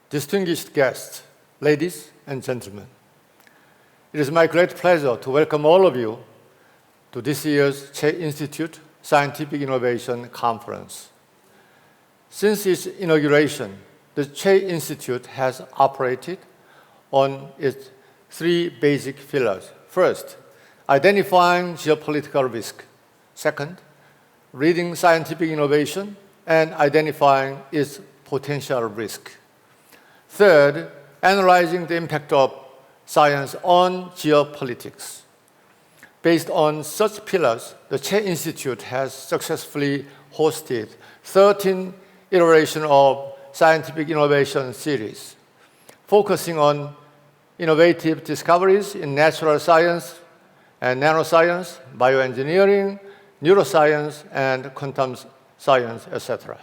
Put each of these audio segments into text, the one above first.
Distinguished guests, ladies and gentlemen, it is my great pleasure to welcome all of you to this year's Che Institute Scientific Innovation Conference. Since its inauguration, the Che Institute has operated on its three basic pillars. First, identifying geopolitical risk. Second, reading scientific innovation and identifying its potential risk. Third, analyzing the impact of science on geopolitics. Based on such pillars, the Che Institute has successfully hosted 13 iterations of scientific innovation series, focusing on innovative discoveries in natural science and nanoscience, bioengineering, neuroscience, and quantum science, etc.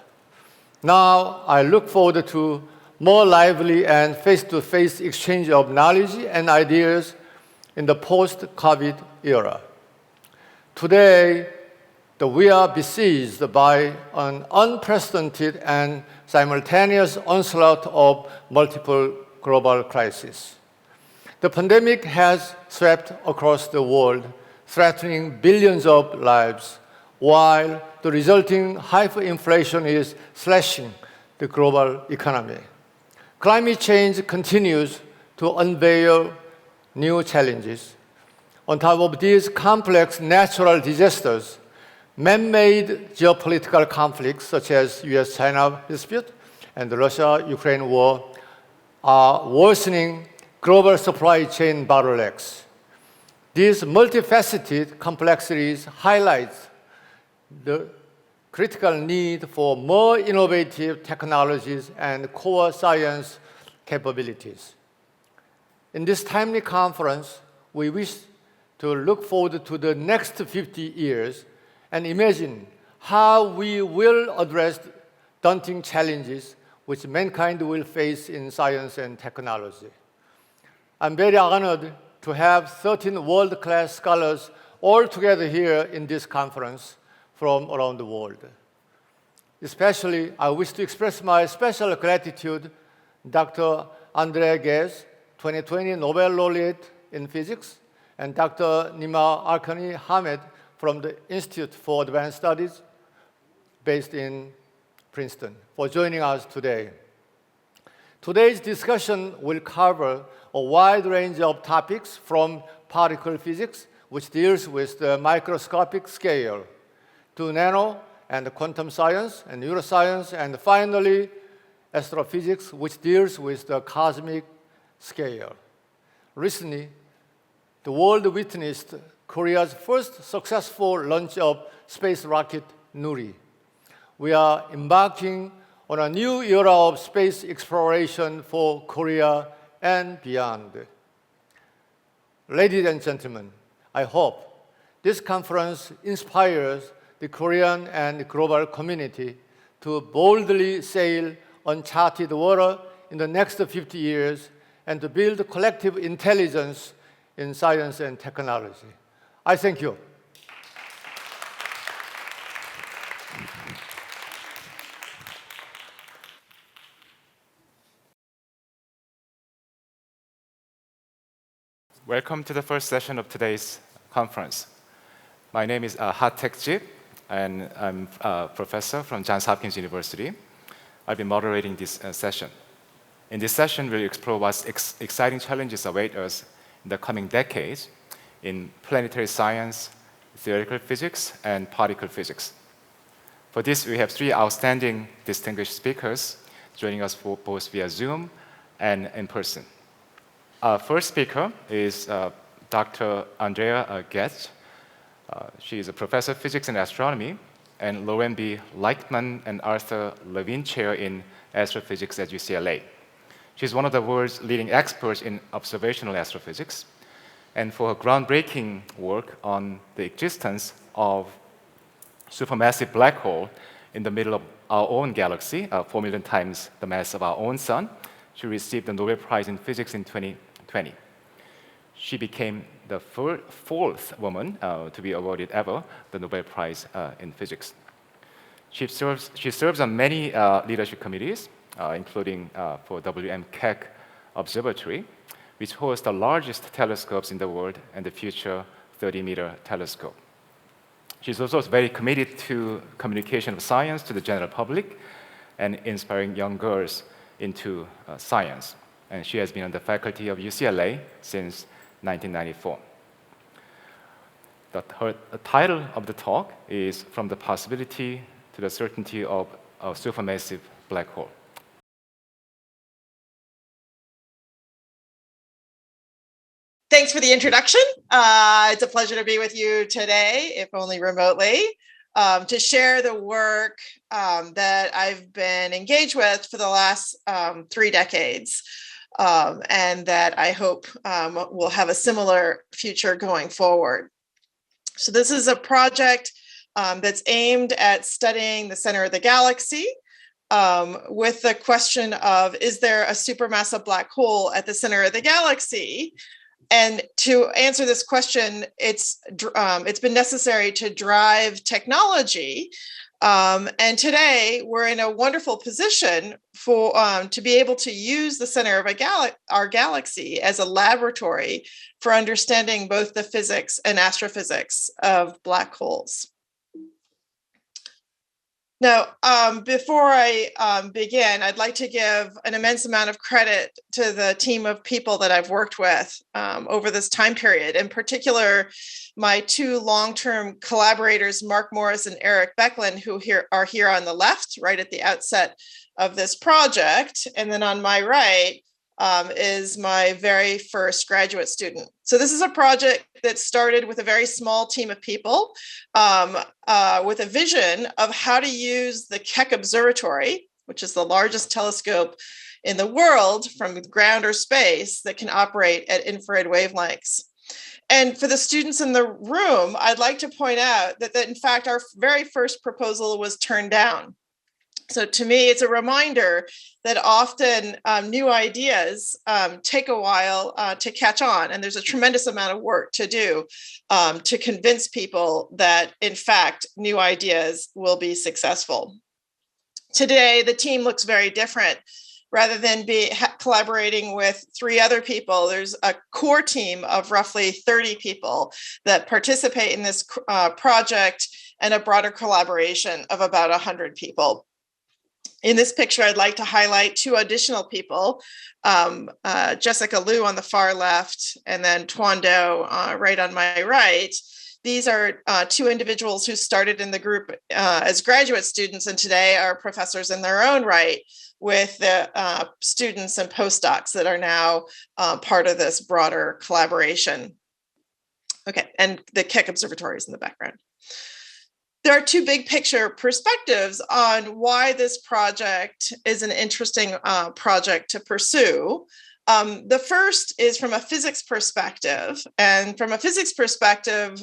Now, I look forward to more lively and face-to-face exchange of knowledge and ideas in the post-COVID era. Today, we are besieged by an unprecedented and simultaneous onslaught of multiple global crises. The pandemic has swept across the world, threatening billions of lives, while the resulting hyperinflation is slashing the global economy. Climate change continues to unveil new challenges. On top of these complex natural disasters, man-made geopolitical conflicts such as US-China dispute and the Russia-Ukraine war are worsening global supply chain bottlenecks. These multifaceted complexities highlight the critical need for more innovative technologies and core science capabilities. In this timely conference, we wish to look forward to the next 50 years and imagine how we will address daunting challenges which mankind will face in science and technology. I'm very honored to have 13 world-class scholars all together here in this conference from around the world. Especially, I wish to express my special gratitude to Dr. Andrea Ghez, 2020 Nobel laureate in physics, and Dr. Nima Arkani-Hamed from the Institute for Advanced Studies based in Princeton for joining us today. Today's discussion will cover a wide range of topics from particle physics, which deals with the microscopic scale, to nano and quantum science and neuroscience, and finally, astrophysics, which deals with the cosmic scale. Recently, the world witnessed Korea's first successful launch of space rocket Nuri. We are embarking on a new era of space exploration for Korea and beyond. Ladies and gentlemen, I hope this conference inspires the Korean and global community to boldly sail uncharted water in the next 50 years and to build collective intelligence in science and technology. I thank you. Welcome to the first session of today's conference. My name is Ha-Taek Jip, and I'm a professor from Johns Hopkins University. I'll be moderating this session. In this session, we'll explore what exciting challenges await us in the coming decades in planetary science, theoretical physics, and particle physics. For this, we have three outstanding distinguished speakers joining us both via Zoom and in person. Our first speaker is Dr. Andrea Goetz. She is a professor of physics and astronomy and Lauren B. Lightman and Arthur Levine Chair in Astrophysics at UCLA. She's one of the world's leading experts in observational astrophysics, and for her groundbreaking work on the existence of supermassive black hole in the middle of our own galaxy, 4 million times the mass of our own sun, she received the Nobel Prize in Physics in 2020. She became the fourth woman to be awarded ever the Nobel Prize in Physics. She serves on many leadership committees, including for WM Keck Observatory, which hosts the largest telescopes in the world and the future 30-meter telescope. She's also very committed to communication of science to the general public and inspiring young girls into science. And she has been on the faculty of UCLA since 1994. The title of the talk is From the Possibility to the Certainty of a Supermassive Black Hole. Thanks for the introduction. It's a pleasure to be with you today, if only remotely, to share the work that I've been engaged with for the last 3 decades, and that I hope will have a similar future going forward. So this is a project that's aimed at studying the center of the galaxy, with the question of, is there a supermassive black hole at the center of the galaxy? And to answer this question, it's been necessary to drive technology. And today, we're in a wonderful position for to be able to use the center of our galaxy as a laboratory for understanding both the physics and astrophysics of black holes. Now, before I begin, I'd like to give an immense amount of credit to the team of people that I've worked with over this time period. In particular, my 2 long-term collaborators, Mark Morris and Eric Becklin, who are here on the left, right at the outset of this project. And then on my right is my very first graduate student. So this is a project that started with a very small team of people with a vision of how to use the Keck Observatory, which is the largest telescope in the world from ground or space that can operate at infrared wavelengths. And for the students in the room, I'd like to point out that in fact, our very first proposal was turned down. So to me, it's a reminder that often new ideas take a while to catch on. And there's a tremendous amount of work to do to convince people that, in fact, new ideas will be successful. Today, the team looks very different. Rather than collaborating with 3 other people, there's a core team of roughly 30 people that participate in this project and a broader collaboration of about 100 people. In this picture, I'd like to highlight 2 additional people, Jessica Liu on the far left, and then Tuan Do right on my right. These are 2 individuals who started in the group as graduate students and today are professors in their own right, with the students and postdocs that are now part of this broader collaboration. Okay, and the Keck Observatory is in the background. There are 2 big picture perspectives on why this project is an interesting project to pursue. The first is from a physics perspective. And from a physics perspective,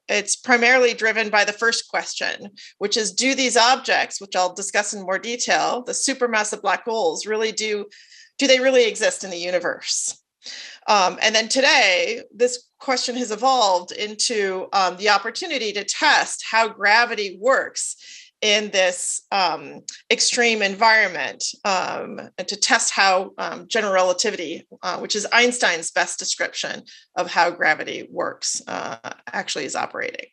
it's primarily driven by the first question, which is, do these objects, which I'll discuss in more detail, the supermassive black holes, really do they really exist in the universe? And then today, this question has evolved into the opportunity to test how gravity works in this extreme environment, and to test how general relativity, which is Einstein's best description of how gravity works, actually is operating.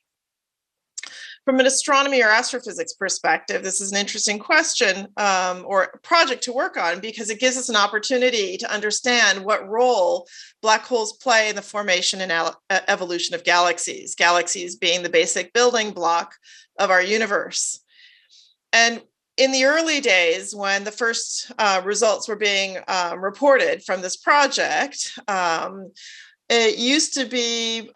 From an astronomy or astrophysics perspective, this is an interesting question or project to work on because it gives us an opportunity to understand what role black holes play in the formation and evolution of galaxies, galaxies being the basic building block of our universe. And in the early days, when the first results were being reported from this project, it used to be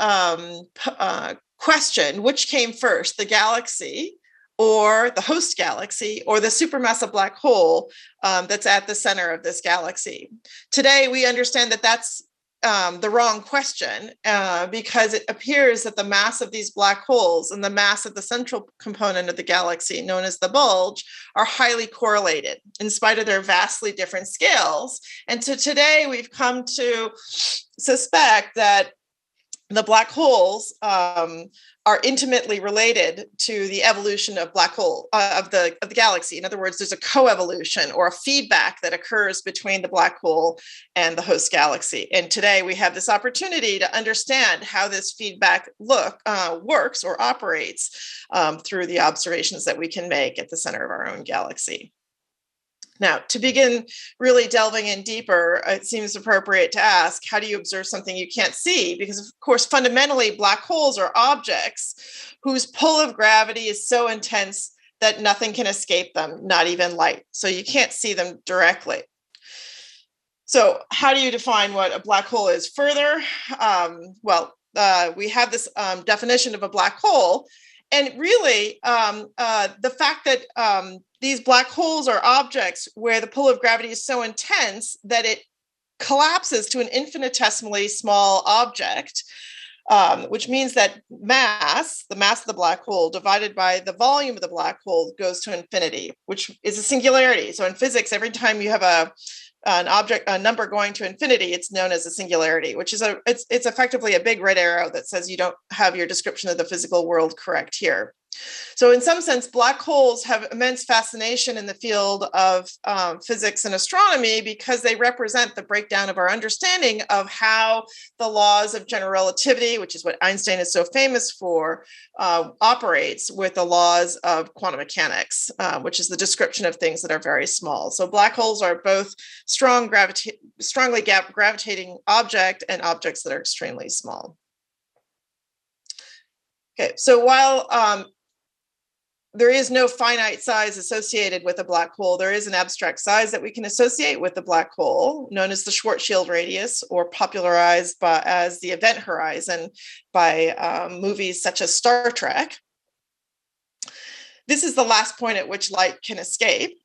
questioned which came first, the galaxy or the host galaxy or the supermassive black hole that's at the center of this galaxy. Today, we understand that that's the wrong question because it appears that the mass of these black holes and the mass of the central component of the galaxy, known as the bulge, are highly correlated in spite of their vastly different scales. And so today we've come to suspect that the black holes are intimately related to the evolution of black hole of the galaxy. In other words, there's a coevolution or a feedback that occurs between the black hole and the host galaxy. And today we have this opportunity to understand how this feedback works or operates through the observations that we can make at the center of our own galaxy. Now, to begin really delving in deeper, it seems appropriate to ask, how do you observe something you can't see? Because, of course, fundamentally, black holes are objects whose pull of gravity is so intense that nothing can escape them, not even light. So you can't see them directly. So how do you define what a black hole is further? We have this definition of a black hole. And really, the fact that these black holes are objects where the pull of gravity is so intense that it collapses to an infinitesimally small object, which means that the mass of the black hole divided by the volume of the black hole goes to infinity, which is a singularity. So in physics, every time you have a number going to infinity, it's known as a singularity, which is it's effectively a big red arrow that says you don't have your description of the physical world correct here. So in some sense, black holes have immense fascination in the field of physics and astronomy because they represent the breakdown of our understanding of how the laws of general relativity, which is what Einstein is so famous for, operates with the laws of quantum mechanics, which is the description of things that are very small. So black holes are both strongly gravitating object and objects that are extremely small. Okay, so while there is no finite size associated with a black hole, there is an abstract size that we can associate with the black hole, known as the Schwarzschild radius, or popularized as the event horizon by movies such as Star Trek. This is the last point at which light can escape.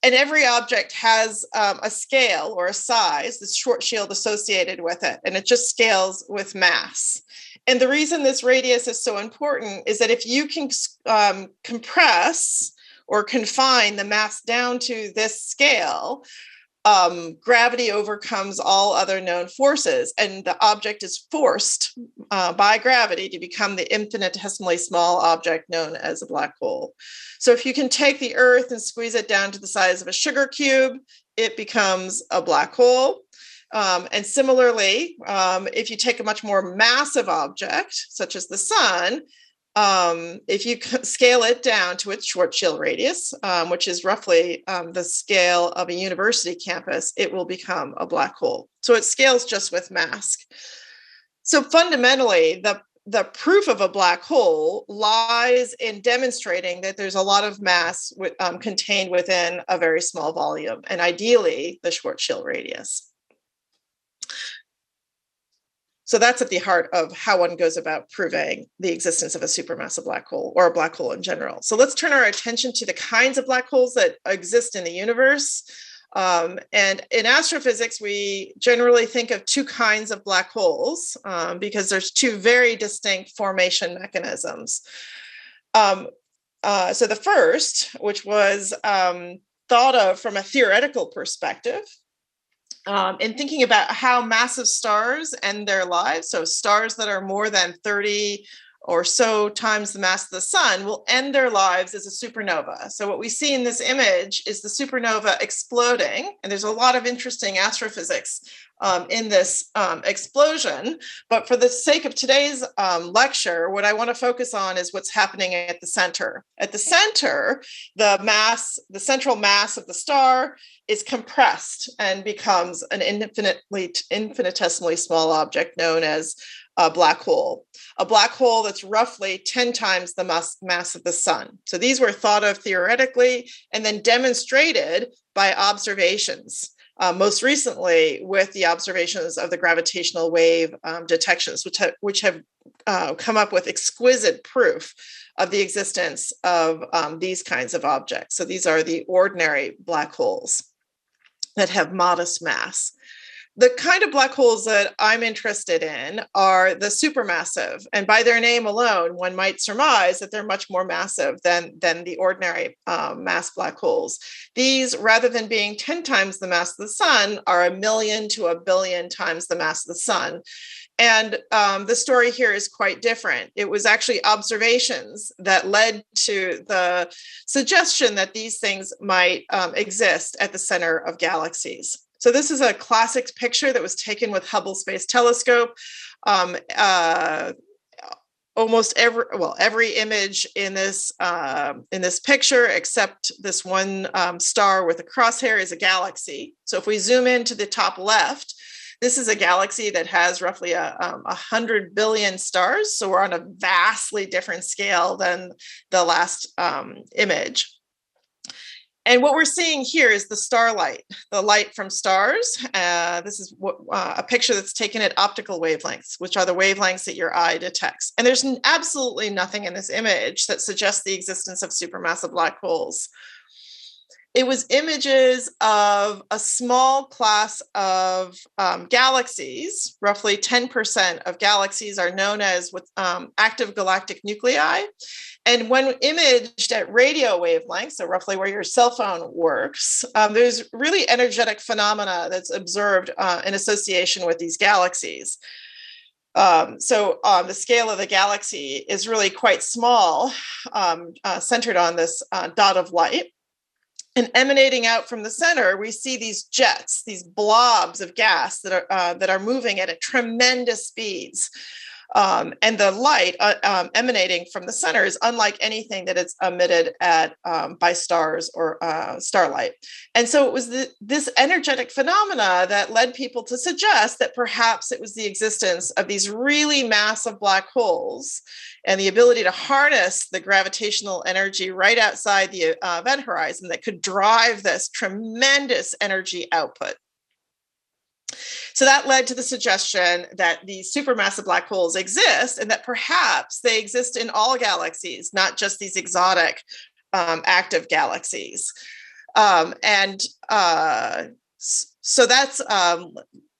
And every object has a scale or a size, the Schwarzschild associated with it, and it just scales with mass. And the reason this radius is so important is that if you can compress or confine the mass down to this scale, gravity overcomes all other known forces, and the object is forced by gravity to become the infinitesimally small object known as a black hole. So if you can take the Earth and squeeze it down to the size of a sugar cube, it becomes a black hole. And similarly, if you take a much more massive object, such as the sun, if you scale it down to its Schwarzschild radius, which is roughly the scale of a university campus, it will become a black hole. So it scales just with mass. So fundamentally, the proof of a black hole lies in demonstrating that there's a lot of mass contained within a very small volume, and ideally the Schwarzschild radius. So that's at the heart of how one goes about proving the existence of a supermassive black hole or a black hole in general. So let's turn our attention to the kinds of black holes that exist in the universe. And in astrophysics, we generally think of two kinds of black holes because there's two very distinct formation mechanisms. So the first, which was thought of from a theoretical perspective, in thinking about how massive stars end their lives, so stars that are more than 30 or so times the mass of the sun will end their lives as a supernova. So what we see in this image is the supernova exploding, and there's a lot of interesting astrophysics in this explosion. But for the sake of today's lecture, what I want to focus on is what's happening at the center. At the center, the central mass of the star is compressed and becomes an infinitesimally small object known as a black hole that's roughly 10 times the mass of the sun. So these were thought of theoretically and then demonstrated by observations. most recently with the observations of the gravitational wave detections, which have come up with exquisite proof of the existence of these kinds of objects. So these are the ordinary black holes that have modest mass. The kind of black holes that I'm interested in are the supermassive. And by their name alone, one might surmise that they're much more massive than the ordinary mass black holes. These, rather than being 10 times the mass of the sun, are 1 million to 1 billion times the mass of the sun. And the story here is quite different. It was actually observations that led to the suggestion that these things might exist at the center of galaxies. So this is a classic picture that was taken with Hubble Space Telescope. Almost every image in this picture, except this one star with a crosshair, is a galaxy. So if we zoom into the top left, this is a galaxy that has roughly 100 billion stars. So we're on a vastly different scale than the last image. And what we're seeing here is the starlight, the light from stars. This is a picture that's taken at optical wavelengths, which are the wavelengths that your eye detects. And there's absolutely nothing in this image that suggests the existence of supermassive black holes. It was images of a small class of galaxies. Roughly 10% of galaxies are known as with active galactic nuclei. And when imaged at radio wavelengths, so roughly where your cell phone works, there's really energetic phenomena that's observed in association with these galaxies. So the scale of the galaxy is really quite small, centered on this dot of light. And emanating out from the center, we see these jets, these blobs of gas that are moving at a tremendous speeds. And the light emanating from the center is unlike anything that is emitted by stars or starlight. And so it was this energetic phenomena that led people to suggest that perhaps it was the existence of these really massive black holes and the ability to harness the gravitational energy right outside the event horizon that could drive this tremendous energy output. So that led to the suggestion that these supermassive black holes exist and that perhaps they exist in all galaxies, not just these exotic active galaxies. So that's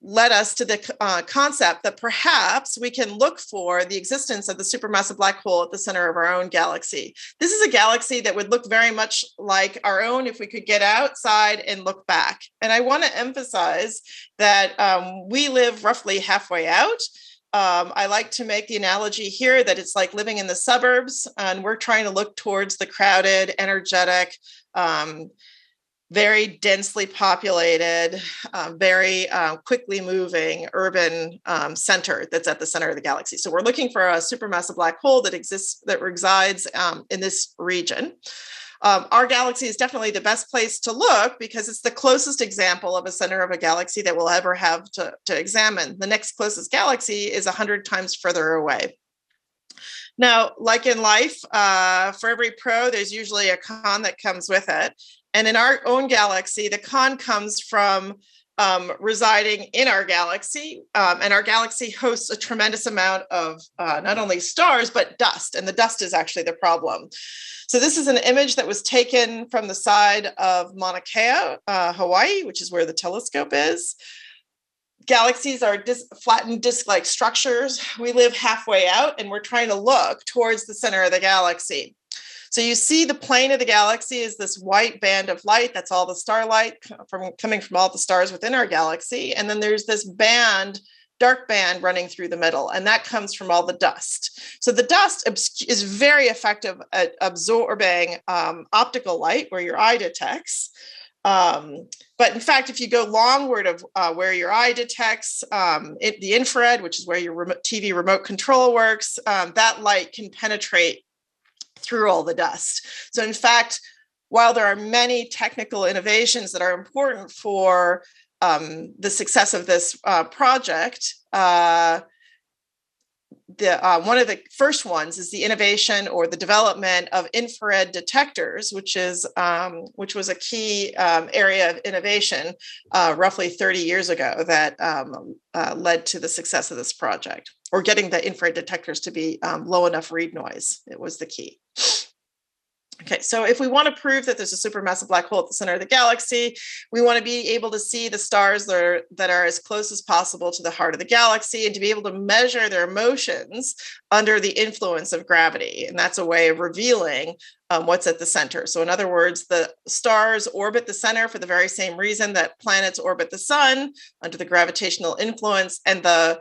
led us to the concept that perhaps we can look for the existence of the supermassive black hole at the center of our own galaxy. This is a galaxy that would look very much like our own if we could get outside and look back. And I want to emphasize that we live roughly halfway out. I like to make the analogy here that it's like living in the suburbs, and we're trying to look towards the crowded, energetic, very densely populated, very quickly moving urban center that's at the center of the galaxy. So we're looking for a supermassive black hole that resides in this region. Our galaxy is definitely the best place to look because it's the closest example of a center of a galaxy that we'll ever have to examine. The next closest galaxy is 100 times further away. Now, like in life, for every pro, there's usually a con that comes with it. And in our own galaxy, the con comes from residing in our galaxy. And our galaxy hosts a tremendous amount of not only stars, but dust. And the dust is actually the problem. So this is an image that was taken from the side of Mauna Kea, Hawaii, which is where the telescope is. Galaxies are flattened disk-like structures. We live halfway out, and we're trying to look towards the center of the galaxy. So you see the plane of the galaxy is this white band of light. That's all the starlight coming from all the stars within our galaxy. And then there's this band, dark band running through the middle, and that comes from all the dust. So the dust is very effective at absorbing optical light where your eye detects. But in fact, if you go longward of where your eye detects the infrared, which is where your TV remote control works, that light can penetrate through all the dust. So in fact, while there are many technical innovations that are important for the success of this project, one of the first ones is the innovation or the development of infrared detectors, which was a key area of innovation roughly 30 years ago that led to the success of this project, or getting the infrared detectors to be low enough read noise. It was the key. Okay, so if we want to prove that there's a supermassive black hole at the center of the galaxy, we want to be able to see the stars that are as close as possible to the heart of the galaxy, and to be able to measure their motions under the influence of gravity. And that's a way of revealing what's at the center. So in other words, the stars orbit the center for the very same reason that planets orbit the sun, under the gravitational influence, and the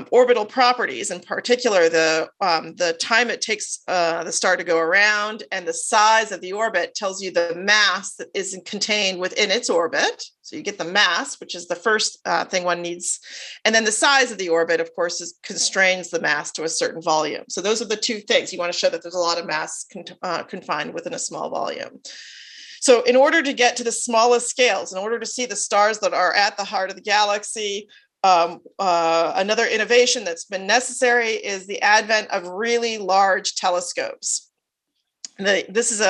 orbital properties, in particular, the time it takes the star to go around and the size of the orbit, tells you the mass that is contained within its orbit. So you get the mass, which is the first thing one needs. And then the size of the orbit, of course, constrains the mass to a certain volume. So those are the two things. You want to show that there's a lot of mass confined within a small volume. So in order to get to the smallest scales, in order to see the stars that are at the heart of the galaxy, another innovation that's been necessary is the advent of really large telescopes. This is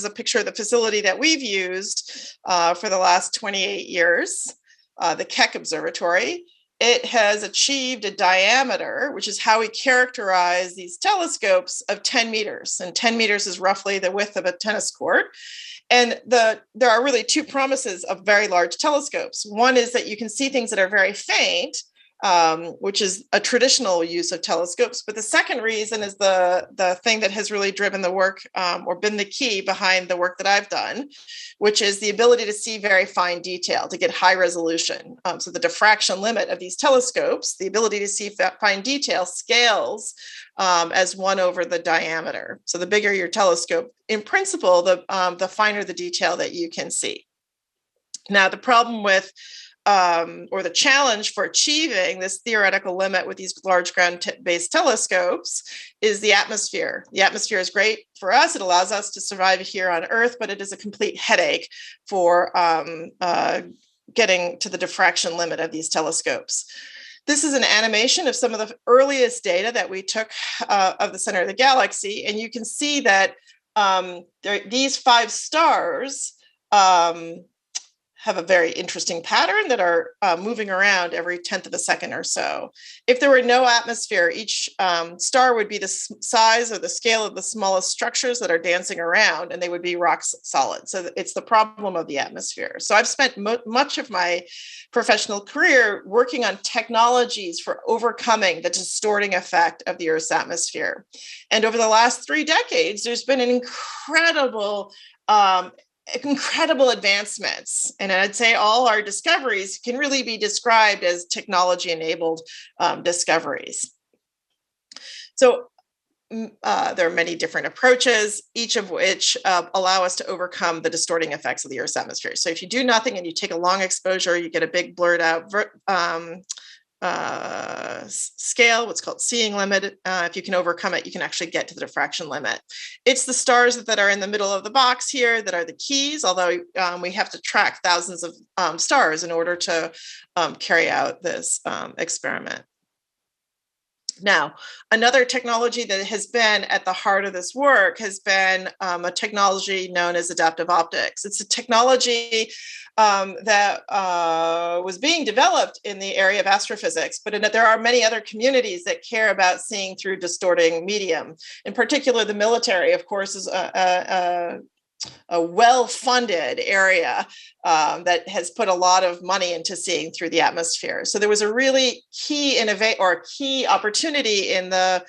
a picture of the facility that we've used for the last 28 years, the Keck Observatory. It has achieved a diameter, which is how we characterize these telescopes, of 10 meters. And 10 meters is roughly the width of a tennis court. And there are really two promises of very large telescopes. One is that you can see things that are very faint, which is a traditional use of telescopes. But the second reason is the thing that has really driven the work, or been the key behind the work that I've done, which is the ability to see very fine detail, to get high resolution. So the diffraction limit of these telescopes, the ability to see fine detail, scales as 1 over the diameter. So the bigger your telescope, in principle, the finer the detail that you can see. Now, the problem with or the challenge for achieving this theoretical limit with these large ground-based telescopes is the atmosphere. The atmosphere is great for us. It allows us to survive here on Earth, but it is a complete headache for getting to the diffraction limit of these telescopes. This is an animation of some of the earliest data that we took of the center of the galaxy. And you can see that these 5 stars have a very interesting pattern that are moving around every 1/10 of a second or so. If there were no atmosphere, each star would be the size or the scale of the smallest structures that are dancing around, and they would be rock solid. So it's the problem of the atmosphere. So I've spent much of my professional career working on technologies for overcoming the distorting effect of the Earth's atmosphere. And over the last 3 decades, there's been an incredible advancements. And I'd say all our discoveries can really be described as technology-enabled discoveries. So there are many different approaches, each of which allow us to overcome the distorting effects of the Earth's atmosphere. So if you do nothing and you take a long exposure, you get a big blurred out scale, what's called seeing limit. If you can overcome it, you can actually get to the diffraction limit. It's the stars that are in the middle of the box here that are the keys, although we have to track thousands of stars in order to carry out this experiment. Now, another technology that has been at the heart of this work has been a technology known as adaptive optics. It's a technology that was being developed in the area of astrophysics, but there are many other communities that care about seeing through distorting medium. In particular, the military, of course, is a well-funded area that has put a lot of money into seeing through the atmosphere. So there was a really key opportunity in the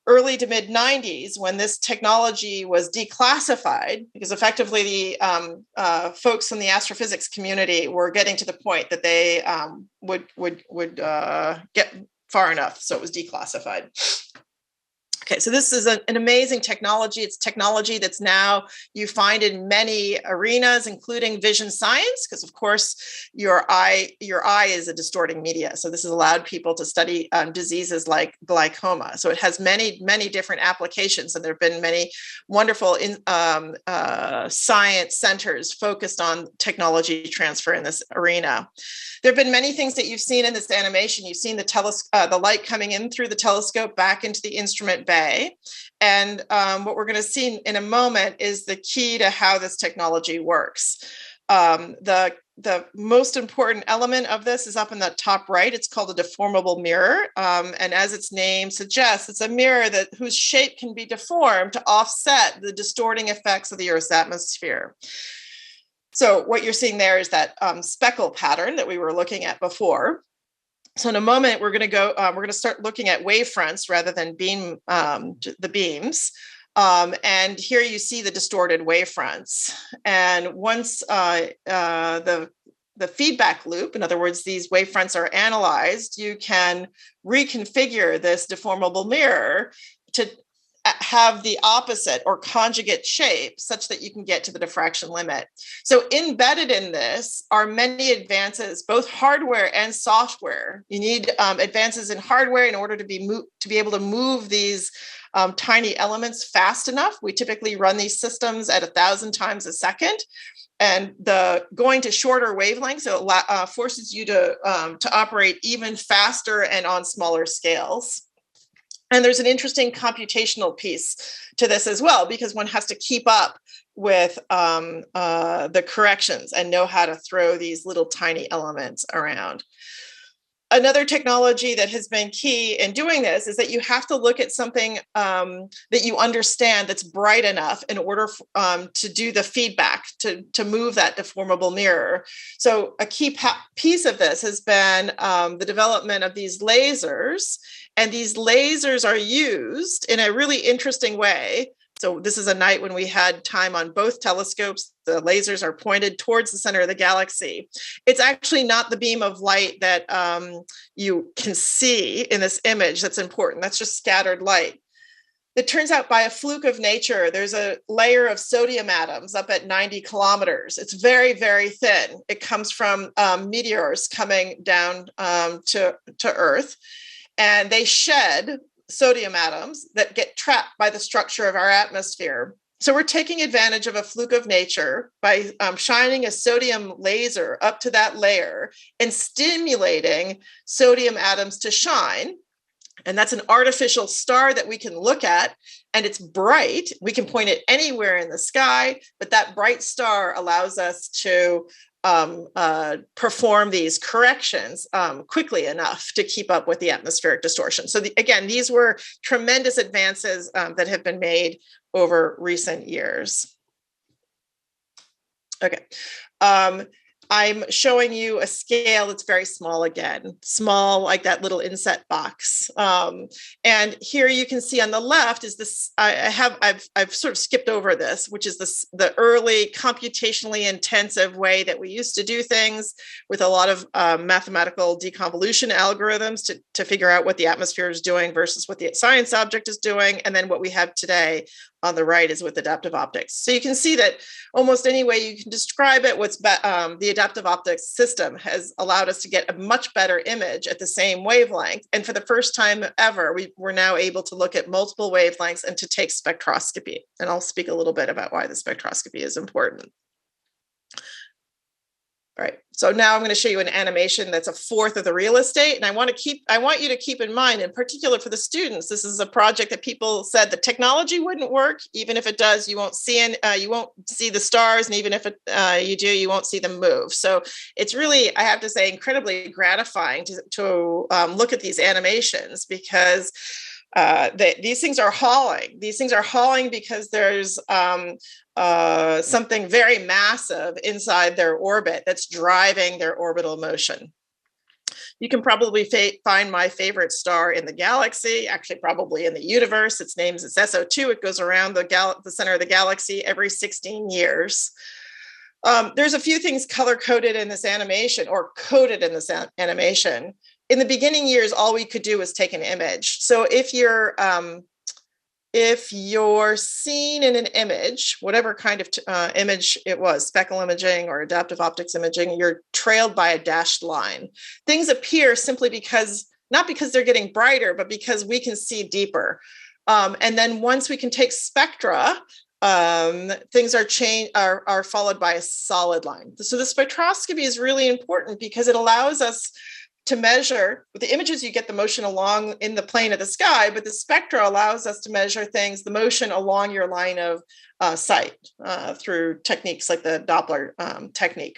early to mid 90s when this technology was declassified, because effectively the folks in the astrophysics community were getting to the point that they would get far enough, so it was declassified. Okay, so this is an amazing technology. It's technology that's now you find in many arenas, including vision science, because of course your eye is a distorting media. So this has allowed people to study diseases like glaucoma. So it has many different applications, and there have been many wonderful science centers focused on technology transfer in this arena. There have been many things that you've seen in this animation. You've seen the light coming in through the telescope back into the instrument bay. And what we're going to see in a moment is the key to how this technology works. The most important element of this is up in the top right. It's called a deformable mirror. And as its name suggests, it's a mirror whose shape can be deformed to offset the distorting effects of the Earth's atmosphere. So what you're seeing there is that speckle pattern that we were looking at before. So in a moment, we're going to start looking at wavefronts rather than the beams. And here you see the distorted wavefronts. And once the feedback loop, in other words, these wavefronts are analyzed, you can reconfigure this deformable mirror to have the opposite or conjugate shape such that you can get to the diffraction limit. So embedded in this are many advances, both hardware and software. You need advances in hardware in order to be able to move these tiny elements fast enough. We typically run these systems at 1,000 times a second. And going to shorter wavelengths, it forces you to operate even faster and on smaller scales. And there's an interesting computational piece to this as well, because one has to keep up with the corrections and know how to throw these little tiny elements around. Another technology that has been key in doing this is that you have to look at something that you understand that's bright enough in order to do the feedback, to move that deformable mirror. So a key piece of this has been the development of these lasers. And these lasers are used in a really interesting way. So this is a night when we had time on both telescopes. The lasers are pointed towards the center of the galaxy. It's actually not the beam of light that you can see in this image that's important. That's just scattered light. It turns out by a fluke of nature, there's a layer of sodium atoms up at 90 kilometers. It's very, very thin. It comes from meteors coming down to Earth. And they shed sodium atoms that get trapped by the structure of our atmosphere. So we're taking advantage of a fluke of nature by shining a sodium laser up to that layer and stimulating sodium atoms to shine. And that's an artificial star that we can look at, and it's bright. We can point it anywhere in the sky, but that bright star allows us to perform these corrections quickly enough to keep up with the atmospheric distortion. So again, these were tremendous advances that have been made over recent years. Okay. I'm showing you a scale that's very small again, small like that little inset box. And here you can see on the left is this, I've sort of skipped over this, which is the early computationally intensive way that we used to do things with a lot of mathematical deconvolution algorithms to figure out what the atmosphere is doing versus what the science object is doing. And then what we have today on the right is with adaptive optics. So you can see that almost any way you can describe it, the adaptive optics system has allowed us to get a much better image at the same wavelength. And for the first time ever, we're now able to look at multiple wavelengths and to take spectroscopy. And I'll speak a little bit about why the spectroscopy is important. All right, so now I'm going to show you an animation that's a fourth of the real estate. And I want you to keep in mind, in particular for the students, this is a project that people said the technology wouldn't work. Even if it does, you won't see the stars. And even if you do, you won't see them move. So it's really, I have to say, incredibly gratifying to look at these animations, because these things are hauling. These things are hauling because there's something very massive inside their orbit that's driving their orbital motion. You can probably find my favorite star in the galaxy, actually probably in the universe. Its name is SO2. It goes around the center of the galaxy every 16 years. There's a few things color-coded in this animation, or coded in this animation. In the beginning years, all we could do was take an image. So if you're if you're seen in an image, whatever kind of image it was, speckle imaging or adaptive optics imaging, you're trailed by a dashed line. Things appear simply because, not because they're getting brighter, but because we can see deeper. And then once we can take spectra, things are followed by a solid line. So the spectroscopy is really important because it allows us to measure. With the images, you get the motion along in the plane of the sky, but the spectra allows us to measure things, the motion along your line of sight through techniques like the Doppler technique.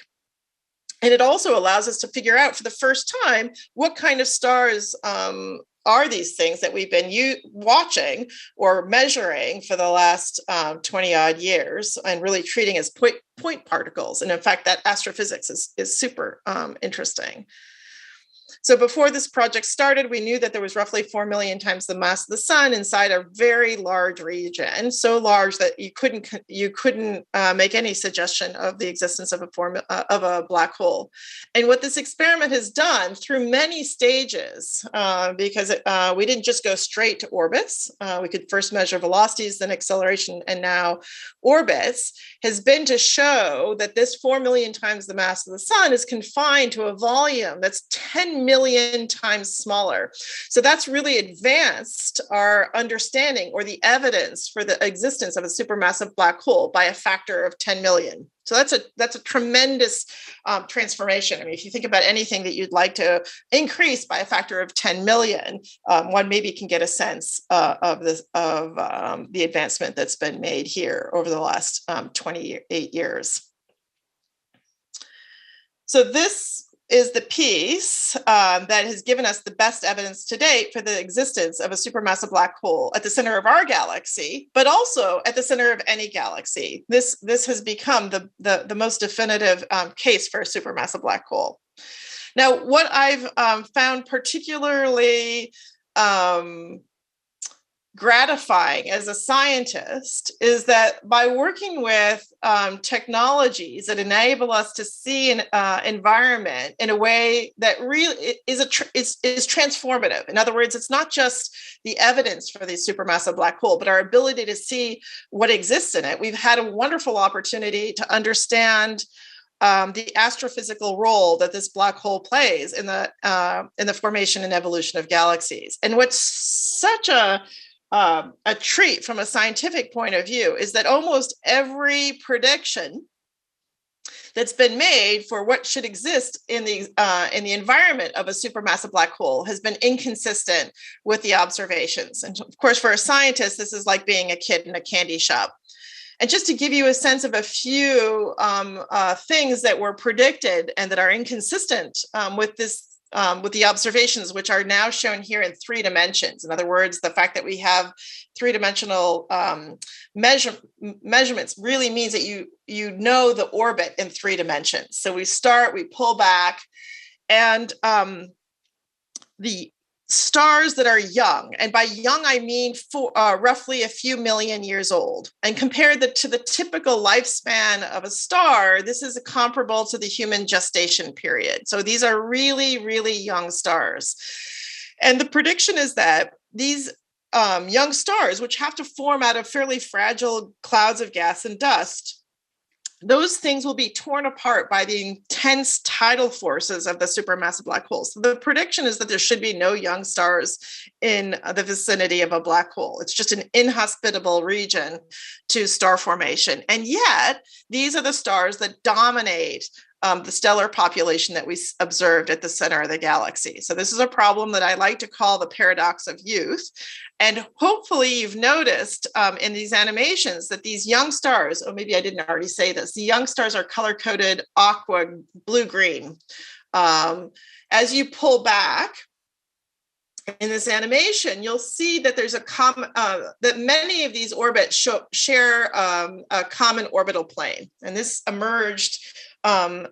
And it also allows us to figure out for the first time what kind of stars are these things that we've been watching or measuring for the last 20 odd years and really treating as point particles. And in fact, that astrophysics is super interesting. So before this project started, we knew that there was roughly 4 million times the mass of the sun inside a very large region, so large that you couldn't make any suggestion of the existence of a black hole. And what this experiment has done through many stages, because we didn't just go straight to orbits, we could first measure velocities, then acceleration, and now orbits, has been to show that this 4 million times the mass of the sun is confined to a volume that's 10 million times smaller. So that's really advanced our understanding or the evidence for the existence of a supermassive black hole by a factor of 10 million. So that's a tremendous transformation. I mean, if you think about anything that you'd like to increase by a factor of 10 million, one maybe can get a sense of the advancement that's been made here over the last 28 years. So this is the piece that has given us the best evidence to date for the existence of a supermassive black hole at the center of our galaxy, but also at the center of any galaxy. This has become the most definitive case for a supermassive black hole. Now, what I've found particularly gratifying as a scientist is that by working with technologies that enable us to see an environment in a way that really is transformative. In other words, it's not just the evidence for the supermassive black hole, but our ability to see what exists in it. We've had a wonderful opportunity to understand the astrophysical role that this black hole plays in the formation and evolution of galaxies. And what's such a treat from a scientific point of view is that almost every prediction that's been made for what should exist in the environment of a supermassive black hole has been inconsistent with the observations. And of course, for a scientist, this is like being a kid in a candy shop. And just to give you a sense of a few things that were predicted and that are inconsistent with the observations, which are now shown here in 3 dimensions. In other words, the fact that we have 3-dimensional measurements really means that you know the orbit in 3 dimensions. So we pull back, and the stars that are young, and by young I mean roughly a few million years old, and compared to the typical lifespan of a star, this is comparable to the human gestation period. So these are really, really young stars. And the prediction is that these young stars, which have to form out of fairly fragile clouds of gas and dust, those things will be torn apart by the intense tidal forces of the supermassive black hole. So the prediction is that there should be no young stars in the vicinity of a black hole. It's just an inhospitable region to star formation. And yet, these are the stars that dominate the stellar population that we observed at the center of the galaxy. So this is a problem that I like to call the paradox of youth. And hopefully you've noticed in these animations that these young stars, or maybe I didn't already say this, the young stars are color-coded aqua, blue-green. As you pull back in this animation, you'll see that there's that many of these orbits share a common orbital plane. And this emerged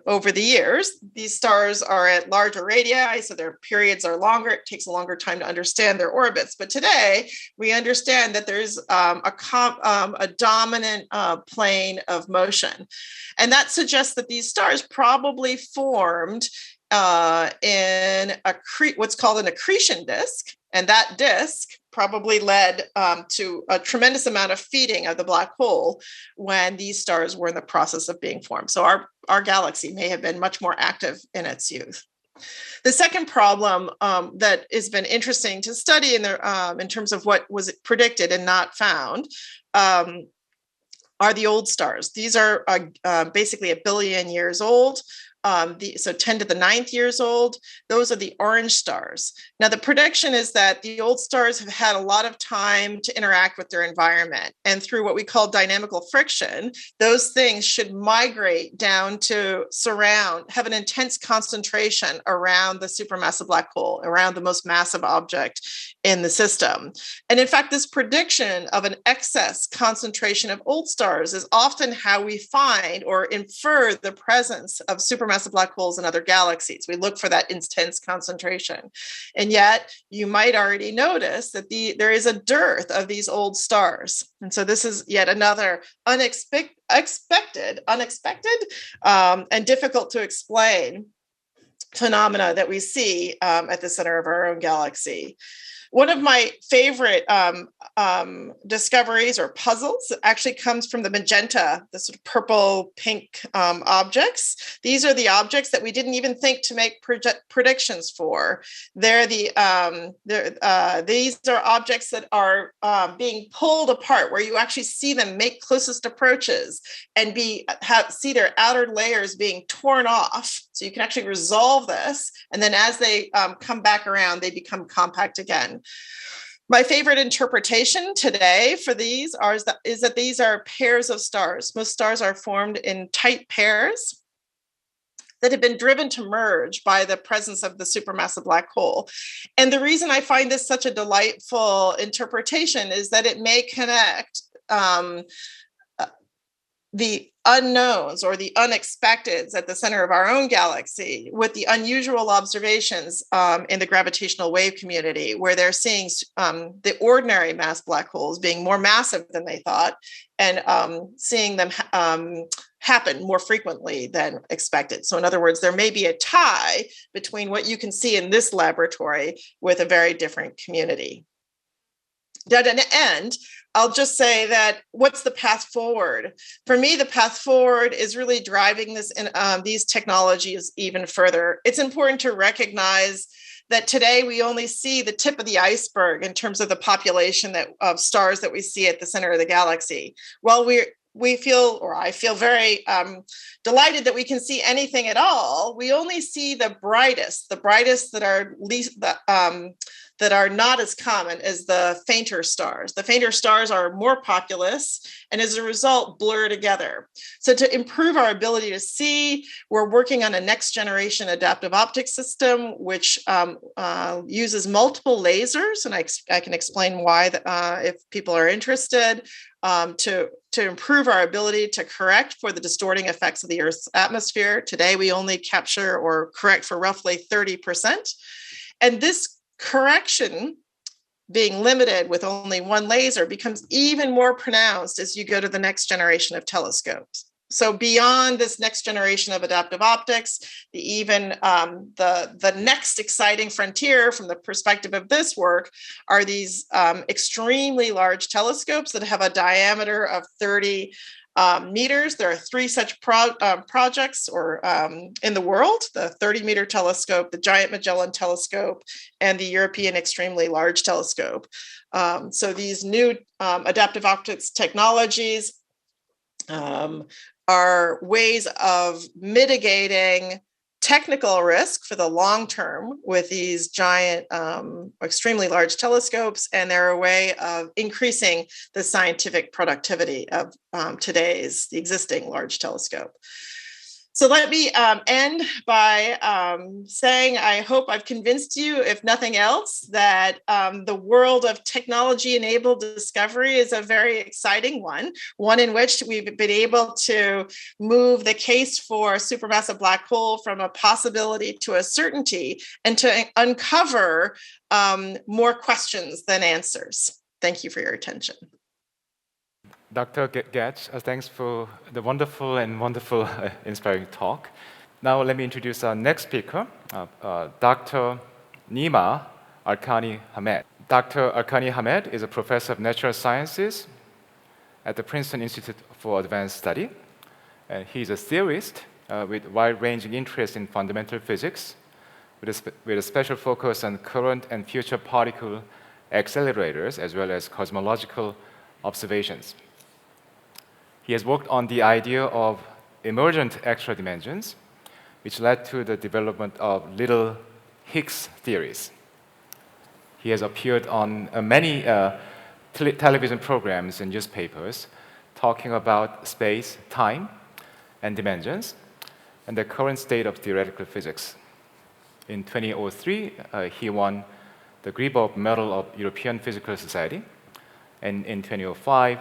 over the years. These stars are at larger radii, so their periods are longer. It takes a longer time to understand their orbits. But today, we understand that there's a dominant plane of motion. And that suggests that these stars probably formed in what's called an accretion disk. And that disk probably led to a tremendous amount of feeding of the black hole when these stars were in the process of being formed. So our galaxy may have been much more active in its youth. The second problem that has been interesting to study in terms of what was predicted and not found are the old stars. These are basically 1 billion years old. So 10 to the 9th years old, those are the orange stars. Now, the prediction is that the old stars have had a lot of time to interact with their environment. And through what we call dynamical friction, those things should migrate down to have an intense concentration around the supermassive black hole, around the most massive object in the system. And in fact, this prediction of an excess concentration of old stars is often how we find or infer the presence of supermassive black holes in other galaxies. We look for that intense concentration. And yet you might already notice that there is a dearth of these old stars. And so this is yet another unexpected, and difficult to explain phenomena that we see at the center of our own galaxy. One of my favorite discoveries or puzzles actually comes from the magenta, the sort of purple pink objects. These are the objects that we didn't even think to make predictions for. These are objects that are being pulled apart, where you actually see them make closest approaches and see their outer layers being torn off. So you can actually resolve this. And then as they come back around, they become compact again. My favorite interpretation today for these is that these are pairs of stars. Most stars are formed in tight pairs that have been driven to merge by the presence of the supermassive black hole. And the reason I find this such a delightful interpretation is that it may connect the unknowns or the unexpecteds at the center of our own galaxy with the unusual observations in the gravitational wave community, where they're seeing the ordinary mass black holes being more massive than they thought, and seeing them happen more frequently than expected. So in other words, there may be a tie between what you can see in this laboratory with a very different community. To an end, I'll just say that what's the path forward? For me, the path forward is really driving these technologies even further. It's important to recognize that today we only see the tip of the iceberg in terms of the population of stars that we see at the center of the galaxy. While I feel very delighted that we can see anything at all, we only see the brightest that are least that are not as common as the fainter stars. The fainter stars are more populous and as a result blur together. So to improve our ability to see, we're working on a next generation adaptive optics system, which uses multiple lasers. And I can explain why if people are interested, to improve our ability to correct for the distorting effects of the Earth's atmosphere. Today, we only capture or correct for roughly 30%. And this correction, being limited with only one laser, becomes even more pronounced as you go to the next generation of telescopes. So beyond this next generation of adaptive optics, the next exciting frontier from the perspective of this work are these extremely large telescopes that have a diameter of 30 meters. There are 3 such projects in the world: the 30-meter telescope, the Giant Magellan Telescope, and the European Extremely Large Telescope. So these new adaptive optics technologies are ways of mitigating technical risk for the long term with these giant, extremely large telescopes, and they're a way of increasing the scientific productivity of the existing large telescope. So let me end by saying I hope I've convinced you, if nothing else, that the world of technology-enabled discovery is a very exciting one in which we've been able to move the case for a supermassive black hole from a possibility to a certainty, and to uncover more questions than answers. Thank you for your attention. Dr. Getch, thanks for the wonderful inspiring talk. Now let me introduce our next speaker, Dr. Nima Arkani Hamed. Dr. Arkani Hamed is a professor of natural sciences at the Princeton Institute for Advanced Study. And he's a theorist with wide-ranging interest in fundamental physics, with a special focus on current and future particle accelerators, as well as cosmological observations. He has worked on the idea of emergent extra dimensions, which led to the development of little Higgs theories. He has appeared on many television programs and newspapers talking about space, time, and dimensions, and the current state of theoretical physics. In 2003, he won the Gribov Medal of European Physical Society, and in 2005,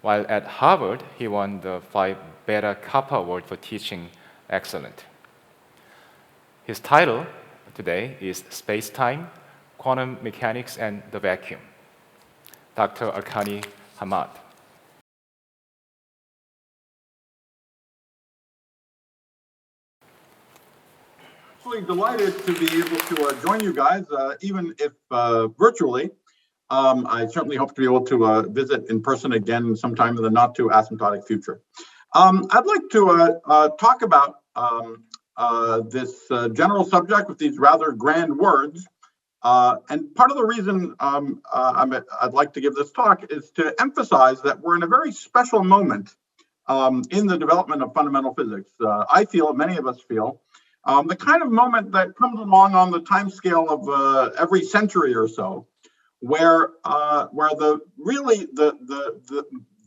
while at Harvard, he won the Phi Beta Kappa Award for teaching excellent. His title today is Space-Time, Quantum Mechanics, and the Vacuum. Dr. Arkani Hamed. Absolutely delighted to be able to join you guys, even if virtually. I certainly hope to be able to visit in person again sometime in the not too asymptotic future. I'd like to talk about this general subject with these rather grand words. And part of the reason I'd like to give this talk is to emphasize that we're in a very special moment in the development of fundamental physics. I feel, many of us feel, the kind of moment that comes along on the timescale of every century or so, where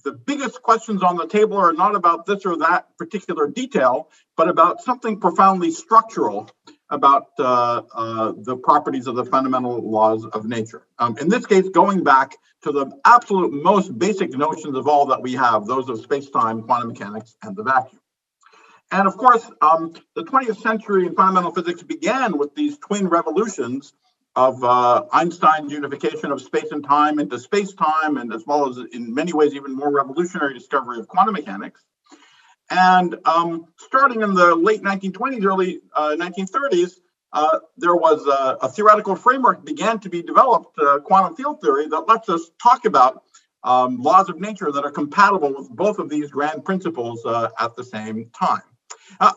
the biggest questions on the table are not about this or that particular detail, but about something profoundly structural about the properties of the fundamental laws of nature. In this case, going back to the absolute most basic notions of all that we have, those of space-time, quantum mechanics, and the vacuum. And of course, the 20th century in fundamental physics began with these twin revolutions of Einstein's unification of space and time into space-time, and as well as in many ways even more revolutionary discovery of quantum mechanics. And starting in the late 1920s, early 1930s, there was a theoretical framework began to be developed, quantum field theory, that lets us talk about laws of nature that are compatible with both of these grand principles at the same time.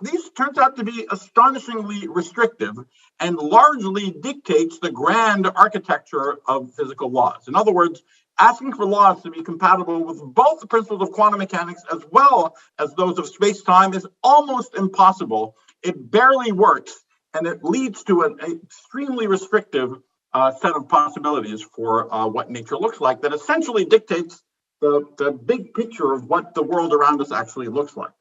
These turns out to be astonishingly restrictive and largely dictates the grand architecture of physical laws. In other words, asking for laws to be compatible with both the principles of quantum mechanics as well as those of space-time is almost impossible. It barely works, and it leads to an extremely restrictive set of possibilities for what nature looks like that essentially dictates the big picture of what the world around us actually looks like.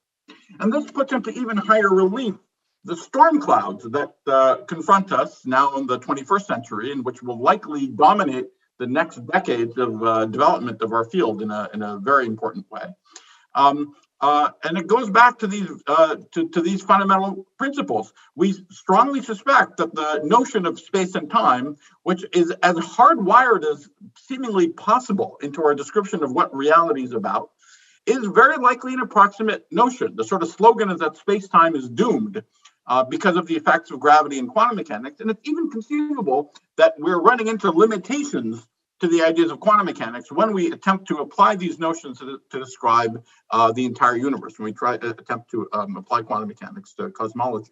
And this puts into even higher relief the storm clouds that confront us now in the 21st century, and which will likely dominate the next decades of development of our field in a very important way. And it goes back to these fundamental principles. We strongly suspect that the notion of space and time, which is as hardwired as seemingly possible into our description of what reality is about, is very likely an approximate notion. The sort of slogan is that space-time is doomed because of the effects of gravity and quantum mechanics. And it's even conceivable that we're running into limitations to the ideas of quantum mechanics when we attempt to apply these notions to describe the entire universe, when we attempt to apply quantum mechanics to cosmology.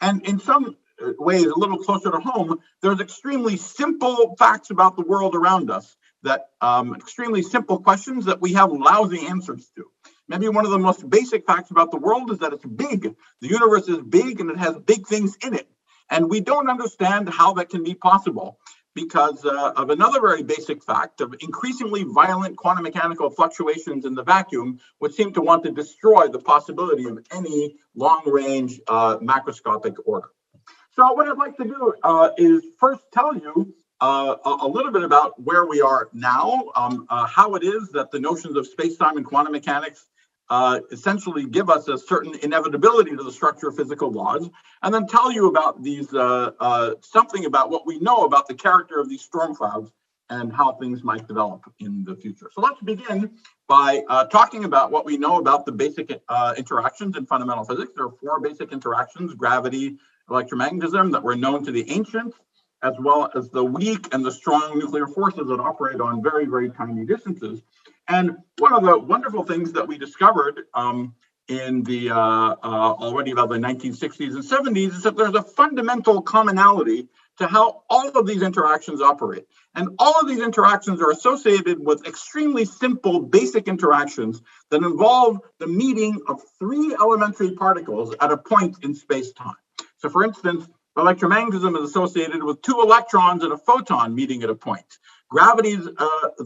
And in some ways, a little closer to home, there's extremely simple facts about the world around us, that extremely simple questions that we have lousy answers to. Maybe one of the most basic facts about the world is that it's big. The universe is big and it has big things in it. And we don't understand how that can be possible because of another very basic fact of increasingly violent quantum mechanical fluctuations in the vacuum, which seem to want to destroy the possibility of any long-range macroscopic order. So what I'd like to do is first tell you a little bit about where we are now, how it is that the notions of space-time and quantum mechanics essentially give us a certain inevitability to the structure of physical laws, and then tell you about these something about what we know about the character of these storm clouds and how things might develop in the future. So let's begin by talking about what we know about the basic interactions in fundamental physics. There are 4 basic interactions: gravity, electromagnetism, that were known to the ancients, as well as the weak and the strong nuclear forces that operate on very, very tiny distances. And one of the wonderful things that we discovered in the already about the 1960s and 70s is that there's a fundamental commonality to how all of these interactions operate. And all of these interactions are associated with extremely simple basic interactions that involve the meeting of 3 elementary particles at a point in space-time. So for instance, electromagnetism is associated with 2 electrons and a photon meeting at a point. Gravity's,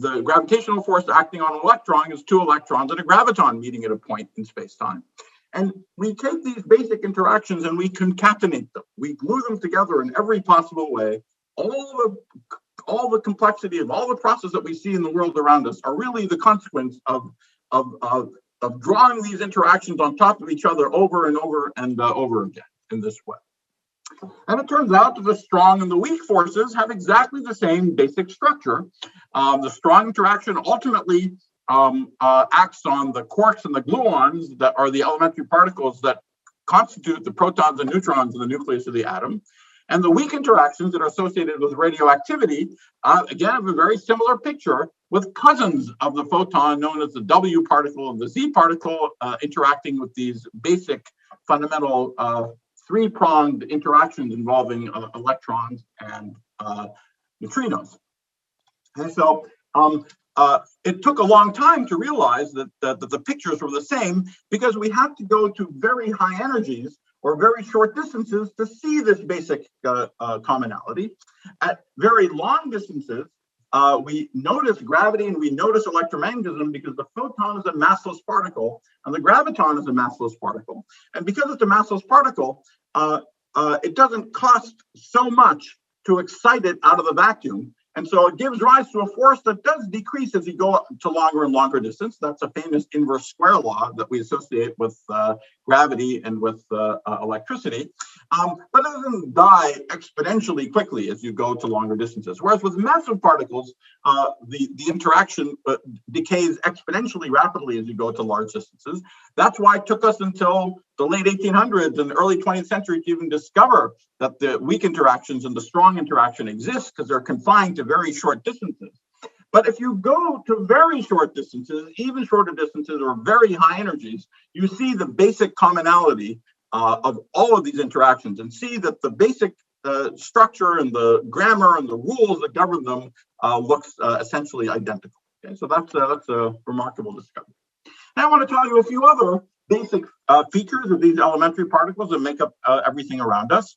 the gravitational force acting on an electron is 2 electrons and a graviton meeting at a point in space-time. And we take these basic interactions and we concatenate them. We glue them together in every possible way. All the complexity of all the processes that we see in the world around us are really the consequence of drawing these interactions on top of each other over and over and over again in this way. And it turns out that the strong and the weak forces have exactly the same basic structure. The strong interaction ultimately acts on the quarks and the gluons that are the elementary particles that constitute the protons and neutrons in the nucleus of the atom. And the weak interactions that are associated with radioactivity, again, have a very similar picture with cousins of the photon known as the W particle and the Z particle interacting with these basic fundamental 3-pronged interactions involving electrons and neutrinos. And so it took a long time to realize that the pictures were the same, because we had to go to very high energies or very short distances to see this basic commonality. At very long distances, we notice gravity and we notice electromagnetism because the photon is a massless particle and the graviton is a massless particle. And because it's a massless particle, it doesn't cost so much to excite it out of the vacuum. And so it gives rise to a force that does decrease as you go to longer and longer distance. That's a famous inverse square law that we associate with gravity and with electricity. But it doesn't die exponentially quickly as you go to longer distances. Whereas with massive particles, the interaction decays exponentially rapidly as you go to large distances. That's why it took us until the late 1800s and early 20th century to even discover that the weak interactions and the strong interaction exist, because they're confined to very short distances. But if you go to very short distances, even shorter distances or very high energies, you see the basic commonality of all of these interactions and see that the basic structure and the grammar and the rules that govern them looks essentially identical. Okay, so that's a remarkable discovery. Now I want to tell you a few other basic features of these elementary particles that make up everything around us.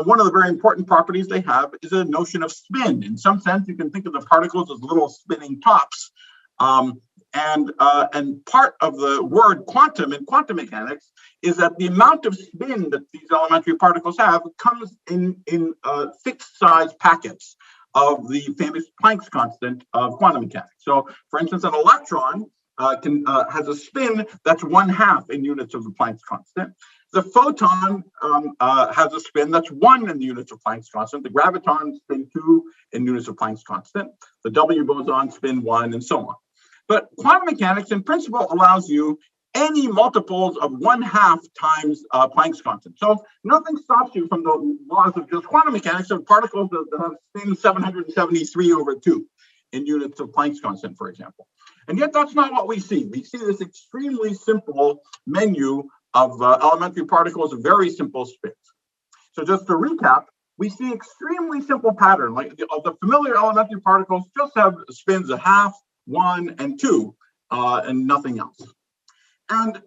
One of the very important properties they have is a notion of spin. In some sense, you can think of the particles as little spinning tops. And part of the word quantum in quantum mechanics is that the amount of spin that these elementary particles have comes in fixed size packets of the famous Planck's constant of quantum mechanics. So, for instance, an electron has a spin that's 1/2 in units of the Planck's constant. The photon has a spin that's 1 in the units of Planck's constant. The graviton spin 2 in units of Planck's constant. The W boson spin 1, and so on. But quantum mechanics, in principle, allows you any multiples of 1/2 times Planck's constant. So nothing stops you from the laws of just quantum mechanics of particles that have spin 773/2 in units of Planck's constant, for example. And yet that's not what we see. We see this extremely simple menu of elementary particles of very simple spins. So just to recap, we see extremely simple pattern. Like the familiar elementary particles just have spins 1/2, 1, and 2, and nothing else. And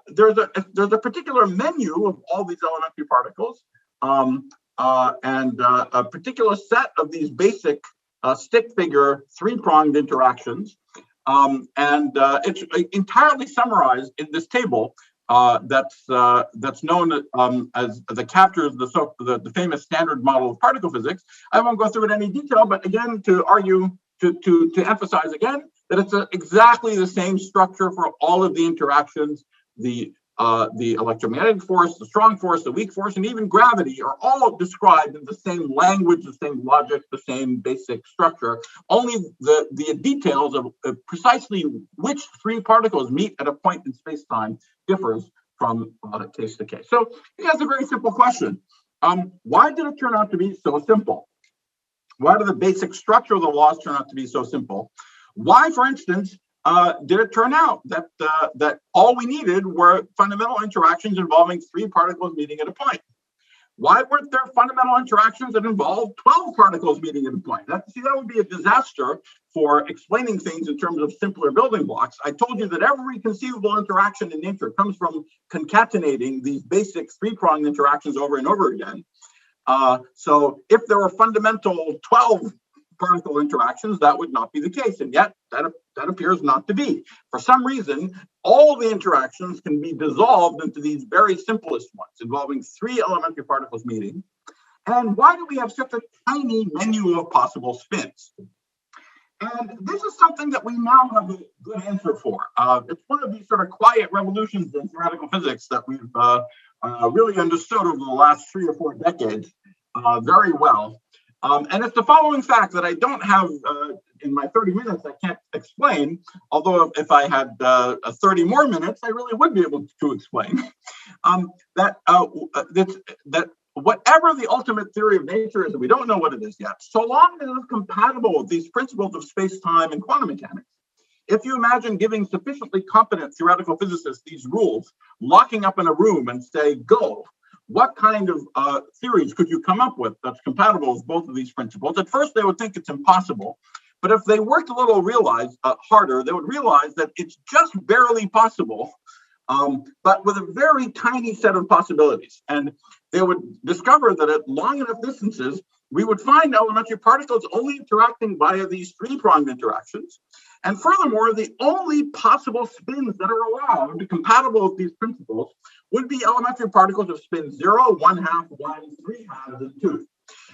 there's a particular menu of all these elementary particles, and a particular set of these basic stick figure 3-pronged interactions. It's entirely summarized in this table that's known as the captures the famous standard model of particle physics. I won't go through it in any detail, but again, to argue, to emphasize again that it's exactly the same structure for all of the interactions. The the electromagnetic force, the strong force, the weak force, and even gravity are all described in the same language, the same logic, the same basic structure. Only the details of precisely which three particles meet at a point in space-time differs from case to case. So he has a very simple question. Why did it turn out to be so simple? Why did the basic structure of the laws turn out to be so simple? Why, for instance, did it turn out that that all we needed were fundamental interactions involving three particles meeting at a point? Why weren't there fundamental interactions that involved 12 particles meeting at a point? That would be a disaster for explaining things in terms of simpler building blocks. I told you that every conceivable interaction in nature comes from concatenating these basic three-pronged interactions over and over again. So if there were fundamental 12 particle interactions, that would not be the case. And yet that appears not to be. For some reason, all the interactions can be dissolved into these very simplest ones involving three elementary particles meeting. And why do we have such a tiny menu of possible spins? And this is something that we now have a good answer for. It's one of these sort of quiet revolutions in theoretical physics that we've really understood over the last 3 or 4 decades very well. And it's the following fact that I don't have in my 30 minutes, I can't explain, although if I had 30 more minutes, I really would be able to explain that whatever the ultimate theory of nature is, and we don't know what it is yet, so long as it is compatible with these principles of space-time and quantum mechanics, if you imagine giving sufficiently competent theoretical physicists these rules, locking up in a room and say, go, what kind of theories could you come up with that's compatible with both of these principles? At first, they would think it's impossible. But if they worked a little harder, they would realize that it's just barely possible, but with a very tiny set of possibilities. And they would discover that at long enough distances, we would find elementary particles only interacting via these three-pronged interactions. And furthermore, the only possible spins that are allowed, compatible with these principles, would be elementary particles of spin 0, 1/2, 1, 3/2, and 2.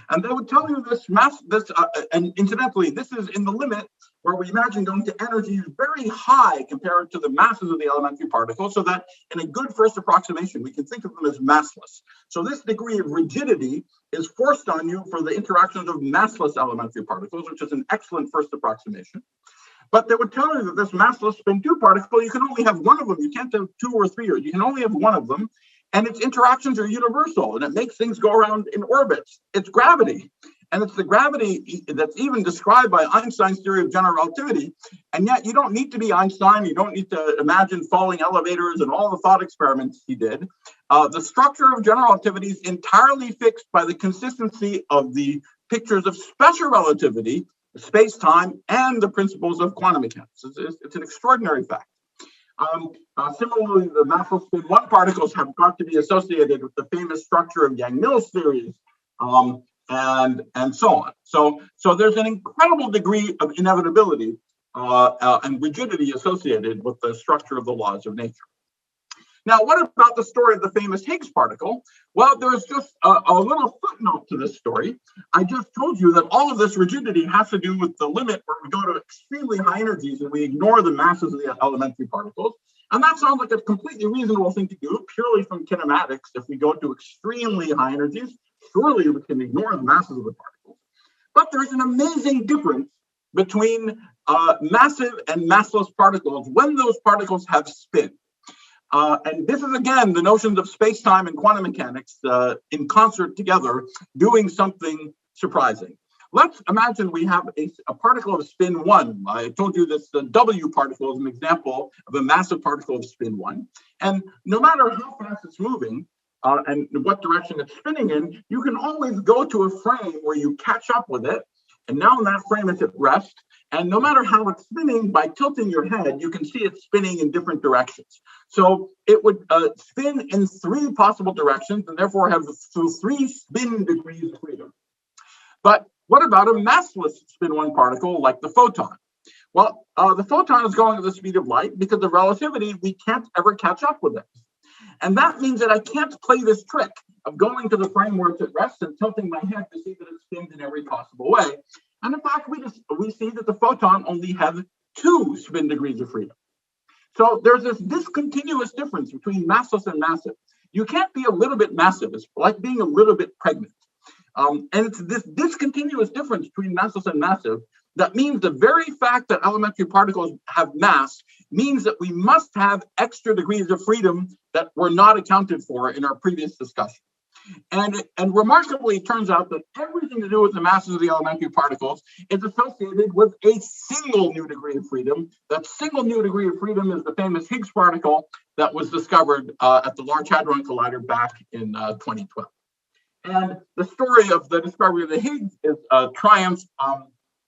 And they would tell you this and incidentally, this is in the limit where we imagine going to energies very high compared to the masses of the elementary particles, so that in a good first approximation, we can think of them as massless. So this degree of rigidity is forced on you for the interactions of massless elementary particles, which is an excellent first approximation. But they would tell you that this massless spin 2 particle, you can only have one of them. You can't have 2 or 3, or you can only have one of them. And its interactions are universal, and it makes things go around in orbits. It's gravity. And it's the gravity that's even described by Einstein's theory of general relativity. And yet you don't need to be Einstein. You don't need to imagine falling elevators and all the thought experiments he did. The structure of general relativity is entirely fixed by the consistency of the pictures of special relativity, space-time, and the principles of quantum mechanics. It's an extraordinary fact. Similarly, the massless spin 1 particles have got to be associated with the famous structure of Yang-Mills theories, and so on. So there's an incredible degree of inevitability and rigidity associated with the structure of the laws of nature. Now, what about the story of the famous Higgs particle? Well, there's just a little footnote to this story. I just told you that all of this rigidity has to do with the limit where we go to extremely high energies and we ignore the masses of the elementary particles. And that sounds like a completely reasonable thing to do, purely from kinematics. If we go to extremely high energies, surely we can ignore the masses of the particles. But there's an amazing difference between massive and massless particles when those particles have spin. And this is, again, the notions of space-time and quantum mechanics in concert together doing something surprising. Let's imagine we have a particle of spin 1. I told you this, the W particle is an example of a massive particle of spin 1. And no matter how fast it's moving and what direction it's spinning in, you can always go to a frame where you catch up with it. And now in that frame, it's at rest. And no matter how it's spinning, by tilting your head, you can see it spinning in different directions. So it would spin in 3 possible directions and therefore have 3 spin degrees of freedom. But what about a massless spin 1 particle like the photon? Well, the photon is going at the speed of light because of relativity, we can't ever catch up with it. And that means that I can't play this trick of going to the frame where it's at rest and tilting my head to see that it spins in every possible way. And in fact, we see that the photon only has 2 spin degrees of freedom. So there's this discontinuous difference between massless and massive. You can't be a little bit massive. It's like being a little bit pregnant. And it's this discontinuous difference between massless and massive that means the very fact that elementary particles have mass means that we must have extra degrees of freedom that were not accounted for in our previous discussion. And remarkably, it turns out that everything to do with the masses of the elementary particles is associated with a single new degree of freedom. That single new degree of freedom is the famous Higgs particle that was discovered at the Large Hadron Collider back in 2012. And the story of the discovery of the Higgs is a triumph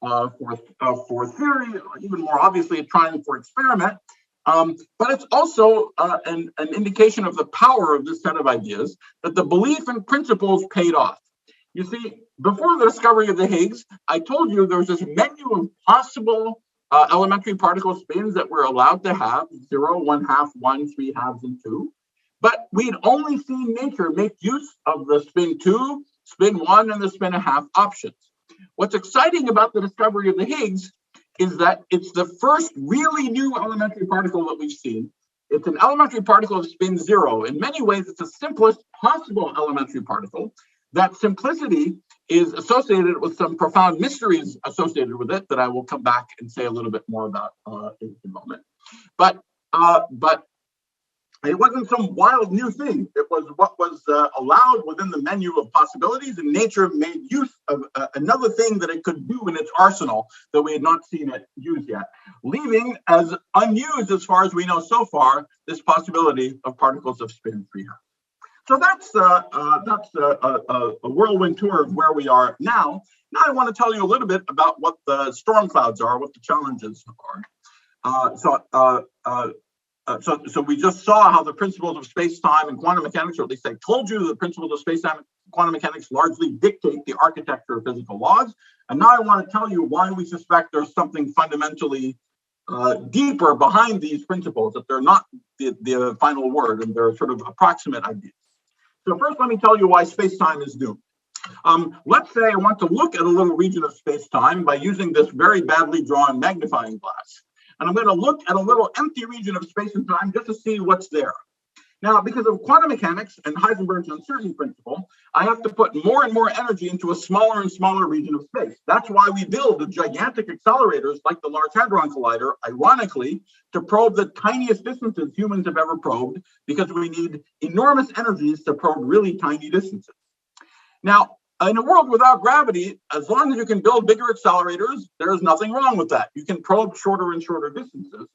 for theory, even more obviously a triumph for experiment. But it's also an indication of the power of this set of ideas, that the belief in principles paid off. You see, before the discovery of the Higgs, I told you there's this menu of possible elementary particle spins that we're allowed to have: 0, 1/2, 1, 3/2, and 2. But we'd only seen nature make use of the spin 2, spin 1, and the spin 1/2 options. What's exciting about the discovery of the Higgs is that it's the first really new elementary particle that we've seen. It's an elementary particle of spin 0. In many ways, it's the simplest possible elementary particle. That simplicity is associated with some profound mysteries associated with it that I will come back and say a little bit more about in a moment. But it wasn't some wild new thing. It was what was allowed within the menu of possibilities, and nature made use of another thing that it could do in its arsenal that we had not seen it use yet, leaving as unused, as far as we know so far, this possibility of particles of spin 3. So that's a whirlwind tour of where we are now. Now I want to tell you a little bit about what the storm clouds are, what the challenges are. So we just saw how the principles of space-time and quantum mechanics, or at least I told you the principles of space-time and quantum mechanics largely dictate the architecture of physical laws. And now I want to tell you why we suspect there's something fundamentally deeper behind these principles, that they're not the final word, and they're sort of approximate ideas. So first, let me tell you why space-time is doomed. Let's say I want to look at a little region of space-time by using this very badly drawn magnifying glass. And I'm going to look at a little empty region of space and time just to see what's there. Now, because of quantum mechanics and Heisenberg's uncertainty principle, I have to put more and more energy into a smaller and smaller region of space. That's why we build the gigantic accelerators like the Large Hadron Collider, ironically, to probe the tiniest distances humans have ever probed, because we need enormous energies to probe really tiny distances. Now, in a world without gravity, as long as you can build bigger accelerators, there's nothing wrong with that. You can probe shorter and shorter distances.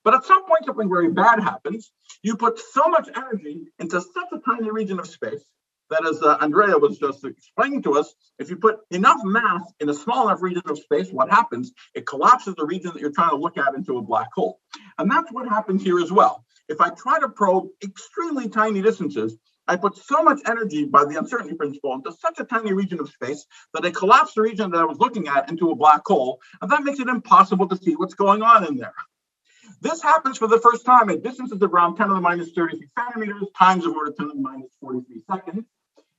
But at some point, something very bad happens. You put so much energy into such a tiny region of space that, as Andrea was just explaining to us, if you put enough mass in a small enough region of space, what happens? It collapses the region that you're trying to look at into a black hole. And that's what happens here as well. If I try to probe extremely tiny distances, I put so much energy by the uncertainty principle into such a tiny region of space that I collapse the region that I was looking at into a black hole, and that makes it impossible to see what's going on in there. This happens for the first time at distances of around 10 to the minus 33 centimeters, times of order 10 to the minus 43 seconds.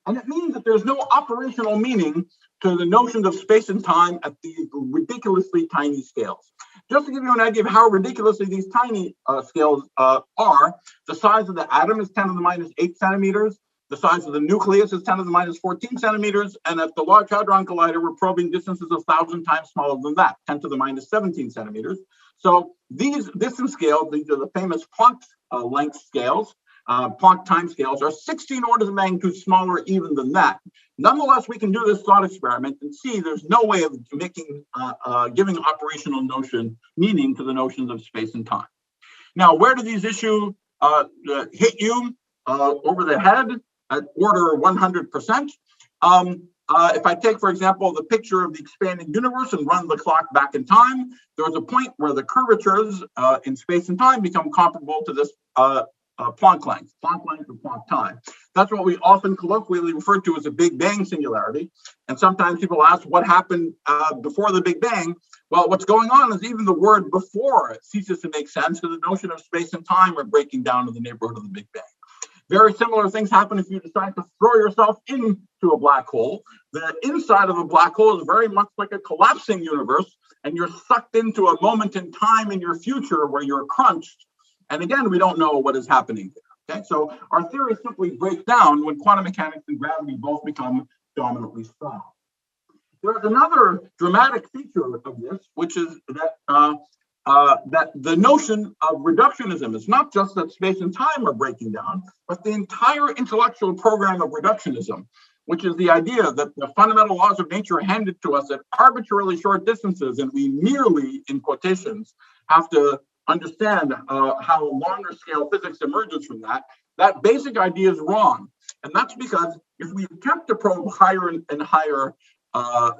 And it means that there's no operational meaning to the notions of space and time at these ridiculously tiny scales. Just to give you an idea of how ridiculously these tiny scales are, the size of the atom is 10 to the minus 8 centimeters. The size of the nucleus is 10 to the minus 14 centimeters. And at the Large Hadron Collider, we're probing distances 1,000 times smaller than that, 10 to the minus 17 centimeters. So these distance scales, these are the famous Planck length scales, Planck time scales, are 16 orders of magnitude smaller even than that. Nonetheless, we can do this thought experiment and see there's no way of making giving operational meaning to the notions of space and time. Now, where do these issues hit you over the head at order 100%? If I take, for example, the picture of the expanding universe and run the clock back in time, there's a point where the curvatures in space and time become comparable to this Planck length or Planck time. That's what we often colloquially refer to as a Big Bang singularity. And sometimes people ask what happened before the Big Bang. Well, what's going on is even the word before ceases to make sense, because the notion of space and time are breaking down to the neighborhood of the Big Bang. Very similar things happen if you decide to throw yourself into a black hole. The inside of a black hole is very much like a collapsing universe, and you're sucked into a moment in time in your future where you're crunched. And again, we don't know what is happening there. Okay, so our theory simply breaks down when quantum mechanics and gravity both become dominantly strong. There's another dramatic feature of this, which is that the notion of reductionism is not just that space and time are breaking down, but the entire intellectual program of reductionism, which is the idea that the fundamental laws of nature are handed to us at arbitrarily short distances, and we merely, in quotations, have to understand how longer scale physics emerges from that. That basic idea is wrong. And that's because if we attempt to probe higher and higher,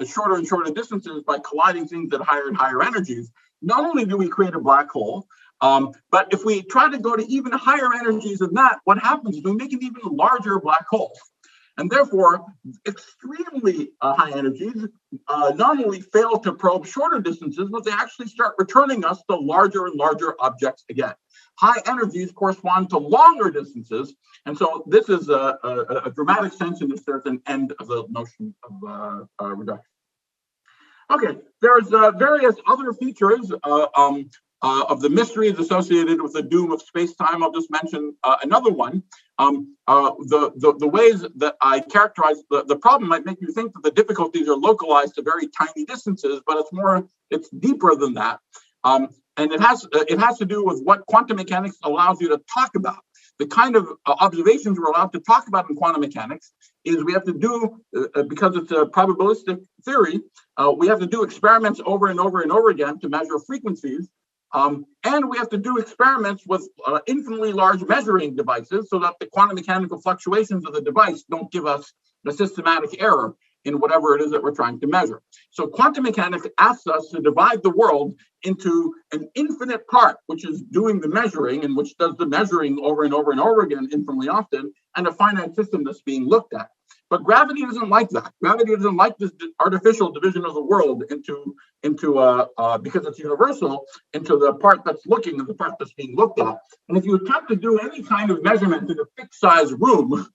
shorter and shorter distances by colliding things at higher and higher energies, not only do we create a black hole, but if we try to go to even higher energies than that, what happens is we make an even larger black hole. And therefore, extremely high energies not only fail to probe shorter distances, but they actually start returning us to larger and larger objects again. High energies correspond to longer distances. And so this is a dramatic sense in which there's an end of the notion of reduction. Okay, there's various other features of the mysteries associated with the doom of space-time. I'll just mention another one. The ways that I characterize the problem might make you think that the difficulties are localized to very tiny distances, but it's deeper than that. And it has to do with what quantum mechanics allows you to talk about. The kind of observations we're allowed to talk about in quantum mechanics is we have to do, because it's a probabilistic theory, we have to do experiments over and over and over again to measure frequencies. And we have to do experiments with infinitely large measuring devices so that the quantum mechanical fluctuations of the device don't give us a systematic error in whatever it is that we're trying to measure. So quantum mechanics asks us to divide the world into an infinite part, which is doing the measuring and which does the measuring over and over and over again infinitely often, and a finite system that's being looked at. But gravity isn't like that. Gravity isn't like this artificial division of the world into because it's universal, into the part that's looking and the part that's being looked at. And if you attempt to do any kind of measurement in a fixed size room,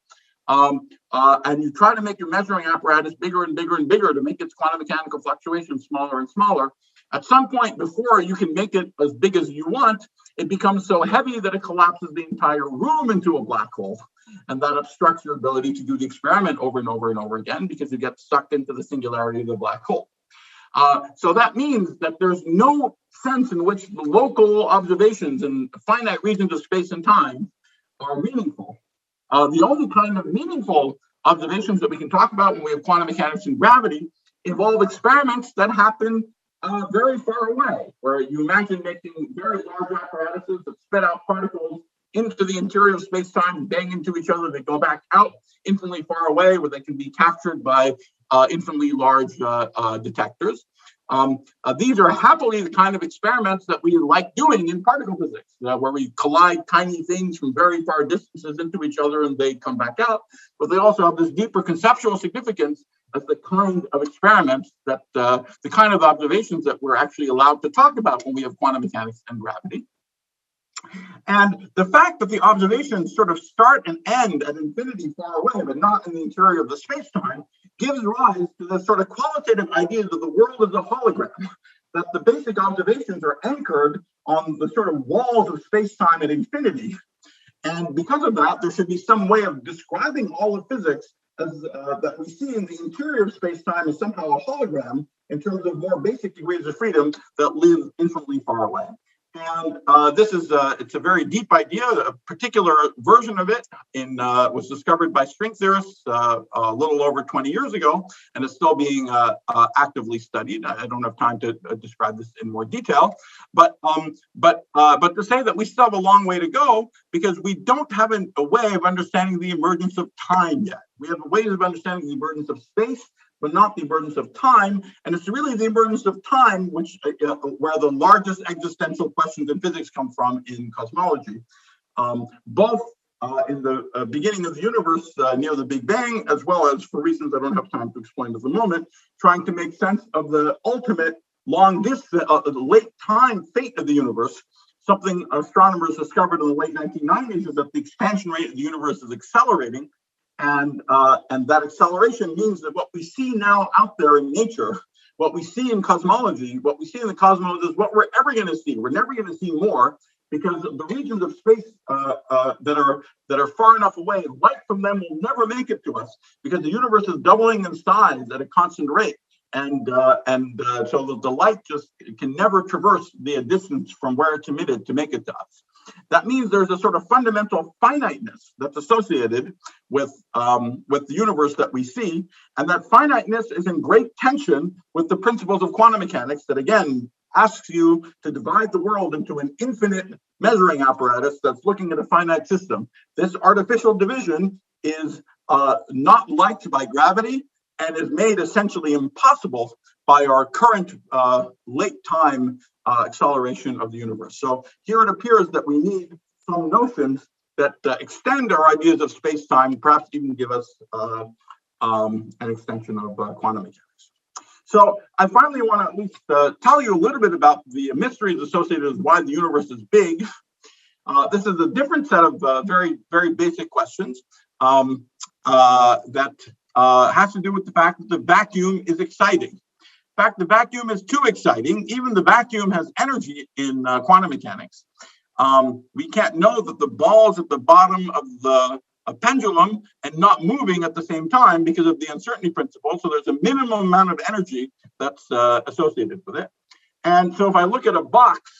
and you try to make your measuring apparatus bigger and bigger and bigger to make its quantum mechanical fluctuations smaller and smaller, at some point before you can make it as big as you want, it becomes so heavy that it collapses the entire room into a black hole. And that obstructs your ability to do the experiment over and over and over again because you get sucked into the singularity of the black hole. So that means that there's no sense in which the local observations in finite regions of space and time are meaningful. The only kind of meaningful observations that we can talk about when we have quantum mechanics and gravity involve experiments that happen very far away, where you imagine making very large apparatuses that spit out particles into the interior of space-time, bang into each other, they go back out infinitely far away where they can be captured by infinitely large detectors. These are happily the kind of experiments that we like doing in particle physics, where we collide tiny things from very far distances into each other and they come back out. But they also have this deeper conceptual significance as the kind of experiments that, the kind of observations that we're actually allowed to talk about when we have quantum mechanics and gravity. And the fact that the observations sort of start and end at infinity far away, but not in the interior of the space-time, gives rise to the sort of qualitative idea that the world is a hologram, that the basic observations are anchored on the sort of walls of space-time at infinity. And because of that, there should be some way of describing all of physics as that we see in the interior of space-time as somehow a hologram in terms of more basic degrees of freedom that live infinitely far away. And this is it's a very deep idea. A particular version of it was discovered by string theorists a little over 20 years ago, and is still being actively studied. I don't have time to describe this in more detail, but to say that we still have a long way to go because we don't have a way of understanding the emergence of time yet. We have ways of understanding the emergence of space, but not the emergence of time. And it's really the emergence of time which where the largest existential questions in physics come from in cosmology, both in the beginning of the universe near the Big Bang, as well as, for reasons I don't have time to explain at the moment, trying to make sense of the ultimate long distance, late time fate of the universe. Something astronomers discovered in the late 1990s is that the expansion rate of the universe is accelerating. And that acceleration means that what we see now out there in nature, what we see in cosmology, what we see in the cosmos is what we're ever going to see. We're never going to see more because the regions of space that are far enough away, light from them will never make it to us because the universe is doubling in size at a constant rate. And so the light just can never traverse the distance from where it's emitted to make it to us. That means there's a sort of fundamental finiteness that's associated with the universe that we see, and that finiteness is in great tension with the principles of quantum mechanics that, again, asks you to divide the world into an infinite measuring apparatus that's looking at a finite system. This artificial division is not liked by gravity and is made essentially impossible by our current late time acceleration of the universe. So here it appears that we need some notions that extend our ideas of space-time, perhaps even give us an extension of quantum mechanics. So I finally want to at least tell you a little bit about the mysteries associated with why the universe is big. This is a different set of very, very basic questions that has to do with the fact that the vacuum is exciting. In fact, the vacuum is too exciting. Even the vacuum has energy in quantum mechanics. We can't know that the ball is at the bottom of a pendulum and not moving at the same time because of the uncertainty principle. So there's a minimum amount of energy that's associated with it. And so if I look at a box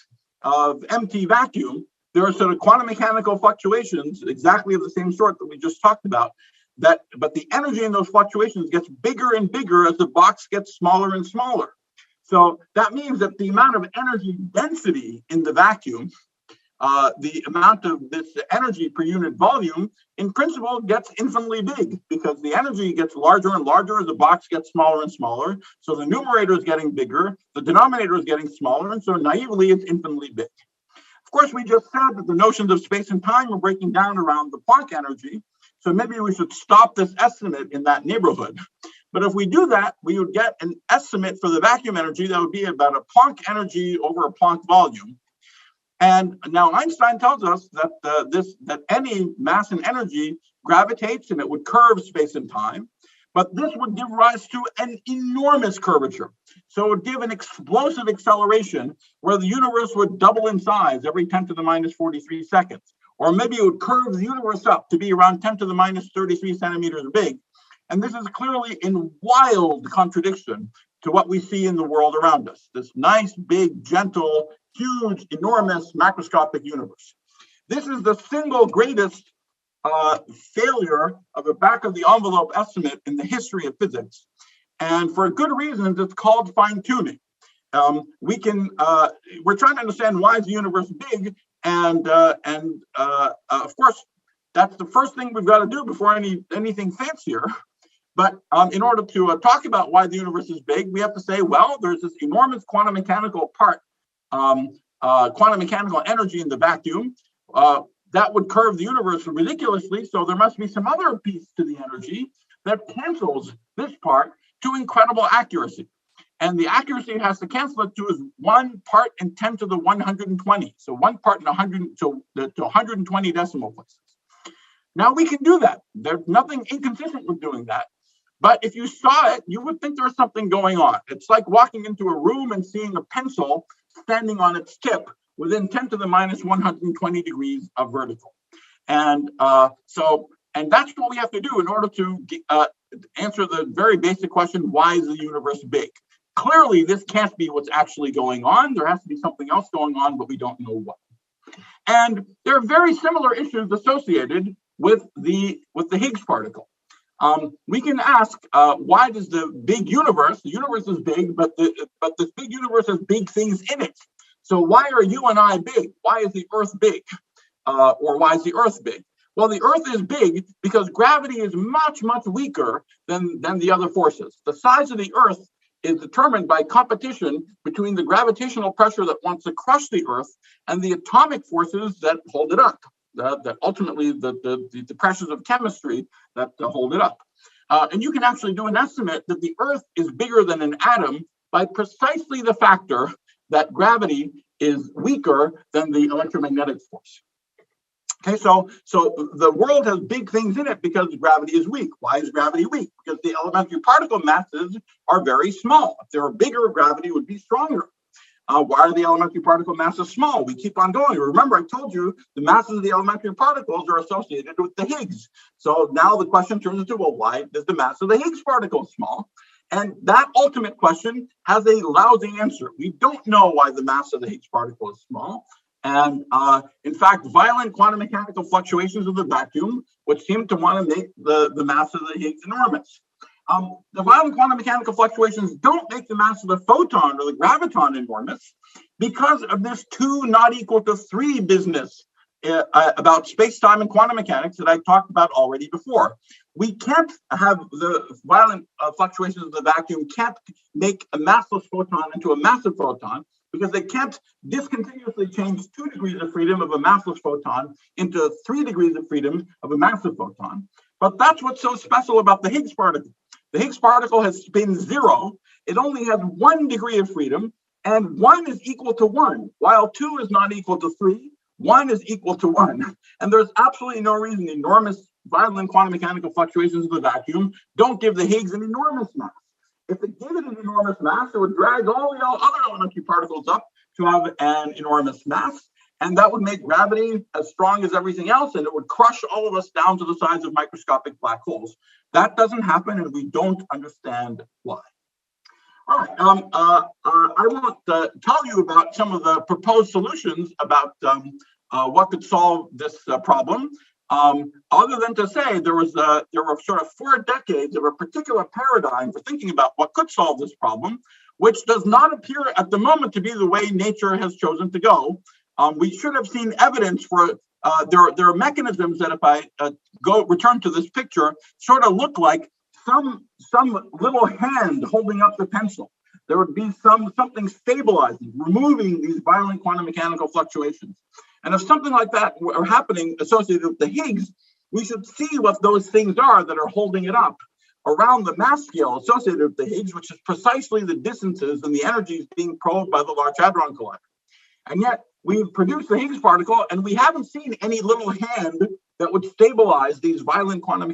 of empty vacuum, there are sort of quantum mechanical fluctuations exactly of the same sort that we just talked about. But the energy in those fluctuations gets bigger and bigger as the box gets smaller and smaller. So that means that the amount of energy density in the vacuum, the amount of this energy per unit volume, in principle, gets infinitely big because the energy gets larger and larger as the box gets smaller and smaller. So the numerator is getting bigger, the denominator is getting smaller, and so naively, it's infinitely big. Of course, we just said that the notions of space and time are breaking down around the Planck energy. So maybe we should stop this estimate in that neighborhood. But if we do that, we would get an estimate for the vacuum energy that would be about a Planck energy over a Planck volume. And now Einstein tells us that that any mass and energy gravitates and it would curve space and time. But this would give rise to an enormous curvature. So it would give an explosive acceleration where the universe would double in size every 10 to the minus 43 seconds. Or maybe it would curve the universe up to be around 10 to the minus 33 centimeters big. And this is clearly in wild contradiction to what we see in the world around us, this nice, big, gentle, huge, enormous macroscopic universe. This is the single greatest failure of a back of the envelope estimate in the history of physics. And for good reasons, it's called fine tuning. We're trying to understand why is the universe big, and of course, that's the first thing we've got to do before anything fancier. But in order to talk about why the universe is big, we have to say, well, there's this enormous quantum mechanical part, quantum mechanical energy in the vacuum that would curve the universe ridiculously. So there must be some other piece to the energy that cancels this part to incredible accuracy. And the accuracy it has to cancel it to is 1 part in 10 to the 120. So 1 part in 100 to 120 decimal places. Now we can do that. There's nothing inconsistent with doing that. But if you saw it, you would think there was something going on. It's like walking into a room and seeing a pencil standing on its tip within 10 to the minus 120 degrees of vertical. And and that's what we have to do in order to answer the very basic question, why is the universe big? Clearly, this can't be what's actually going on. There has to be something else going on, but we don't know what. And there are very similar issues associated with the Higgs particle. We can ask, why does the universe is big, but this big universe has big things in it. So why are you and I big? Why is the Earth big? Or why is the Earth big? Well, the Earth is big because gravity is much, much weaker than the other forces. The size of the Earth is determined by competition between the gravitational pressure that wants to crush the Earth and the atomic forces that hold it up. That ultimately the pressures of chemistry that hold it up. And you can actually do an estimate that the Earth is bigger than an atom by precisely the factor that gravity is weaker than the electromagnetic force. Okay, so the world has big things in it because gravity is weak. Why is gravity weak? Because the elementary particle masses are very small. If they were bigger, gravity would be stronger. Why are the elementary particle masses small? We keep on going. Remember, I told you the masses of the elementary particles are associated with the Higgs. So now the question turns into, well, why is the mass of the Higgs particle small? And that ultimate question has a lousy answer. We don't know why the mass of the Higgs particle is small. And in fact, violent quantum mechanical fluctuations of the vacuum would seem to want to make the mass of the Higgs enormous. The violent quantum mechanical fluctuations don't make the mass of the photon or the graviton enormous because of this 2 not equal to 3 business about space-time and quantum mechanics that I talked about already before. We can't have the violent fluctuations of the vacuum can't make a massless photon into a massive photon because they can't discontinuously change 2 degrees of freedom of a massless photon into 3 degrees of freedom of a massive photon. But that's what's so special about the Higgs particle. The Higgs particle has spin 0. It only has 1 degree of freedom, and 1 is equal to 1, while 2 is not equal to 3. 1 is equal to 1. And there's absolutely no reason enormous violent quantum mechanical fluctuations of the vacuum don't give the Higgs an enormous mass. If it gave it an enormous mass, it would drag all the other elementary particles up to have an enormous mass. And that would make gravity as strong as everything else, and it would crush all of us down to the size of microscopic black holes. That doesn't happen, and we don't understand why. All right, I want to tell you about some of the proposed solutions about what could solve this problem. Other than to say there were sort of 4 decades of a particular paradigm for thinking about what could solve this problem, which does not appear at the moment to be the way nature has chosen to go. We should have seen evidence for there are mechanisms that, if I return to this picture, sort of look like some little hand holding up the pencil. There would be something stabilizing, removing these violent quantum mechanical fluctuations. And if something like that were happening associated with the Higgs, we should see what those things are that are holding it up around the mass scale associated with the Higgs, which is precisely the distances and the energies being probed by the Large Hadron Collider. And yet we've produced the Higgs particle, and we haven't seen any little hand that would stabilize these violent quantum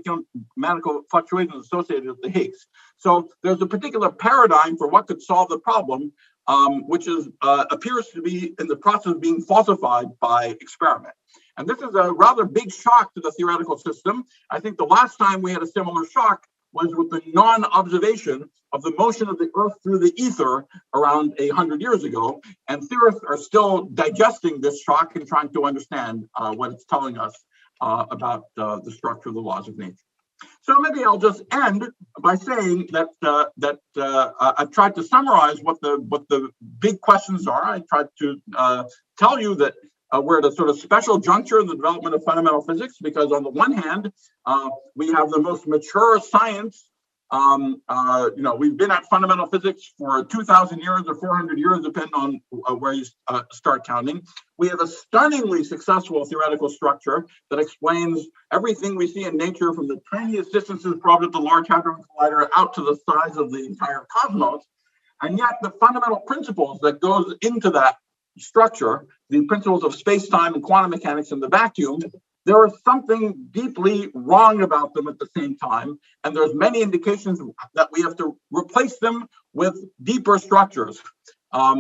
mechanical fluctuations associated with the Higgs. So there's a particular paradigm for what could solve the problem, which appears to be in the process of being falsified by experiment. And this is a rather big shock to the theoretical system. I think the last time we had a similar shock was with the non-observation of the motion of the Earth through the ether around 100 years ago. And theorists are still digesting this shock and trying to understand what it's telling us about the structure of the laws of nature. So maybe I'll just end by saying that I've tried to summarize what the big questions are. I tried to tell you that we're at a sort of special juncture in the development of fundamental physics, because on the one hand, we have the most mature science. We've been at fundamental physics for 2,000 years or 400 years, depending on where you start counting. We have a stunningly successful theoretical structure that explains everything we see in nature, from the tiniest distances probed at the Large Hadron Collider out to the size of the entire cosmos. And yet the fundamental principles that goes into that structure, the principles of space-time and quantum mechanics in the vacuum, there is something deeply wrong about them at the same time, and there's many indications that we have to replace them with deeper structures where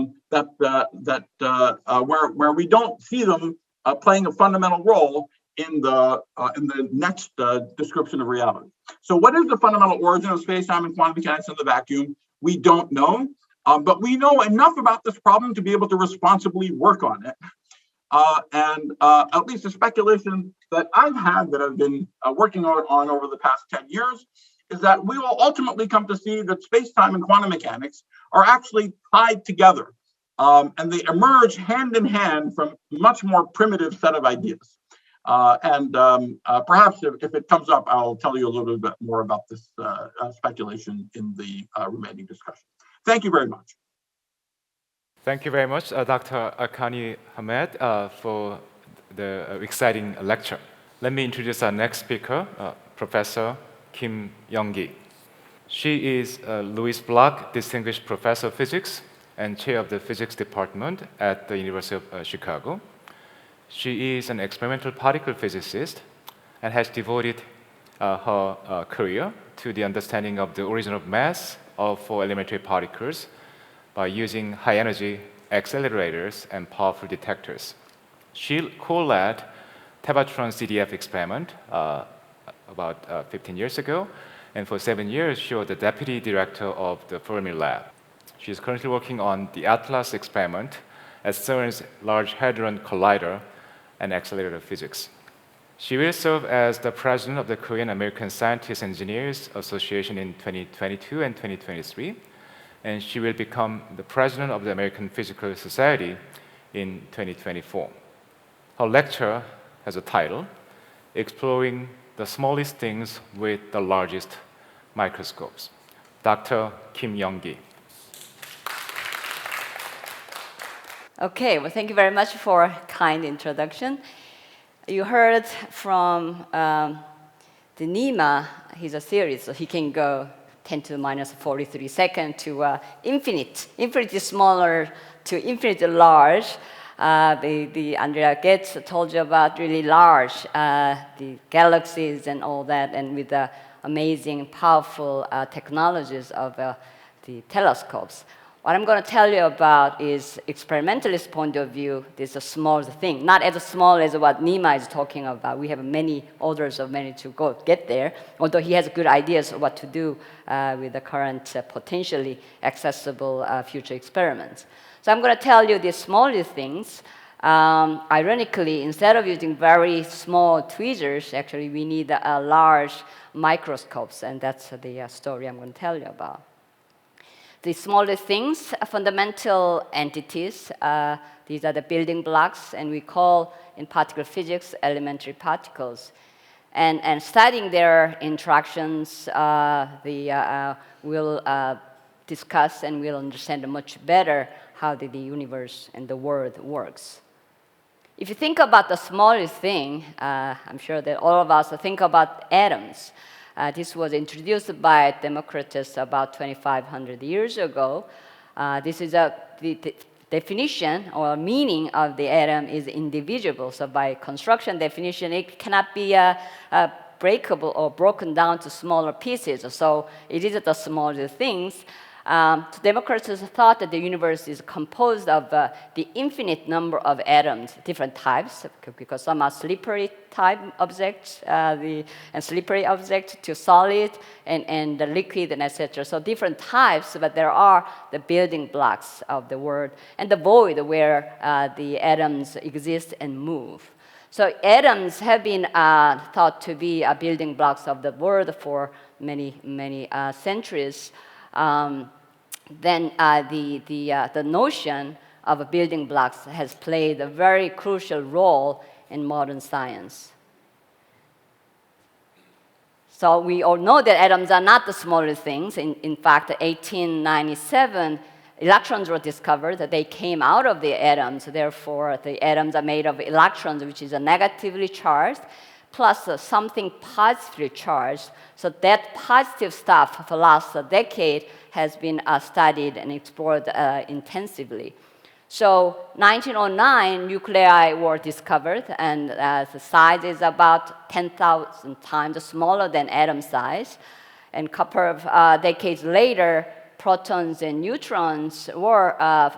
we don't see them playing a fundamental role in the next description of reality. So, what is the fundamental origin of space-time and quantum mechanics in the vacuum? We don't know, but we know enough about this problem to be able to responsibly work on it. And at least the speculation that I've had, that I've been working on over the past 10 years, is that we will ultimately come to see that space-time and quantum mechanics are actually tied together. And they emerge hand in hand from a much more primitive set of ideas. Perhaps if it comes up, I'll tell you a little bit more about this speculation in the remaining discussion. Thank you very much. Thank you very much, Dr. Arkani Hamed, for the exciting lecture. Let me introduce our next speaker, Professor Kim Young-gi. She is Louis Bloch Distinguished Professor of Physics and Chair of the Physics Department at the University of Chicago. She is an experimental particle physicist and has devoted her career to the understanding of the origin of mass for elementary particles by using high-energy accelerators, and powerful detectors. She co-led Tevatron CDF experiment about 15 years ago, and for 7 years, she was the deputy director of the Fermi Lab. She is currently working on the ATLAS experiment at CERN's Large Hadron Collider and Accelerator Physics. She will serve as the president of the Korean American Scientists and Engineers Association in 2022 and 2023, and she will become the president of the American Physical Society in 2024. Her lecture has a title, Exploring the Smallest Things with the Largest Microscopes. Dr. Kim Young-gi. Okay, well, thank you very much for a kind introduction. You heard from the NEMA, he's a series, so he can go 10 to the minus 43 seconds to infinitely smaller to infinitely large. The Andrea Goetz told you about really large, the galaxies and all that, and with the amazing, powerful technologies of the telescopes. What I'm going to tell you about is experimentalist point of view. This is a small thing, not as small as what NEMA is talking about. We have many orders of magnitude to get there, although he has good ideas of what to do with the current potentially accessible future experiments. So I'm going to tell you the smaller things. Ironically, instead of using very small tweezers, actually we need large microscopes, and that's the story I'm going to tell you about. The smaller things, fundamental entities, these are the building blocks, and we call, in particular physics, elementary particles. And studying their interactions, we'll discuss and we'll understand much better how the universe and the world works. If you think about the smallest thing, I'm sure that all of us think about atoms. This was introduced by Democritus about 2,500 years ago. This is the definition or meaning of the atom is indivisible. So by construction definition, it cannot be breakable or broken down to smaller pieces. So it is the smaller things. Democritus thought that the universe is composed of the infinite number of atoms, different types, because some are slippery type objects, and slippery objects to solid and the liquid and etc. So different types, but there are the building blocks of the world and the void where the atoms exist and move. So atoms have been thought to be building blocks of the world for many centuries. Then the notion of building blocks has played a very crucial role in modern science. So we all know that atoms are not the smallest things. In fact, 1897, electrons were discovered. That they came out of the atoms. Therefore, the atoms are made of electrons, which is a negatively charged, plus something positively charged. So that positive stuff for the last decade has been studied and explored intensively. So 1909, nuclei were discovered, and the size is about 10,000 times smaller than atom size. And a couple of decades later, protons and neutrons were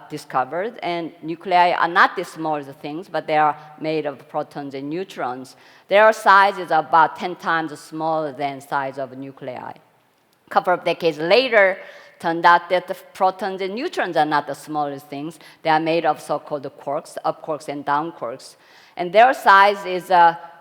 discovered, and nuclei are not the smallest things, but they are made of protons and neutrons. Their size is about 10 times smaller than the size of nuclei. A couple of decades later, turned out that the protons and neutrons are not the smallest things. They are made of so-called quarks, up quarks and down quarks. And their size is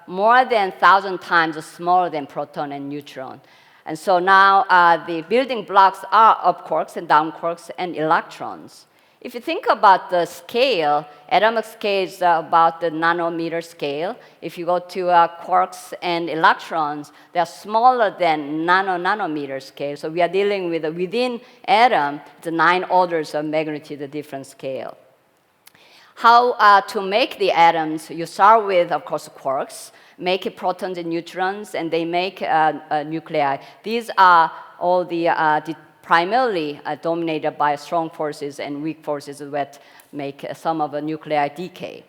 more than 1,000 times smaller than proton and neutron. And so now the building blocks are up quarks and down quarks and electrons. If you think about the scale, atomic scale is about the nanometer scale. If you go to quarks and electrons, they are smaller than nanometer scale. So we are dealing with within atom, the 9 orders of magnitude different scale. How to make the atoms? You start with, of course, quarks, make protons and neutrons, and they make nuclei. These are all the primarily dominated by strong forces and weak forces that make some of the nuclei decay.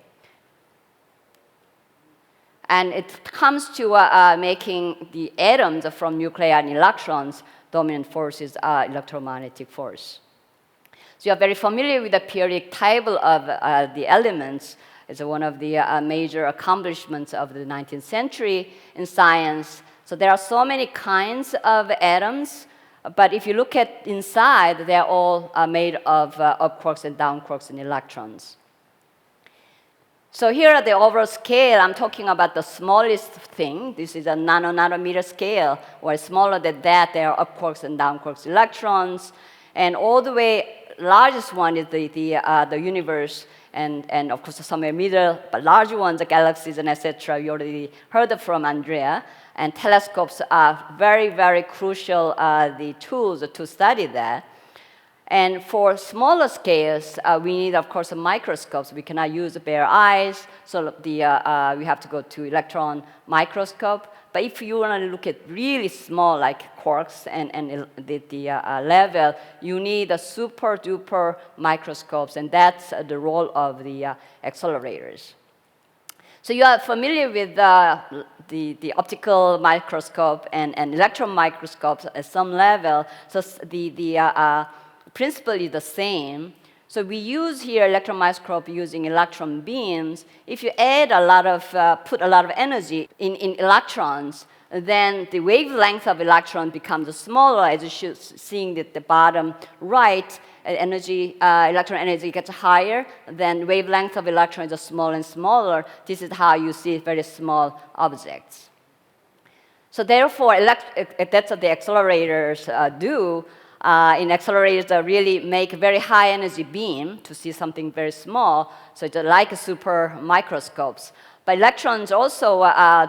And it comes to making the atoms from nuclei and electrons, dominant forces are electromagnetic force. So you're very familiar with the periodic table of the elements. It's one of the major accomplishments of the 19th century in science. So there are so many kinds of atoms, but if you look at inside, they're all made of up quarks and down quarks and electrons. So here at the overall scale, I'm talking about the smallest thing. This is a nanometer scale, where smaller than that, there are up quarks and down quarks electrons. And all the way largest one is the universe, and of course somewhere middle, but larger ones, the galaxies and etc. You already heard from Andrea. And telescopes are very, very crucial the tools to study that. And for smaller scales, we need, of course, microscopes. We cannot use bare eyes, so we have to go to electron microscope. But if you want to look at really small, like quarks and the level, you need a super duper microscopes, and that's the role of the accelerators. So you are familiar with the optical microscope and electron microscopes at some level. So the principle is the same. So we use here electron microscope using electron beams. If you add a lot of, put a lot of energy in electrons, then the wavelength of electron becomes smaller, as you should seeing at the bottom right. Electron energy gets higher, then wavelength of electron is smaller and smaller. This is how you see very small objects. So therefore, that's what the accelerators do. In accelerators, they really make a very high energy beam to see something very small, so it's like super microscopes. But electrons also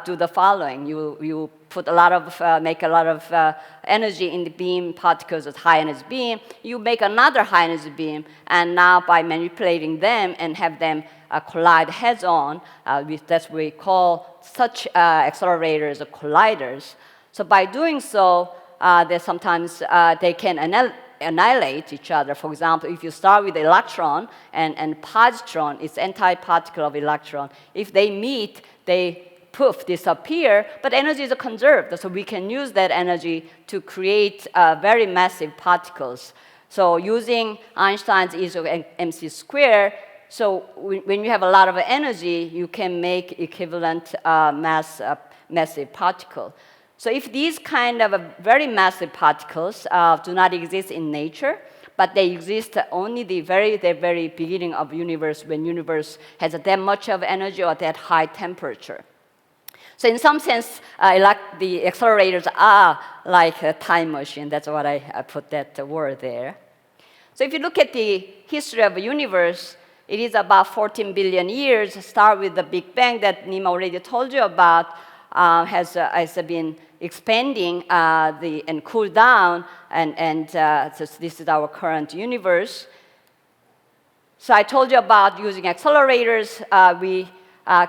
do the following. You put a lot of, make a lot of energy in the beam particles with high energy beam. You make another high energy beam, and now by manipulating them and have them collide heads-on, that's what we call such accelerators colliders. So by doing so, sometimes they can annihilate each other. For example, if you start with electron and positron, it's antiparticle of electron. If they meet, they poof, disappear, but energy is conserved. So we can use that energy to create very massive particles. So using Einstein's E equals mc squared, so when you have a lot of energy, you can make equivalent massive particle. So if these kind of very massive particles do not exist in nature, but they exist only the very beginning of universe, when universe has that much of energy or that high temperature. So in some sense, the accelerators are like a time machine. That's what I put that word there. So if you look at the history of the universe, it is about 14 billion years. Start with the Big Bang that Nima already told you about, has been expanding and cooled down, and so this is our current universe. So I told you about using accelerators. We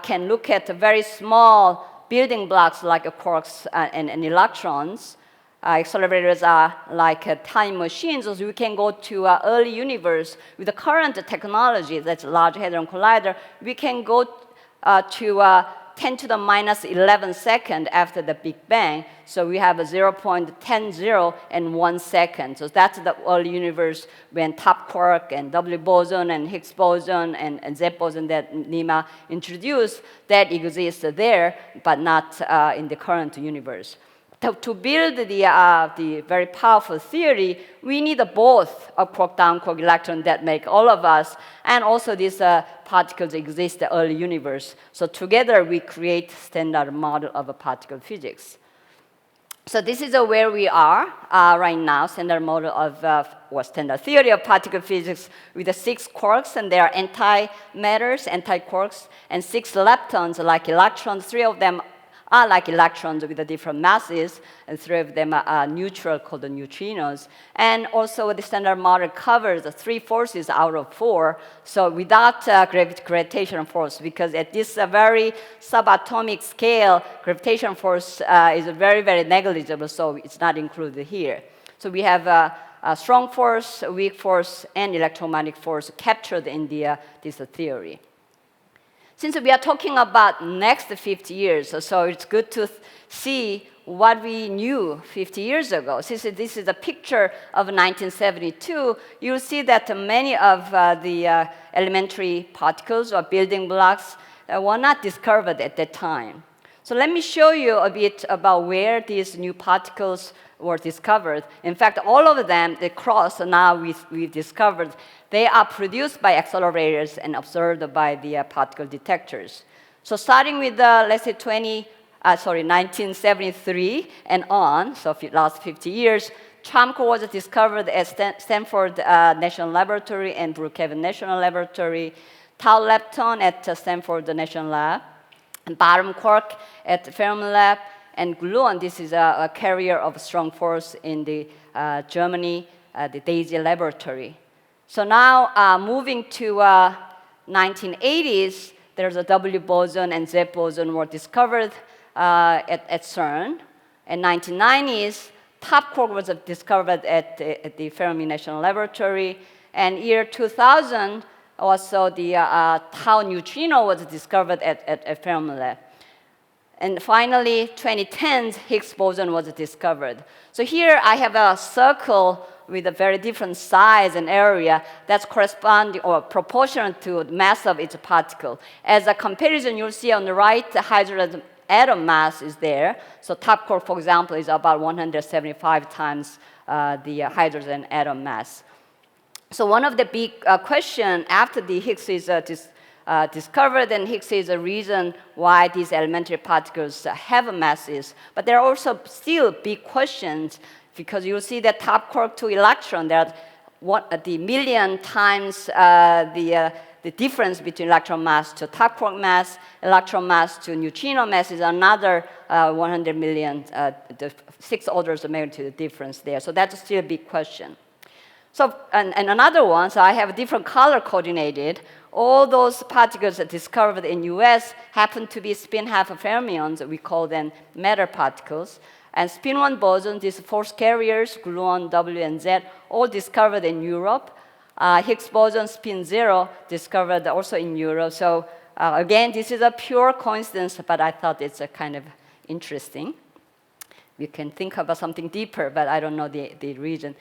can look at very small building blocks like quarks and electrons. Accelerators are like time machines, so we can go to early universe. With the current technology, that's Large Hadron Collider, we can go to 10 to the minus 11 second after the Big Bang. So we have a 0.10 and 1 second. So that's the early universe when top quark and W boson and Higgs boson and Z boson that Nima introduced, that exists there, but not in the current universe. To build the very powerful theory, we need both a quark, down quark, electron that make all of us, and also these particles exist in the early universe. So together we create standard model of a particle physics. So this is where we are right now, standard model of, or standard theory of particle physics with the 6 quarks, and they are antimatters, anti-quarks, and 6 leptons like electrons. 3 of them are like electrons with the different masses, and 3 of them are neutral, called the neutrinos. And also the standard model covers the 3 forces out of 4, so without gravitational force, because at this very subatomic scale, gravitational force is very negligible, so it's not included here. So we have a strong force, a weak force, and electromagnetic force captured in this theory. Since we are talking about next 50 years, so it's good to see what we knew 50 years ago. Since this is a picture of 1972, you'll see that many of the elementary particles or building blocks were not discovered at that time. So let me show you a bit about where these new particles were discovered. In fact, all of them, the cross now we've discovered, they are produced by accelerators and observed by the particle detectors. So starting with, let's say, 1973 and on, so last 50 years, CHOMCO was discovered at Stanford National Laboratory and Brookhaven National Laboratory, tau lepton at Stanford National Lab, and bottom quark at Fermilab, and gluon, this is a carrier of strong force in the Germany, the DAISY laboratory. So now moving to 1980s, there's a W boson and Z boson were discovered at CERN. In 1990s, top quark was discovered at the Fermi National Laboratory. And year 2000, also the tau neutrino was discovered at Fermilab. And finally, 2010s, Higgs boson was discovered. So here I have a circle with a very different size and area that's corresponding or proportional to the mass of each particle. As a comparison, you'll see on the right, the hydrogen atom mass is there. So top quark, for example, is about 175 times the hydrogen atom mass. So one of the big questions after the Higgs is discovered, and Higgs is a reason why these elementary particles have masses. But there are also still big questions, because you see that top quark to electron, there are the million times the difference between electron mass to top quark mass, electron mass to neutrino mass is another 100 million, the 6 orders of magnitude difference there. So that's still a big question. So, and another one, so I have a different color coordinated. All those particles discovered in US happen to be spin half fermions. We call them matter particles. And spin 1 boson, these force carriers, gluon, W, and Z, all discovered in Europe. Higgs boson, spin 0, discovered also in Europe. So again, this is a pure coincidence, but I thought it's a kind of interesting. We can think about something deeper, but I don't know the reason.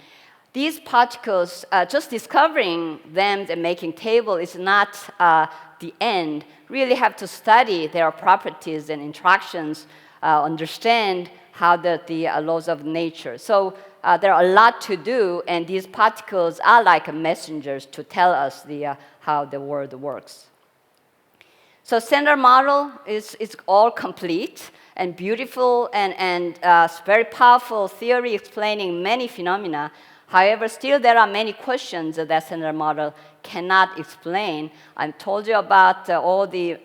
These particles, just discovering them and making table is not the end. Really have to study their properties and interactions, understand how the laws of nature. So there are a lot to do, and these particles are like messengers to tell us how the world works. So standard model is all complete and beautiful and very powerful theory explaining many phenomena. However, still there are many questions that standard model cannot explain. I told you about all the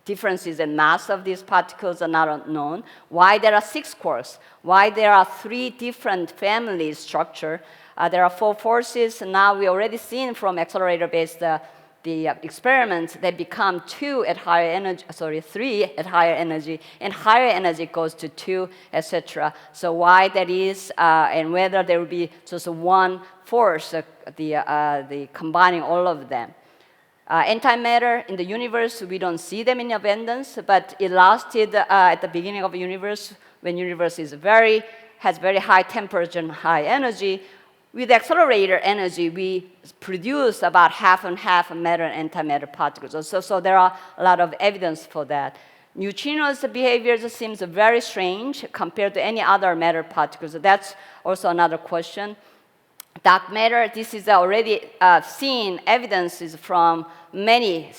differences in mass of these particles are not known. Why there are 6 quarks? Why there are 3 different family structure? There are 4 forces. Now we already seen from accelerator-based the experiments, they become 2 at higher energy, 3 at higher energy, and higher energy goes to 2, etc. So why that is, and whether there will be just one force, the combining all of them. Antimatter in the universe, we don't see them in abundance, but it lasted at the beginning of the universe, when universe is has very high temperature and high energy. With accelerator energy, we produce about half and half matter and antimatter particles. So there are a lot of evidence for that. Neutrinos' behavior seems very strange compared to any other matter particles. So that's also another question. Dark matter, this is already seen evidences from many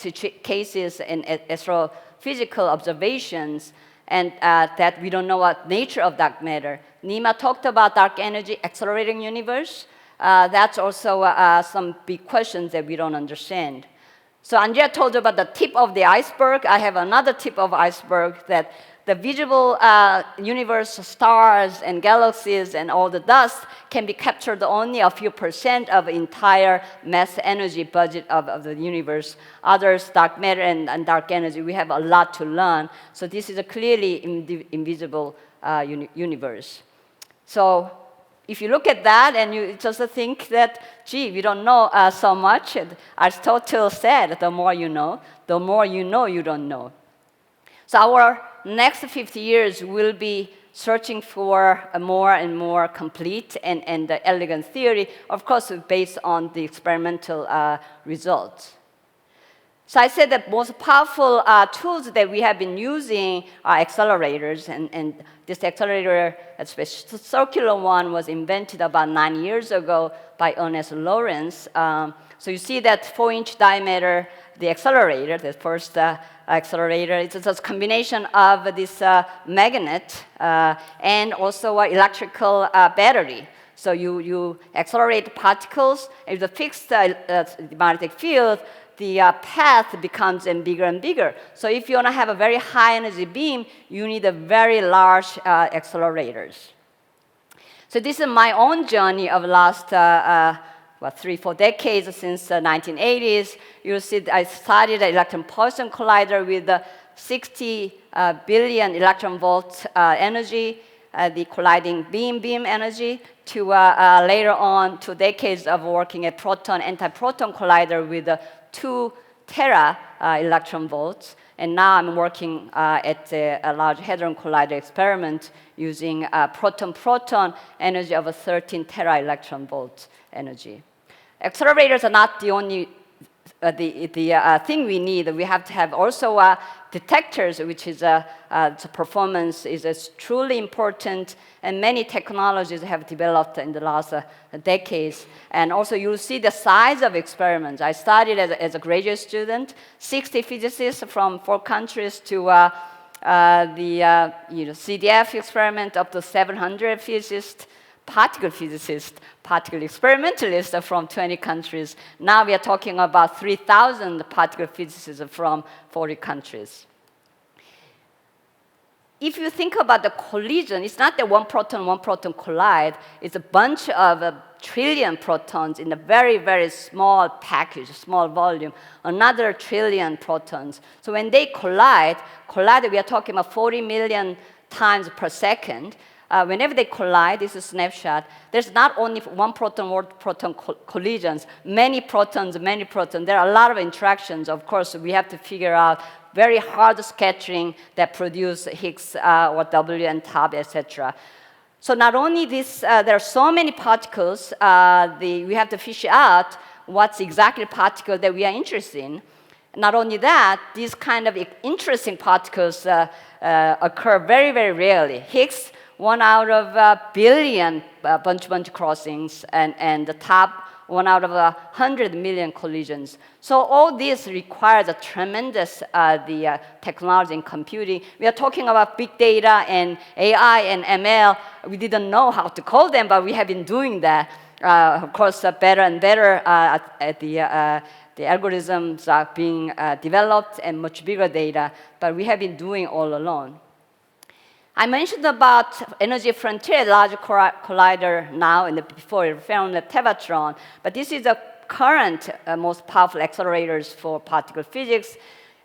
cases in astrophysical observations, and that we don't know what nature of dark matter. Nima talked about dark energy accelerating universe. That's also some big questions that we don't understand. So Andrea told you about the tip of the iceberg. I have another tip of iceberg, that the visible universe, stars and galaxies and all the dust can be captured only a few % of the entire mass energy budget of the universe. Others, dark matter and dark energy, we have a lot to learn. So this is a clearly invisible universe. So if you look at that and you just think that, gee, we don't know so much, Aristotle said, the more you know you don't know. So our next 50 years will be searching for a more and more complete and elegant theory, of course, based on the experimental results. So I said that most powerful tools that we have been using are accelerators, and this accelerator, especially the circular one, was invented about 9 years ago by Ernest Lawrence. So you see that 4-inch diameter, the accelerator, the first accelerator, it's a combination of this magnet and also an electrical battery. So you accelerate particles, and with a fixed magnetic field, the path becomes bigger and bigger. So if you want to have a very high energy beam, you need a very large accelerators. So this is my own journey of the last 3-4 decades, since the 1980s. You'll see I started an electron pulsar collider with 60 billion electron volt energy, the colliding beam energy, to later on 2 decades of working at proton antiproton collider with 2 tera electron volts. And now I'm working at a Large Hadron Collider experiment using proton-proton energy of 13 tera electron volt energy. Accelerators are not the only thing we need. We have to have also detectors, which is the performance is truly important, and many technologies have developed in the last decades. And also you'll see the size of experiments. I started as a graduate student, 60 physicists from 4 countries, to the CDF experiment, up to 700 physicists, particle physicists, particle experimentalists from 20 countries. Now we are talking about 3,000 particle physicists from 40 countries. If you think about the collision, it's not that one proton collide. It's a bunch of a trillion protons in a very, very small package, small volume, another trillion protons. So when they collide, we are talking about 40 million times per second. Whenever they collide, this is a snapshot, there's not only one proton collisions, many protons. There are a lot of interactions. Of course, we have to figure out very hard scattering that produce Higgs or W and top, etc. So not only this, there are so many particles, we have to fish out what's exactly particle that we are interested in. Not only that, these kind of interesting particles occur very, very rarely. Higgs, 1 out of a billion bunch crossings, and the top 1 out of 100 million collisions. So all this requires a tremendous technology in computing. We are talking about big data and AI and ML. We didn't know how to call them, but we have been doing that. Of course, better and better the algorithms are being developed and much bigger data, but we have been doing all along. I mentioned about Energy Frontier, Large Collider now, and before it found the Tevatron, but this is the current most powerful accelerators for particle physics.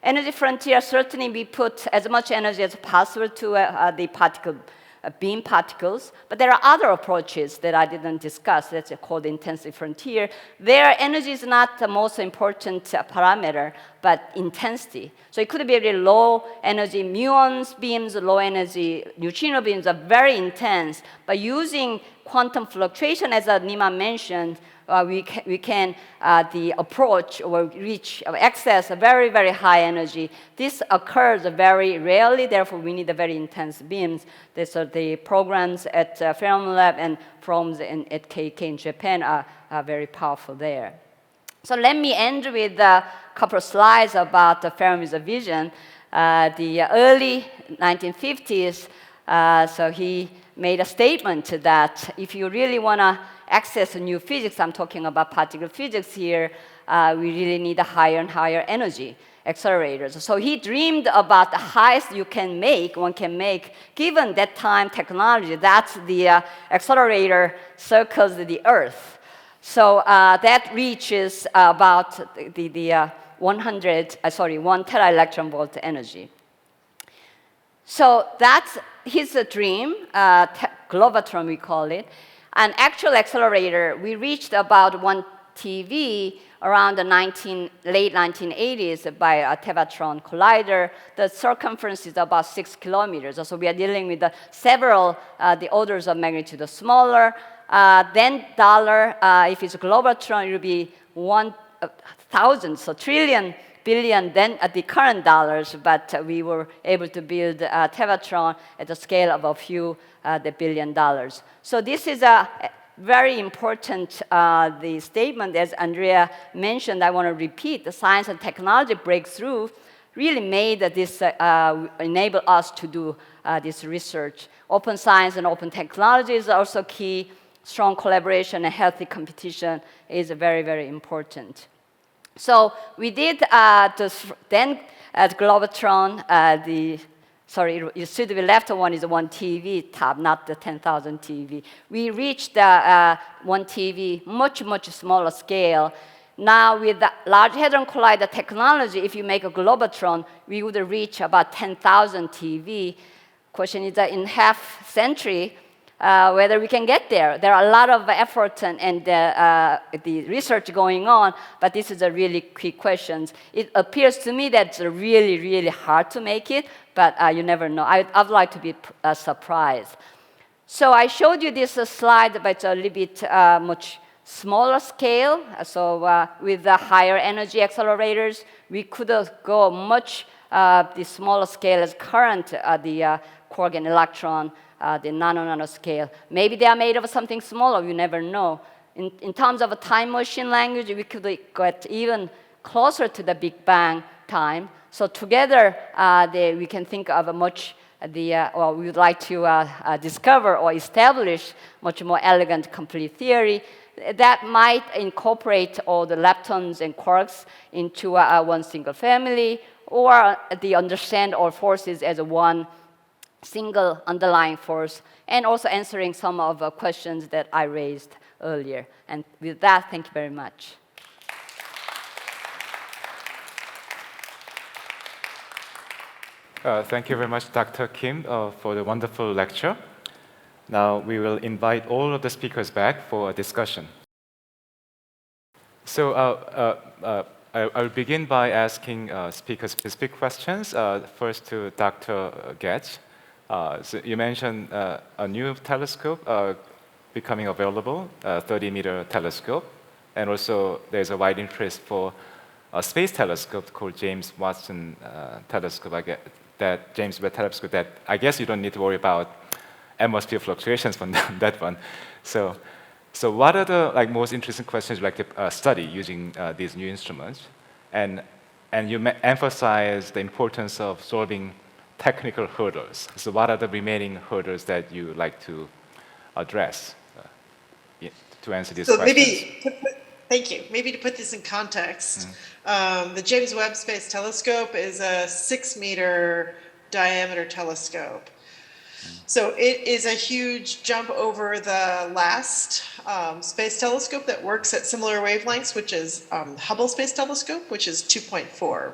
Energy Frontier certainly we put as much energy as possible to the particle beam particles, but there are other approaches that I didn't discuss. That's called intensity frontier. Their energy is not the most important parameter, but intensity. So it could be very low energy muons beams, low energy neutrino beams are very intense, but using quantum fluctuation, as Nima mentioned, we can approach or reach or access a very, very high energy. This occurs very rarely, therefore we need a very intense beams. These are the programs at Fermilab and FROMS at KK in Japan are very powerful there. So let me end with a couple of slides about Fermi's vision. The early 1950s, so he made a statement that if you really want to access new physics, I'm talking about particle physics here, we really need a higher and higher energy accelerators. So he dreamed about the highest one can make, given that time technology. That's the accelerator circles the Earth. So that reaches about the 1 tera electron volt energy. So that's his dream, Globatron we call it. An actual accelerator, we reached about 1 TeV around the late 1980s by a Tevatron collider. The circumference is about 6 kilometers. So we are dealing with several, the orders of magnitude smaller. Then dollar, if it's a Globotron, it will be 1,000, so trillion, billion, then at the current dollars, but we were able to build Tevatron at the scale of a few the $1 billion. So this is a very important the statement, as Andrea mentioned. I want to repeat, the science and technology breakthrough really made this, enable us to do this research. Open science and open technology is also key. Strong collaboration and healthy competition is very, very important. So we did then at Globotron, you see the left one is 1 TeV top, not the 10,000 TeV. We reached 1 TeV, much, much smaller scale. Now with the Large Hadron Collider technology, if you make a Globotron, we would reach about 10,000 TeV. Question is that in half century, whether we can get there. There are a lot of effort and the research going on, but this is a really key question. It appears to me that it's really, really hard to make it, but you never know. I'd like to be surprised. So I showed you this slide, but it's a little bit much smaller scale. So with the higher energy accelerators, we could go much the smaller scale as current the quark and electron. The nano scale. Maybe they are made of something smaller, you never know. In terms of a time machine language, we could get even closer to the Big Bang time. So together, we can think of a much, or we would like to discover or establish much more elegant complete theory that might incorporate all the leptons and quarks into one single family, or the understand all forces as one single underlying force, and also answering some of the questions that I raised earlier. And with that, thank you very much. Thank you very much, Dr. Kim, for the wonderful lecture. Now we will invite all of the speakers back for a discussion. So I'll begin by asking speaker-specific questions. First to Dr. Getch. So you mentioned a new telescope becoming available, a 30-meter telescope, and also there's a wide interest for a space telescope called James Watson telescope. That James Webb telescope that I guess you don't need to worry about atmosphere fluctuations from that one. So what are the most interesting questions you'd like to study using these new instruments? And you emphasize the importance of solving technical hurdles. So what are the remaining hurdles that you would like to address to answer these questions? Thank you. Maybe to put this in context, the James Webb Space Telescope is a 6-meter diameter telescope. So it is a huge jump over the last space telescope that works at similar wavelengths, which is Hubble Space Telescope, which is 2.4.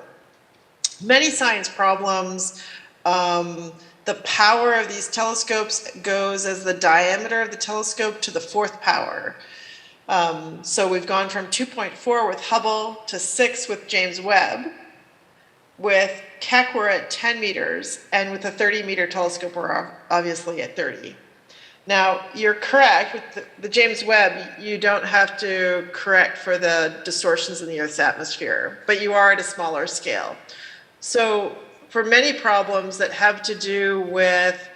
Many science problems, the power of these telescopes goes as the diameter of the telescope to the 4th power. So we've gone from 2.4 with Hubble to 6 with James Webb. With Keck, we're at 10 meters, and with a 30-meter telescope, we're obviously at 30. Now, you're correct. With the James Webb, you don't have to correct for the distortions in the Earth's atmosphere, but you are at a smaller scale. So for many problems that have to do with,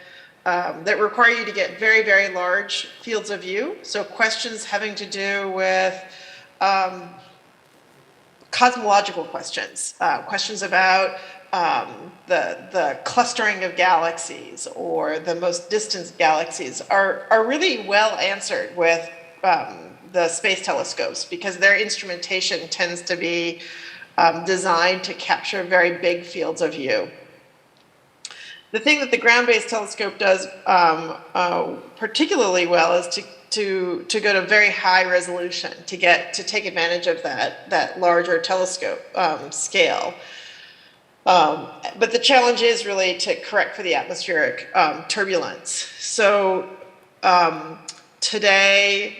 that require you to get very, very large fields of view, so questions having to do with cosmological questions, questions about the clustering of galaxies or the most distant galaxies are really well answered with the space telescopes, because their instrumentation tends to be designed to capture very big fields of view. The thing that the ground-based telescope does particularly well is to go to very high resolution, to take advantage of that larger telescope scale. But the challenge is really to correct for the atmospheric turbulence. So today,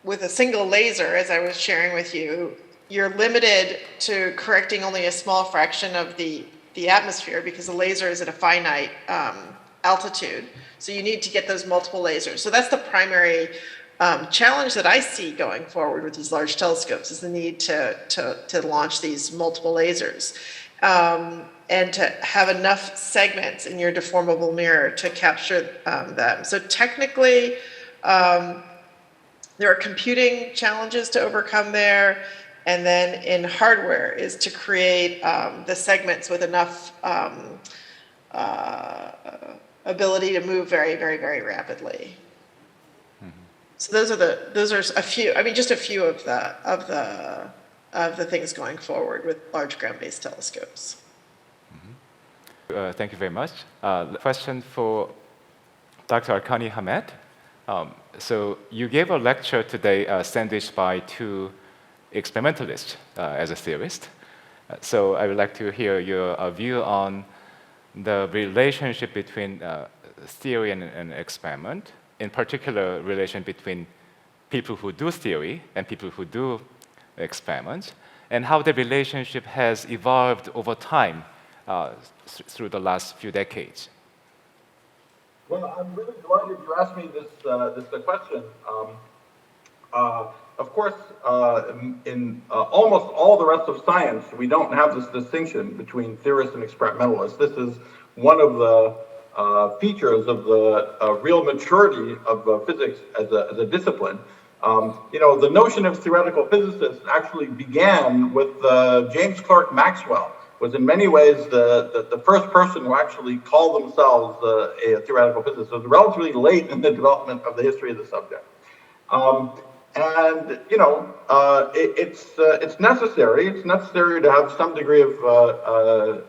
with a single laser, as I was sharing with you, you're limited to correcting only a small fraction of the atmosphere because the laser is at a finite altitude. So you need to get those multiple lasers. So that's the primary challenge that I see going forward with these large telescopes, is the need to launch these multiple lasers. And to have enough segments in your deformable mirror to capture them. So technically, there are computing challenges to overcome there. And then in hardware is to create the segments with enough ability to move very, very, very rapidly. So those are a few. I mean, just a few of the things going forward with large ground-based telescopes. Thank you very much. Question for Dr. Arkani Hamed. So you gave a lecture today sandwiched by two experimentalists as a theorist. So I would like to hear your view on the relationship between theory and experiment, in particular relation between people who do theory and people who do experiments, and how the relationship has evolved over time through the last few decades. Well, I'm really delighted you asked me this question. Of course, in almost all the rest of science, we don't have this distinction between theorists and experimentalists. This is one of the features of the real maturity of physics as a discipline. The notion of theoretical physicists actually began with James Clerk Maxwell. Was in many ways the first person who actually called themselves a theoretical physicist. It was relatively late in the development of the history of the subject. It's necessary. It's necessary to have some degree of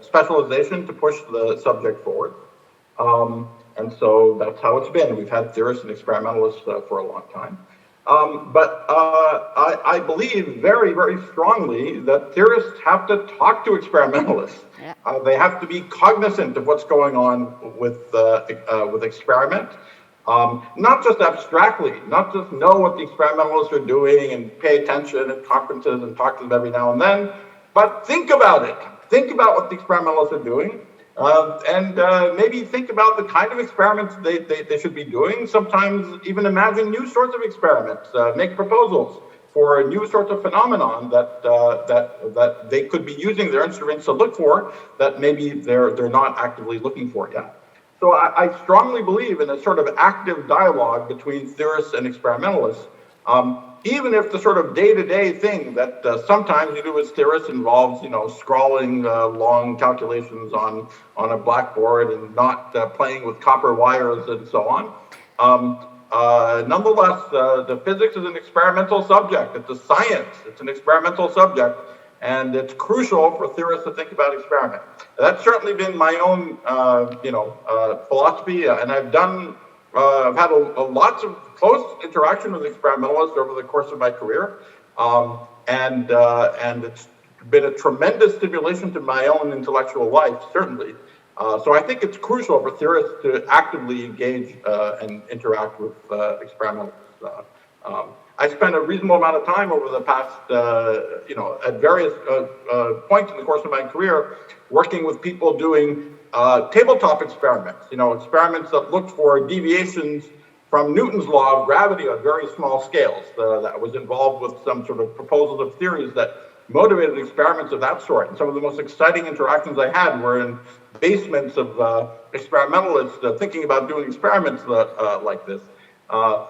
specialization to push the subject forward. And so that's how it's been. We've had theorists and experimentalists for a long time. But I believe very, very strongly that theorists have to talk to experimentalists. Yeah. They have to be cognizant of what's going on with experiment. Not just abstractly, not just know what the experimentalists are doing and pay attention at conferences and talk to them every now and then, but think about it. Think about what the experimentalists are doing. And maybe think about the kind of experiments they should be doing. Sometimes even imagine new sorts of experiments, make proposals for new sorts of phenomenon that they could be using their instruments to look for that maybe they're not actively looking for yet. So I strongly believe in a sort of active dialogue between theorists and experimentalists. Even if the sort of day-to-day thing that sometimes you do as theorists involves, scrawling long calculations on a blackboard and not playing with copper wires and so on. Nonetheless, the physics is an experimental subject. It's a science. It's an experimental subject, and it's crucial for theorists to think about experiment. That's certainly been my own, philosophy, and I've had lots of close interaction with experimentalists over the course of my career, and it's been a tremendous stimulation to my own intellectual life, certainly. So I think it's crucial for theorists to actively engage and interact with experimentalists. I spent a reasonable amount of time over the past, at various points in the course of my career, working with people doing tabletop experiments, experiments that looked for deviations from Newton's law of gravity on very small scales. That was involved with some sort of proposals of theories that motivated experiments of that sort. And some of the most exciting interactions I had were in basements of experimentalists thinking about doing experiments like this. 5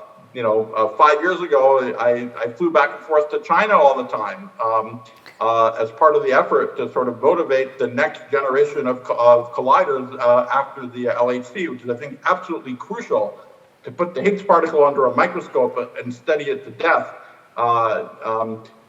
years ago, I flew back and forth to China all the time as part of the effort to sort of motivate the next generation of colliders after the LHC, which is, I think, absolutely crucial to put the Higgs particle under a microscope and study it to death,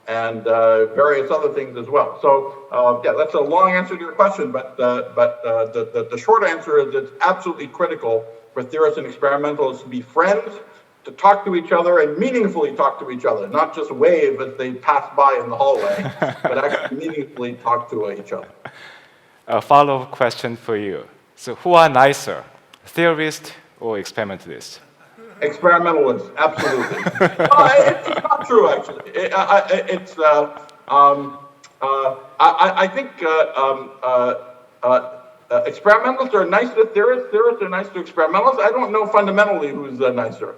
and various other things as well. So, that's a long answer to your question, but the short answer is it's absolutely critical for theorists and experimentalists to be friends, to talk to each other and meaningfully talk to each other, not just wave as they pass by in the hallway, but actually meaningfully talk to each other. A follow-up question for you. So who are nicer, theorists or experimentalists? Experimentalists, absolutely. It's not true, actually. I think experimentalists are nice to theorists. Theorists are nice to experimentalists. I don't know fundamentally who's nicer.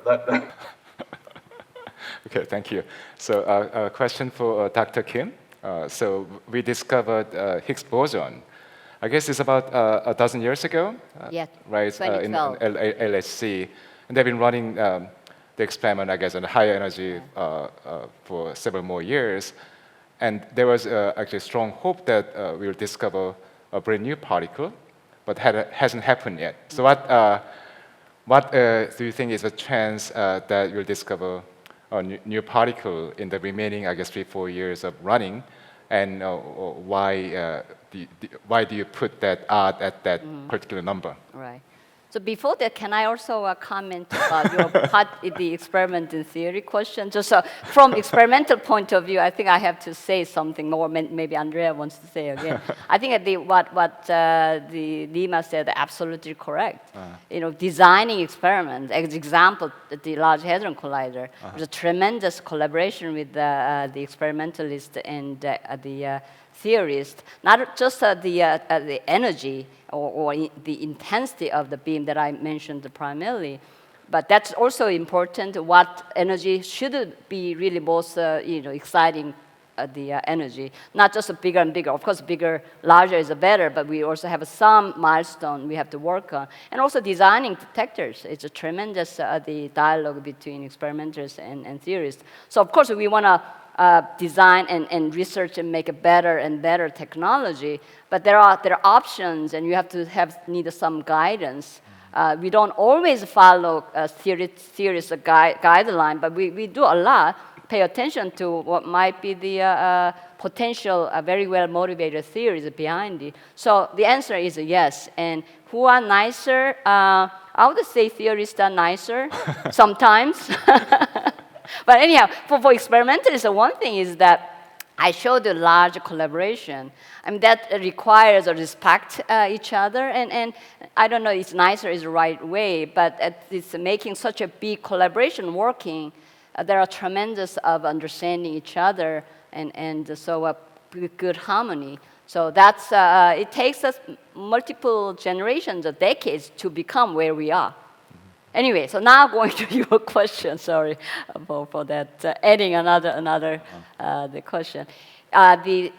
Okay, thank you. So a question for Dr. Kim. So we discovered Higgs boson. I guess it's about a dozen years ago, Yeah, right? In 2012. LHC. And they've been running the experiment, I guess, on higher energy for several more years. And there was actually strong hope that we will discover a brand new particle, but hasn't happened yet. So what do you think is the chance that you'll discover a new particle in the remaining, I guess, 3-4 years of running? And why do you put that odd at that particular number? Right. So before that, can I also comment about your the experiment in theory question? Just from experimental point of view, I think I have to say something more. Maybe Andrea wants to say again. I think what the Nima said absolutely correct. Designing experiments, as example, the Large Hadron Collider, was a tremendous collaboration with the experimentalist and the theorist, not just the energy or the intensity of the beam that I mentioned primarily, but that's also important. What energy should be really most exciting the energy, not just bigger and bigger. Of course, bigger, larger is better, but we also have some milestone we have to work on. And also designing detectors. It's a tremendous the dialogue between experimenters and theorists. So of course, we want to design and research and make a better and better technology, but there are options, and you have to need some guidance. We don't always follow a serious guideline, but we do a lot. Pay attention to what might be the potential, very well motivated theories behind it. So the answer is yes. And who are nicer? I would say theorists are nicer sometimes. But anyhow, for experimentalists, one thing is that I showed a large collaboration. I mean, that requires a respect each other, and I don't know if nicer is the right way, but it's making such a big collaboration working. There are tremendous of understanding each other, and so a good harmony. So that's it takes us multiple generations or decades to become where we are. Anyway, so now going to your question. Sorry for that. Adding another the question. The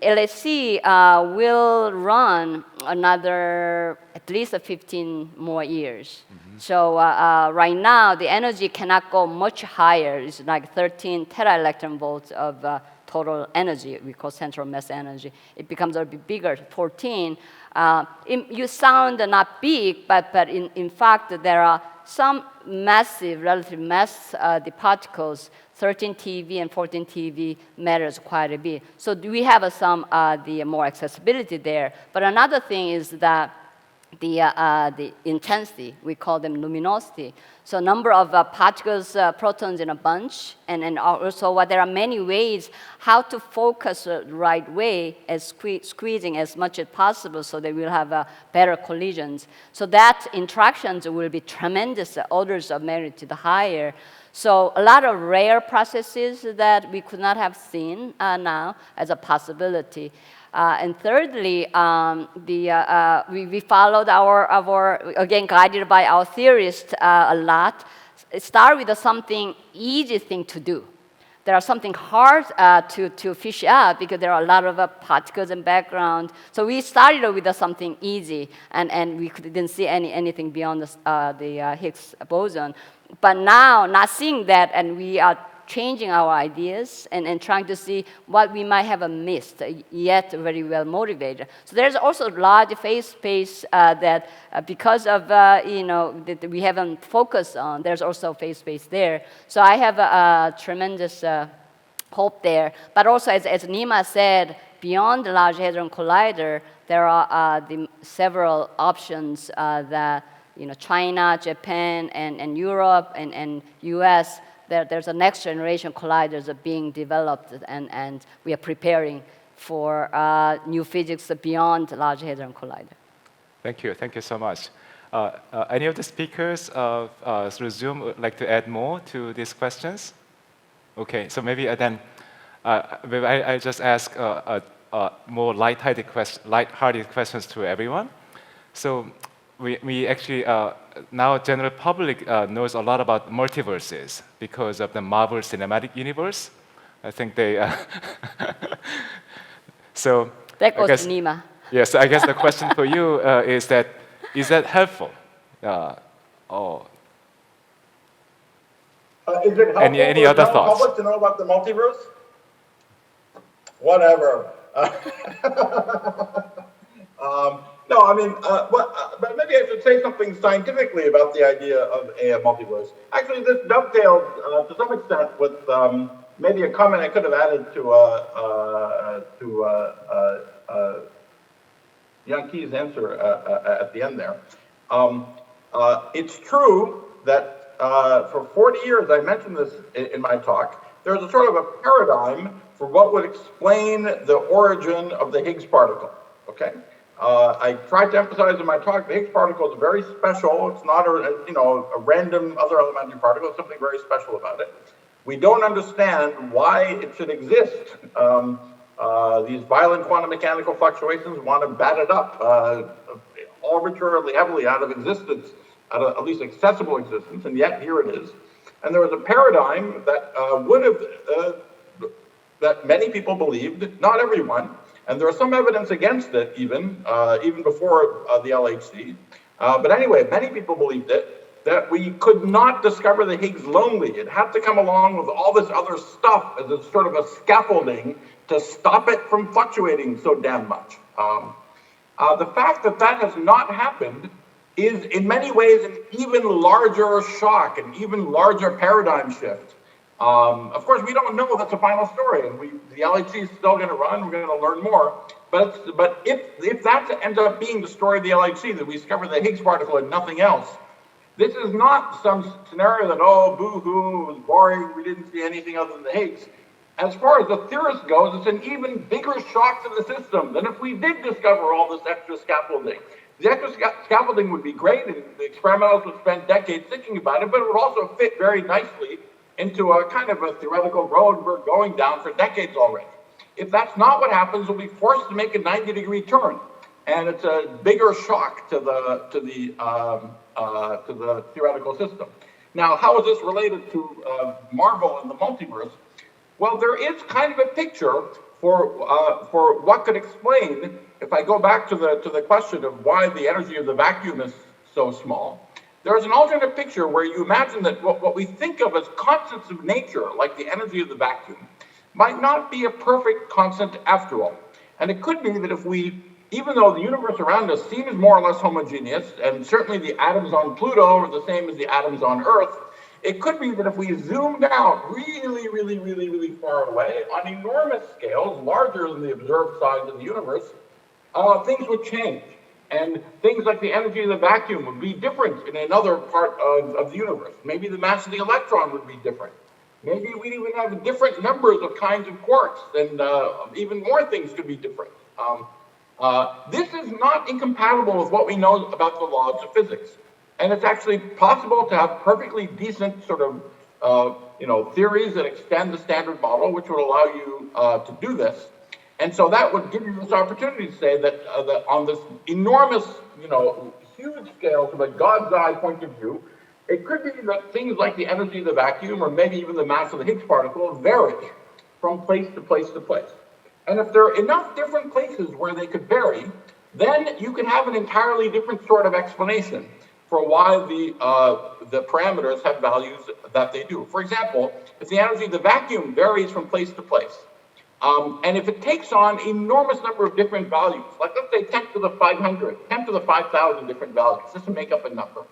LHC will run another at least 15 more years. So right now the energy cannot go much higher. It's like 13 tera-electron volts of total energy. We call central mass energy. It becomes a bit bigger, 14. You sound not big, but in fact there are some massive relative mass the particles. 13 TeV and 14 TeV matters quite a bit. So we have some the more accessibility there. But another thing is that the intensity, we call them luminosity. So number of particles, protons in a bunch, and also there are many ways how to focus the right way as squeezing as much as possible so that we'll have better collisions. So that interactions will be tremendous orders of magnitude higher. So a lot of rare processes that we could not have seen now as a possibility. And thirdly, we followed our again guided by our theorists a lot. Start with something easy thing to do. There are something hard to fish out because there are a lot of particles in background. So we started with something easy, and we didn't see anything beyond the Higgs boson. But now, not seeing that, and we are changing our ideas and trying to see what we might have missed, yet very well motivated. So there's also a large phase space that because of, that we haven't focused on, there's also phase space there. So I have a tremendous hope there. But also, as Nima said, beyond the Large Hadron Collider, there are several options that China, Japan, and Europe, and US, there's a next generation colliders are being developed, and we are preparing for new physics beyond the Large Hadron Collider. Thank you so much. Any of the speakers through Zoom would like to add more to these questions? Okay, so maybe then maybe I just ask more light-hearted questions to everyone. So we actually, now general public knows a lot about multiverses because of the Marvel Cinematic Universe. I think they, so. That goes I guess, to Nima. Yes, I guess the question for you is that helpful? Or Is it helpful Any for the other general thoughts? public to know about the multiverse? Whatever. No, I mean, but maybe I should say something scientifically about the idea of a multiverse. Actually, this dovetails to some extent with maybe a comment I could have added to Yang Qi's answer at the end there. It's true that for 40 years, I mentioned this in my talk, there's a sort of a paradigm for what would explain the origin of the Higgs particle, okay? I tried to emphasize in my talk, the Higgs particle is very special. It's not a random other elementary particle, it's something very special about it. We don't understand why it should exist. These violent quantum mechanical fluctuations want to bat it up arbitrarily heavily out of existence, at least accessible existence, and yet here it is. And there was a paradigm that that many people believed, not everyone, and there is some evidence against it even before the LHC. But anyway, many people believed it, that we could not discover the Higgs lonely. It had to come along with all this other stuff as a sort of a scaffolding to stop it from fluctuating so damn much. The fact that that has not happened is in many ways an even larger shock, an even larger paradigm shift. Of course, we don't know that's the final story, and the LHC is still going to run. We're going to learn more. But if that ends up being the story of the LHC, that we discover the Higgs particle and nothing else, this is not some scenario that, oh, boo-hoo, it was boring, we didn't see anything other than the Higgs. As far as the theorist goes, it's an even bigger shock to the system than if we did discover all this extra scaffolding. The extra scaffolding would be great, and the experimentalists would spend decades thinking about it, but it would also fit very nicely into a kind of a theoretical road we're going down for decades already. If that's not what happens, we'll be forced to make a 90-degree turn, and it's a bigger shock to the theoretical system. Now, how is this related to Marvel and the multiverse? Well, there is kind of a picture for what could explain, if I go back to the question of why the energy of the vacuum is so small, there's an alternate picture where you imagine that what we think of as constants of nature, like the energy of the vacuum, might not be a perfect constant after all. And it could be that if even though the universe around us seems more or less homogeneous, and certainly the atoms on Pluto are the same as the atoms on Earth, it could be that if we zoomed out really, really, really, really far away on enormous scales, larger than the observed size of the universe, things would change. And things like the energy of the vacuum would be different in another part of the universe. Maybe the mass of the electron would be different. Maybe we'd even have different numbers of kinds of quarks, and even more things could be different. This is not incompatible with what we know about the laws of physics. And it's actually possible to have perfectly decent sort of, theories that extend the standard model, which would allow you to do this. And so that would give you this opportunity to say that, that on this enormous, huge scale from a God's eye point of view, it could be that things like the energy of the vacuum or maybe even the mass of the Higgs particle vary from place to place to place. And if there are enough different places where they could vary, then you could have an entirely different sort of explanation for why the parameters have values that they do. For example, if the energy of the vacuum varies from place to place, and if it takes on enormous number of different values, like let's say 10 to the 500, 10 to the 5,000 different values, just to make up a number,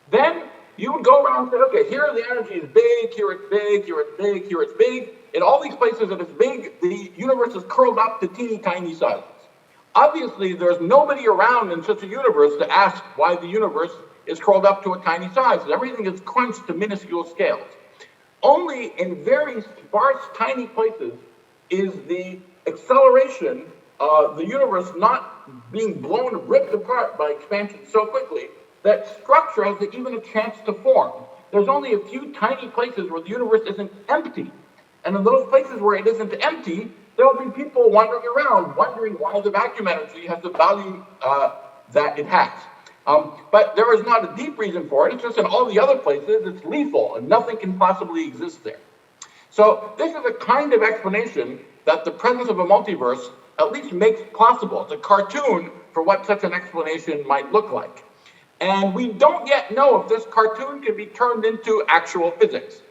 then you would go around and say, okay, here the energy is big, here it's big, here it's big, here it's big. In all these places that it's big, the universe is curled up to teeny tiny sizes. Obviously, there's nobody around in such a universe to ask why the universe is curled up to a tiny size. Everything is crunched to minuscule scales. Only in very sparse, tiny places is the acceleration of the universe not being blown, ripped apart by expansion so quickly that structure has even a chance to form. There's only a few tiny places where the universe isn't empty. And in those places where it isn't empty, there'll be people wandering around, wondering why the vacuum energy has the value that it has. But there is not a deep reason for it. It's just in all the other places, it's lethal, and nothing can possibly exist there. So this is a kind of explanation that the presence of a multiverse at least makes possible. It's a cartoon for what such an explanation might look like. And we don't yet know if this cartoon can be turned into actual physics.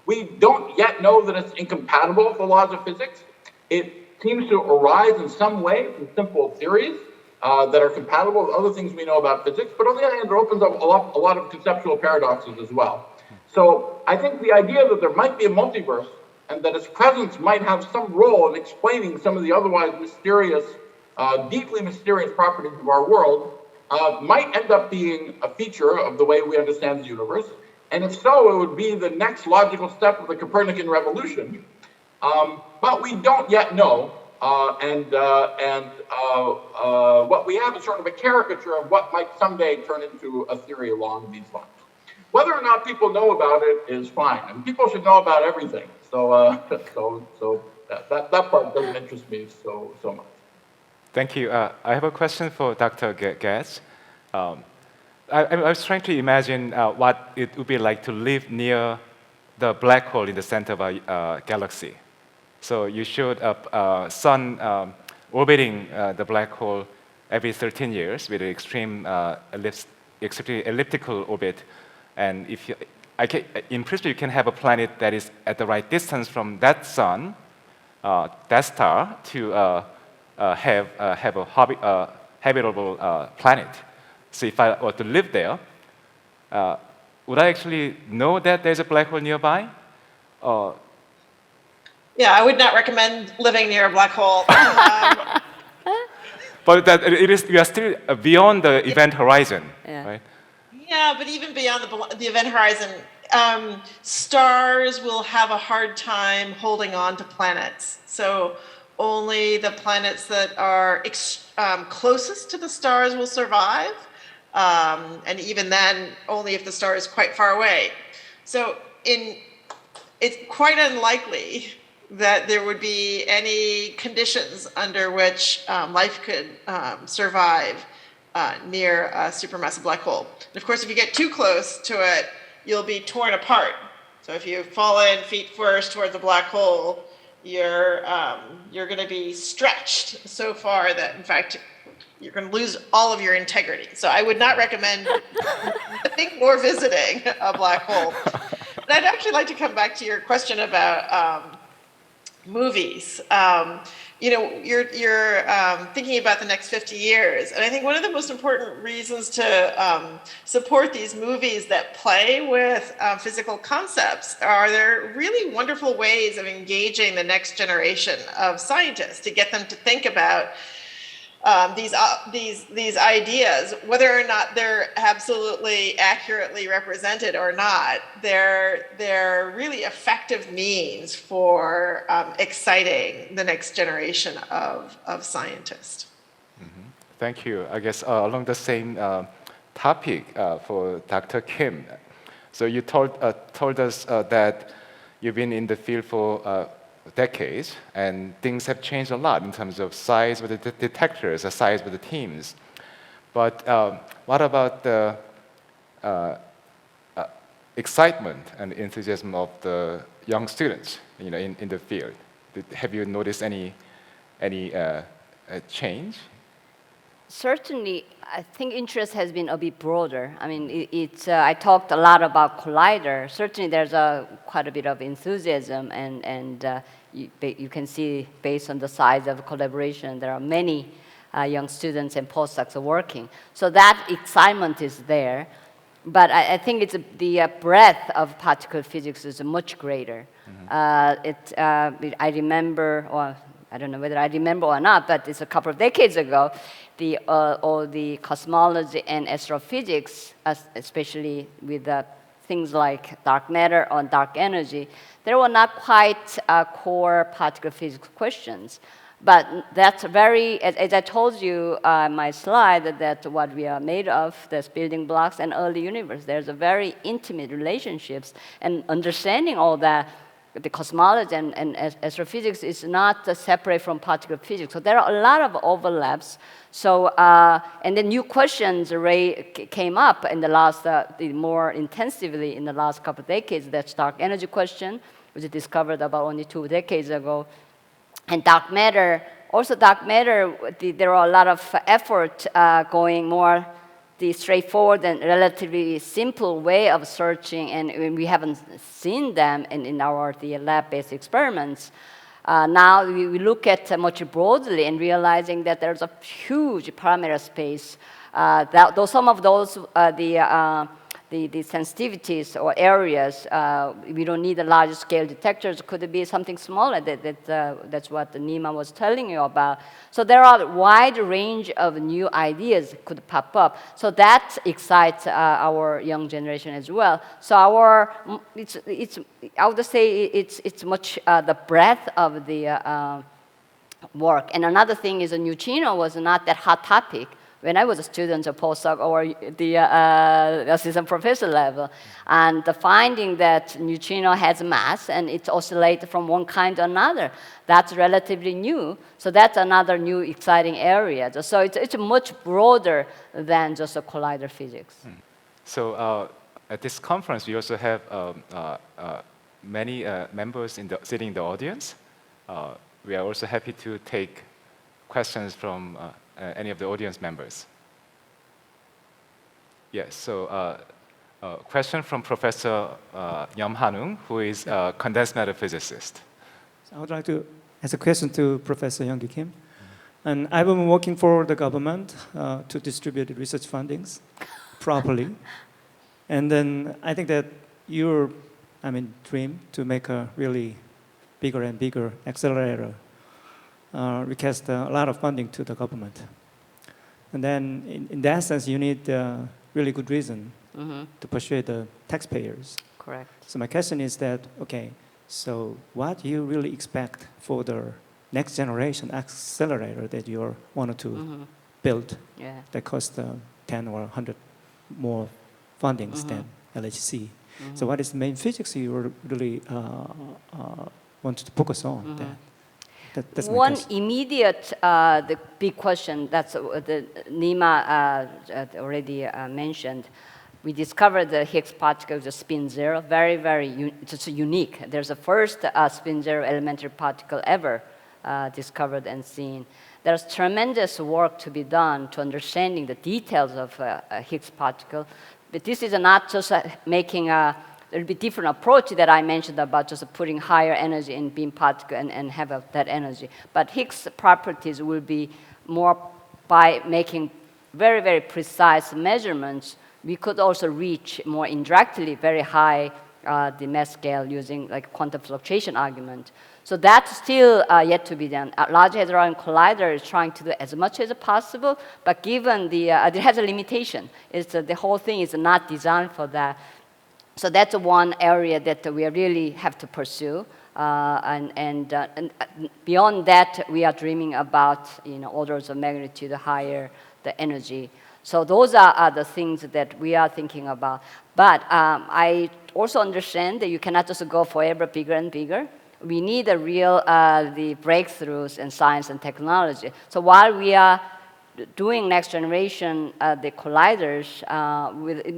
We don't yet know that it's incompatible with the laws of physics. It seems to arise in some way from simple theories that are compatible with other things we know about physics, but on the other hand, it opens up a lot of conceptual paradoxes as well. So I think the idea that there might be a multiverse and that its presence might have some role in explaining some of the otherwise mysterious, deeply mysterious properties of our world might end up being a feature of the way we understand the universe. And if so, it would be the next logical step of the Copernican revolution. But we don't yet know. What we have is sort of a caricature of what might someday turn into a theory along these lines. Whether or not people know about it is fine, and people should know about everything. So that part doesn't interest me so much. Thank you. I have a question for Dr. Getz. I was trying to imagine what it would be like to live near the black hole in the center of a galaxy. So you showed a sun orbiting the black hole every 13 years with an extreme elliptical orbit. And if you, in principle, you can have a planet that is at the right distance from that sun, that star, to have a habitable planet. So if I were to live there, would I actually know that there's a black hole nearby? Yeah, I would not recommend living near a black hole. But that it is, we are still beyond the event horizon, right? Yeah, but even beyond the event horizon, stars will have a hard time holding on to planets. So only the planets that are closest to the stars will survive. And even then, only if the star is quite far away. So it's quite unlikely that there would be any conditions under which life could survive near a supermassive black hole. And of course, if you get too close to it, you'll be torn apart. So if you fall in feet first toward the black hole, you're going to be stretched so far that, in fact, you're going to lose all of your integrity. So I would not recommend living or visiting a black hole. But I'd actually like to come back to your question about movies. You're thinking about the next 50 years. And I think one of the most important reasons to support these movies that play with physical concepts are there really wonderful ways of engaging the next generation of scientists to get them to think about these ideas, whether or not they're absolutely accurately represented or not. They're really effective means for exciting the next generation of scientists. Mm-hmm. Thank you. I guess along the same topic for Dr. Kim. So you told us that you've been in the field for decades, and things have changed a lot in terms of size of the detectors, the size of the teams. But what about the excitement and enthusiasm of the young students, in the field? Have you noticed any change? Certainly, I think interest has been a bit broader. I mean, I talked a lot about Collider. Certainly, there's quite a bit of enthusiasm, and you can see, based on the size of collaboration, there are many young students and postdocs are working. So that excitement is there. But I think the breadth of particle physics is much greater. Mm-hmm. I remember, or I don't know whether I remember or not, but it's a couple of decades ago, all the cosmology and astrophysics, especially with things like dark matter or dark energy, there were not quite core particle physics questions. But that's very, as I told you in my slide, that what we are made of, there's building blocks and early universe. There's a very intimate relationships, and understanding all that, the cosmology and astrophysics is not separate from particle physics. So there are a lot of overlaps. So, and then new questions came up in the last, more intensively in the last couple of decades. That's dark energy question, which was discovered about only 2 decades ago. And dark matter, also dark matter, there are a lot of effort going more the straightforward and relatively simple way of searching, and we haven't seen them in our lab-based experiments. Now we look at much broadly and realizing that there's a huge parameter space. Though some of those, the sensitivities or areas, we don't need a large scale detectors. Could it be something smaller? That's what Nima was telling you about. So there are a wide range of new ideas could pop up. So that excites our young generation as well. So I would say it's much the breadth of the work. And another thing is a neutrino was not that hot topic when I was a student, a postdoc, or the assistant professor level. And the finding that neutrino has mass and it oscillates from one kind to another, that's relatively new. So that's another new exciting area. So it's much broader than just a collider physics. So at this conference, we also have many members sitting in the audience. We are also happy to take questions from any of the audience members. Yes, so question from Professor Yeom Han-ung, who is a condensed matter physicist. So I would like to ask a question to Professor Young-Gi Kim. And I've been working for the government to distribute research fundings properly. And then I think that your dream to make a really bigger and bigger accelerator request a lot of funding to the government. And then in that sense, you need a really good reason to persuade the taxpayers. Correct. So my question is that, okay, so what do you really expect for the next generation accelerator that you wanted to build that cost 10 or 100 more fundings than LHC? So what is the main physics you really want to focus on? That's my one question. immediate, the big question that's the Nima already mentioned. We discovered the Higgs particle, the spin zero, very just unique. There's the first spin zero elementary particle ever discovered and seen. There's tremendous work to be done to understanding the details of a Higgs particle. But this is not just making there'll be different approach that I mentioned about just putting higher energy in beam particle and have that energy. But Higgs properties will be more by making very precise measurements. We could also reach more indirectly very high the mass scale using like quantum fluctuation argument. So that's still yet to be done. Large Hadron Collider is trying to do as much as possible, but given the it has a limitation. The whole thing is not designed for that. So that's one area that we really have to pursue. And beyond that, we are dreaming about orders of magnitude higher the energy. So those are the things that we are thinking about. But I also understand that you cannot just go forever bigger and bigger. We need a real the breakthroughs in science and technology. So while we are doing next generation the colliders,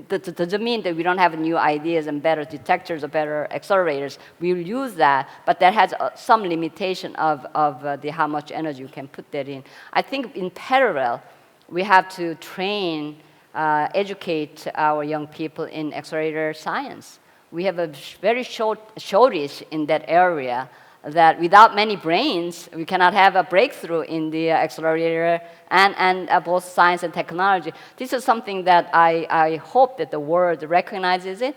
that doesn't mean that we don't have new ideas and better detectors or better accelerators. We will use that, but that has some limitation of how much energy you can put that in. I think in parallel, we have to train, educate our young people in accelerator science. We have a very shortage in that area, that without many brains, we cannot have a breakthrough in the accelerator and both science and technology. This is something that I hope that the world recognizes it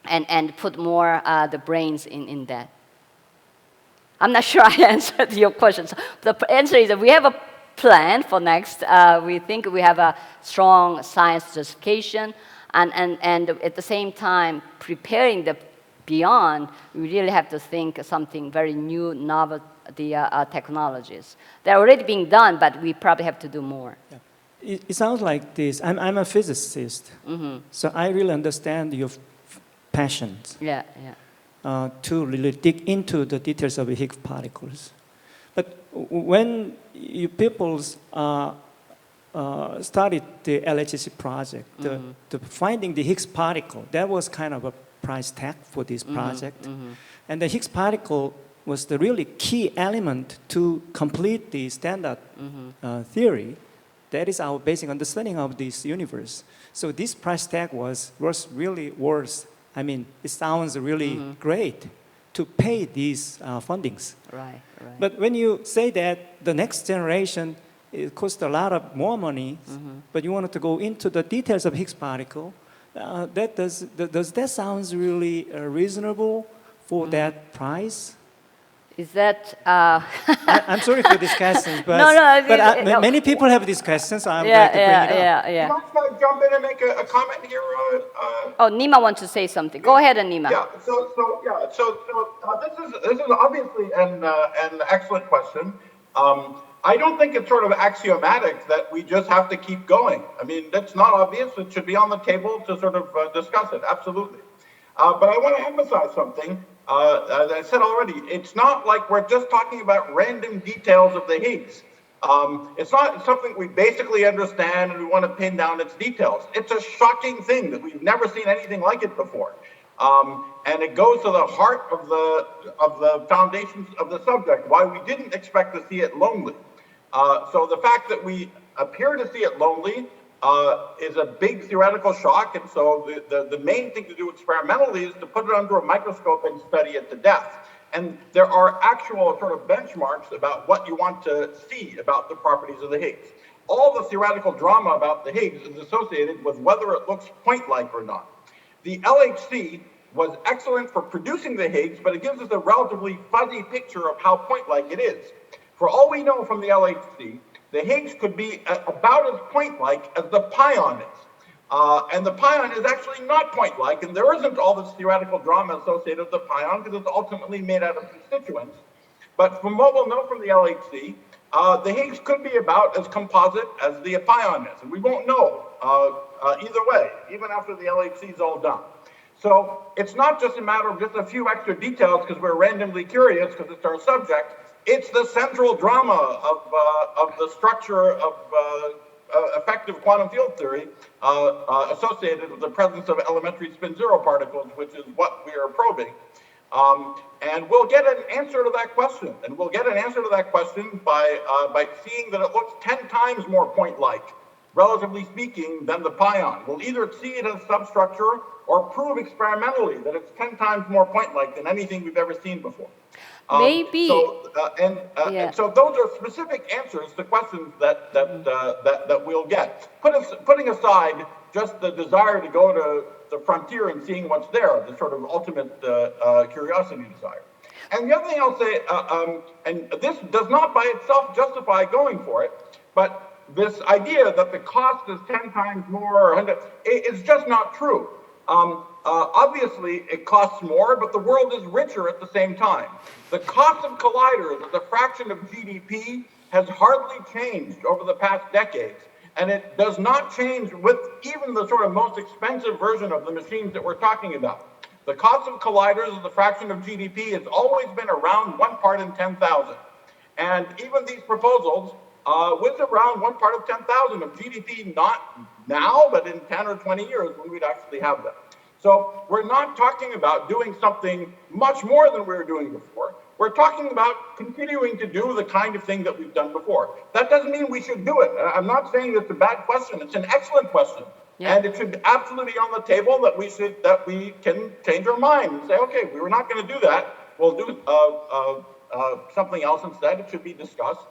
and put more the brains in that. I'm not sure I answered your question. So the answer is that we have a plan for next. We think we have a strong science justification, and at the same time preparing the beyond, we really have to think something very new, novel the technologies. They're already being done, but we probably have to do more. It sounds like this. I'm a physicist, so I really understand your passion Yeah, yeah. to really dig into the details of Higgs particles. But when you people started the LHC project, the finding the Higgs particle, that was kind of a price tag for this project. And the Higgs particle was the really key element to complete the standard theory. That is our basic understanding of this universe. So this price tag was really worth. I mean, it sounds really great to pay these fundings. Right, right. But when you say that the next generation, it costs a lot of more money, but you wanted to go into the details of Higgs particle, does that sound really reasonable for that price? Is that? I'm sorry for these questions, but, no. Many people have these questions, so I'm glad to bring it up. Yeah. Can I jump in and make a comment here? Oh, Nima wants to say something. Go ahead, Nima. Yeah. So this is obviously an excellent question. I don't think it's sort of axiomatic that we just have to keep going. I mean, that's not obvious. It should be on the table to sort of discuss it. Absolutely. But I want to emphasize something. As I said already, it's not like we're just talking about random details of the Higgs. It's not something we basically understand and we want to pin down its details. It's a shocking thing that we've never seen anything like it before. And it goes to the heart of the foundations of the subject, why we didn't expect to see it lonely. So the fact that we appear to see it lonely is a big theoretical shock, and so the main thing to do experimentally is to put it under a microscope and study it to death. And there are actual sort of benchmarks about what you want to see about the properties of the Higgs. All the theoretical drama about the Higgs is associated with whether it looks point-like or not. The LHC was excellent for producing the Higgs, but it gives us a relatively fuzzy picture of how point-like it is. For all we know from the LHC, the Higgs could be about as point-like as the pion is. And the pion is actually not point-like, and there isn't all this theoretical drama associated with the pion because it's ultimately made out of constituents. But from what we'll know from the LHC, the Higgs could be about as composite as the pion is, and we won't know either way, even after the LHC is all done. So it's not just a matter of just a few extra details because we're randomly curious because it's our subject. It's the central drama of the structure of effective quantum field theory associated with the presence of elementary spin zero particles, which is what we are probing. And we'll get an answer to that question. And we'll get an answer to that question by seeing that it looks 10 times more point-like, relatively speaking, than the pion. We'll either see it as substructure or prove experimentally that it's 10 times more point-like than anything we've ever seen before. Maybe. And so those are specific answers to questions that we'll get. Putting aside just the desire to go to the frontier and seeing what's there, the sort of ultimate curiosity desire. And the other thing I'll say, and this does not by itself justify going for it, but this idea that the cost is 10 times more, it's just not true. Obviously, it costs more, but the world is richer at the same time. The cost of colliders as a fraction of GDP has hardly changed over the past decades, and it does not change with even the sort of most expensive version of the machines that we're talking about. The cost of colliders as a fraction of GDP has always been around 1 part in 10,000. And even these proposals, with around 1 part of 10,000 of GDP, not now, but in 10 or 20 years when we'd actually have them. So we're not talking about doing something much more than we were doing before. We're talking about continuing to do the kind of thing that we've done before. That doesn't mean we should do it. I'm not saying it's a bad question. It's an excellent question. Yeah. And it should be absolutely on the table that we can change our mind and say, okay, we were not going to do that. We'll do something else instead. It should be discussed.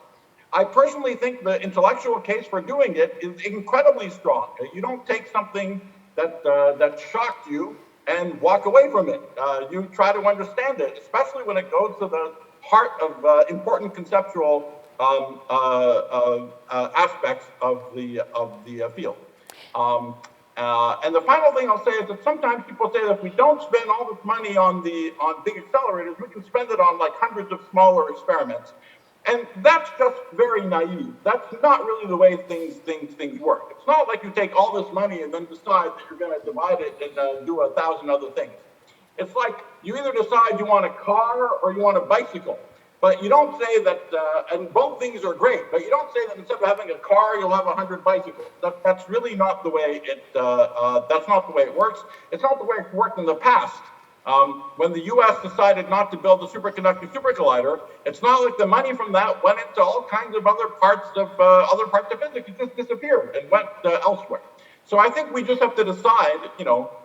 I personally think the intellectual case for doing it is incredibly strong. You don't take something that shocked you and walk away from it. You try to understand it, especially when it goes to the heart of important conceptual aspects of the field. And the final thing I'll say is that sometimes people say that if we don't spend all this money on big accelerators, we can spend it on like hundreds of smaller experiments. And that's just very naive. That's not really the way things work. It's not like you take all this money and then decide that you're going to divide it and do 1,000 other things. It's like you either decide you want a car or you want a bicycle. But you don't say that, and both things are great, but you don't say that instead of having a car, you'll have 100 bicycles. That's really not the way that's not the way it works. It's not the way it worked in the past. When the US decided not to build the superconducting supercollider, it's not like the money from that went into all kinds of other parts of physics. It just disappeared and went elsewhere. So I think we just have to decide,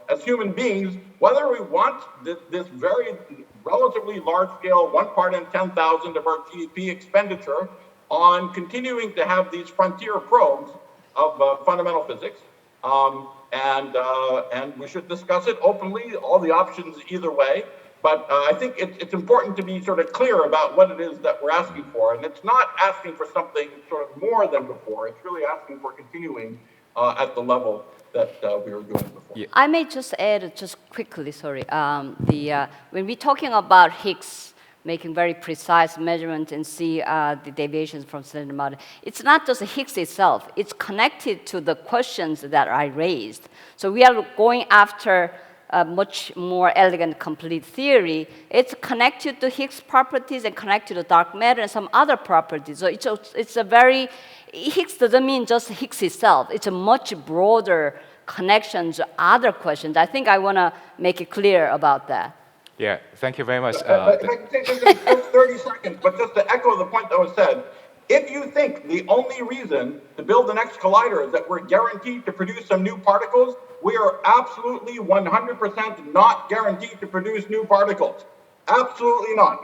as human beings, whether we want this very relatively large-scale 1 part in 10,000 of our GDP expenditure on continuing to have these frontier probes of fundamental physics. And we should discuss it openly, all the options either way. But I think it's important to be sort of clear about what it is that we're asking for. And it's not asking for something sort of more than before. It's really asking for continuing at the level that we were doing before. Yeah. I may just add, just quickly, sorry. When we're talking about Higgs, making very precise measurement and see the deviations from standard model, it's not just Higgs itself. It's connected to the questions that I raised. So we are going after a much more elegant, complete theory. It's connected to Higgs properties and connected to dark matter and some other properties. So it's a very, Higgs doesn't mean just Higgs itself. It's a much broader connection to other questions. I think I want to make it clear about that. Yeah, thank you very much. If I can take just 30 seconds, but just to echo the point that was said, if you think the only reason to build the next collider is that we're guaranteed to produce some new particles, we are absolutely 100% not guaranteed to produce new particles. Absolutely not.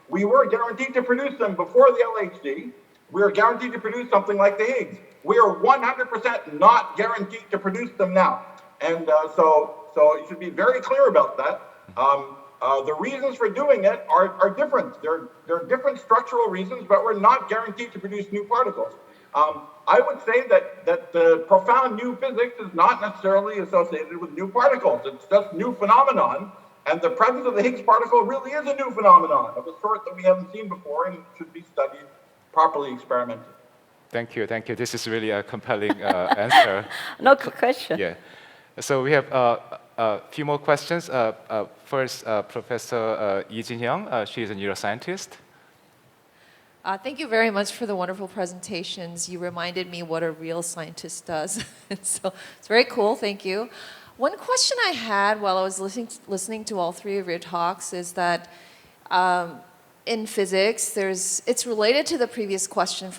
We were guaranteed to produce them before the LHC. We are guaranteed to produce something like the Higgs. We are 100% not guaranteed to produce them now. And so you should be very clear about that. The reasons for doing it are different. There are different structural reasons, but we're not guaranteed to produce new particles. I would say that the profound new physics is not necessarily associated with new particles. It's just new phenomenon. And the presence of the Higgs particle really is a new phenomenon of a sort that we haven't seen before and should be studied properly experimented. Thank you. This is really a compelling answer. No question. Yeah. So we have a few more questions. First, Professor Lee Jin-hyung. She is a neuroscientist. Thank you very much for the wonderful presentations. You reminded me what a real scientist does. So it's very cool. Thank you. One question I had while I was listening to all three of your talks is that in physics, it's related to the previous question,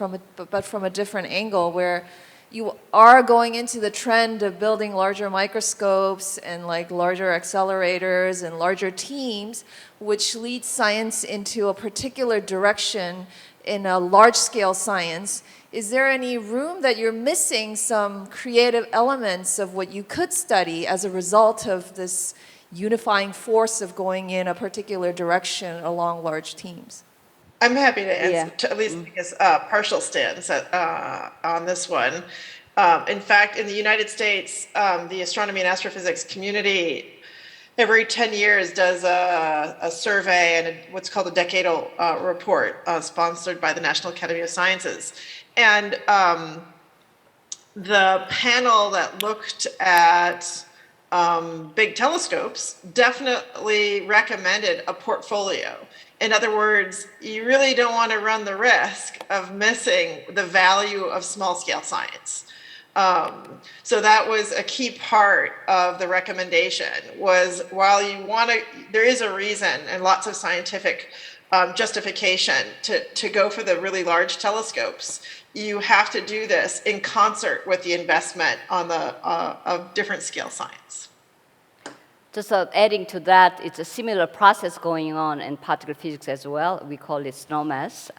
but from a different angle, where you are going into the trend of building larger microscopes and like larger accelerators and larger teams, which leads science into a particular direction in a large-scale science. Is there any room that you're missing some creative elements of what you could study as a result of this unifying force of going in a particular direction along large teams? I'm happy to answer, to at least take a partial stance on this one. In fact, in the United States, the astronomy and astrophysics community every 10 years does a survey and what's called a decadal report sponsored by the National Academy of Sciences. And the panel that looked at big telescopes definitely recommended a portfolio. In other words, you really don't want to run the risk of missing the value of small-scale science. So that was a key part of the recommendation, was while you want to, there is a reason and lots of scientific justification to go for the really large telescopes. You have to do this in concert with the investment on the of different scale science. Just adding to that, it's a similar process going on in particle physics as well. We call it SNOMES.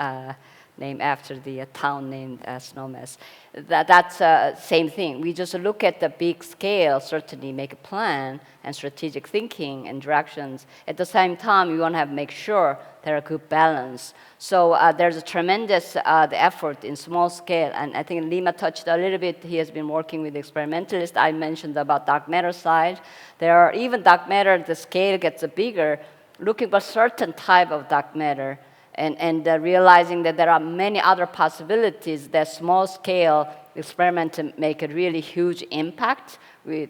named after the town named Snowmass. That's same thing. We just look at the big scale, certainly make a plan and strategic thinking and directions. At the same time, we want to make sure there are good balance. So there's a tremendous the effort in small scale, and I think Lima touched a little bit. He has been working with experimentalists. I mentioned about dark matter side. There are even dark matter, the scale gets bigger, looking for certain type of dark matter, and realizing that there are many other possibilities that small-scale experiments make a really huge impact.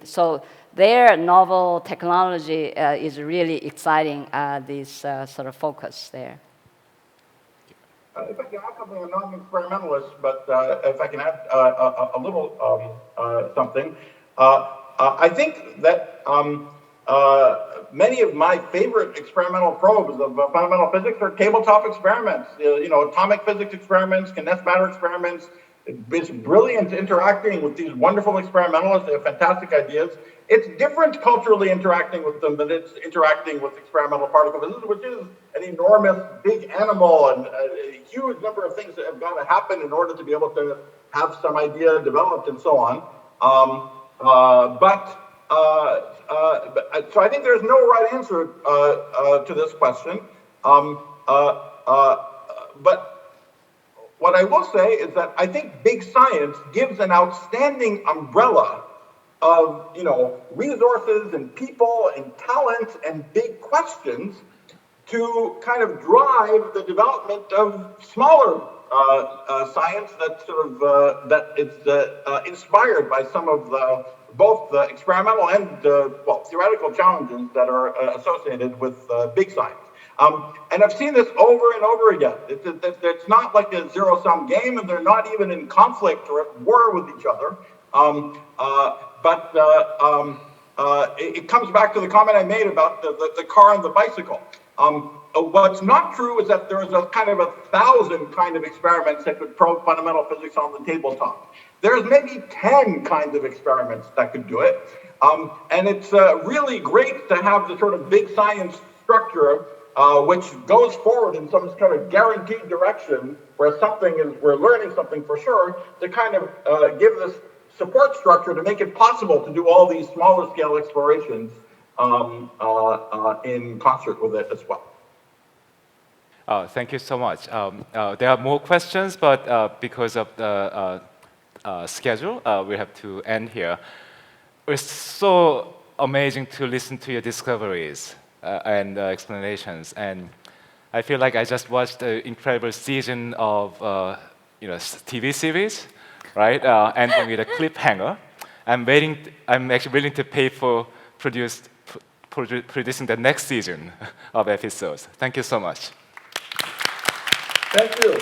So their novel technology is really exciting, this sort of focus there. If I can add something, I'm not an experimentalist, but if I can add a little something, I think that many of my favorite experimental probes of fundamental physics are tabletop experiments. Atomic physics experiments, condensed matter experiments. It's brilliant interacting with these wonderful experimentalists. They have fantastic ideas. It's different culturally interacting with them than it's interacting with experimental particle physics, which is an enormous big animal and a huge number of things that have got to happen in order to be able to have some idea developed and so on. So I think there's no right answer to this question. But what I will say is that I think big science gives an outstanding umbrella of resources and people and talent and big questions to kind of drive the development of smaller science that that is inspired by some of both the experimental and theoretical challenges that are associated with big science. And I've seen this over and over again. It's not like a zero-sum game, and they're not even in conflict or at war with each other. It comes back to the comment I made about the car and the bicycle. What's not true is that there's a kind of 1,000 kind of experiments that could probe fundamental physics on the tabletop. There's maybe 10 kinds of experiments that could do it. And it's really great to have the sort of big science structure which goes forward in some kind of guaranteed direction where we're learning something for sure, to kind of give this support structure to make it possible to do all these smaller scale explorations in concert with it as well. Thank you so much. There are more questions, but because of the schedule, we have to end here. It's so amazing to listen to your discoveries and explanations, and I feel like I just watched an incredible season of TV series, right? Ending with a cliffhanger. I'm actually willing to pay for producing the next season of episodes. Thank you so much. Thank you.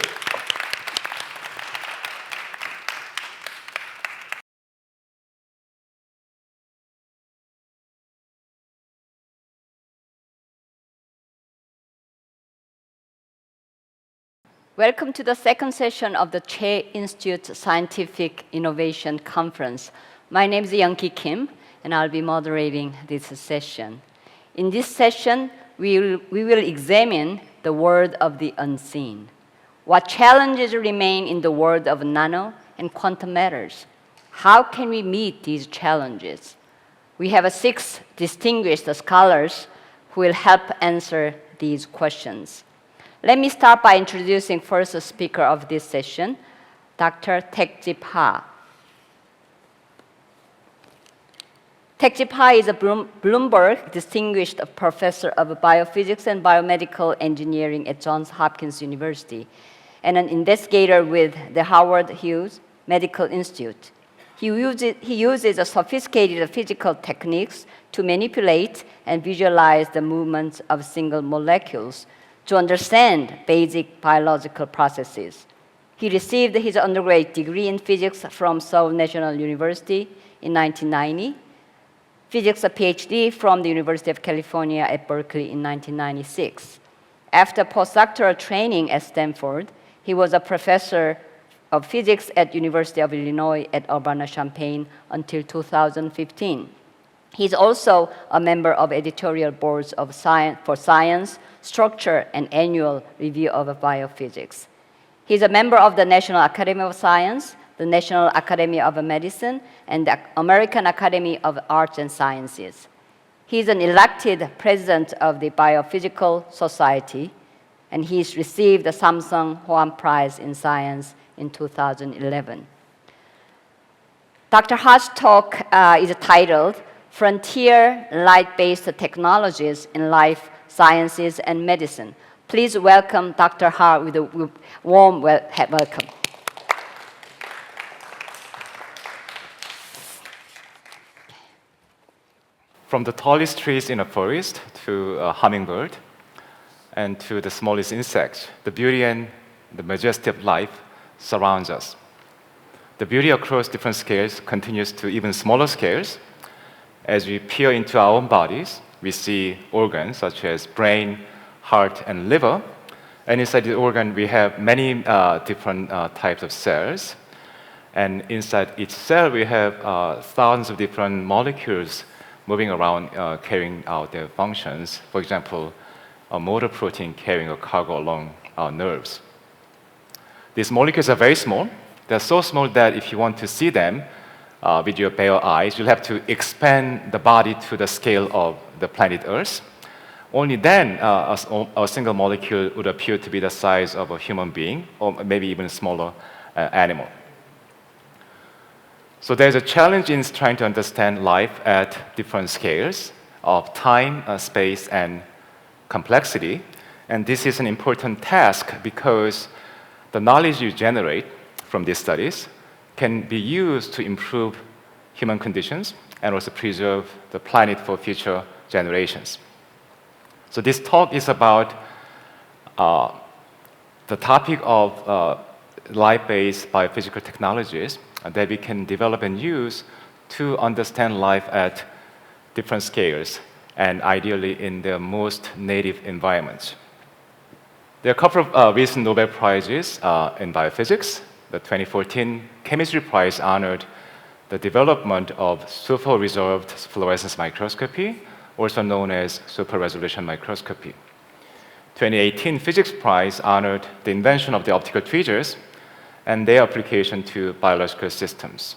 Welcome to the second session of the Che Institute Scientific Innovation Conference. My name is Young-Ki Kim, and I'll be moderating this session. In this session, we will examine the world of the unseen. What challenges remain in the world of nano and quantum matters? How can we meet these challenges? We have 6 distinguished scholars who will help answer these questions. Let me start by introducing first speaker of this session, Dr. Taek-Jip Ha. Taek-Jip Ha is a Bloomberg Distinguished Professor of Biophysics and Biomedical Engineering at Johns Hopkins University, and an investigator with the Howard Hughes Medical Institute. He uses sophisticated physical techniques to manipulate and visualize the movements of single molecules to understand basic biological processes. He received his undergraduate degree in physics from Seoul National University in 1990, physics PhD from the University of California at Berkeley in 1996. After postdoctoral training at Stanford, he was a professor of physics at University of Illinois at Urbana-Champaign until 2015. He's also a member of editorial boards of Science, Structure, and Annual Review of Biophysics. He's a member of the National Academy of Science, the National Academy of Medicine, and the American Academy of Arts and Sciences. He's an elected president of the Biophysical Society, and he's received the Samsung Hwang Prize in Science in 2011. Dr. Ha's talk is titled Frontier Light-Based Technologies in Life Sciences and Medicine. Please welcome Dr. Ha with a warm welcome. From the tallest trees in a forest to a hummingbird and to the smallest insects, the beauty and the majesty of life surrounds us. The beauty across different scales continues to even smaller scales. As we peer into our own bodies, we see organs such as brain, heart, and liver. And inside the organ, we have many different types of cells. And inside each cell, we have thousands of different molecules moving around, carrying out their functions. For example, a motor protein carrying a cargo along our nerves. These molecules are very small. They're so small that if you want to see them with your bare eyes, you'll have to expand the body to the scale of the planet Earth. Only then a single molecule would appear to be the size of a human being, or maybe even a smaller animal. So there's a challenge in trying to understand life at different scales of time, space, and complexity. And this is an important task because the knowledge you generate from these studies can be used to improve human conditions and also preserve the planet for future generations. So this talk is about the topic of life-based biophysical technologies that we can develop and use to understand life at different scales and ideally in their most native environments. There are a couple of recent Nobel Prizes in biophysics. The 2014 Chemistry Prize honored the development of super-resolved fluorescence microscopy, also known as super-resolution microscopy. 2018 Physics Prize honored the invention of the optical tweezers and their application to biological systems.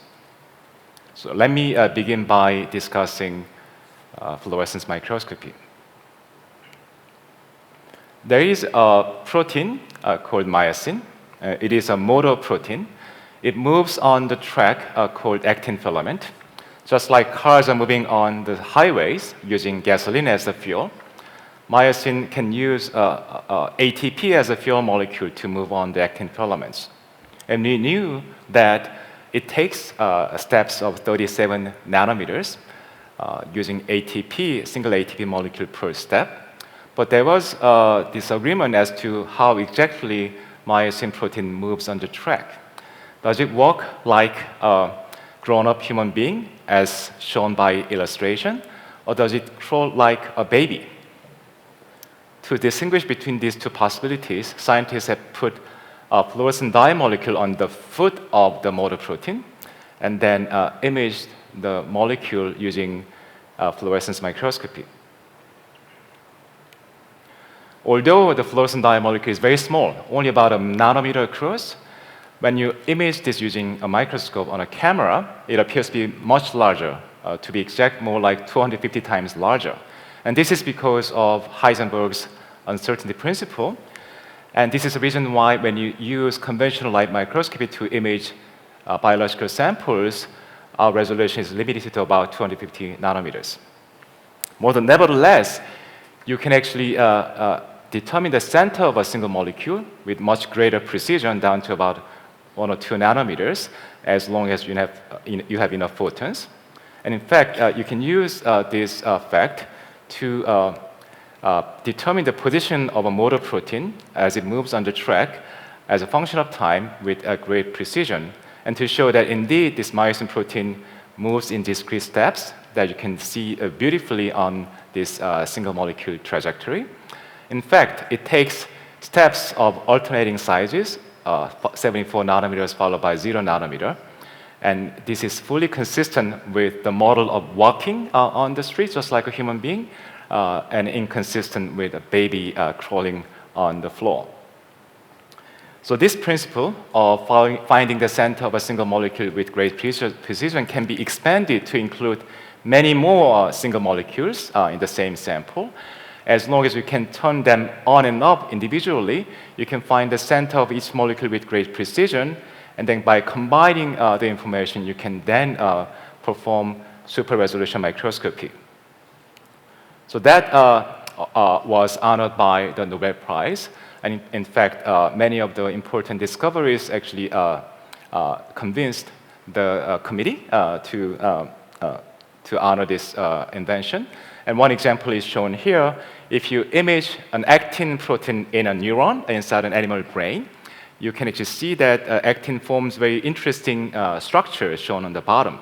So let me begin by discussing fluorescence microscopy. There is a protein called myosin. It is a motor protein. It moves on the track called actin filament. Just like cars are moving on the highways using gasoline as the fuel, myosin can use ATP as a fuel molecule to move on the actin filaments. And we knew that it takes steps of 37 nanometers using ATP, single ATP molecule per step. But there was disagreement as to how exactly myosin protein moves on the track. Does it walk like a grown-up human being, as shown by illustration, or does it crawl like a baby? To distinguish between these two possibilities, scientists have put a fluorescent dye molecule on the foot of the motor protein and then imaged the molecule using fluorescence microscopy. Although the fluorescent dye molecule is very small, only about a nanometer across, when you image this using a microscope on a camera, it appears to be much larger, to be exact, more like 250 times larger. And this is because of Heisenberg's uncertainty principle. And this is the reason why when you use conventional light microscopy to image biological samples, our resolution is limited to about 250 nanometers. Nevertheless, you can actually determine the center of a single molecule with much greater precision down to about 1 or 2 nanometers, as long as you have enough photons. And in fact, you can use this fact to determine the position of a motor protein as it moves on the track as a function of time with a great precision, and to show that indeed this myosin protein moves in discrete steps that you can see beautifully on this single molecule trajectory. In fact, it takes steps of alternating sizes, 74 nanometers followed by 0 nanometer. And this is fully consistent with the model of walking on the street, just like a human being, and inconsistent with a baby crawling on the floor. So this principle of finding the center of a single molecule with great precision can be expanded to include many more single molecules in the same sample. As long as you can turn them on and off individually, you can find the center of each molecule with great precision, and then by combining the information, you can then perform super resolution microscopy. So that was honored by the Nobel Prize. And in fact, many of the important discoveries actually convinced the committee to honor this invention. And one example is shown here. If you image an actin protein in a neuron inside an animal brain, you can actually see that actin forms very interesting structures shown on the bottom.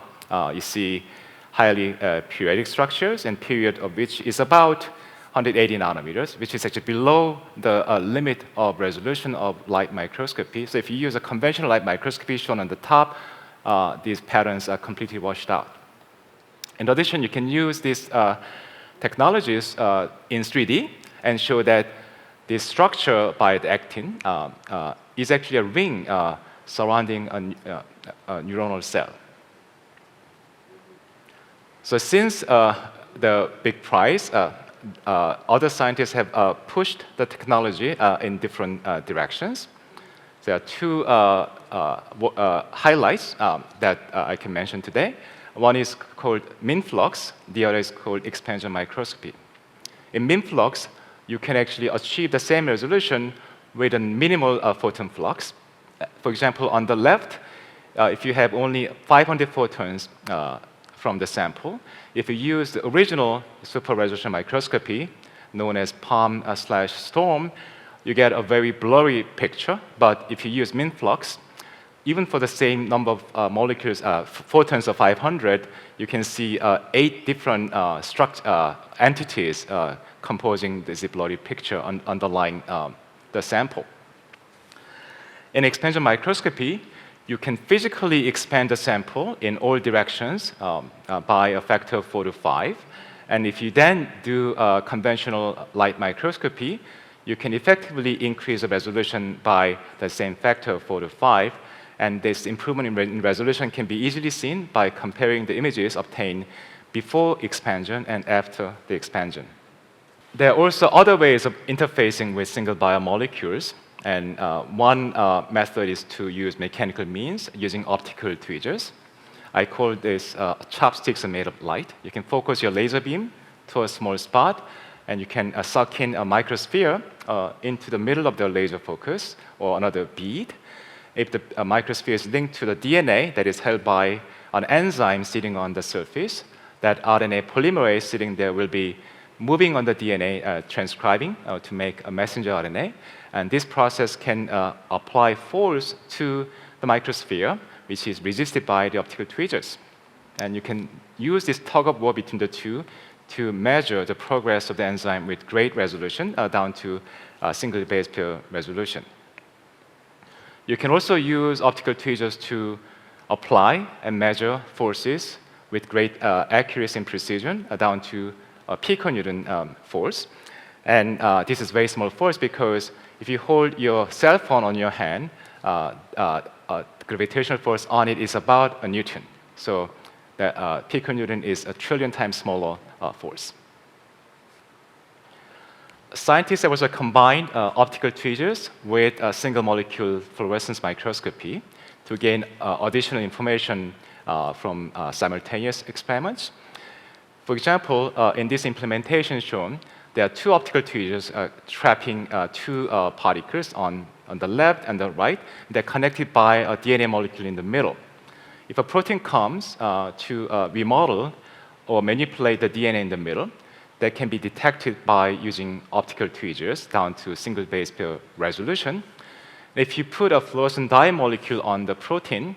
You see highly periodic structures, and period of which is about 180 nanometers, which is actually below the limit of resolution of light microscopy. So if you use a conventional light microscopy shown on the top, these patterns are completely washed out. In addition, you can use these technologies in 3D and show that this structure by the actin is actually a ring surrounding a neuronal cell. So since the big prize, other scientists have pushed the technology in different directions. There are two highlights that I can mention today. One is called MinFlux, the other is called expansion microscopy. In MinFlux, you can actually achieve the same resolution with a minimal photon flux. For example, on the left, if you have only 500 photons from the sample, if you use the original super resolution microscopy, known as PALM/STORM, you get a very blurry picture. But if you use MinFlux, even for the same number of molecules, photons of 500, you can see 8 different entities composing this blurry picture underlying the sample. In expansion microscopy, you can physically expand the sample in all directions by a factor of 4 to 5. And if you then do conventional light microscopy, you can effectively increase the resolution by the same factor of 4 to 5. And this improvement in resolution can be easily seen by comparing the images obtained before expansion and after the expansion. There are also other ways of interfacing with single biomolecules. And one method is to use mechanical means using optical tweezers. I call this chopsticks made of light. You can focus your laser beam to a small spot, and you can suck in a microsphere into the middle of the laser focus or another bead. If the microsphere is linked to the DNA that is held by an enzyme sitting on the surface, that RNA polymerase sitting there will be moving on the DNA, transcribing to make a messenger RNA. And this process can apply force to the microsphere, which is resisted by the optical tweezers. And you can use this tug of war between the two to measure the progress of the enzyme with great resolution down to single base pair resolution. You can also use optical tweezers to apply and measure forces with great accuracy and precision down to a piconewton force. And this is very small force because if you hold your cell phone on your hand, the gravitational force on it is about a Newton. So the piconewton is a trillion times smaller force. Scientists have also combined optical tweezers with single molecule fluorescence microscopy to gain additional information from simultaneous experiments. For example, in this implementation shown, there are 2 optical tweezers trapping 2 particles on the left and the right. They're connected by a DNA molecule in the middle. If a protein comes to remodel or manipulate the DNA in the middle, that can be detected by using optical tweezers down to single base pair resolution. If you put a fluorescent dye molecule on the protein,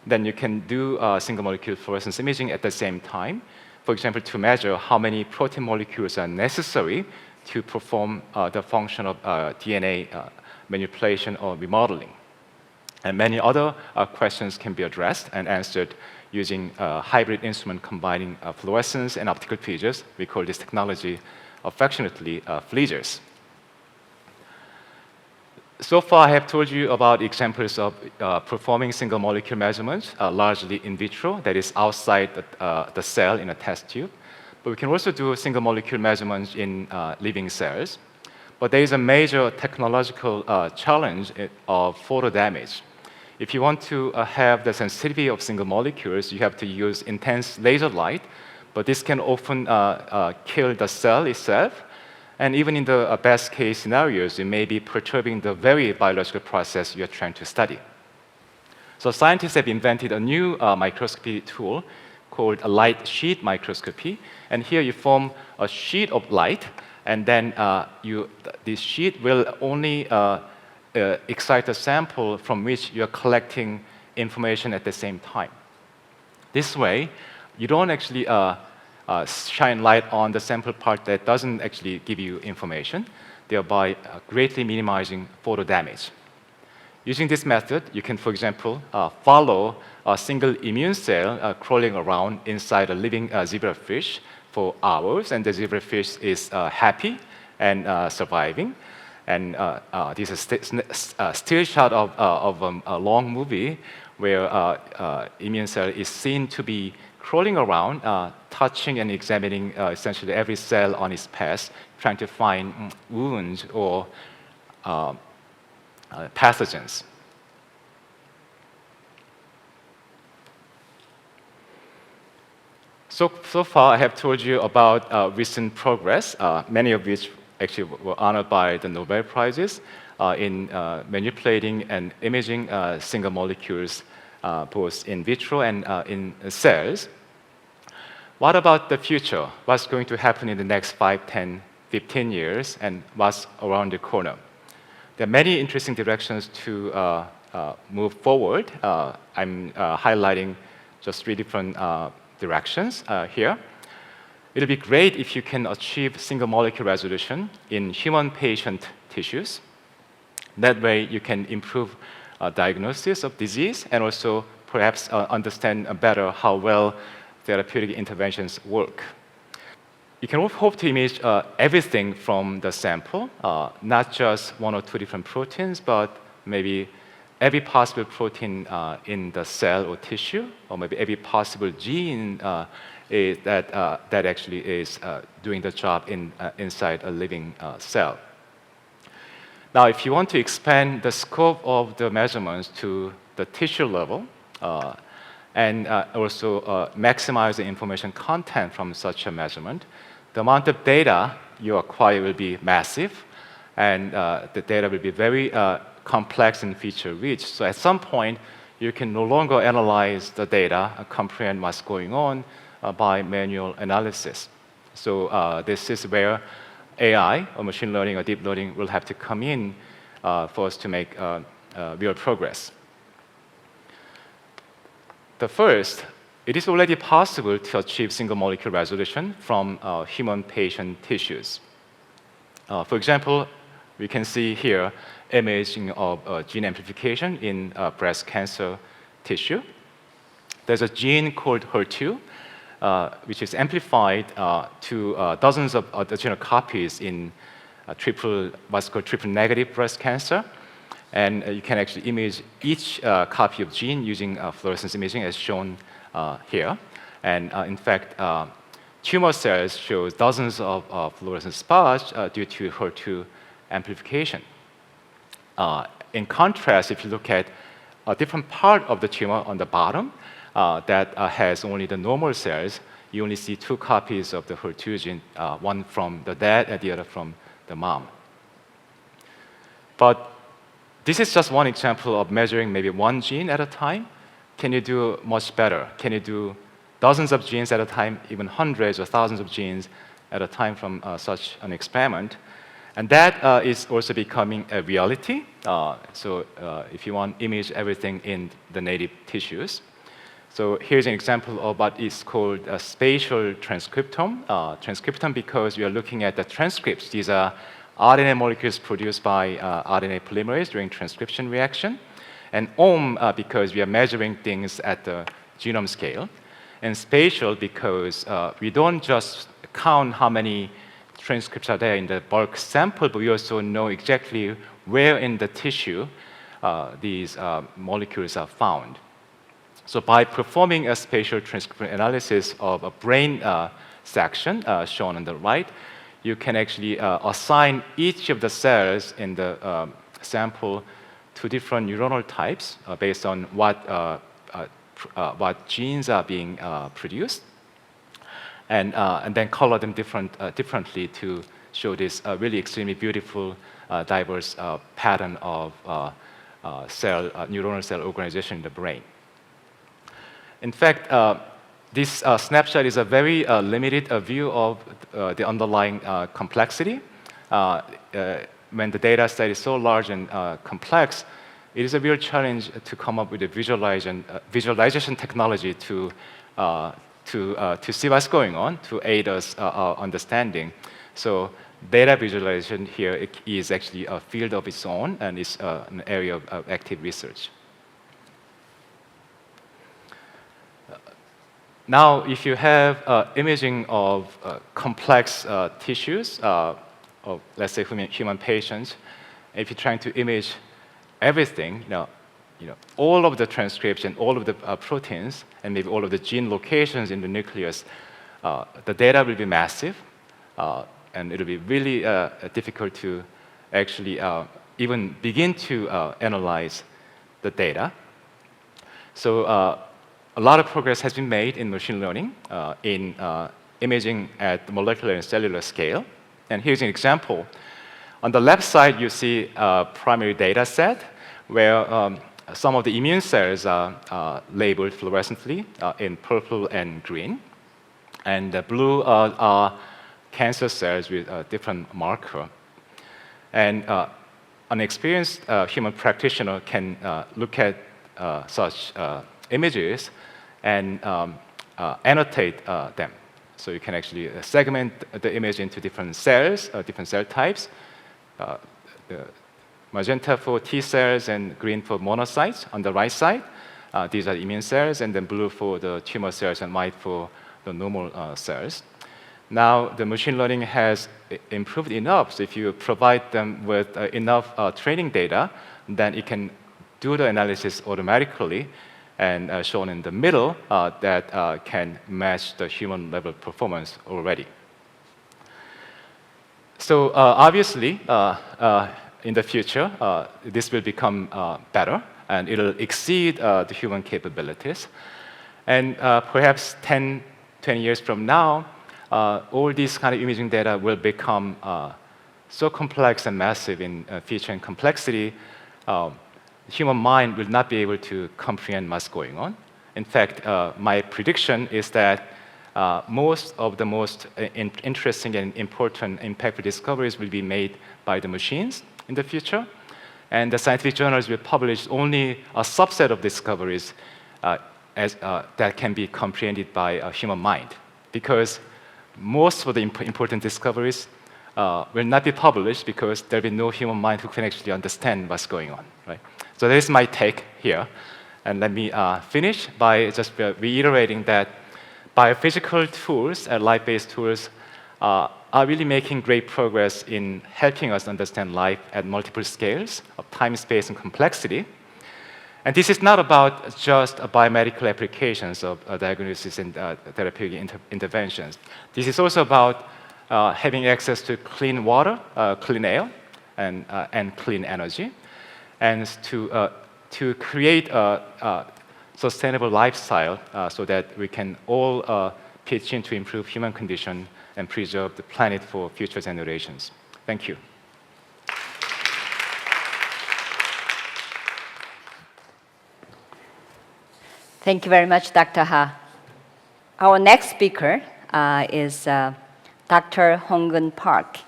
then you can do single molecule fluorescence imaging at the same time. For example, to measure how many protein molecules are necessary to perform the function of DNA manipulation or remodeling. And many other questions can be addressed and answered using a hybrid instrument combining fluorescence and optical tweezers. We call this technology affectionately FLEASERS. So far, I have told you about examples of performing single molecule measurements, largely in vitro, that is outside the cell in a test tube. But we can also do single molecule measurements in living cells. But there is a major technological challenge of photo damage. If you want to have the sensitivity of single molecules, you have to use intense laser light, but this can often kill the cell itself. And even in the best case scenarios, you may be perturbing the very biological process you're trying to study. So scientists have invented a new microscopy tool called a light sheet microscopy. And here you form a sheet of light, and then this sheet will only excite a sample from which you're collecting information at the same time. This way, you don't actually shine light on the sample part that doesn't actually give you information, thereby greatly minimizing photo damage. Using this method, you can, for example, follow a single immune cell crawling around inside a living zebrafish for hours, and the zebrafish is happy and surviving. And this is a still shot of a long movie where immune cell is seen to be crawling around, touching and examining essentially every cell on its path, trying to find wounds or pathogens. So far, I have told you about recent progress, many of which actually were honored by the Nobel Prizes in manipulating and imaging single molecules, both in vitro and in cells. What about the future? What's going to happen in the next 5, 10, 15 years, and what's around the corner? There are many interesting directions to move forward. I'm highlighting just 3 different directions here. It'll be great if you can achieve single molecule resolution in human patient tissues. That way, you can improve diagnosis of disease and also perhaps understand better how well therapeutic interventions work. You can hope to image everything from the sample, not just 1 or 2 different proteins, but maybe every possible protein in the cell or tissue, or maybe every possible gene that actually is doing the job inside a living cell. Now, if you want to expand the scope of the measurements to the tissue level, and also maximize the information content from such a measurement, the amount of data you acquire will be massive, and the data will be very complex and feature-rich. So at some point, you can no longer analyze the data and comprehend what's going on by manual analysis. So this is where AI, or machine learning, or deep learning will have to come in for us to make real progress. The first, it is already possible to achieve single molecule resolution from human patient tissues. For example, we can see here imaging of gene amplification in breast cancer tissue. There's a gene called HER2, which is amplified to dozens of additional copies in what's called triple-negative breast cancer. And you can actually image each copy of gene using fluorescence imaging as shown here. And in fact, tumor cells show dozens of fluorescent spots due to HER2 amplification. In contrast, if you look at a different part of the tumor on the bottom that has only the normal cells, you only see 2 copies of the HER2 gene, one from the dad and the other from the mom. But this is just one example of measuring maybe 1 gene at a time. Can you do much better? Can you do dozens of genes at a time, even hundreds or thousands of genes at a time from such an experiment? And that is also becoming a reality. So if you want to image everything in the native tissues. So here's an example of what is called a spatial transcriptome. Transcriptome because we are looking at the transcripts. These are RNA molecules produced by RNA polymerase during transcription reaction. And ohm because we are measuring things at the genome scale. And spatial because we don't just count how many transcripts are there in the bulk sample, but we also know exactly where in the tissue these molecules are found. So by performing a spatial transcription analysis of a brain section shown on the right, you can actually assign each of the cells in the sample to different neuronal types based on what genes are being produced, and then color them differently to show this really extremely beautiful, diverse pattern of neuronal cell organization in the brain. In fact, this snapshot is a very limited view of the underlying complexity. When the data set is so large and complex, it is a real challenge to come up with a visualization technology to see what's going on, to aid us our understanding. So data visualization here is actually a field of its own, and is an area of active research. Now, if you have imaging of complex tissues, of, let's say, human patients, if you're trying to image everything, all of the transcription, all of the proteins, and maybe all of the gene locations in the nucleus, the data will be massive, and it'll be really difficult to actually even begin to analyze the data. So a lot of progress has been made in machine learning, in imaging at the molecular and cellular scale. And here's an example. On the left side, you see a primary data set where some of the immune cells are labeled fluorescently in purple and green. And the blue are cancer cells with a different marker. And an experienced human practitioner can look at such images and annotate them. So you can actually segment the image into different cells, different cell types. Magenta for T cells and green for monocytes on the right side. These are immune cells, and then blue for the tumor cells and white for the normal cells. Now, the machine learning has improved enough, so if you provide them with enough training data, then it can do the analysis automatically, and shown in the middle, that can match the human level performance already. So obviously, in the future, this will become better, and it'll exceed the human capabilities. And perhaps 10, 20 years from now, all these kind of imaging data will become so complex and massive in feature and complexity, the human mind will not be able to comprehend what's going on. In fact, my prediction is that most of the most interesting and important impactful discoveries will be made by the machines in the future. And the scientific journals will publish only a subset of discoveries that can be comprehended by a human mind. Because most of the important discoveries will not be published because there will be no human mind who can actually understand what's going on. Right? So that is my take here. And let me finish by just reiterating that biophysical tools and life-based tools are really making great progress in helping us understand life at multiple scales of time, space, and complexity. And this is not about just biomedical applications of diagnosis and therapeutic interventions. This is also about having access to clean water, clean air, and clean energy, and to create a sustainable lifestyle so that we can all pitch in to improve human condition and preserve the planet for future generations. Thank you. Thank you very much, Dr. Ha. Our next speaker is Dr. Hong-Keun Park.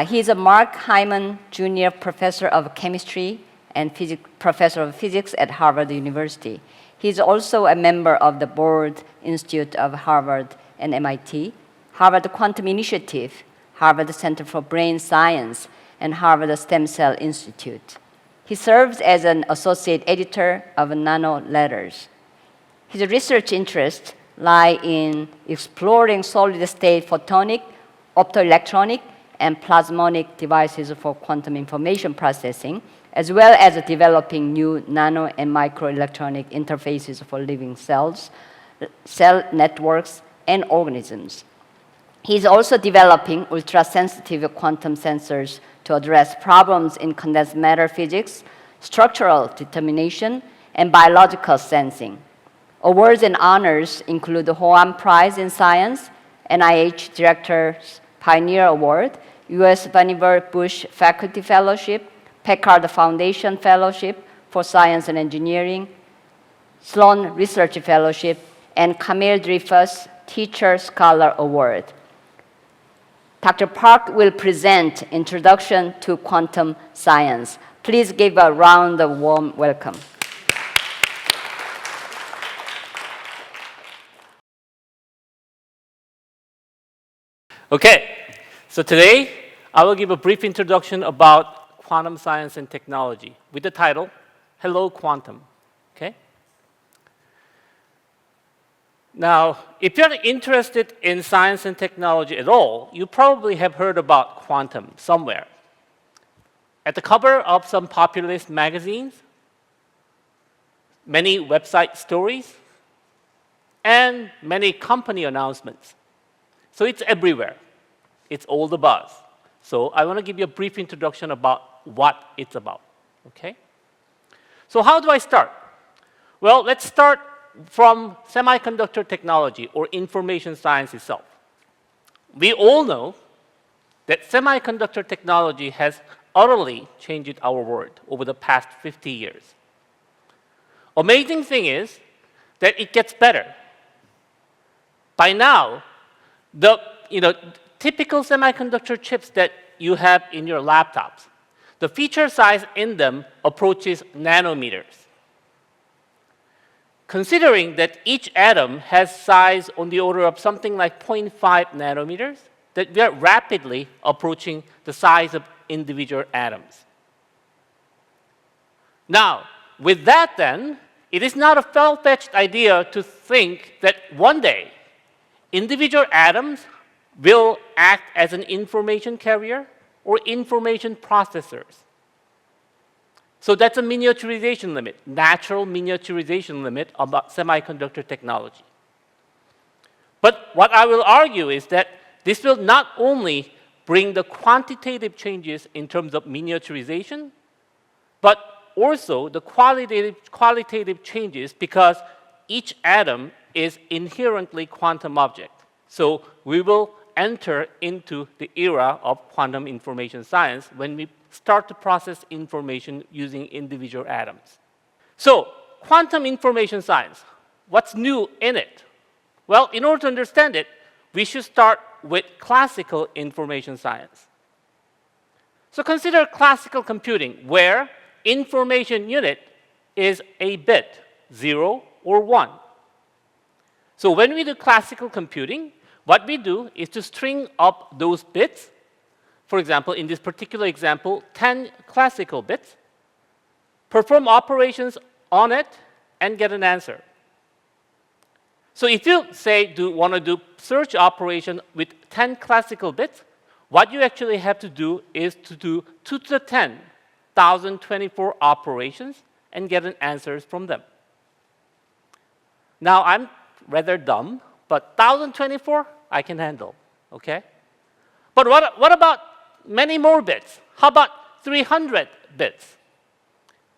He is a Mark Hyman Jr. Professor of Chemistry and Professor of Physics at Harvard University. He is also a member of the Broad Institute of Harvard and MIT, Harvard Quantum Initiative, Harvard Center for Brain Science, and Harvard Stem Cell Institute. He serves as an associate editor of Nano Letters. His research interests lie in exploring solid-state photonic, optoelectronic, and plasmonic devices for quantum information processing, as well as developing new nano and microelectronic interfaces for living cells, cell networks, and organisms. He's also developing ultra-sensitive quantum sensors to address problems in condensed matter physics, structural determination, and biological sensing. Awards and honors include the Hoan Prize in Science, NIH Director's Pioneer Award, U.S. Vannevar Bush Faculty Fellowship, Packard Foundation Fellowship for Science and Engineering, Sloan Research Fellowship, and Camille Dreyfus Teacher Scholar Award. Dr. Park will present Introduction to Quantum Science. Please give a round of warm welcome. Okay, so today I will give a brief introduction about quantum science and technology with the title, Hello Quantum, okay? Now, if you're interested in science and technology at all, you probably have heard about quantum somewhere. At the cover of some populist magazines, many website stories, and many company announcements. So it's everywhere. It's all the buzz. So I want to give you a brief introduction about what it's about, okay? So how do I start? Well, let's start from semiconductor technology or information science itself. We all know that semiconductor technology has utterly changed our world over the past 50 years. Amazing thing is that it gets better. By now, the typical semiconductor chips that you have in your laptops, the feature size in them approaches nanometers. Considering that each atom has size on the order of something like 0.5 nanometers, that we are rapidly approaching the size of individual atoms. Now, with that then, it is not a far-fetched idea to think that one day individual atoms will act as an information carrier or information processors. So that's a miniaturization limit, natural miniaturization limit about semiconductor technology. But what I will argue is that this will not only bring the quantitative changes in terms of miniaturization, but also the qualitative changes because each atom is inherently quantum object. So we will enter into the era of quantum information science when we start to process information using individual atoms. So quantum information science, what's new in it? Well, in order to understand it, we should start with classical information science. So consider classical computing, where information unit is a bit, 0 or 1. So when we do classical computing, what we do is to string up those bits. For example, in this particular example, 10 classical bits, perform operations on it, and get an answer. So if you say want to do search operation with 10 classical bits, what you actually have to do is to do 2 to the 10, 1024 operations, and get an answers from them. Now, I'm rather dumb, but 1024, I can handle, okay? But what about many more bits? How about 300 bits?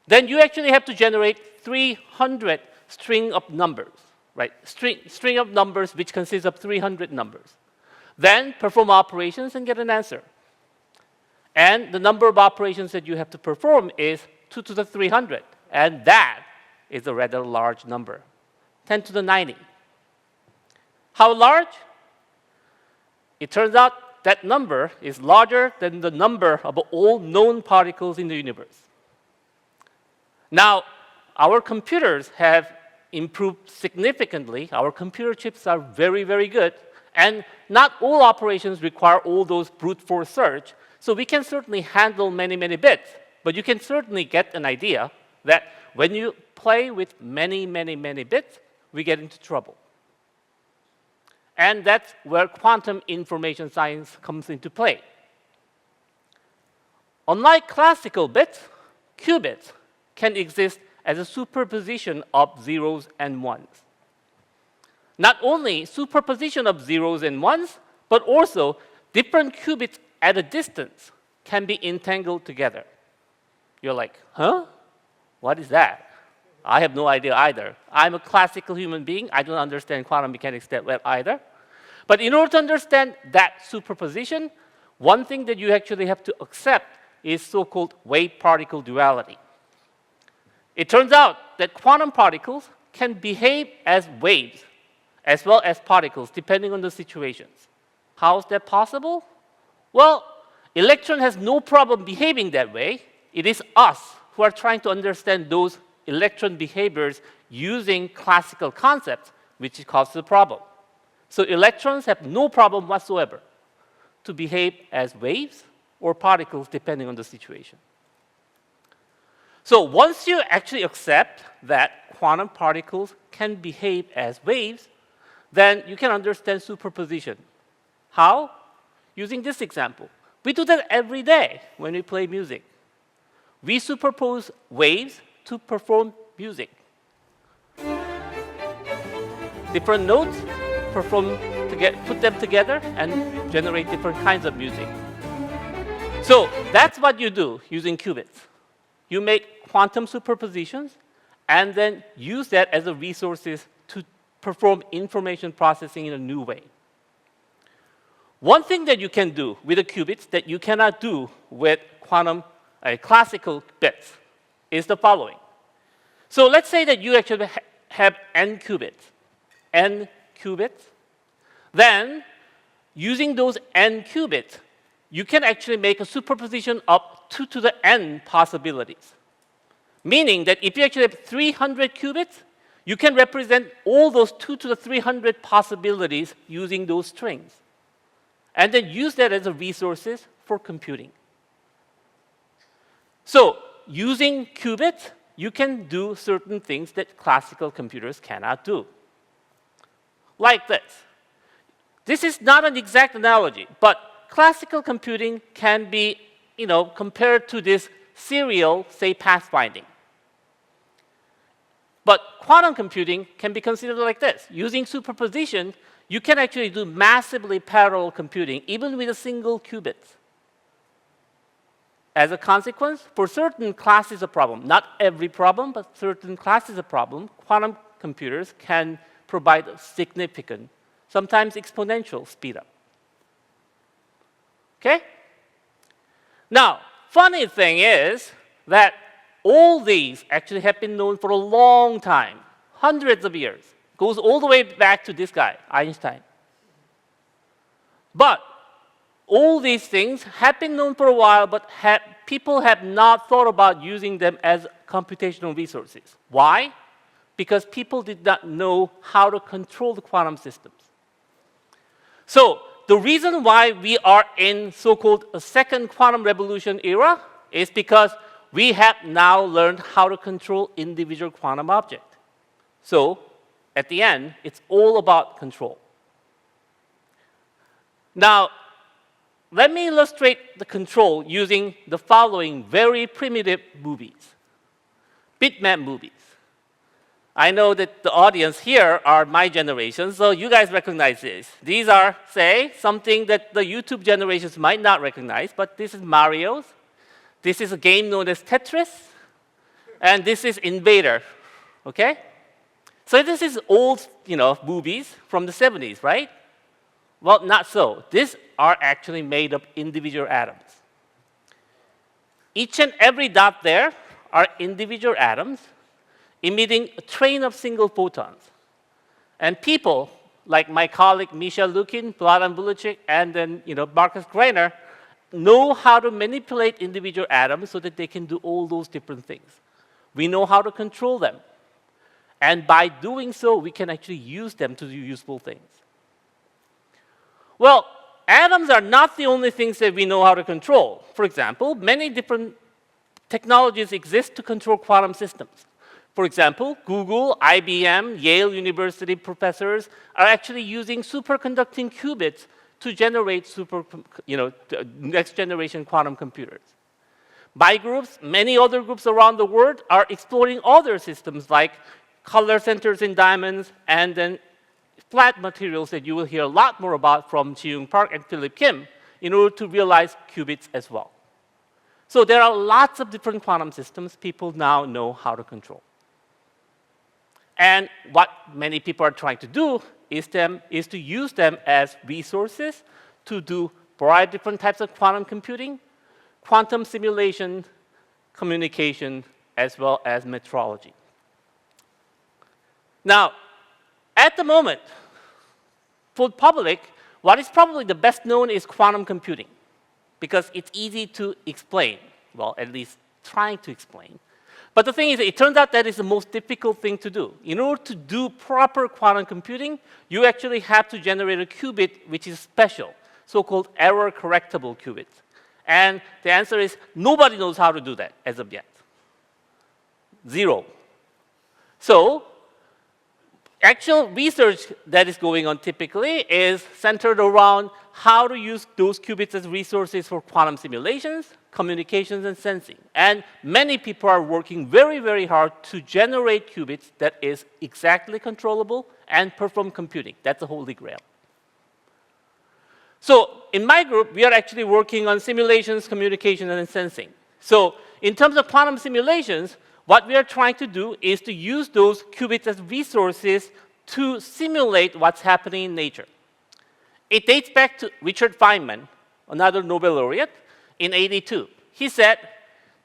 Then you actually have to generate 300 string of numbers, right? String of numbers which consists of 300 numbers. Then perform operations and get an answer. And the number of operations that you have to perform is 2 to the 300. And that is a rather large number, 10 to the 90. How large? It turns out that number is larger than the number of all known particles in the universe. Now, our computers have improved significantly. Our computer chips are very, very good. And not all operations require all those brute force search. So we can certainly handle many, many bits. But you can certainly get an idea that when you play with many, many, many bits, we get into trouble. And that's where quantum information science comes into play. unlike classical bits, qubits can exist as a superposition of zeros and ones. Not only superposition of zeros and ones, but also different qubits at a distance can be entangled together. You're like, huh? What is that? I have no idea either. I'm a classical human being. I don't understand quantum mechanics that well either. But in order to understand that superposition, one thing that you actually have to accept is so-called wave-particle duality. It turns out that quantum particles can behave as waves as well as particles depending on the situations. How is that possible? Well, electron has no problem behaving that way. It is us who are trying to understand those electron behaviors using classical concepts, which causes the problem. So electrons have no problem whatsoever to behave as waves or particles depending on the situation. So once you actually accept that quantum particles can behave as waves, then you can understand superposition. How? Using this example. We do that every day when we play music. We superpose waves to perform music. Different notes, put them together and generate different kinds of music. So that's what you do using qubits. You make quantum superpositions and then use that as a resources to perform information processing in a new way. One thing that you can do with the qubits that you cannot do with quantum classical bits is the following. So let's say that you actually have n qubits. Then, using those n qubits, you can actually make a superposition of 2 to the n possibilities. Meaning that if you actually have 300 qubits, you can represent all those 2 to the 300 possibilities using those strings. And then use that as a resources for computing. So, using qubits, you can do certain things that classical computers cannot do. Like this. This is not an exact analogy, but classical computing can be, compared to this serial, say, pathfinding. But quantum computing can be considered like this. Using superposition, you can actually do massively parallel computing, even with a single qubit. As a consequence, for certain classes of problem, not every problem, but certain classes of problem, quantum computers can provide a significant, sometimes exponential speedup. Okay? Now, funny thing is that all these actually have been known for a long time, hundreds of years. Goes all the way back to this guy, Einstein. But all these things have been known for a while, but people have not thought about using them as computational resources. Why? Because people did not know how to control the quantum systems. So the reason why we are in so-called a second quantum revolution era is because we have now learned how to control individual quantum objects. So at the end, it's all about control. Now, let me illustrate the control using the following very primitive movies. Bitmap movies. I know that the audience here are my generation, so you guys recognize this. These are, say, something that the YouTube generations might not recognize, but this is Mario's. This is a game known as Tetris. And this is Invader. Okay? So this is old, movies from the 70s, right? Well, not so. These are actually made of individual atoms. Each and every dot there are individual atoms emitting a train of single photons. And people, like my colleague Misha Lukin, Vladan Vulucic, and then Marcus Greiner, know how to manipulate individual atoms so that they can do all those different things. We know how to control them. And by doing so, we can actually use them to do useful things. Well, atoms are not the only things that we know how to control. For example, many different technologies exist to control quantum systems. For example, Google, IBM, Yale University professors are actually using superconducting qubits to generate next generation quantum computers. My groups, many other groups around the world are exploring other systems like color centers in diamonds and then flat materials that you will hear a lot more about from Ji-Young Park and Philip Kim in order to realize qubits as well. So there are lots of different quantum systems people now know how to control. And what many people are trying to do is to use them as resources to do a variety of different types of quantum computing, quantum simulation, communication, as well as metrology. Now, at the moment, for the public, what is probably the best known is quantum computing, because it's easy to explain, well, at least trying to explain. But the thing is, it turns out that is the most difficult thing to do. In order to do proper quantum computing, you actually have to generate a qubit which is special, so-called error-correctable qubits. And the answer is nobody knows how to do that as of yet. Zero. So actual research that is going on typically is centered around how to use those qubits as resources for quantum simulations, communications, and sensing. And many people are working very, very hard to generate qubits that is exactly controllable and perform computing. That's the holy grail. So in my group, we are actually working on simulations, communication, and sensing. So in terms of quantum simulations, what we are trying to do is to use those qubits as resources to simulate what's happening in nature. It dates back to Richard Feynman, another Nobel laureate, in '82. He said,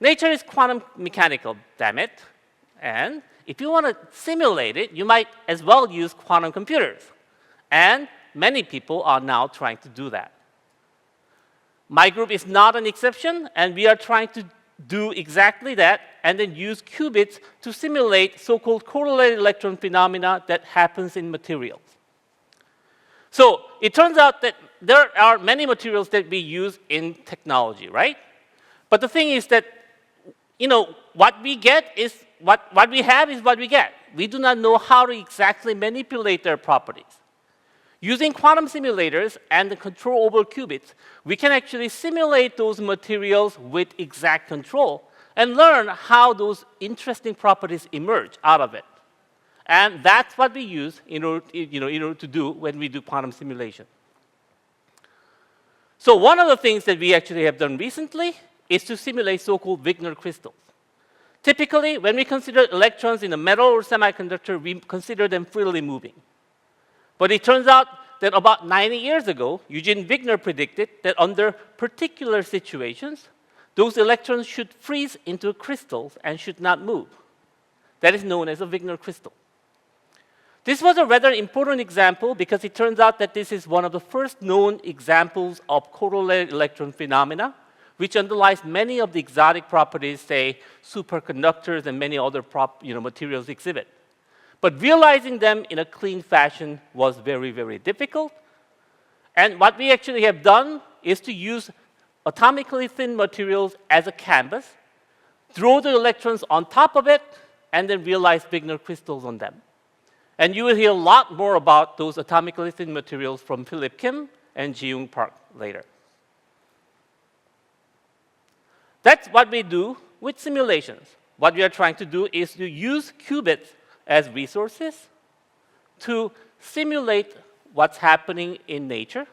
nature is quantum mechanical, damn it. And if you want to simulate it, you might as well use quantum computers. And many people are now trying to do that. My group is not an exception, and we are trying to do exactly that and then use qubits to simulate so-called correlated electron phenomena that happens in materials. So it turns out that there are many materials that we use in technology, right? But the thing is that, what we get is what we have is what we get. We do not know how to exactly manipulate their properties. Using quantum simulators and the control over qubits, we can actually simulate those materials with exact control and learn how those interesting properties emerge out of it. And that's what we use in order to do when we do quantum simulation. So one of the things that we actually have done recently is to simulate so-called Wigner crystals. Typically, when we consider electrons in a metal or semiconductor, we consider them freely moving. But it turns out that about 90 years ago, Eugene Wigner predicted that under particular situations, those electrons should freeze into crystals and should not move. That is known as a Wigner crystal. This was a rather important example because it turns out that this is one of the first known examples of correlated electron phenomena, which underlies many of the exotic properties, say, superconductors and many other materials exhibit. But realizing them in a clean fashion was very, very difficult. And what we actually have done is to use atomically thin materials as a canvas, throw the electrons on top of it, and then realize Wigner crystals on them. And you will hear a lot more about those atomically thin materials from Philip Kim and Ji-Young Park later. That's what we do with simulations. What we are trying to do is to use qubits as resources to simulate what's happening in nature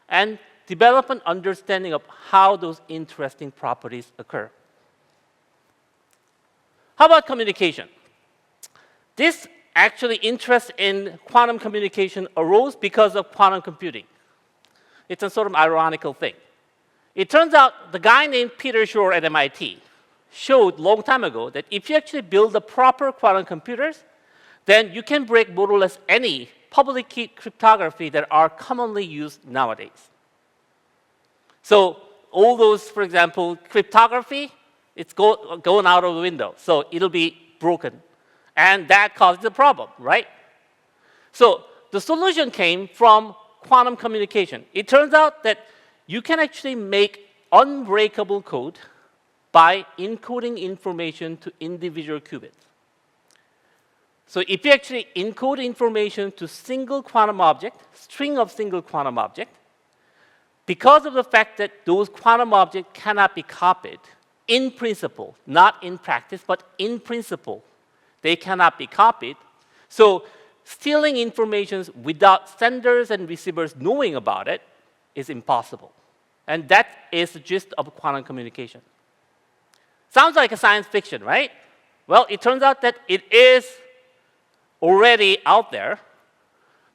and develop an understanding of how those interesting properties occur. How about communication? This actually interest in quantum communication arose because of quantum computing. It's a sort of ironical thing. It turns out the guy named Peter Shor at MIT showed a long time ago that if you actually build the proper quantum computers, then you can break more or less any public key cryptography that are commonly used nowadays. So all those, for example, cryptography, it's going out of the window. So it'll be broken. And that causes a problem, right? So the solution came from quantum communication. It turns out that you can actually make unbreakable code by encoding information to individual qubits. So if you actually encode information to single quantum object, string of single quantum object, because of the fact that those quantum objects cannot be copied, in principle, not in practice, but in principle, they cannot be copied. So stealing information without senders and receivers knowing about it is impossible. And that is the gist of quantum communication. Sounds like a science fiction, right? Well, it turns out that it is already out there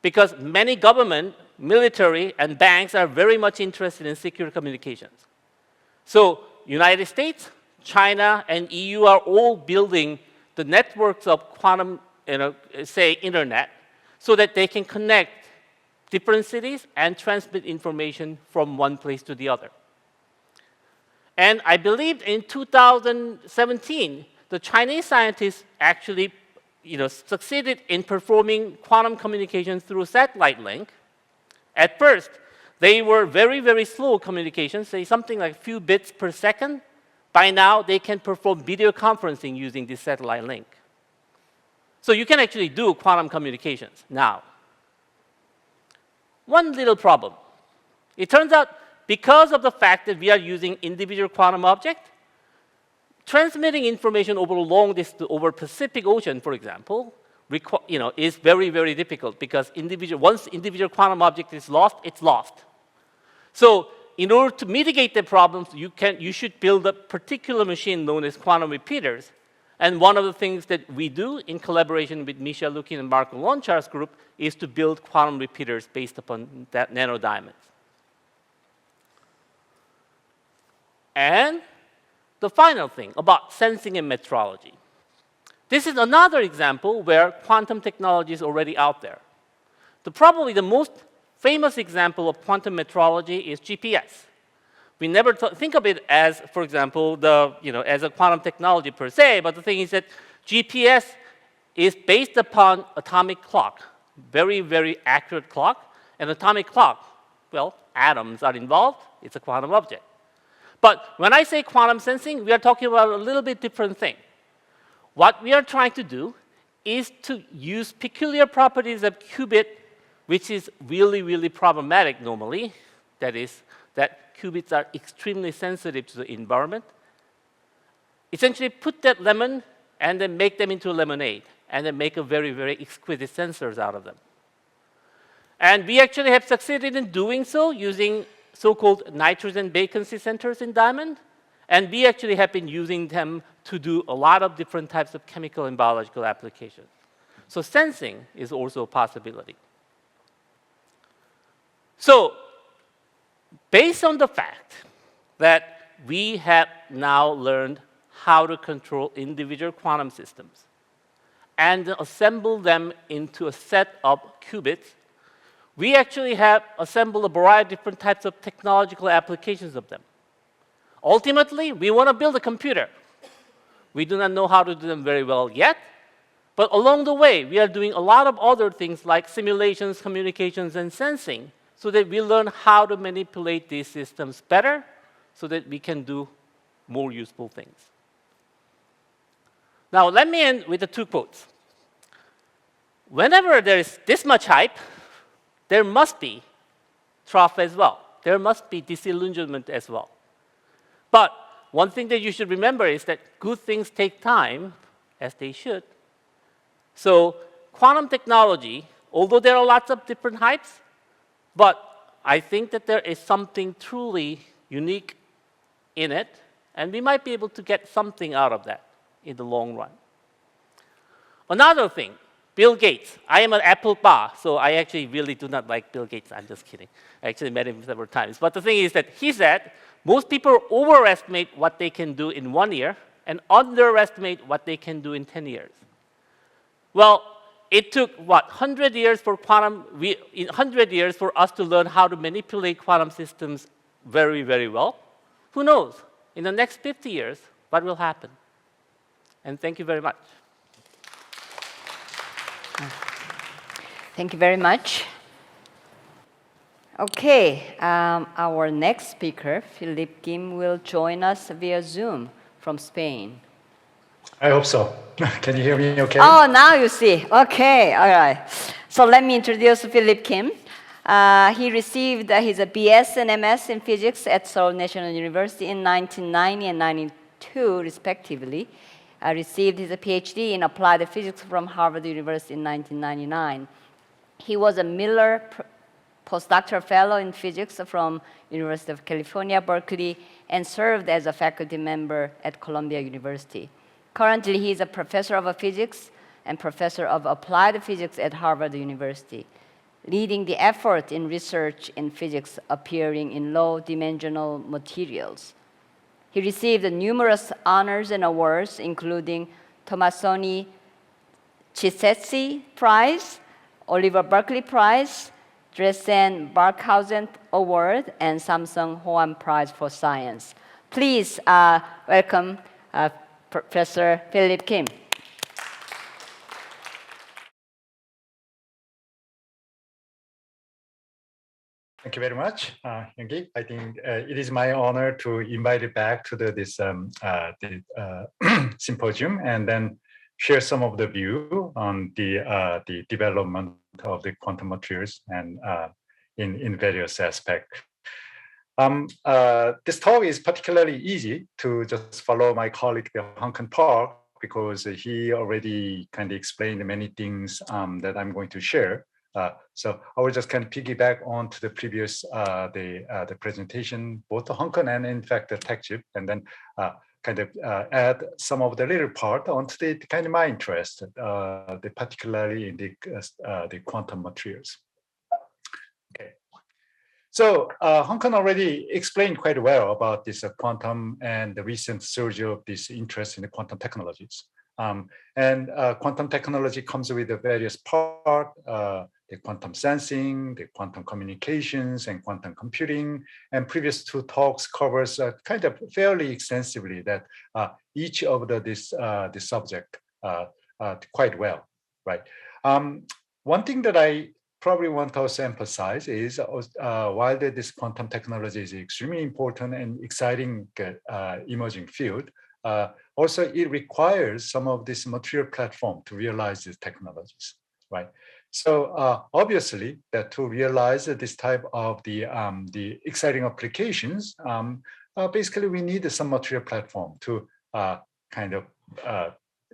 because many government, military, and banks are very much interested in secure communications. So United States, China, and EU are all building the networks of quantum, say, internet, so that they can connect different cities and transmit information from one place to the other. And I believe in 2017, the Chinese scientists actually succeeded in performing quantum communication through satellite link. At first, they were very, very slow communications, say something like a few bits per second. By now, they can perform video conferencing using this satellite link. So you can actually do quantum communications now. One little problem. It turns out because of the fact that we are using individual quantum objects, transmitting information over long distance, over Pacific Ocean, for example, is very, very difficult because once individual quantum object is lost, it's lost. So in order to mitigate the problems, you should build a particular machine known as quantum repeaters. And one of the things that we do in collaboration with Misha Lukin and Marco Lonchar's group is to build quantum repeaters based upon that nanodiamonds. And the final thing about sensing and metrology. This is another example where quantum technology is already out there. Probably the most famous example of quantum metrology is GPS. We never think of it as, for example, as a quantum technology per se, but the thing is that GPS is based upon atomic clock, very, very accurate clock. And atomic clock, well, atoms are involved. It's a quantum object. But when I say quantum sensing, we are talking about a little bit different thing. What we are trying to do is to use peculiar properties of qubit, which is really, really problematic normally. That is, that qubits are extremely sensitive to the environment. Essentially put that lemon and then make them into lemonade, and then make a very, very exquisite sensors out of them. And we actually have succeeded in doing so using so-called nitrogen vacancy centers in diamond. And we actually have been using them to do a lot of different types of chemical and biological applications. So sensing is also a possibility. So based on the fact that we have now learned how to control individual quantum systems and assemble them into a set of qubits, we actually have assembled a variety of different types of technological applications of them. Ultimately, we want to build a computer. We do not know how to do them very well yet, but along the way, we are doing a lot of other things like simulations, communications, and sensing, so that we learn how to manipulate these systems better so that we can do more useful things. Now, let me end with the two quotes. Whenever there is this much hype, there must be trough as well. There must be disillusionment as well. But one thing that you should remember is that good things take time, as they should. So quantum technology, although there are lots of different hypes, but I think that there is something truly unique in it, and we might be able to get something out of that in the long run. Another thing, Bill Gates. I am an Apple bar, so I actually really do not like Bill Gates. I'm just kidding. I actually met him several times. But the thing is that he said, most people overestimate what they can do in 1 year and underestimate what they can do in 10 years. Well, it took, 100 years for 100 years for us to learn how to manipulate quantum systems very, very well. Who knows? In the next 50 years, what will happen? And thank you very much. Thank you very much. Okay, our next speaker, Philippe Kim, will join us via Zoom from Spain. I hope so. Can you hear me okay? Oh, now you see. Okay, all right. So let me introduce Philippe Kim. He received his BS and MS in physics at Seoul National University in 1990 and 1992, respectively. Received his PhD in applied physics from Harvard University in 1999. He was a Miller postdoctoral fellow in physics from University of California, Berkeley, and served as a faculty member at Columbia University. Currently, he is a professor of physics and professor of applied physics at Harvard University, leading the effort in research in physics appearing in low-dimensional materials. He received numerous honors and awards, including Tommasoni Chisesi Prize, Oliver Berkeley Prize, Dresden Barkhausen Award, and Samsung Hoan Prize for Science. Please welcome Professor Philip Kim. Thank you very much, Yoongi. I think it is my honor to invite you back to this symposium and then share some of the view on the development of the quantum materials and in various aspects. This talk is particularly easy to just follow my colleague, Hong Kong Park, because he already kind of explained many things that I'm going to share. So I will just kind of piggyback on to the previous the presentation, both the Hong Kong and in fact the TechJIP, and then kind of add some of the little part onto the kind of my interest, particularly in the quantum materials. Okay. So Hong Kong already explained quite well about this quantum and the recent surge of this interest in the quantum technologies. Quantum technology comes with the various parts, the quantum sensing, the quantum communications, and quantum computing. And previous two talks covers kind of fairly extensively that each of this subject quite well, right? One thing that I probably want to also emphasize is while this quantum technology is extremely important and exciting emerging field, also it requires some of this material platform to realize these technologies, right? So obviously that to realize this type of the exciting applications, basically we need some material platform to kind of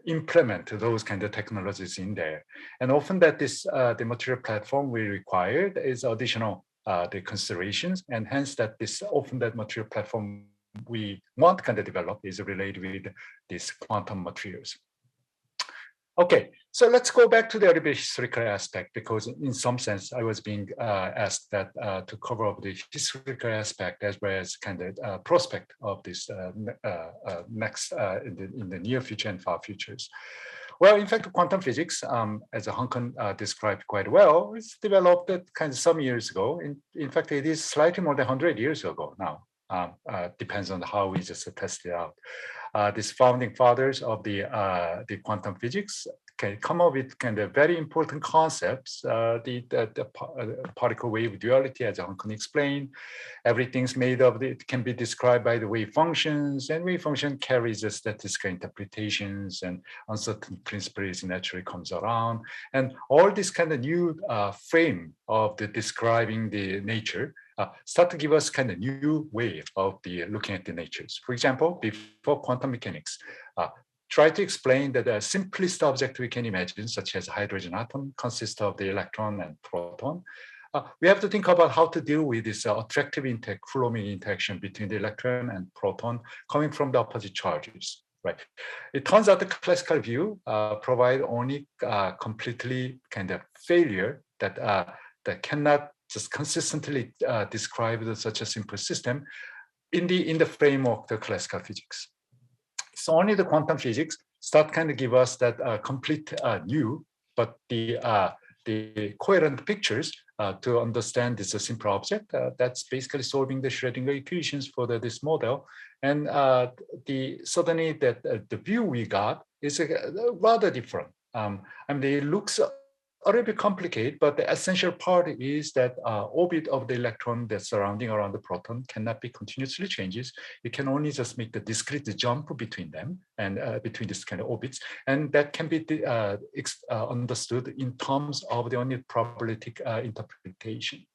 implement those kind of technologies in there. And often that the material platform we require is additional the considerations, and hence that often that material platform we want to kind of develop is related with these quantum materials. Okay, so let's go back to the little bit historical aspect, because in some sense I was being asked that to cover up the historical aspect as well as kind of prospect of this next in the near future and far futures. Well, in fact, quantum physics, as Hong Kong described quite well, it's developed kind of some years ago. In fact, it is slightly more than 100 years ago now. Depends on how we just test it out. These founding fathers of the quantum physics can come up with kind of very important concepts. The particle wave duality, as Hong Kong explained, everything's made of it can be described by the wave functions, and wave function carries the statistical interpretations, and uncertain principles naturally comes around, and all this kind of new frame of the describing the nature. Start to give us kind of new way of looking at the natures. For example, before quantum mechanics, try to explain that the simplest object we can imagine, such as a hydrogen atom, consists of the electron and proton. We have to think about how to deal with this attractive Coulombic interaction between the electron and proton coming from the opposite charges. Right. It turns out the classical view provide only completely kind of failure that cannot just consistently describe such a simple system in the framework of the classical physics. So only the quantum physics start kind of give us that complete new, but the coherent pictures to understand this simple object. That's basically solving the Schrödinger equations for this model. And suddenly that the view we got is rather different. I mean, it looks a little bit complicated, but the essential part is that orbit of the electron that's surrounding around the proton cannot be continuously changes. You can only just make the discrete jump between them and between this kind of orbits. And that can be understood in terms of the only probabilistic interpretation.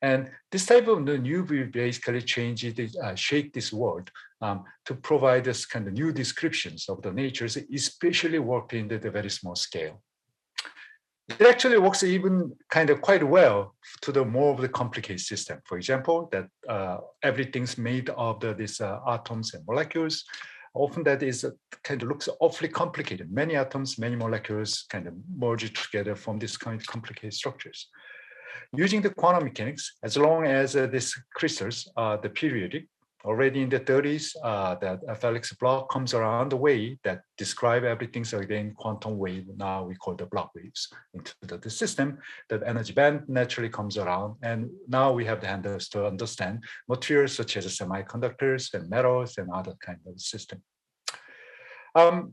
And this type of the new view basically change it, shake this world to provide us kind of new descriptions of the natures, especially work in the very small scale. It actually works even kind of quite well to the more of the complicated system. For example, that everything's made of these atoms and molecules. Often that is kind of looks awfully complicated. Many atoms, many molecules kind of merge together from this kind of complicated structures. Using the quantum mechanics, as long as these crystals are the periodic, already in the 30s, that Felix Bloch comes around the way that describe everything. So again, quantum wave, now we call the Bloch waves into the system, that energy band naturally comes around. And now we have the handles to understand materials such as semiconductors and metals and other kind of system.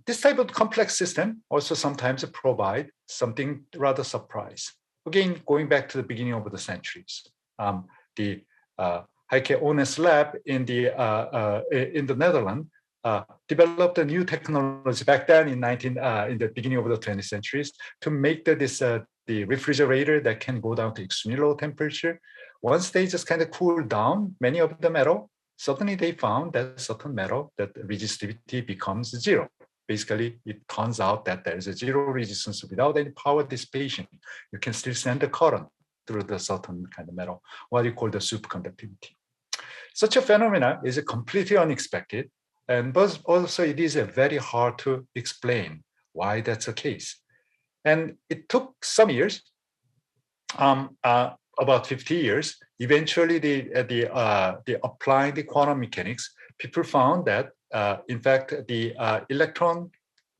This type of complex system also sometimes provide something rather surprise. Again, going back to the beginning of the centuries, the Heike Ones lab in the Netherlands developed a new technology back then in the beginning of the 20th centuries to make the refrigerator that can go down to extremely low temperature. Once they just kind of cool down many of the metal, suddenly they found that certain metal that resistivity becomes zero. Basically, it turns out that there is a zero resistance without any power dissipation. You can still send the current through the certain kind of metal, what you call the superconductivity. Such a phenomena is completely unexpected, and but also it is very hard to explain why that's the case. And it took some years, about 50 years. Eventually, the applying the quantum mechanics, people found that in fact the electron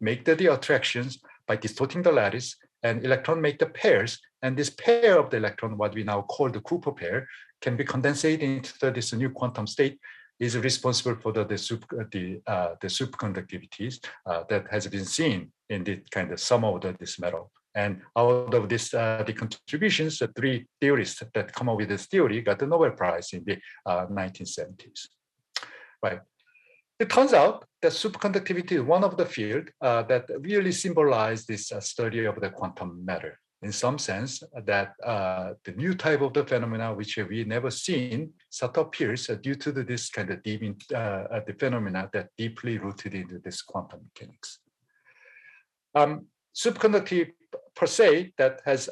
make the attractions by distorting the lattice, and electron make the pairs, and this pair of the electron, what we now call the Cooper pair, can be condensated into this new quantum state, is responsible for the superconductivities that has been seen in the kind of sum of this metal. And out of this, the contributions, the three theorists that come up with this theory got the Nobel Prize in the 1970s. Right. It turns out that superconductivity is one of the fields that really symbolize this study of the quantum matter. In some sense, that the new type of the phenomena which we never seen sort of appears due to this kind of deep the phenomena that deeply rooted into this quantum mechanics. Superconductivity per se that has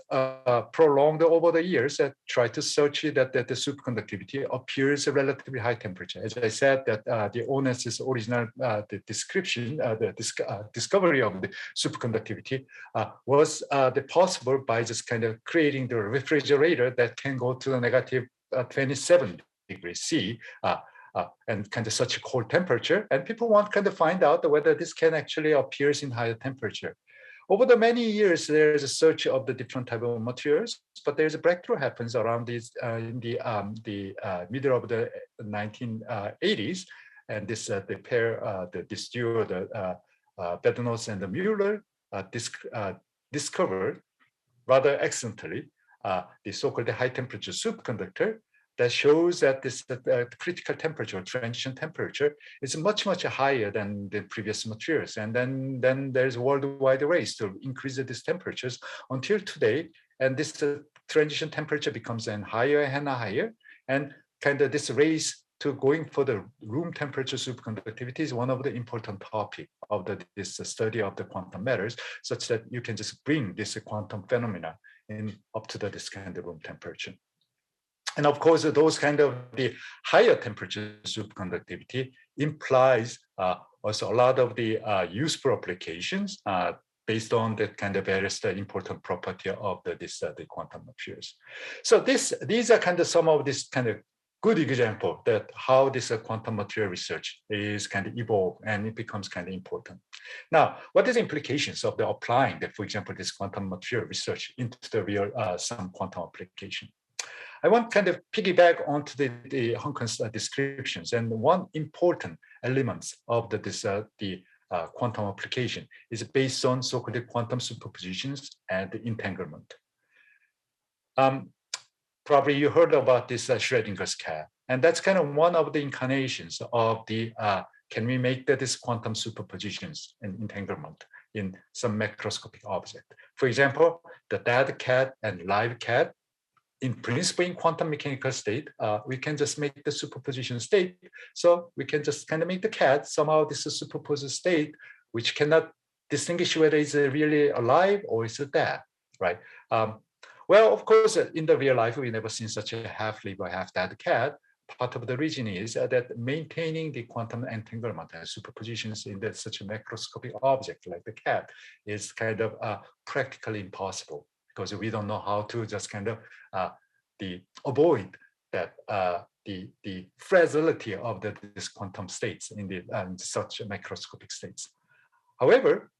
prolonged over the years that try to search that the superconductivity appears at relatively high temperature. As I said, that the Ones's original the description, discovery of the superconductivity was possible by just kind of creating the refrigerator that can go to the negative 27 degrees C. And kind of such a cold temperature, and people want kind of find out whether this can actually appears in higher temperature. Over the many years, there's a search of the different type of materials, but there's a breakthrough happens around these in the middle of the 1980s, and this the pair, this duo, the Bednorz and the Mueller, discovered rather excellently the so-called high temperature superconductor that shows that this critical temperature, transition temperature, is much higher than the previous materials. And then there's a worldwide race to increase these temperatures until today. And this transition temperature becomes then higher and higher. And kind of this race to going for the room temperature superconductivity is one of the important topic of this study of the quantum matters, such that you can just bring this quantum phenomena in up to this kind of room temperature. And of course, those kind of the higher temperature superconductivity implies also a lot of the useful applications based on the kind of various important property of the quantum materials. So these are kind of some of this kind of good example that how this quantum material research is kind of evolved and it becomes kind of important. Now, what is the implications of the applying that, for example, this quantum material research into the real some quantum application? I want to kind of piggyback onto the Hanken's descriptions, and one important element of the quantum application is based on so-called quantum superpositions and the entanglement. Probably you heard about this Schrödinger's cat, and that's kind of one of the incarnations of the can we make this quantum superpositions and entanglement in some macroscopic object. For example, the dead cat and live cat in principle, in quantum mechanical state, we can just make the superposition state. So we can just kind of make the cat somehow this is a superposed state, which cannot distinguish whether it's really alive or it's dead, right? Well, of course, in the real life, we've never seen such a half-live or half-dead cat. Part of the reason is that maintaining the quantum entanglement and superpositions in such a macroscopic object like the cat is kind of practically impossible, because we don't know how to just kind of avoid that the fragility of these quantum states in such macroscopic states. However,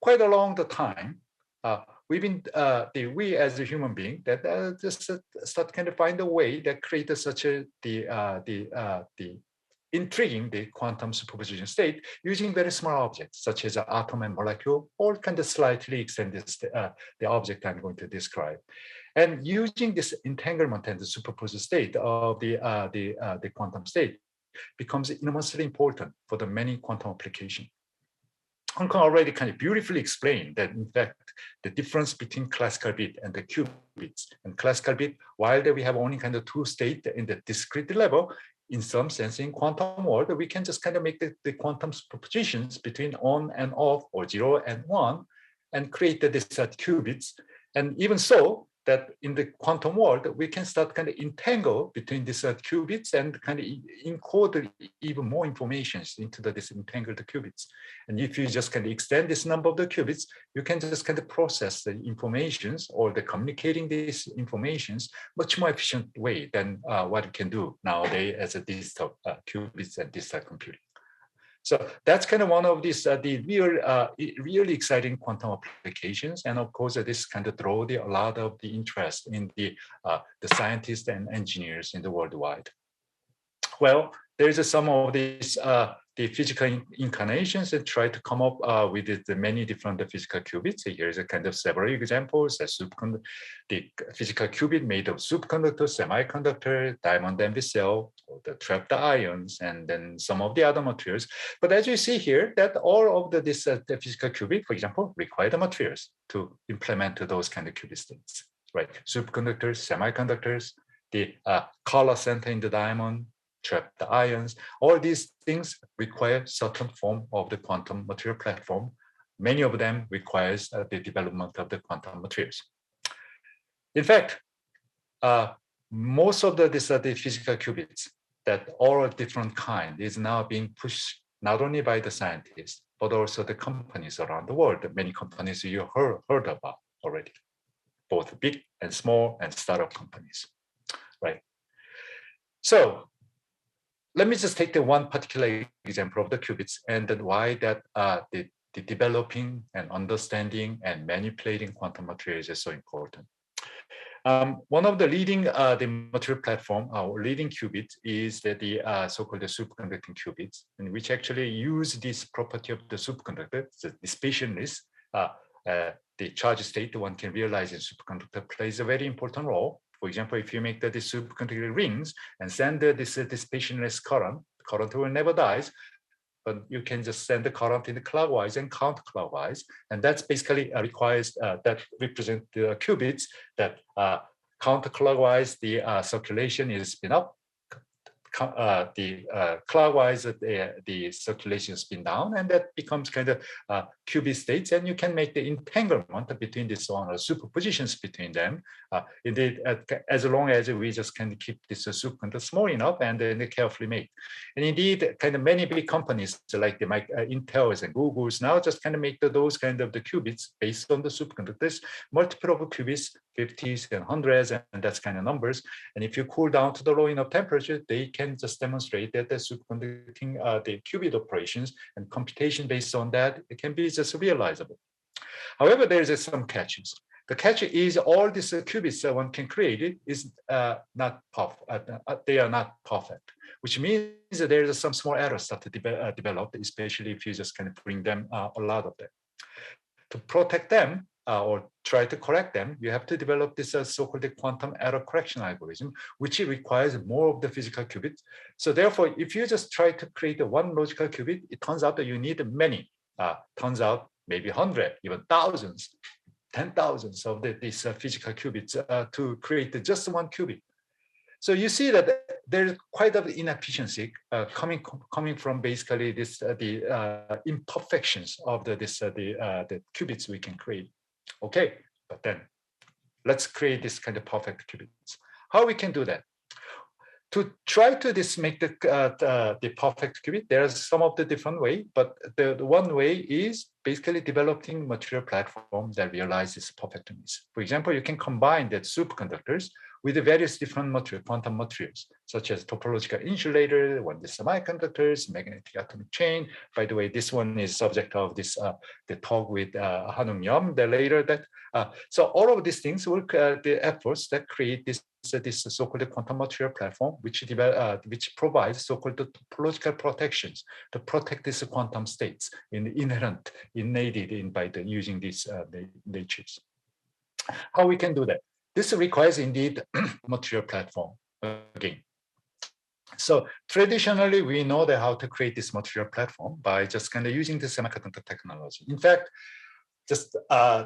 quite along the time, we've been we as a human being that just start kind of find a way that creates such a the intriguing the quantum superposition state using very small objects such as an atom and molecule, or kind of slightly extend the object I'm going to describe. And using this entanglement and the superposed state of the quantum state becomes enormously important for the many quantum applications. Hong Kong already kind of beautifully explained that, in fact, the difference between classical bit and the qubits. And classical bit, while we have only kind of two states in the discrete level, in some sense, in quantum world, we can just kind of make the quantum superpositions between on and off, or 0 and 1, and create this qubits. And even so, that in the quantum world, we can start kind of entangle between these qubits and kind of encode even more information into this entangled qubits. And if you just kind of extend this number of the qubits, you can just kind of process the informations or the communicating these informations much more efficient way than what you can do nowadays as a digital qubits and digital computing. So that's kind of one of these the really exciting quantum applications, and of course this kind of draw a lot of the interest in the scientists and engineers in the worldwide. Well, there's some of these the physical incarnations and try to come up with the many different physical qubits. Here's a kind of several examples. The physical qubit made of superconductor, semiconductor, diamond envy cell, the trapped ions, and then some of the other materials. But as you see here, that all of the physical qubit, for example, require the materials to implement those kind of qubit states, right? Superconductors, semiconductors, the color center in the diamond, trapped ions, all these things require certain form of the quantum material platform. Many of them requires the development of the quantum materials. In fact, most of the physical qubits that all different kind is now being pushed not only by the scientists, but also the companies around the world. Many companies you heard about already, both big and small and startup companies, right? So let me just take the one particular example of the qubits and then why that the developing and understanding and manipulating quantum materials is so important. One of the leading the material platform, our leading qubit, is the so-called the superconducting qubits, in which actually use this property of the superconductor, the dispassionless, the charge state one can realize in superconductor plays a very important role. For example, if you make the superconducting rings and send this dispassionless current, the current will never dies, but you can just send the current in the clockwise and counterclockwise, and that's basically requires that represent the qubits that counterclockwise the circulation is spin up, clockwise the circulation spin down, and that becomes kind of qubit states, and you can make the entanglement between this one or superpositions between them. Indeed, as long as we just can keep this superconductor small enough and then carefully make. And indeed, kind of many big companies like the Intels and Googles now just kind of make those kind of the qubits based on the superconductors, multiple of qubits, 50s and 100s, and that's kind of numbers. And if you cool down to the low enough temperature, they can just demonstrate that the superconducting the qubit operations and computation based on that, it can be just realizable. However, there is some catches. The catch is all these qubits that one can create is not perfect. They are not perfect, which means that there is some small errors that develop, especially if you just kind of bring them a lot of them. To protect them, or try to correct them, you have to develop this so-called quantum error correction algorithm, which requires more of the physical qubits. So therefore, if you just try to create one logical qubit, it turns out that you need many. Turns out maybe 100, even thousands, 10,000s of these physical qubits to create just one qubit. So you see that there's quite an inefficiency coming from basically this the imperfections of the qubits we can create. Okay, but then let's create this kind of perfect qubits. How we can do that? To try to make the perfect qubit, there's some of the different way, but the one way is basically developing material platform that realizes perfectness. For example, you can combine the superconductors with the various different material, quantum materials, such as topological insulator, one the semiconductors, magnetic atomic chain. By the way, this one is subject of this the talk with Hanung Yum later. So all of these things will the efforts that create this so-called quantum material platform, which provides so-called topological protections to protect these quantum states innate by using these natures. How we can do that? This requires indeed material platform again. So traditionally, we know that how to create this material platform by just kind of using the semiconductor technology. In fact, just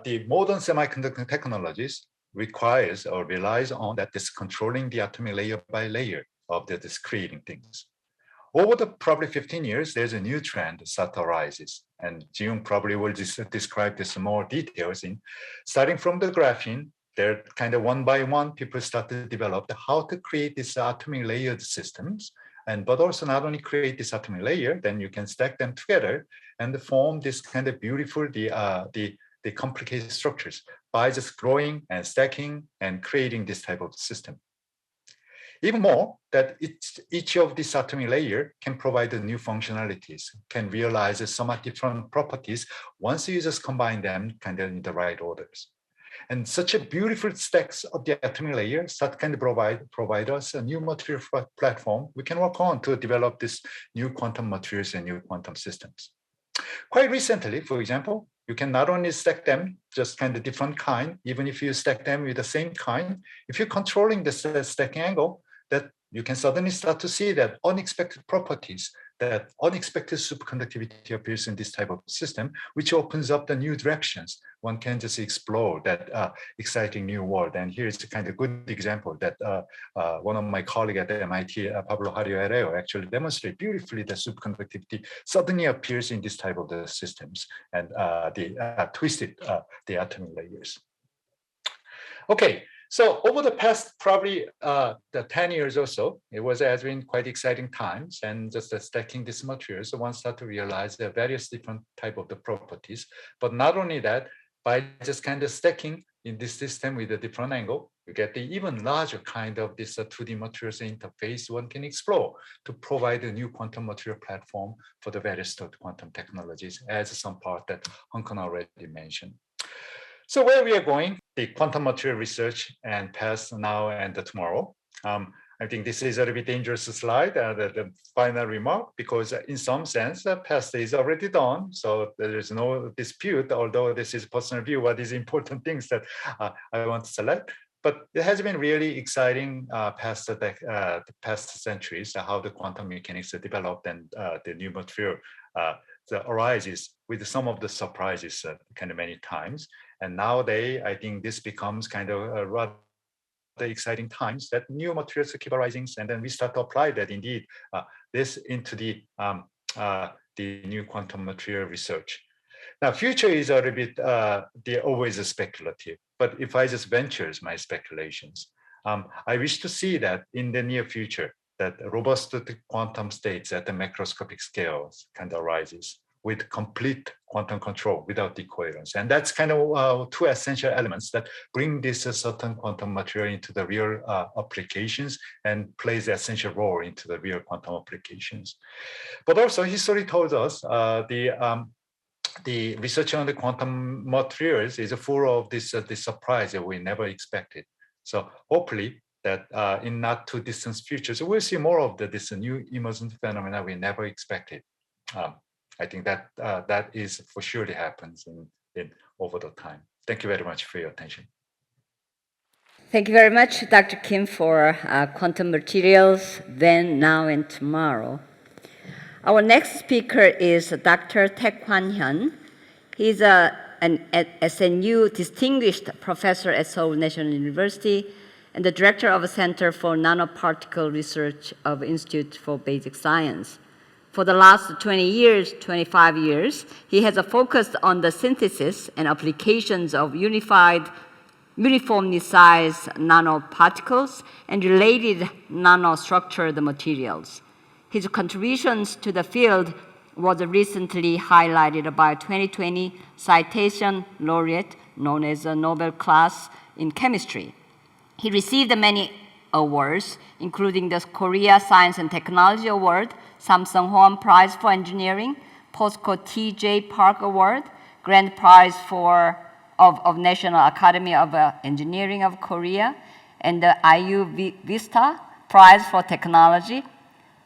the modern semiconductor technologies requires or relies on that this controlling the atomic layer by layer of this creating things. Over the probably 15 years, there's a new trend that arises, and Ji-Young probably will describe this in more details. Starting from the graphene, they're kind of one by one, people start to develop how to create these atomic layered systems, but also not only create this atomic layer, then you can stack them together and form this kind of beautiful, the complicated structures by just growing and stacking and creating this type of system. Even more, that each of these atomic layer can provide the new functionalities, can realize somewhat different properties once you just combine them kind of in the right orders. And such a beautiful stacks of the atomic layers that can provide us a new material platform we can work on to develop this new quantum materials and new quantum systems. Quite recently, for example, you can not only stack them just kind of different kind, even if you stack them with the same kind, if you're controlling the stacking angle, that you can suddenly start to see that unexpected properties, that unexpected superconductivity appears in this type of system, which opens up the new directions. One can just explore that exciting new world. And here's a kind of good example that one of my colleagues at the MIT, Pablo Jario, actually demonstrated beautifully that superconductivity suddenly appears in this type of the systems and twisted the atomic layers. Okay. So over the past probably the 10 years or so, it has been quite exciting times, and just stacking these materials, one start to realize there are various different type of the properties. But not only that, by just kind of stacking in this system with a different angle, you get the even larger kind of this 2D materials interface one can explore to provide a new quantum material platform for the various quantum technologies, as some part that Hong Kong already mentioned. So where we are going, the quantum material research and past, now, and tomorrow. I think this is a little bit dangerous slide, the final remark, because in some sense, the past is already done. So there is no dispute, although this is personal view, what is important things that I want to select. But it has been really exciting past the past centuries, how the quantum mechanics are developed and the new material arises with some of the surprises kind of many times. And nowadays, I think this becomes kind of a rather exciting times that new materials keep arising, and then we start to apply that indeed this into the new quantum material research. Now, future is a little bit always speculative, but if I just ventures my speculations, I wish to see that in the near future that robust quantum states at the macroscopic scales kind of arises with complete quantum control without decoherence. And that's kind of two essential elements that bring this certain quantum material into the real applications and plays the essential role into the real quantum applications. But also history tells us the research on the quantum materials is full of this surprise that we never expected. So hopefully that in not too distant futures, we'll see more of this new emergent phenomena we never expected. I think that that is for sure it happens in over the time. Thank you very much for your attention. Thank you very much, Dr. Kim, for quantum materials, then, now, and tomorrow. Our next speaker is Dr. Taek Hwan Hyun. He's a an SNU Distinguished Professor at Seoul National University, and the Director of the Center for Nanoparticle Research of Institute for Basic Science. For the last 25 years, he has focused on the synthesis and applications of uniformly sized nanoparticles and related nanostructured materials. His contributions to the field was recently highlighted by a 2020 citation laureate known as the Nobel Class in Chemistry. He received many awards, including the Korea Science and Technology Award, Samsung Hoan Prize for Engineering, POSCO T.J. Park Award, Grand Prize of National Academy of Engineering of Korea, and the IU Vista Prize for Technology.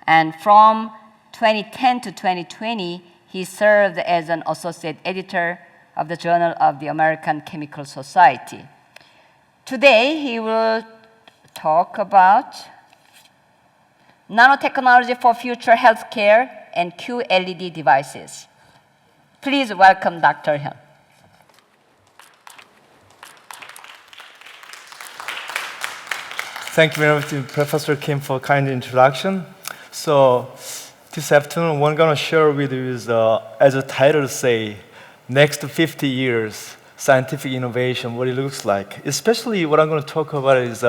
And from 2010 to 2020, he served as an associate editor of the Journal of the American Chemical Society. Today, he will talk about nanotechnology for future healthcare and QLED devices. Please welcome Dr. Hyun. Thank you very much to Professor Kim for kind introduction. So this afternoon, what I'm going to share with you is, as the title say, next 50 years, scientific innovation, what it looks like. Especially what I'm going to talk about is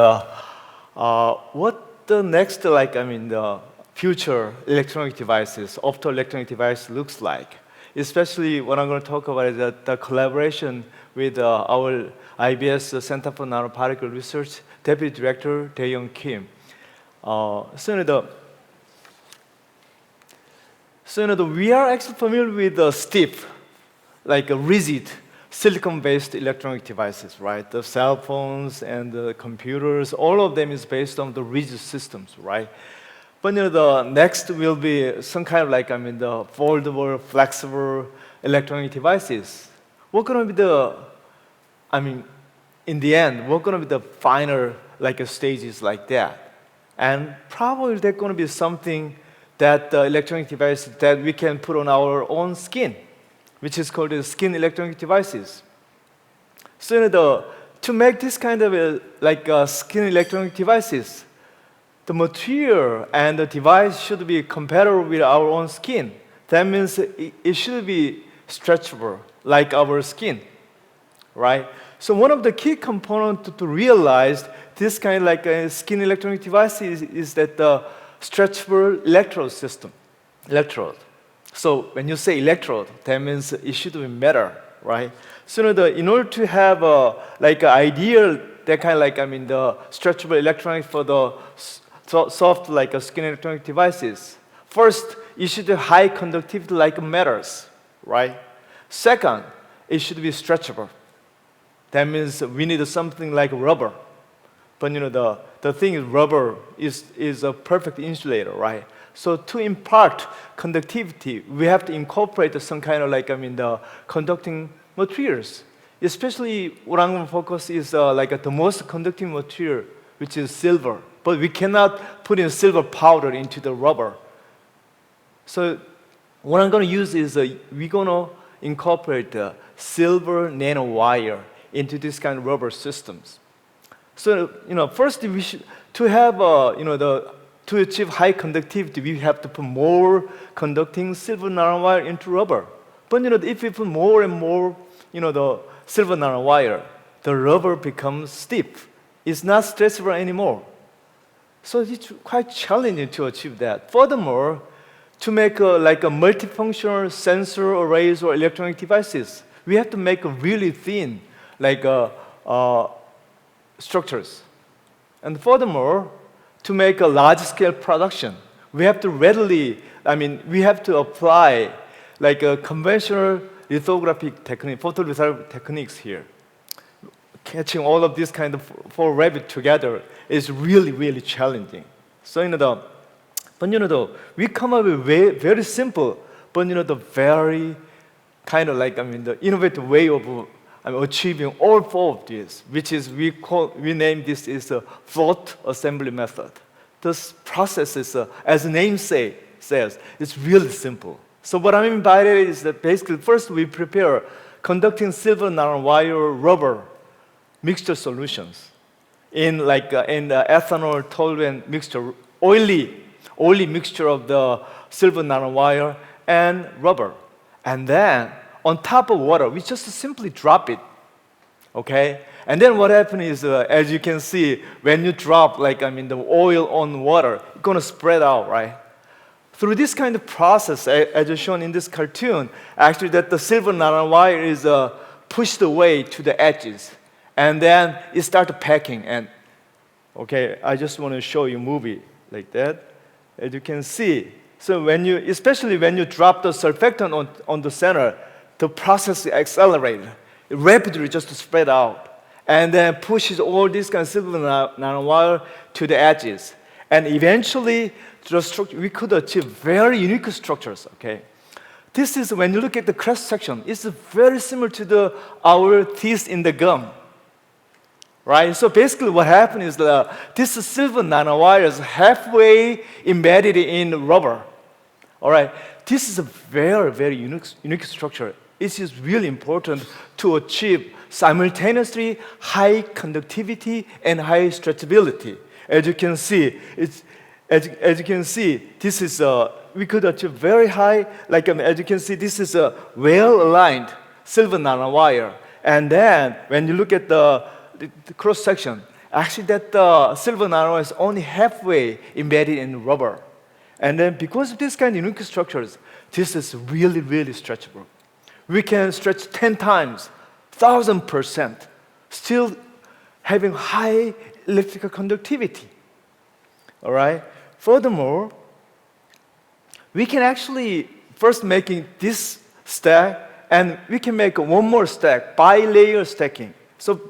what the next, the future electronic devices, optoelectronic device looks like. Especially what I'm going to talk about is that the collaboration with our IBS Center for Nanoparticle Research Deputy Director Dae-Young Kim. We are actually familiar with the stiff, rigid, silicon-based electronic devices, right? The cell phones and the computers, all of them is based on the rigid systems, right? But the next will be some kind of the foldable, flexible electronic devices. What going to be in the end, what going to be the final stages like that? And probably there's going to be something that the electronic device that we can put on our own skin, which is called the skin electronic devices. So to make this kind of skin electronic devices, the material and the device should be compatible with our own skin. That means it should be stretchable, like our skin, right? So one of the key components to realize this kind of a skin electronic device is that the stretchable electrode system, So when you say electrode, that means it should be metal, right? So in order to have ideal, that kind of the stretchable electronic for the soft skin electronic devices. First, it should have high conductivity like metals, right? Second, it should be stretchable. That means we need something like rubber. But the thing is, rubber is a perfect insulator, right? So to impart conductivity, we have to incorporate some kind of the conducting materials. Especially what I'm going to focus is the most conducting material, which is silver. But we cannot put in silver powder into the rubber. So what I'm going to use is we're going to incorporate silver nanowire into this kind of rubber systems. So first we should to achieve high conductivity, we have to put more conducting silver nanowire into rubber. But if we put more and more the silver nanowire, the rubber becomes stiff. It's not stretchable anymore. So it's quite challenging to achieve that. Furthermore, to make a multifunctional sensor arrays or electronic devices, we have to make a really thin structures. And furthermore, to make a large-scale production, we have to we have to apply a conventional lithographic technique, photolithography techniques here. Catching all of these kind of four rabbits together is really, really challenging. So we come up with very simple, but the very kind of the innovative way of achieving all four of these, which is we name this is a float assembly method. This process is, as the name says, it's really simple. So what I mean by it is that basically first we prepare conducting silver nanowire rubber mixture solutions in ethanol toluene mixture, oily mixture of the silver nanowire and rubber. And then on top of water, we just simply drop it, okay? And then what happens is, as you can see, when you drop the oil on water, it's gonna spread out, right? Through this kind of process, as shown in this cartoon, actually that the silver nanowire is pushed away to the edges, and then it starts packing. And okay, I just want to show you a movie like that. As you can see, so especially when you drop the surfactant on the center, the process accelerates. It rapidly just spread out, and then pushes all this kind of silver nanowire to the edges. And eventually, we could achieve very unique structures, okay? This is, when you look at the cross-section, it's very similar to our teeth in the gum, right? So basically what happened is this silver nanowire is halfway embedded in rubber, all right? This is a very, very unique structure. It is really important to achieve simultaneously high conductivity and high stretchability. As you can see, as you can see, this is we could achieve very high. As you can see, this is a well-aligned silver nanowire. And then when you look at the cross section, actually that silver nanowire is only halfway embedded in rubber. And then because of this kind of unique structures, this is really, really stretchable. We can stretch 10 times, 1,000%, still having high electrical conductivity. All right? Furthermore, we can actually first making this stack, and we can make one more stack, bi-layer stacking. So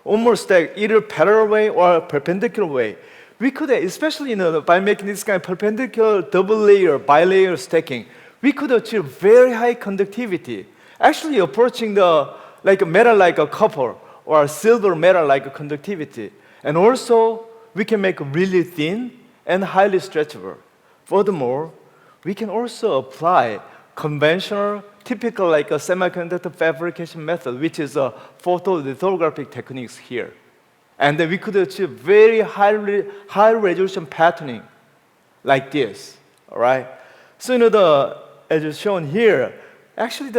one more stack, either parallel way or perpendicular way. We could, especially by making this kind of perpendicular double layer, bi-layer stacking, we could achieve very high conductivity. Actually approaching the metal like a copper or silver metal like a conductivity. And also, we can make really thin and highly stretchable. Furthermore, we can also apply conventional, typical like a semiconductor fabrication method, which is a photolithographic techniques here. And then we could achieve very high resolution patterning like this, all right? So as is shown here, actually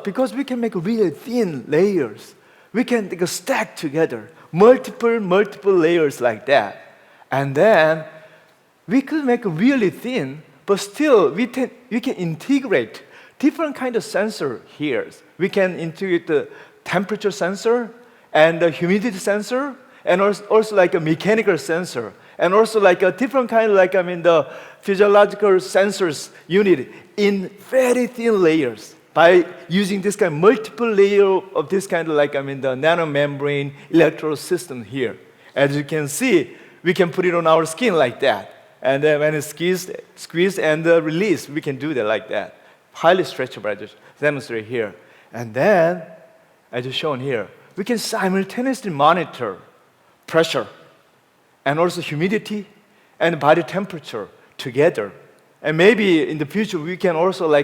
because we can make really thin layers, we can stack together multiple layers like that. And then we could make really thin, but still we can integrate different kind of sensor here. We can integrate the temperature sensor and the humidity sensor, and also like a mechanical sensor, and also like a different kind of the physiological sensors unit in very thin layers by using this kind of multiple layer of this kind of the nanomembrane electrode system here. As you can see, we can put it on our skin like that. And then when it's squeezed and released, we can do that like that. Highly stretchable, I just demonstrate here. And then, as shown here, we can simultaneously monitor pressure and also humidity and body temperature together. And maybe in the future we can also other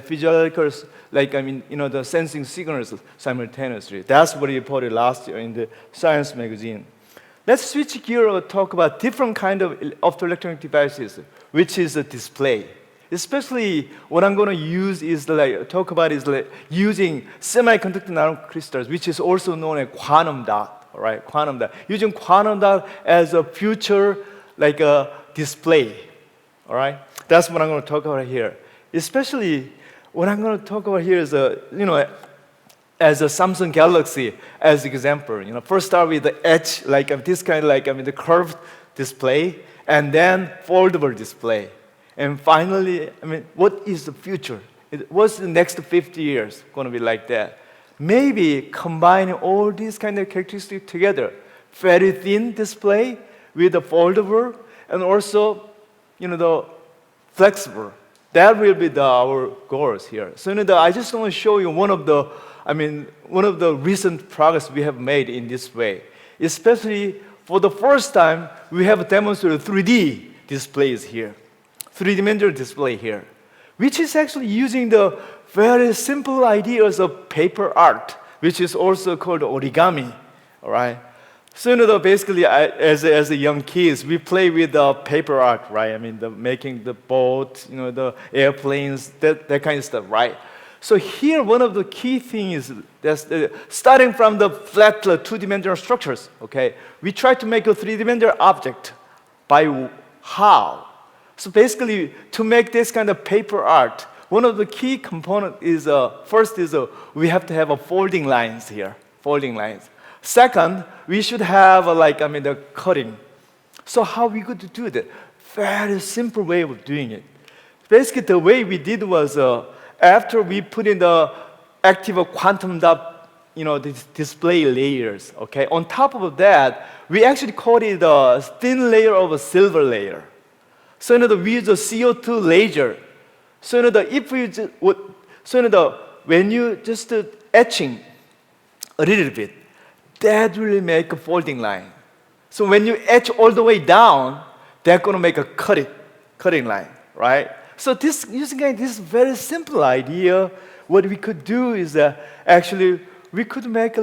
physiological the sensing signals simultaneously. That's what we reported last year in the Science magazine. Let's switch gear and talk about different kind of optoelectronic devices, which is a display. Especially what I'm going to use is using semiconductor nanocrystals, which is also known as quantum dot. All right, quantum dot. Using quantum dot as a future a display. All right, that's what I'm going to talk about here. Especially what I'm going to talk about here is as a Samsung Galaxy as example. First start with the edge this kind of the curved display, and then foldable display. And finally, what is the future? What's the next 50 years going to be like that? Maybe combining all these kind of characteristics together, very thin display with the foldable and also, the flexible. That will be our goals here. So, I just want to show you one of the recent progress we have made in this way. Especially for the first time, we have demonstrated 3D displays here. Three-dimensional display here, which is actually using the very simple ideas of paper art, which is also called origami, all right? So, basically, as a young kids, we play with paper art, right? I mean, making the boat, the airplanes, that kind of stuff, right? So here, one of the key things is starting from the flat two-dimensional structures, okay? We try to make a three-dimensional object by how? So basically, to make this kind of paper art, one of the key components is, first is we have to have a folding lines here, folding lines. Second, we should have the cutting. So how we could do that? Very simple way of doing it. Basically, the way we did was, after we put in the active quantum dot, display layers, okay? On top of that, we actually coated a thin layer of a silver layer. So we use a CO2 laser. So if we just would, when you just etching a little bit, that will make a folding line. So when you etch all the way down, that's going to make a cutting line, right? So using this very simple idea, what we could do is actually we could make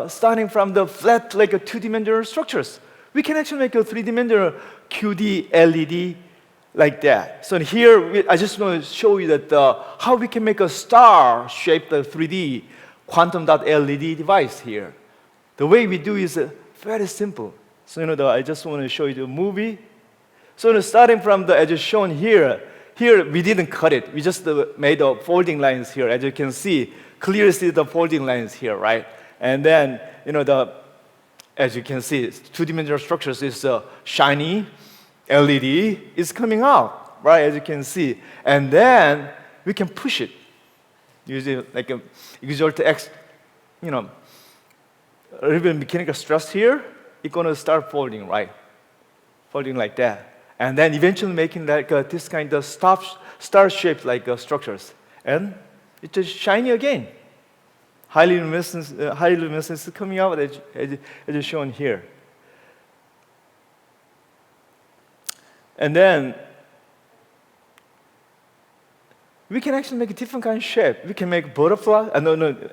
starting from the flat a two-dimensional structures. We can actually make a three-dimensional QD LED like that. So here I just want to show you that how we can make a star-shaped 3D quantum dot LED device here. The way we do is very simple. So I just want to show you the movie. So starting from as shown here we didn't cut it. We just made folding lines here. As you can see, clearly see the folding lines here, right? And then as you can see, two-dimensional structures is shiny LED is coming out, right? As you can see, and then we can push it using exert X, a little bit of mechanical stress here. It's gonna start folding, right? Folding like that. And then eventually making this kind of star-shaped structures. And it's just shiny again. Highly luminescence is coming out as shown here. And then we can actually make a different kind of shape. We can make butterfly,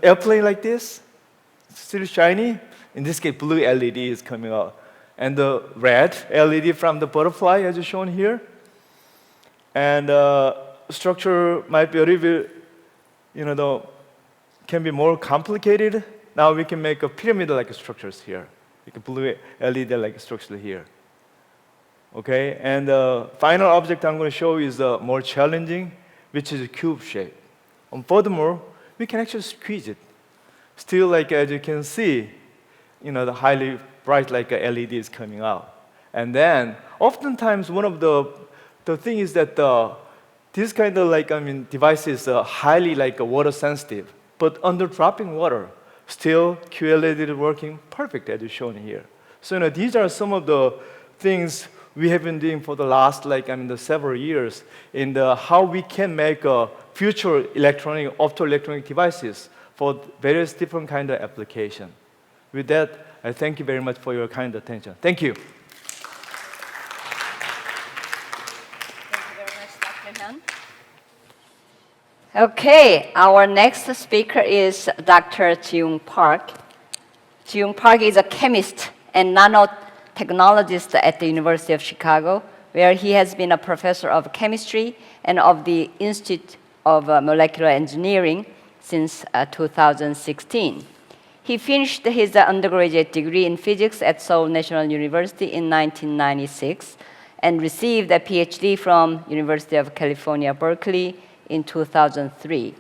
airplane like this, still shiny. In this case, blue LED is coming out. And the red LED from the butterfly, as shown here. And structure might be a little bit, can be more complicated. Now we can make a pyramid-like structures here, like a blue LED-like structure here. Okay, and the final object I'm going to show is more challenging, which is a cube shape. And furthermore, we can actually squeeze it. Still, as you can see, the highly bright LED is coming out. And then, oftentimes, one of the thing is that this kind of devices are highly water sensitive, but under dropping water, still QLED is working perfect as shown here. So these are some of the things we have been doing for the last the several years in how we can make future optoelectronic devices for various different kind of application. With that, I thank you very much for your kind attention. Thank you. Okay, our next speaker is Dr. Ji-Young Park. Ji-Young Park is a chemist and nanotechnologist at the University of Chicago, where he has been a professor of chemistry and of the Institute of Molecular Engineering since 2016. He finished his undergraduate degree in physics at Seoul National University in 1996 and received a PhD from University of California, Berkeley in 2003.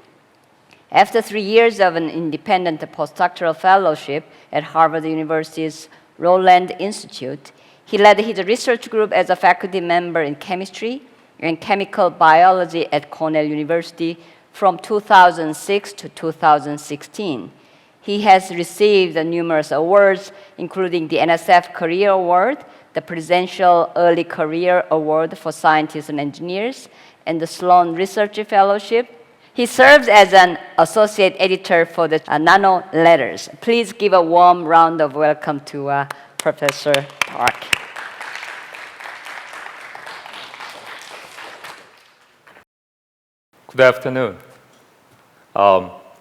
After 3 years of an independent postdoctoral fellowship at Harvard University's Roland Institute, he led his research group as a faculty member in chemistry and chemical biology at Cornell University from 2006 to 2016. He has received numerous awards, including the NSF Career Award, the Presidential Early Career Award for Scientists and Engineers, and the Sloan Research Fellowship. He serves as an associate editor for the Nano Letters. Please give a warm round of welcome to Professor Park. Good afternoon.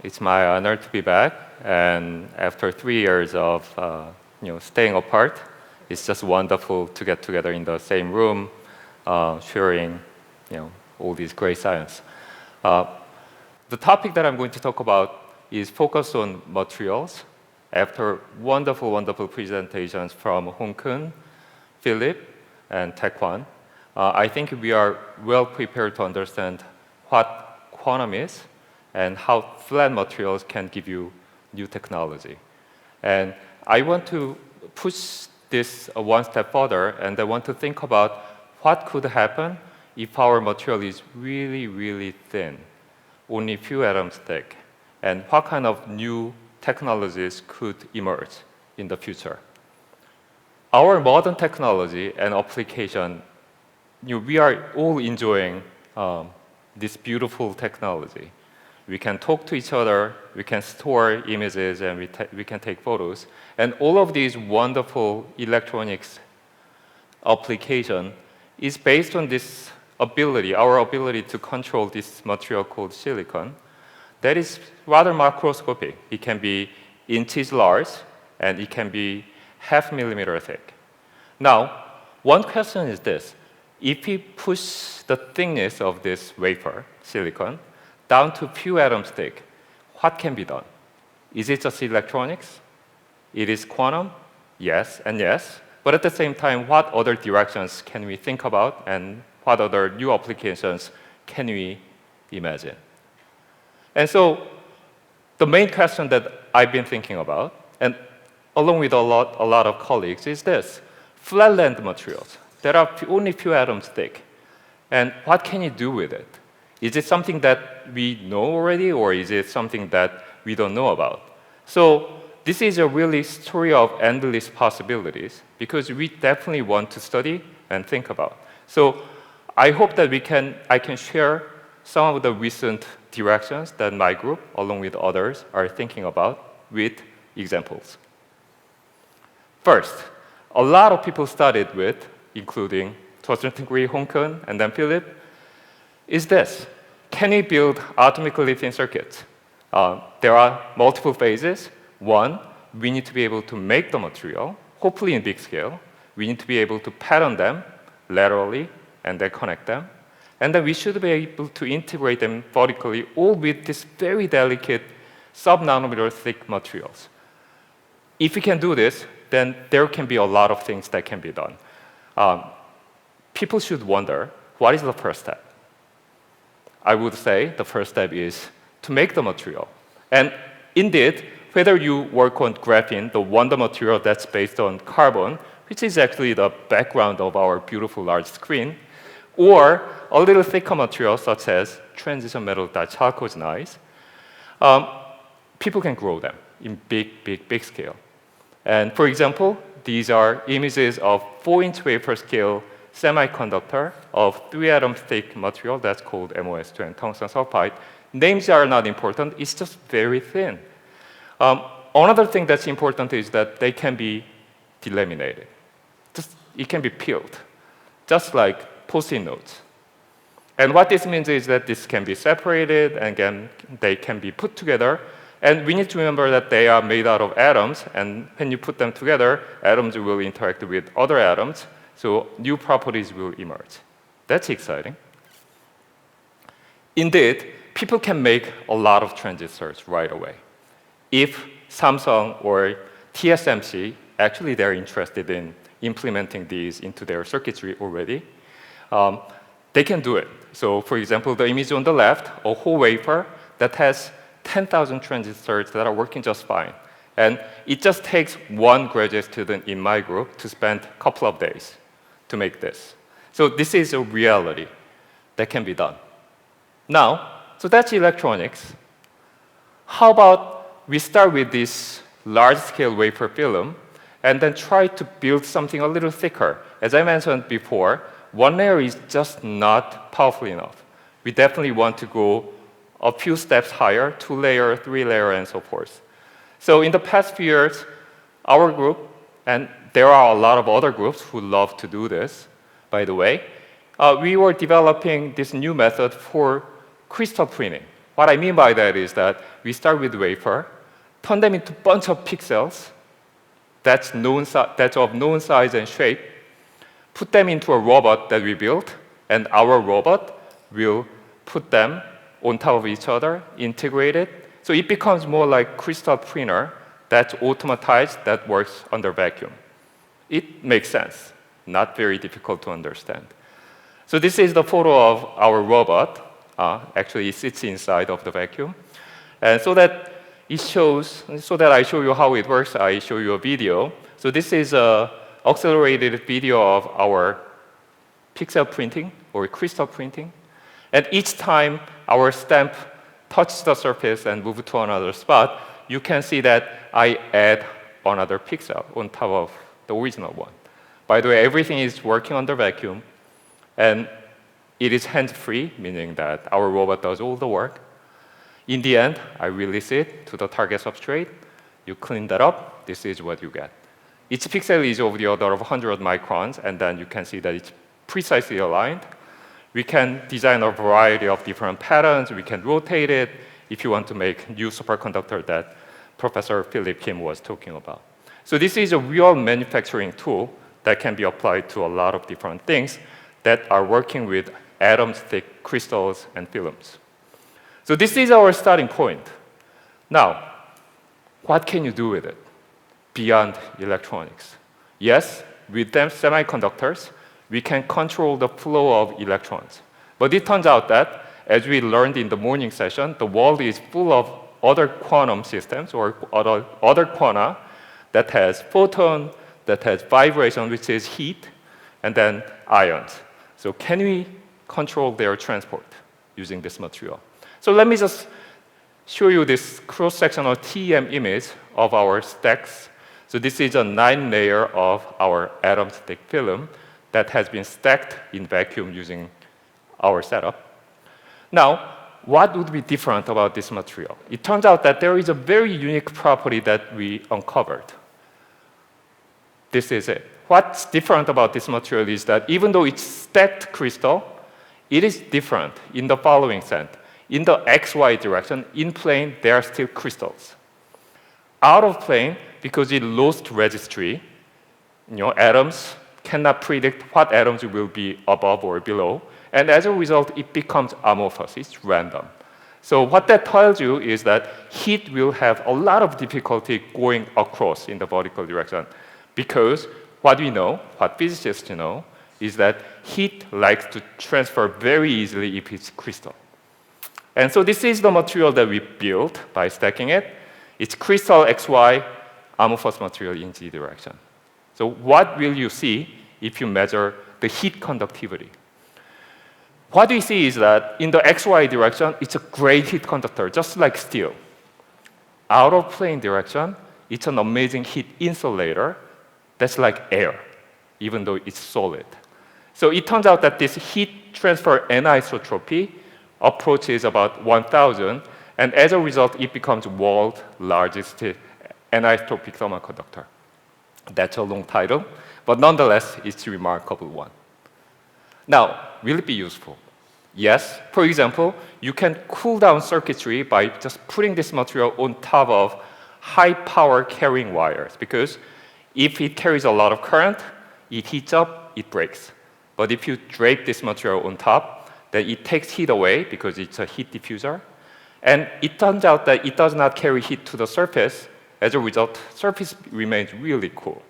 It's my honor to be back, and after 3 years of staying apart, it's just wonderful to get together in the same room, sharing all these great science. The topic that I'm going to talk about is focused on materials. After wonderful, wonderful presentations from Hong-kun, Philip, and Taekwon, I think we are well prepared to understand what quantum is and how flat materials can give you new technology. And I want to push this one step further, and I want to think about what could happen if our material is really, really thin, only a few atoms thick, and what kind of new technologies could emerge in the future. Our modern technology and application, we are all enjoying this beautiful technology. We can talk to each other, we can store images, and we can take photos. And all of these wonderful electronics application is based on this ability, our ability to control this material called silicon. That is rather macroscopic. It can be inches large, and it can be 0.5 millimeter thick. Now, one question is this. If we push the thickness of this wafer, silicon, down to few atoms thick, what can be done? Is it just electronics? It is quantum? Yes and yes. But at the same time, what other directions can we think about, and what other new applications can we imagine? And so the main question that I've been thinking about, and along with a lot of colleagues, is this. Flatland materials that are only few atoms thick. And what can you do with it? Is it something that we know already, or is it something that we don't know about? So this is a really story of endless possibilities, because we definitely want to study and think about. So I hope that I can share some of the recent directions that my group, along with others, are thinking about with examples. First, a lot of people started with, including to a certain degree Hong-kun and then Philip, is this. Can we build atomically thin circuits? There are multiple phases. One, we need to be able to make the material, hopefully in big scale. We need to be able to pattern them laterally and then connect them. And then we should be able to integrate them vertically, all with this very delicate sub-nanometer thick materials. If we can do this, then there can be a lot of things that can be done. People should wonder, what is the first step? I would say the first step is to make the material. And indeed, whether you work on graphene, the wonder material that's based on carbon, which is actually the background of our beautiful large screen, or a little thicker material such as transition metal that chalcogenide, people can grow them in big scale. And for example, these are images of 4-inch wafer scale semiconductor of 3-atom thick material that's called MOS2 and tungsten sulfide. Names are not important, it's just very thin. Another thing that's important is that they can be delaminated. It can be peeled, just like Post-it notes. And what this means is that this can be separated, and again, they can be put together. And we need to remember that they are made out of atoms, and when you put them together, atoms will interact with other atoms, so new properties will emerge. That's exciting. Indeed, people can make a lot of transistors right away. If Samsung or TSMC, actually they're interested in implementing these into their circuitry already, they can do it. So for example, the image on the left, a whole wafer that has 10,000 transistors that are working just fine. And it just takes one graduate student in my group to spend a couple of days to make this. So this is a reality that can be done. Now, so that's electronics. How about we start with this large-scale wafer film and then try to build something a little thicker. As I mentioned before, one layer is just not powerful enough. We definitely want to go a few steps higher, 2-layer, 3-layer, and so forth. So in the past few years, our group, and there are a lot of other groups who love to do this, by the way, we were developing this new method for crystal printing. What I mean by that is that we start with wafer, turn them into a bunch of pixels that's of known size and shape, put them into a robot that we built, and our robot will put them on top of each other, integrated. So it becomes more like crystal printer that's automatized, that works under vacuum. It makes sense, not very difficult to understand. So this is the photo of our robot. Actually, it sits inside of the vacuum. And so that I show you how it works, I show you a video. So this is an accelerated video of our pixel printing or crystal printing. And each time our stamp touches the surface and moves to another spot, you can see that I add another pixel on top of the original one. By the way, everything is working under vacuum, and it is hands-free, meaning that our robot does all the work. In the end, I release it to the target substrate. You clean that up. This is what you get. Each pixel is of the order of 100 microns, and then you can see that it's precisely aligned. We can design a variety of different patterns. We can rotate it if you want to make new superconductor that Professor Philip Kim was talking about. So this is a real manufacturing tool that can be applied to a lot of different things that are working with atom-thick crystals and films. So this is our starting point. Now, what can you do with it beyond electronics? Yes, with them semiconductors, we can control the flow of electrons. But it turns out that, as we learned in the morning session, the world is full of other quantum systems or other quanta that has photon, that has vibration, which is heat, and then ions. So can we control their transport using this material? So let me just show you this cross-sectional TEM image of our stacks. So this is a 9-layer of our atom-thick film that has been stacked in vacuum using our setup. Now, what would be different about this material? It turns out that there is a very unique property that we uncovered. This is it. What's different about this material is that even though it's stacked crystal, it is different in the following sense. In the XY direction, in plane, there are still crystals. Out of plane, because it lost registry, atoms cannot predict what atoms will be above or below. And as a result, it becomes amorphous. It's random. So what that tells you is that heat will have a lot of difficulty going across in the vertical direction, because what we know, what physicists know, is that heat likes to transfer very easily if it's crystal. And so this is the material that we built by stacking it. It's crystal XY amorphous material in Z direction. So what will you see if you measure the heat conductivity? What we see is that in the XY direction, it's a great heat conductor, just like steel. Out of plane direction, it's an amazing heat insulator that's like air, even though it's solid. So it turns out that this heat transfer anisotropy approaches about 1,000, and as a result, it becomes world's largest anisotropic semiconductor. That's a long title, but nonetheless, it's a remarkable one. Now, will it be useful? Yes. For example, you can cool down circuitry by just putting this material on top of high power carrying wires, because if it carries a lot of current, it heats up, it breaks. But if you drape this material on top, then it takes heat away because it's a heat diffuser. And it turns out that it does not carry heat to the surface. As a result, surface remains really cool.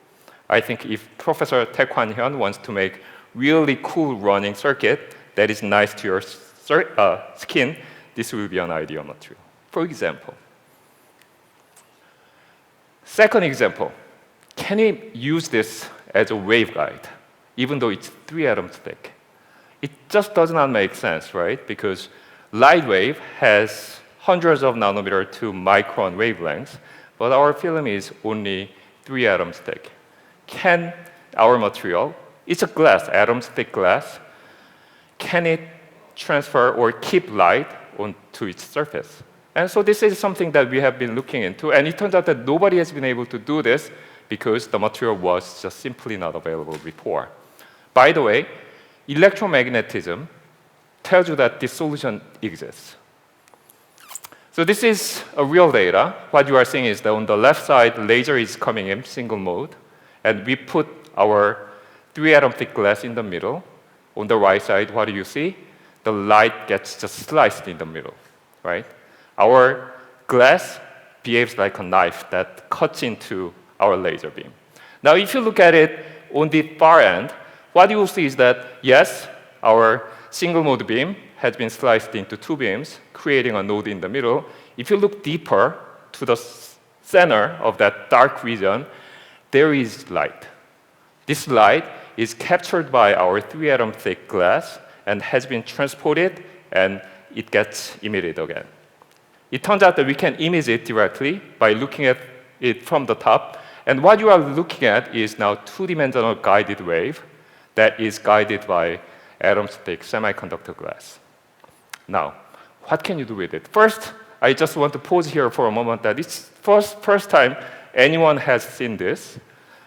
I think if Professor Taek Hwan Hyun wants to make really cool running circuit that is nice to your skin, this will be an ideal material. For example, second example, can we use this as a waveguide, even though it's 3 atoms thick? It just does not make sense, right? Because light wave has hundreds of nanometer to micron wavelengths, but our film is only 3 atoms thick. Can our material, it's a glass, atoms thick glass, can it transfer or keep light onto its surface? And so this is something that we have been looking into, and it turns out that nobody has been able to do this because the material was just simply not available before. By the way, electromagnetism tells you that this solution exists. So this is a real data. What you are seeing is that on the left side, the laser is coming in single mode, and we put our 3-atom thick glass in the middle. On the right side, what do you see? The light gets just sliced in the middle, right? Our glass behaves like a knife that cuts into our laser beam. Now, if you look at it on the far end, what you will see is that, yes, our single mode beam has been sliced into 2 beams, creating a node in the middle. If you look deeper to the center of that dark region, there is light. This light is captured by our 3-atom thick glass and has been transported, and it gets emitted again. It turns out that we can image it directly by looking at it from the top. And what you are looking at is now 2-dimensional guided wave that is guided by atom-thick semiconductor glass. Now, what can you do with it? First, I just want to pause here for a moment that it's first time anyone has seen this,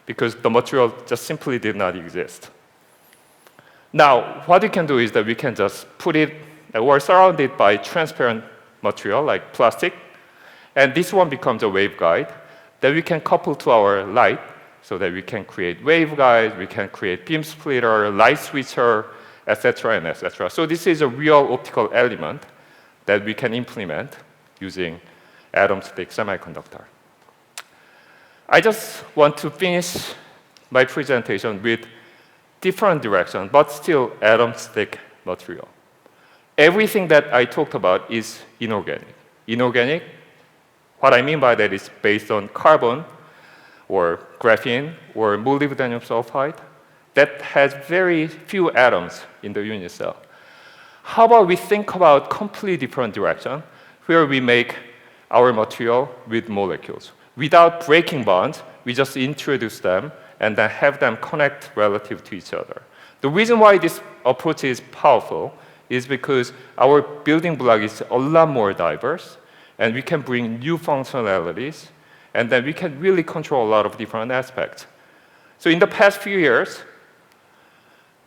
because the material just simply did not exist. Now, what we can do is that we can just put it or surround it by transparent material like plastic, and this one becomes a waveguide that we can couple to our light so that we can create waveguides, we can create beam splitter, light switcher, etc. and etc. So this is a real optical element that we can implement using atom-thick semiconductor. I just want to finish my presentation with different direction, but still atom-thick material. Everything that I talked about is inorganic. Inorganic, what I mean by that is based on carbon or graphene or molybdenum sulfide that has very few atoms in the unit cell. How about we think about completely different direction where we make our material with molecules. Without breaking bonds, we just introduce them and then have them connect relative to each other. The reason why this approach is powerful is because our building block is a lot more diverse, and we can bring new functionalities, and then we can really control a lot of different aspects. So in the past few years,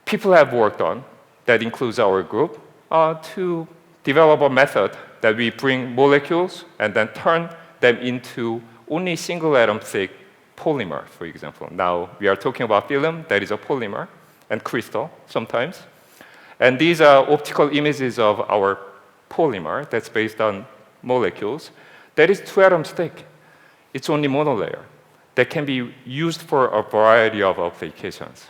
people have worked on, that includes our group, to develop a method that we bring molecules and then turn them into only single atom thick polymer, for example. Now we are talking about film that is a polymer and crystal sometimes. And these are optical images of our polymer that's based on molecules. That is 2 atoms thick. It's only monolayer that can be used for a variety of applications.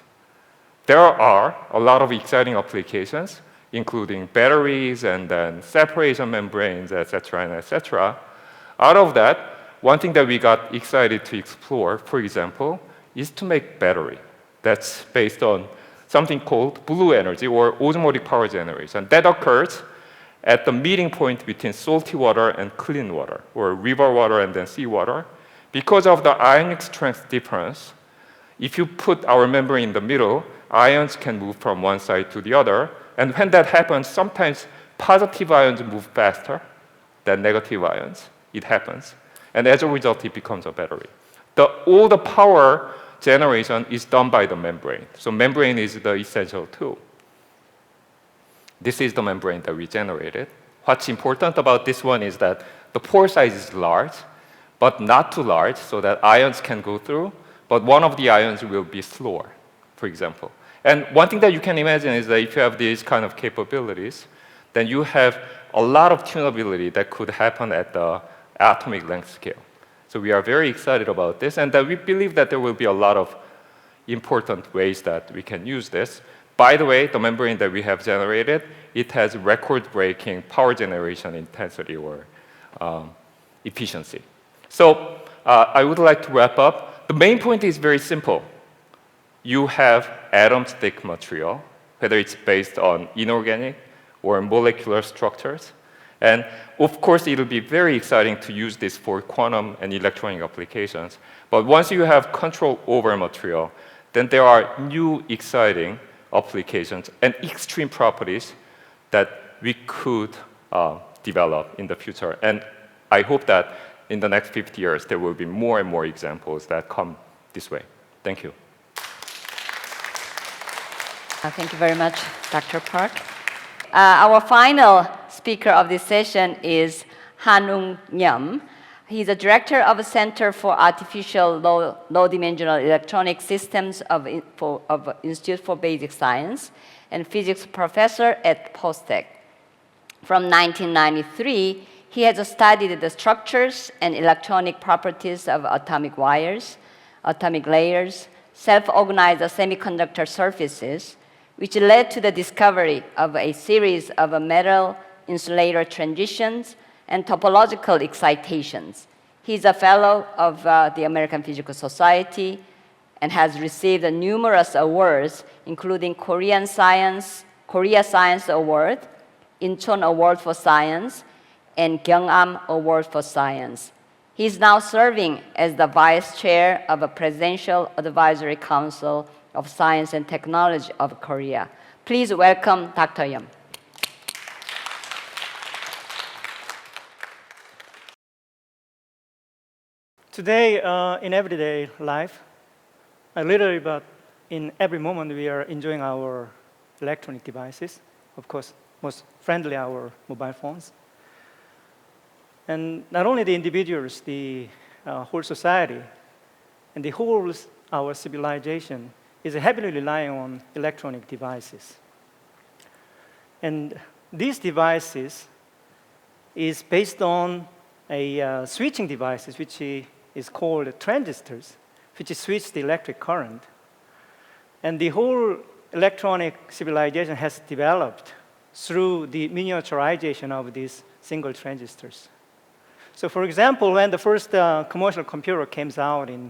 There are a lot of exciting applications, including batteries and then separation membranes, etc. and etc. Out of that, one thing that we got excited to explore, for example, is to make battery that's based on something called blue energy or osmotic power generation. That occurs at the meeting point between salty water and clean water, or river water and then seawater. Because of the ionic strength difference, if you put our membrane in the middle, ions can move from one side to the other. And when that happens, sometimes positive ions move faster than negative ions. It happens. And as a result, it becomes a battery. All the power generation is done by the membrane. So membrane is the essential tool. This is the membrane that we generated. What's important about this one is that the pore size is large, but not too large so that ions can go through, but one of the ions will be slower, for example. And one thing that you can imagine is that if you have these kind of capabilities, then you have a lot of tunability that could happen at the atomic length scale. So we are very excited about this, and we believe that there will be a lot of important ways that we can use this. By the way, the membrane that we have generated, it has record-breaking power generation intensity or efficiency. So I would like to wrap up. The main point is very simple. You have atom-thick material, whether it's based on inorganic or molecular structures. And of course, it'll be very exciting to use this for quantum and electronic applications. But once you have control over material, then there are new exciting applications and extreme properties that we could develop in the future. And I hope that in the next 50 years, there will be more and more examples that come this way. Thank you. Thank you very much, Dr. Park. Our final speaker of this session is Hanung Nyam. He's a director of a Center for Artificial Low-Dimensional Electronic Systems of Institute for Basic Science and physics professor at POSTECH. From 1993, he has studied the structures and electronic properties of atomic wires, atomic layers, self-organized semiconductor surfaces, which led to the discovery of a series of metal insulator transitions and topological excitations. He's a fellow of the American Physical Society and has received numerous awards, including Korea Science Award, Incheon Award for Science, and Gyeongnam Award for Science. He is now serving as the Vice Chair of the Presidential Advisory Council of Science and Technology of Korea. Please welcome Dr. Yam. Today, in everyday life, literally, but in every moment, we are enjoying our electronic devices. Of course, most friendly, our mobile phones. And not only the individuals, the whole society, and the whole our civilization is heavily relying on electronic devices. And these devices is based on a switching devices, which is called transistors, which switch the electric current. And the whole electronic civilization has developed through the miniaturization of these single transistors. So for example, when the first commercial computer came out in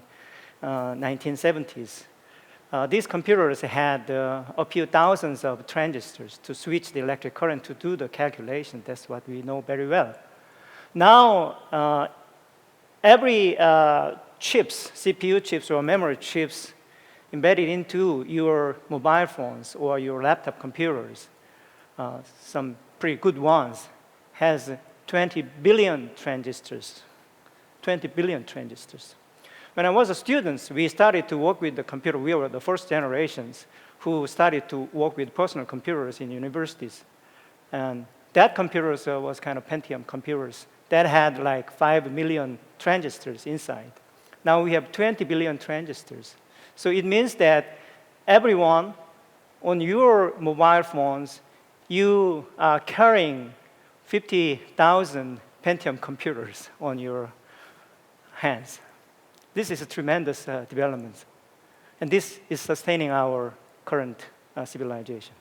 1970s, these computers had a few thousands of transistors to switch the electric current to do the calculation. That's what we know very well. Now, every chips, CPU chips or memory chips embedded into your mobile phones or your laptop computers, some pretty good ones, has 20 billion transistors. 20 billion transistors. When I was a student, we started to work with the computer. We were the first generations who started to work with personal computers in universities. And that computers was kind of Pentium computers that had like 5 million transistors inside. Now we have 20 billion transistors. So it means that everyone on your mobile phones, you are carrying 50,000 Pentium computers on your hands. This is a tremendous development. And this is sustaining our current civilization.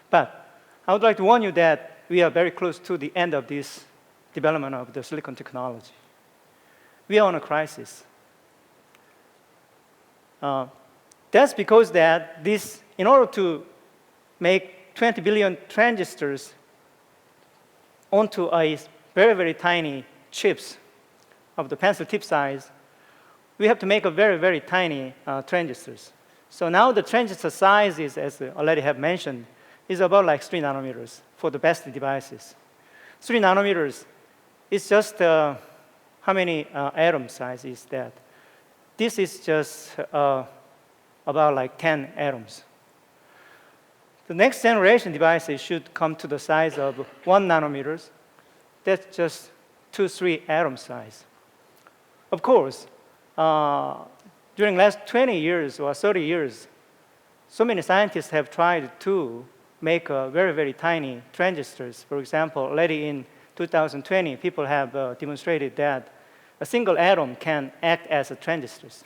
But I would like to warn you that we are very close to the end of this development of the silicon technology. We are on a crisis. That's because that this, in order to make 20 billion transistors onto a very, very tiny chips of the pencil tip size, we have to make a very, very tiny transistors. So now the transistor size is, as I already have mentioned, is about like 3 nanometers for the best devices. 3 nanometers is just, how many atom size is that? This is just about like 10 atoms. The next generation devices should come to the size of 1 nanometers. That's just 2-3 atom size. Of course, during last 20 years or 30 years, so many scientists have tried to make very, very tiny transistors. For example, already in 2020, people have demonstrated that a single atom can act as a transistors.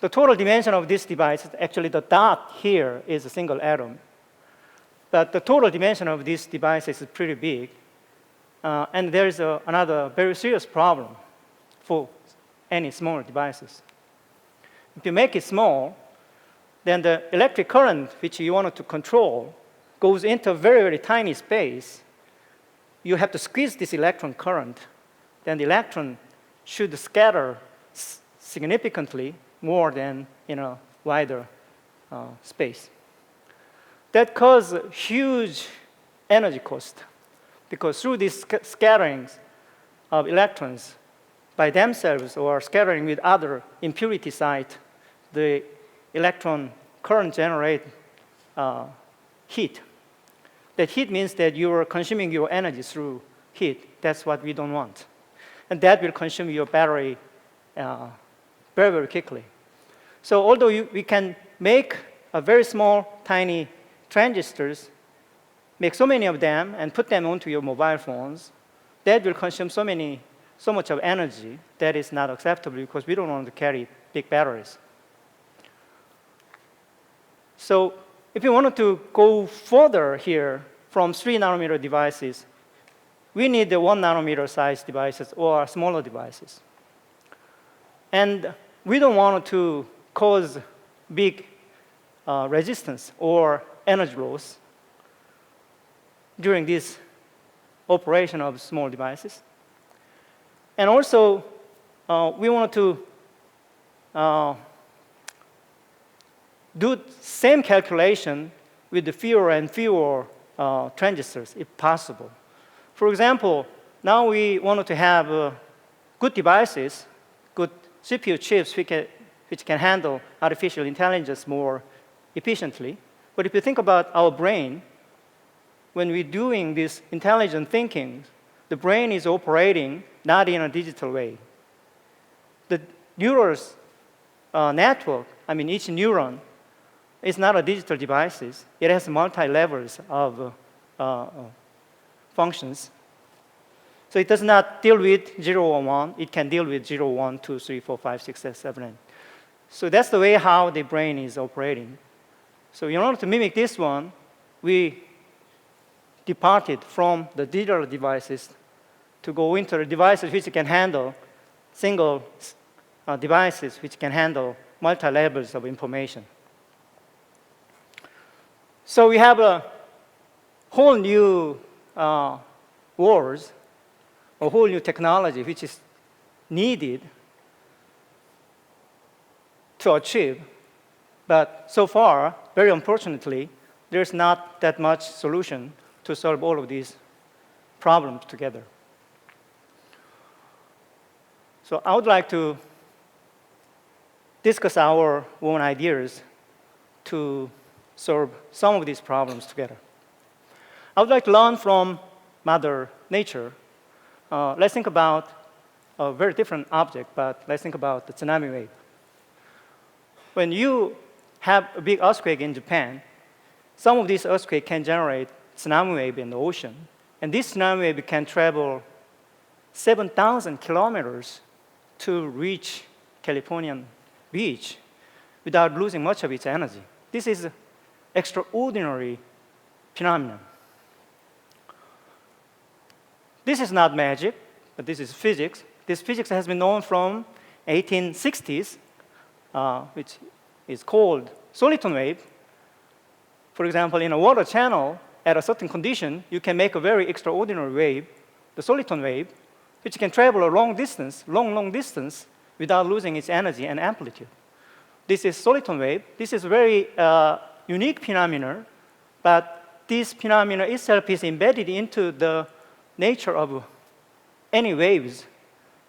The total dimension of this device, actually the dot here is a single atom. But the total dimension of this device is pretty big. And there is another very serious problem for any smaller devices. If you make it small, then the electric current which you wanted to control goes into a very, very tiny space. You have to squeeze this electron current. Then the electron should scatter significantly more than in a wider space. That causes huge energy cost because through these scatterings of electrons by themselves or scattering with other impurity site, the electron current generate heat. That heat means that you are consuming your energy through heat. That's what we don't want. And that will consume your battery very, very quickly. So although we can make a very small, tiny transistors, make so many of them and put them onto your mobile phones, that will consume so much of energy that is not acceptable because we don't want to carry big batteries. So if you wanted to go further here from 3 nanometer devices, we need the 1 nanometer size devices or smaller devices. And we don't want to cause big resistance or energy loss during this operation of small devices. And also, we want to do same calculation with the fewer and fewer transistors, if possible. For example, now we wanted to have good devices, good CPU chips which can handle artificial intelligence more efficiently. But if you think about our brain, when we're doing this intelligent thinking, the brain is operating not in a digital way. The neural network, each neuron, is not a digital device. It has multi-levels of functions. So it does not deal with 0 or 1. It can deal with 0, 1, 2, 3, 4, 5, 6, 7, 8. So that's the way how the brain is operating. So in order to mimic this one, we departed from the digital devices to go into the devices which can handle single devices which can handle multi-levels of information. So we have a whole new world, a whole new technology which is needed to achieve. But so far, very unfortunately, there's not that much solution to solve all of these problems together. So I would like to discuss our own ideas to solve some of these problems together. I would like to learn from Mother Nature. Let's think about a very different object, but let's think about the tsunami wave. When you have a big earthquake in Japan, some of these earthquakes can generate tsunami wave in the ocean. And this tsunami wave can travel 7,000 kilometers to reach Californian beach without losing much of its energy. This is an extraordinary phenomenon. This is not magic, but this is physics. This physics has been known from 1860s, which is called soliton wave. For example, in a water channel, at a certain condition, you can make a very extraordinary wave, the soliton wave, which can travel a long distance, long distance, without losing its energy and amplitude. This is soliton wave. This is a very unique phenomenon, but this phenomenon itself is embedded into the nature of any waves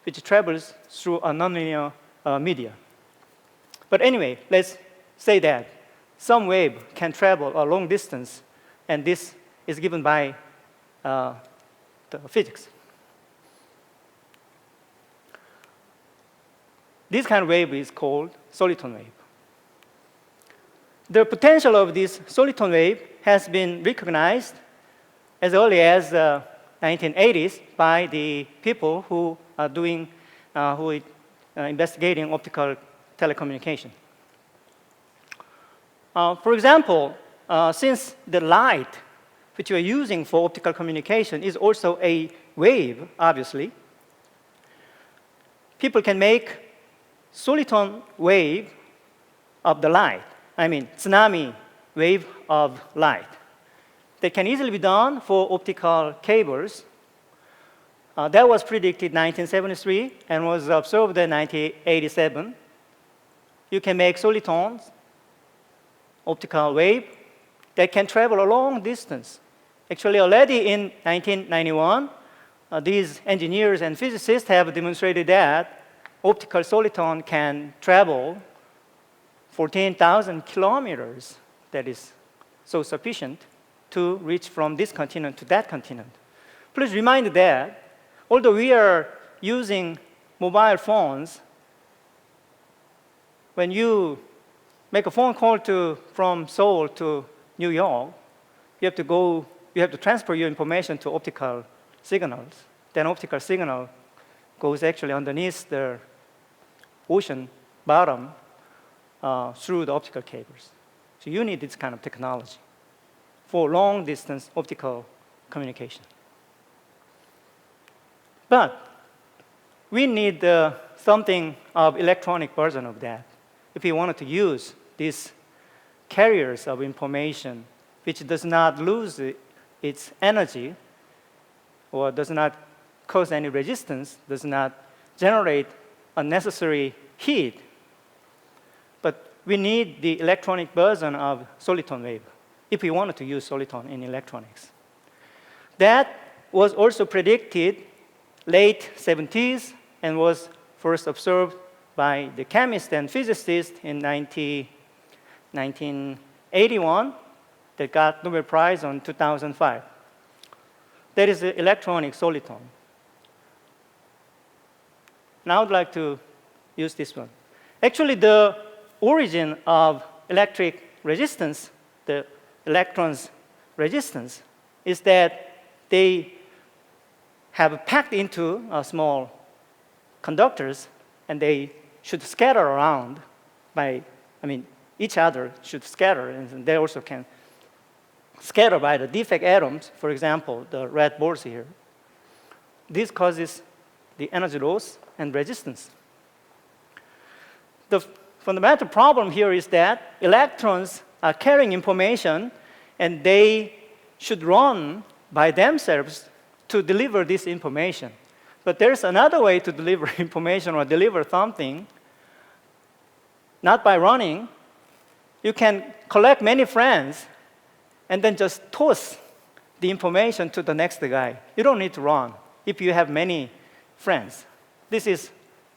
which travels through a nonlinear media. But anyway, let's say that some wave can travel a long distance, and this is given by the physics. This kind of wave is called soliton wave. The potential of this soliton wave has been recognized as early as 1980s by the people who are investigating optical telecommunication. For example, since the light which we are using for optical communication is also a wave, obviously, people can make soliton wave of the light, tsunami wave of light. That can easily be done for optical cables. That was predicted in 1973 and was observed in 1987. You can make solitons, optical wave, that can travel a long distance. Actually, already in 1991, these engineers and physicists have demonstrated that optical soliton can travel 14,000 kilometers. That is so sufficient to reach from this continent to that continent. please remind that although we are using mobile phones, when you make a phone call from Seoul to New York, you have to transfer your information to optical signals. Then optical signal goes actually underneath the ocean bottom through the optical cables. So you need this kind of technology for long distance optical communication. But we need something of electronic version of that if we wanted to use these carriers of information which does not lose its energy or does not cause any resistance, does not generate unnecessary heat. But we need the electronic version of soliton wave if we wanted to use soliton in electronics. That was also predicted late 70s and was first observed by the chemist and physicist in 1981 that got Nobel Prize in 2005. That is the electronic soliton. Now I'd like to use this one. Actually, the origin of electric resistance, the electrons' resistance, is that they have packed into small conductors, and they should scatter around each other should scatter, and they also can scatter by the defect atoms, for example, the red balls here. This causes the energy loss and resistance. The fundamental problem here is that electrons are carrying information, and they should run by themselves to deliver this information. But there's another way to deliver information or deliver something, not by running. You can collect many friends and then just toss the information to the next guy. You don't need to run if you have many friends. This is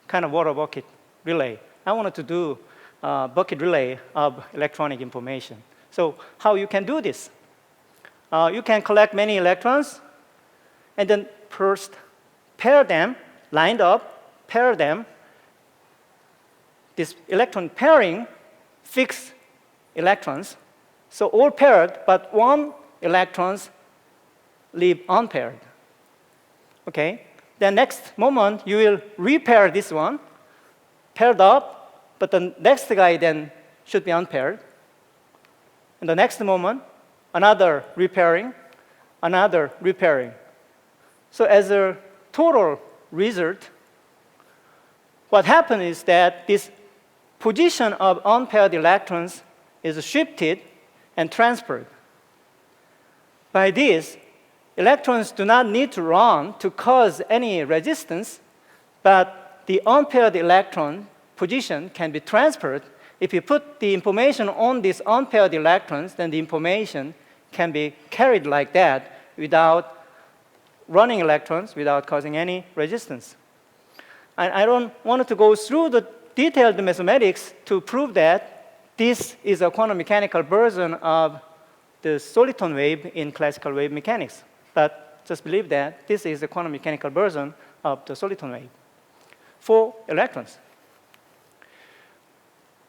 kind of water bucket relay. I wanted to do a bucket relay of electronic information. So how you can do this? You can collect many electrons and then first pair them, lined up, pair them. This electron pairing fixed electrons. So all paired, but one electrons leave unpaired. Okay? Then next moment, you will repair this one, paired up, but the next guy then should be unpaired. And the next moment, another repairing, another repairing. So as a total result, what happened is that this position of unpaired electrons is shifted and transferred. By this, electrons do not need to run to cause any resistance, but the unpaired electron position can be transferred. If you put the information on these unpaired electrons, then the information can be carried like that without running electrons, without causing any resistance. I don't want to go through the detailed mathematics to prove that this is a quantum mechanical version of the soliton wave in classical wave mechanics. But just believe that this is a quantum mechanical version of the soliton wave for electrons.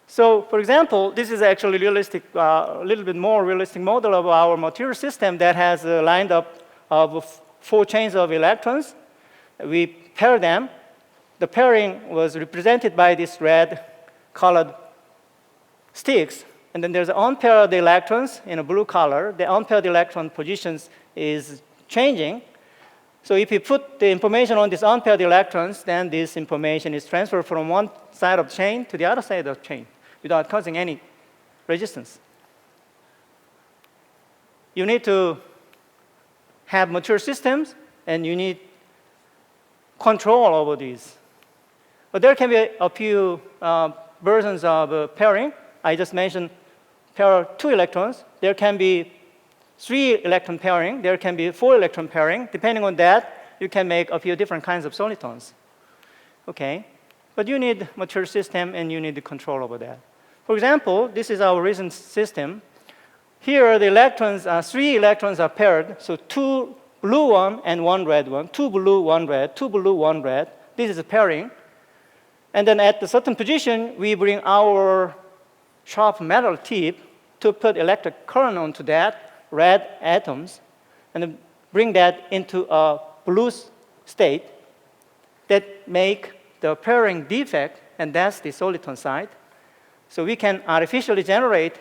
So, for example, this is actually realistic, a little bit more realistic model of our material system that has lined up of 4 chains of electrons. We pair them. The pairing was represented by these red colored sticks. And then there's unpaired electrons in a blue color. The unpaired electron positions is changing. So if you put the information on these unpaired electrons, then this information is transferred from one side of the chain to the other side of the chain without causing any resistance. You need to have mature systems, and you need control over these. But there can be a few versions of pairing. I just mentioned pair 2 electrons. There can be 3 electron pairing. There can be 4 electron pairing. Depending on that, you can make a few different kinds of solitons. Okay? But you need mature system, and you need the control over that. For example, this is our recent system. Here, the electrons, 3 electrons are paired, so 2 blue one and one red one, two blue, one red, two blue, one red. This is a pairing. And then at a certain position, we bring our sharp metal tip to put electric current onto that red atoms and then bring that into a blue state that make the pairing defect, and that's the soliton side. So we can artificially generate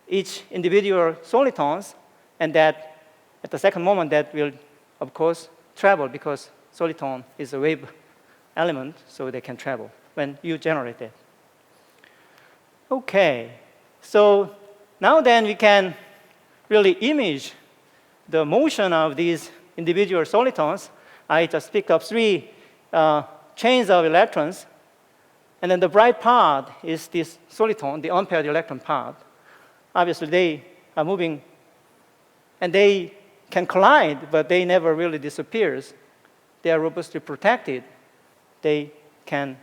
each individual solitons, and that at the second moment that will, of course, travel because soliton is a wave element, so they can travel when you generate it. Okay, so now then we can really image the motion of these individual solitons. I just picked up 3 chains of electrons, and then the bright part is this soliton, the unpaired electron part. Obviously, they are moving, and they can collide, but they never really disappears. They are robustly protected. They can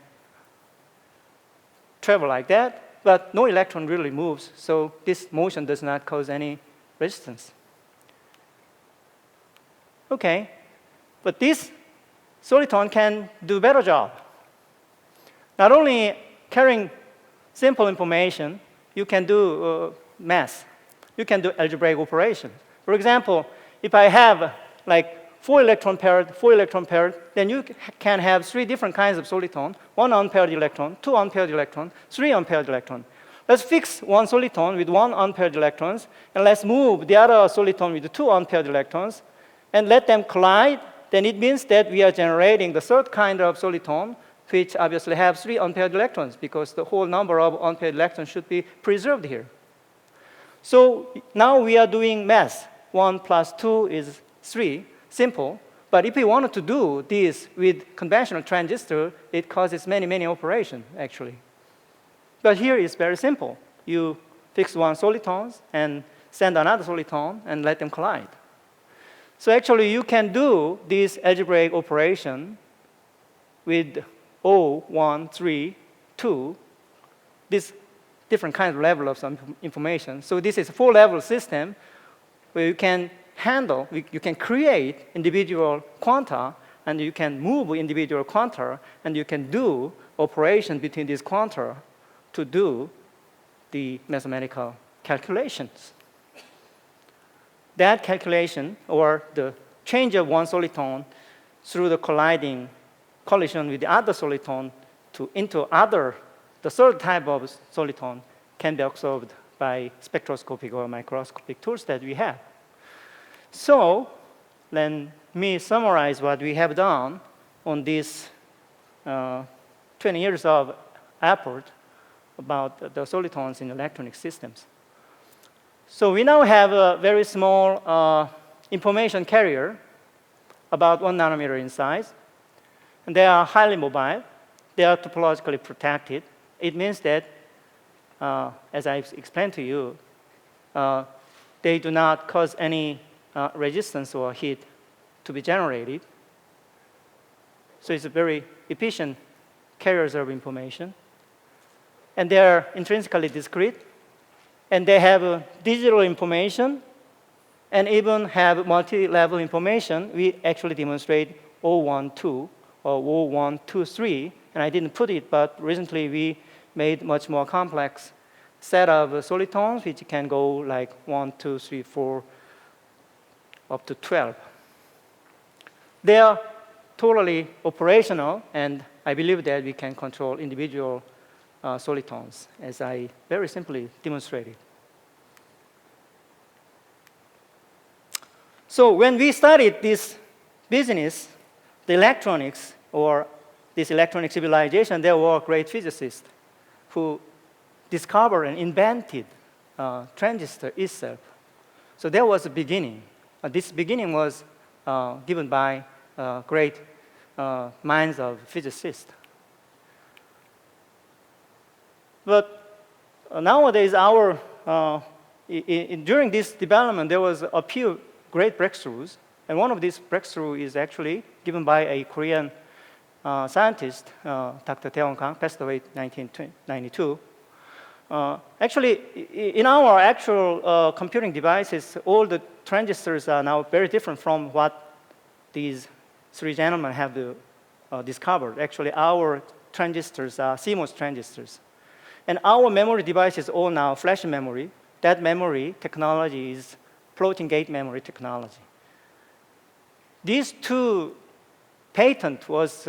travel like that, but no electron really moves, so this motion does not cause any resistance. Okay, but this soliton can do a better job. Not only carrying simple information, you can do math. You can do algebraic operations. For example, if I have like 4 electron paired, then you can have 3 different kinds of soliton, 1 unpaired electron, 2 unpaired electron, 3 unpaired electron. Let's fix one soliton with 1 unpaired electrons, and let's move the other soliton with 2 unpaired electrons, and let them collide. Then it means that we are generating the third kind of soliton, which obviously have 3 unpaired electrons, because the whole number of unpaired electrons should be preserved here. So now we are doing math. 1 plus 2 is 3, simple. But if we wanted to do this with conventional transistor, it causes many, many operations, actually. But here it's very simple. You fix one soliton and send another soliton and let them collide. So actually, you can do this algebraic operation with 0, 1, 3, 2, this different kind of level of some information. So this is a 4-level system where you can handle, you can create individual quanta, and you can move individual quanta, and you can do operation between these quanta to do the mathematical calculations. That calculation, or the change of one soliton through the collision with the other soliton into the third type of soliton, can be observed by spectroscopic or microscopic tools that we have. So let me summarize what we have done on this 20 years of effort about the solitons in electronic systems. So we now have a very small information carrier, about 1 nanometer in size, and they are highly mobile. They are topologically protected. It means that, as I explained to you, they do not cause any resistance or heat to be generated. So it's a very efficient carriers of information. And they are intrinsically discrete. And they have digital information and even have multi-level information. We actually demonstrate 012 or 0123. And I didn't put it, but recently we made much more complex set of solitons, which can go like 1, 2, 3, 4, up to 12. They are totally operational, and I believe that we can control individual solitons, as I very simply demonstrated. So when we started this business, the electronics, or this electronic civilization, there were great physicists who discovered and invented transistor itself. So there was a beginning. This beginning was given by great minds of physicists. But nowadays, during this development, there was a few great breakthroughs. And one of these breakthroughs is actually given by a Korean scientist, Dr. Tae-Hong Kang, passed away in 1992. Actually, in our actual computing devices, all the transistors are now very different from what these three gentlemen have discovered. Actually, our transistors are CMOS transistors. And our memory device is all now flash memory. That memory technology is floating gate memory technology. These two patents was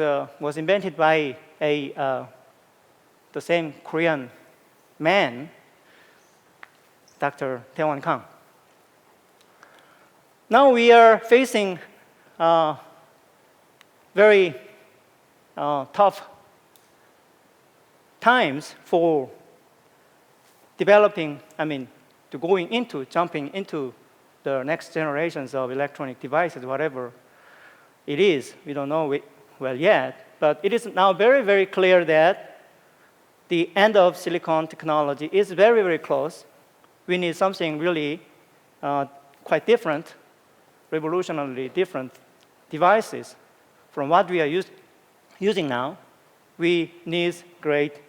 invented by the same Korean man, Dr. Tae-Won Kang. Now we are facing very tough times for developing, jumping into the next generations of electronic devices, whatever it is. We don't know it well yet, but it is now very, very clear that the end of silicon technology is very, very close. We need something really quite different, revolutionarily different devices from what we are using now. We need great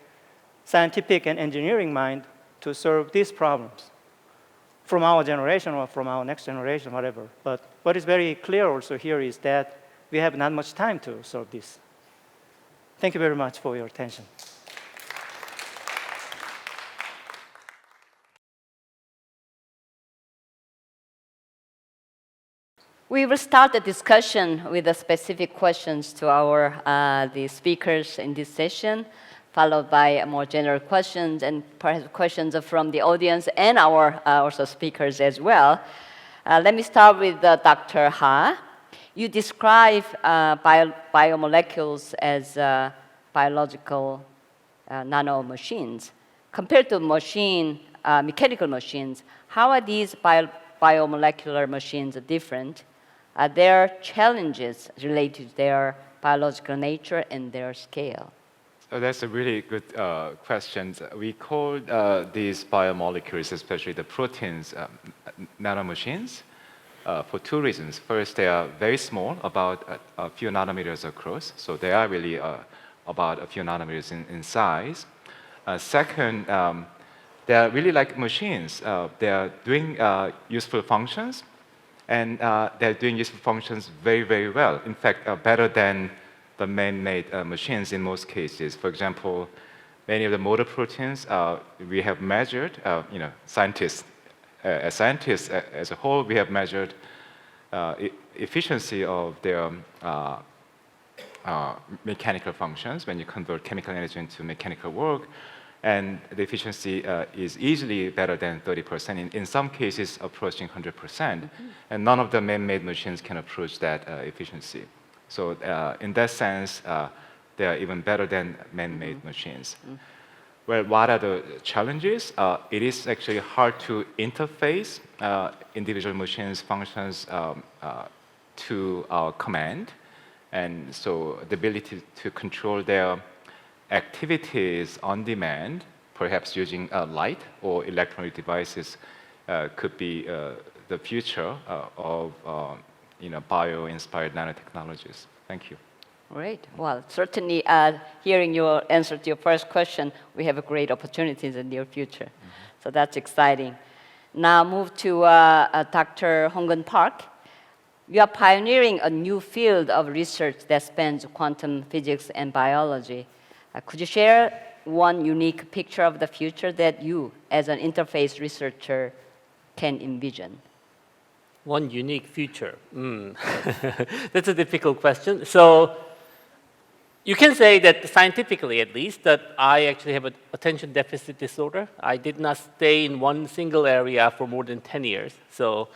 scientific and engineering mind to solve these problems from our generation or from our next generation, whatever. But what is very clear also here is that we have not much time to solve this. Thank you very much for your attention. We will start the discussion with the specific questions to the speakers in this session, followed by more general questions and perhaps questions from the audience and our also speakers as well. Let me start with Dr. Ha. You describe biomolecules as biological nanomachines. Compared to mechanical machines, how are these biomolecular machines different? Are there challenges related to their biological nature and their scale? So that's a really good question. We call these biomolecules, especially the proteins, nanomachines, for two reasons. First, they are very small, about a few nanometers across. So they are really about a few nanometers in size. Second, they are really like machines. They are doing useful functions, and they're doing useful functions very, very well. In fact, better than the man-made machines in most cases. For example, many of the motor proteins we have measured, scientists as a whole, we have measured efficiency of their mechanical functions when you convert chemical energy into mechanical work. And the efficiency is easily better than 30%, in some cases approaching 100%. And none of the man-made machines can approach that efficiency. So in that sense, they are even better than man-made machines. Well, what are the challenges? It is actually hard to interface individual machines' functions to our command. And so the ability to control their activities on demand, perhaps using light or electronic devices, could be the future of bio-inspired nanotechnologies. Thank you. Great. Well, certainly hearing your answer to your first question, we have a great opportunities in the near future. So that's exciting. Now move to Dr. Hong-Keun Park. You are pioneering a new field of research that spans quantum physics and biology. Could you share one unique picture of the future that you, as an interface researcher, can envision? One unique future. That's a difficult question. So you can say that scientifically, at least, that I actually have an attention deficit disorder. I did not stay in one single area for more than 10 years. So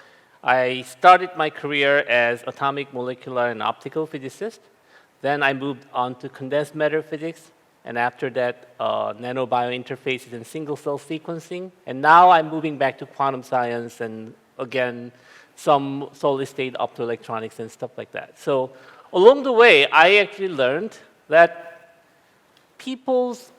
I started my career as atomic, molecular, and optical physicist. Then I moved on to condensed matter physics. And after that, nanobio interfaces and single-cell sequencing. And now I'm moving back to quantum science and, again, some solid-state optoelectronics and stuff like that. So along the way, I actually learned that people's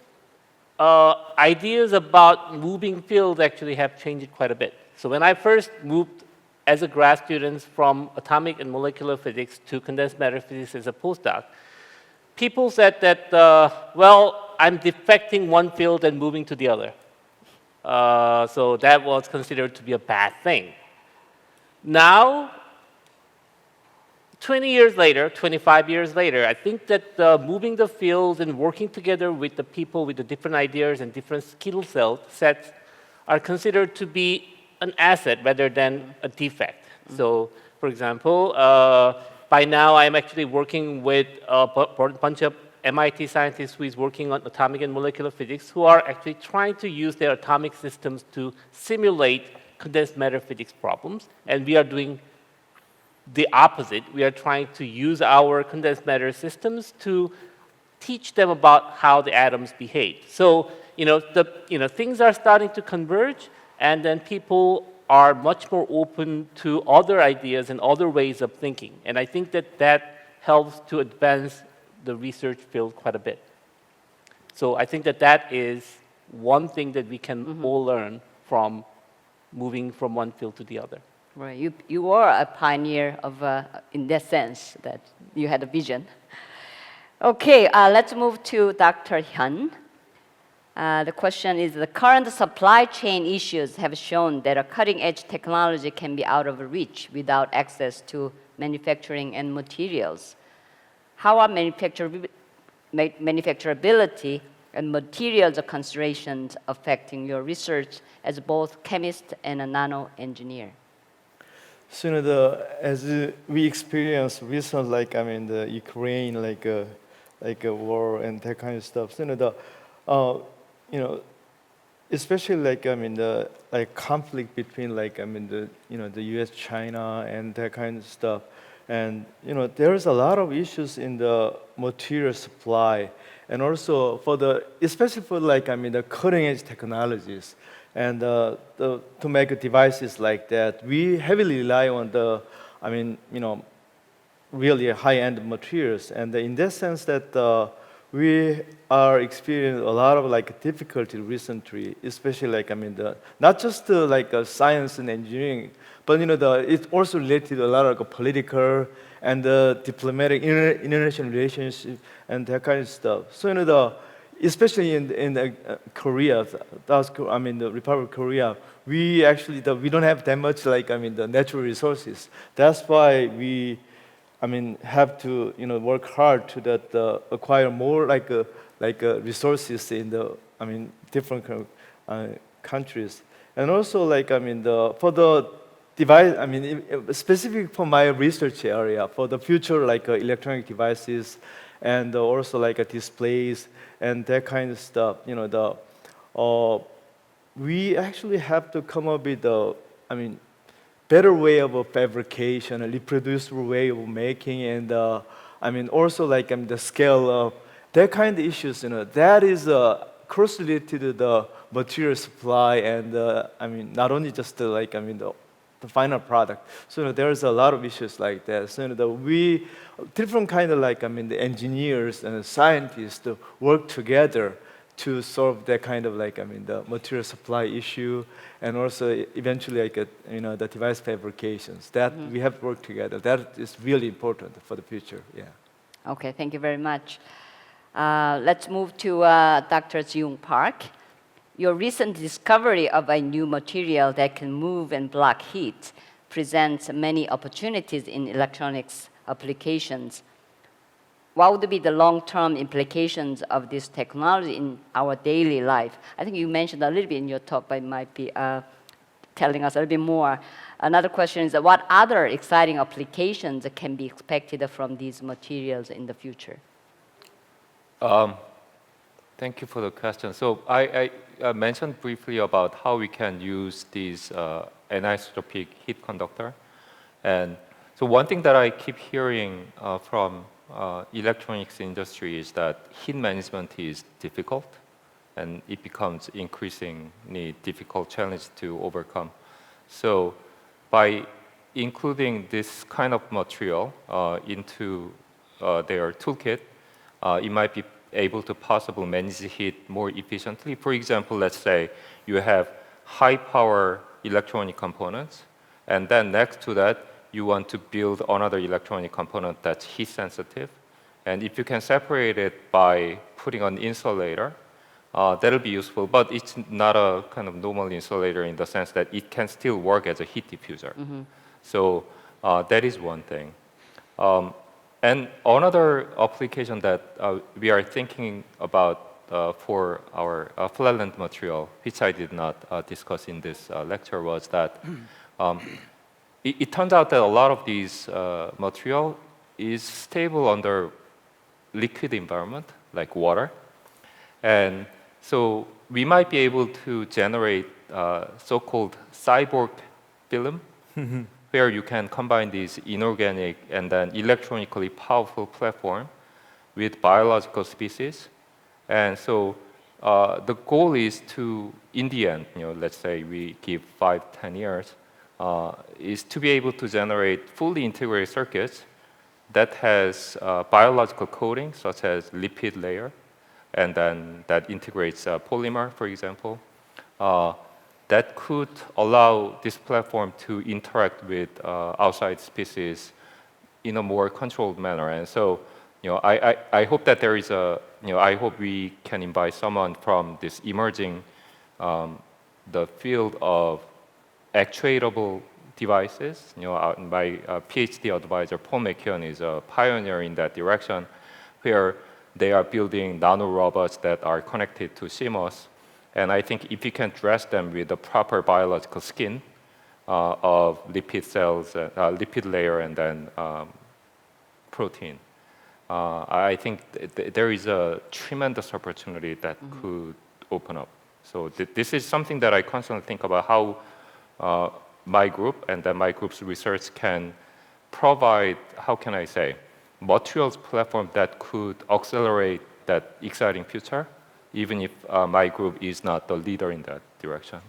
ideas about moving fields actually have changed quite a bit. So when I first moved as a grad student from atomic and molecular physics to condensed matter physics as a postdoc, people said that, well, I'm defecting one field and moving to the other. So that was considered to be a bad thing. Now, 20 years later, 25 years later, I think that moving the field and working together with the people with the different ideas and different skill sets are considered to be an asset rather than a defect. So, for example, by now I'm actually working with a bunch of MIT scientists who is working on atomic and molecular physics who are actually trying to use their atomic systems to simulate condensed matter physics problems. And we are doing the opposite. We are trying to use our condensed matter systems to teach them about how the atoms behave. So, things are starting to converge, and then people are much more open to other ideas and other ways of thinking. And I think that helps to advance the research field quite a bit. So I think that is one thing that we can all learn from moving from one field to the other. Right. You were a pioneer of, in that sense, that you had a vision. Okay, let's move to Dr. Hyun. The question is, the current supply chain issues have shown that a cutting-edge technology can be out of reach without access to manufacturing and materials. How are manufacturability and materials considerations affecting your research as both chemist and a nano engineer? So, as we experienced recent, the Ukraine, a war and that kind of stuff. So, especially the conflict between the U.S. China and that kind of stuff, and there's a lot of issues in the material supply, and also especially for the cutting edge technologies. And to make devices like that, we heavily rely on really high-end materials. And in that sense, that we are experiencing a lot of difficulty recently, especially not just science and engineering, but it's also related to a lot of political and diplomatic international relationship and that kind of stuff. So especially in Korea, the Republic of Korea, we actually we don't have that much the natural resources. That's why we have to work hard to acquire more resources in the different countries, and also for the device, specific for my research area for the future electronic devices, and also displays and that kind of stuff. We actually have to come up with better way of fabrication, a reproducible way of making, and also the scale of that kind of issues. That is closely related to the material supply, and not only just the final product. So there's a lot of issues like that. So we different kind of the engineers and scientists to work together to solve that kind of the material supply issue, and also eventually the device fabrications. That we have to work together. That is really important for the future. Yeah. Okay, thank you very much. Let's move to Dr. Ji-Young Park. Your recent discovery of a new material that can move and block heat presents many opportunities in electronics applications. What would be the long-term implications of this technology in our daily life? I think you mentioned a little bit in your talk, but it might be telling us a little bit more. Another question is, what other exciting applications can be expected from these materials in the future? Thank you for the question. So I mentioned briefly about how we can use these anisotropic heat conductor. And so one thing that I keep hearing from electronics industry is that heat management is difficult, and it becomes increasingly difficult challenge to overcome. So by including this kind of material into their toolkit, it might be able to possibly manage the heat more efficiently. For example, let's say you have high power electronic components, and then next to that, you want to build another electronic component that's heat sensitive. And if you can separate it by putting an insulator, that'll be useful, but it's not a kind of normal insulator in the sense that it can still work as a heat diffuser. So that is one thing. And another application that we are thinking about for our flatland material, which I did not discuss in this lecture, was that it turns out that a lot of these material is stable under liquid environment, like water. And so we might be able to generate so-called cyborg film, where you can combine these inorganic and then electronically powerful platform with biological species. And so the goal is to, in the end, let's say we give 5-10 years, is to be able to generate fully integrated circuits that has biological coating, such as lipid layer, and then that integrates polymer, for example, that could allow this platform to interact with outside species in a more controlled manner. And so, I hope that there is I hope we can invite someone from this emerging, the field of actuatable devices. My PhD advisor, Paul McKeown, is a pioneer in that direction, where they are building nanorobots that are connected to CMOS. And I think if you can dress them with the proper biological skin of lipid cells, lipid layer, and then protein, I think there is a tremendous opportunity that could open up. So this is something that I constantly think about, how my group and then my group's research can provide, how can I say, materials platform that could accelerate that exciting future, even if my group is not the leader in that direction.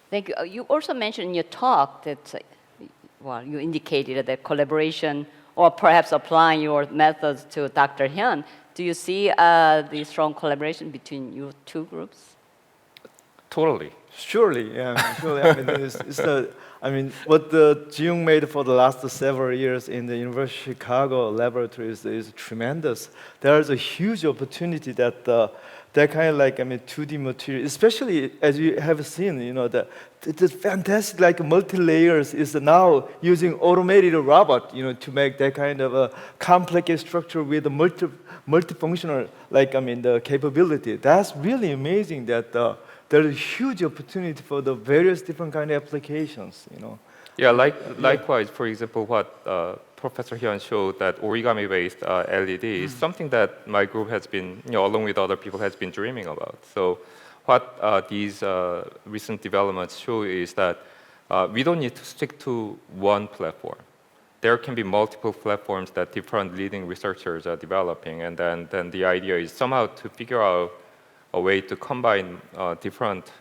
Thank you. You also mentioned in your talk that, you indicated that collaboration or perhaps applying your methods to Dr. Hyun. Do you see the strong collaboration between your two groups? Totally. Surely, yeah, surely. I mean, what Ji-Young made for the last several years in the University of Chicago laboratories is tremendous. There is a huge opportunity that that kind of 2D material, especially as you have seen, that it's fantastic, multi-layers is now using automated robot, to make that kind of a complex structure with a multifunctional, the capability. That's really amazing that there is huge opportunity for the various different kind of applications, Yeah, likewise, for example, what Professor Hyun showed, that origami-based LED is something that my group has been, along with other people, has been dreaming about. So what these recent developments show is that we don't need to stick to one platform. There can be multiple platforms that different leading researchers are developing, and then the idea is somehow to figure out a way to combine different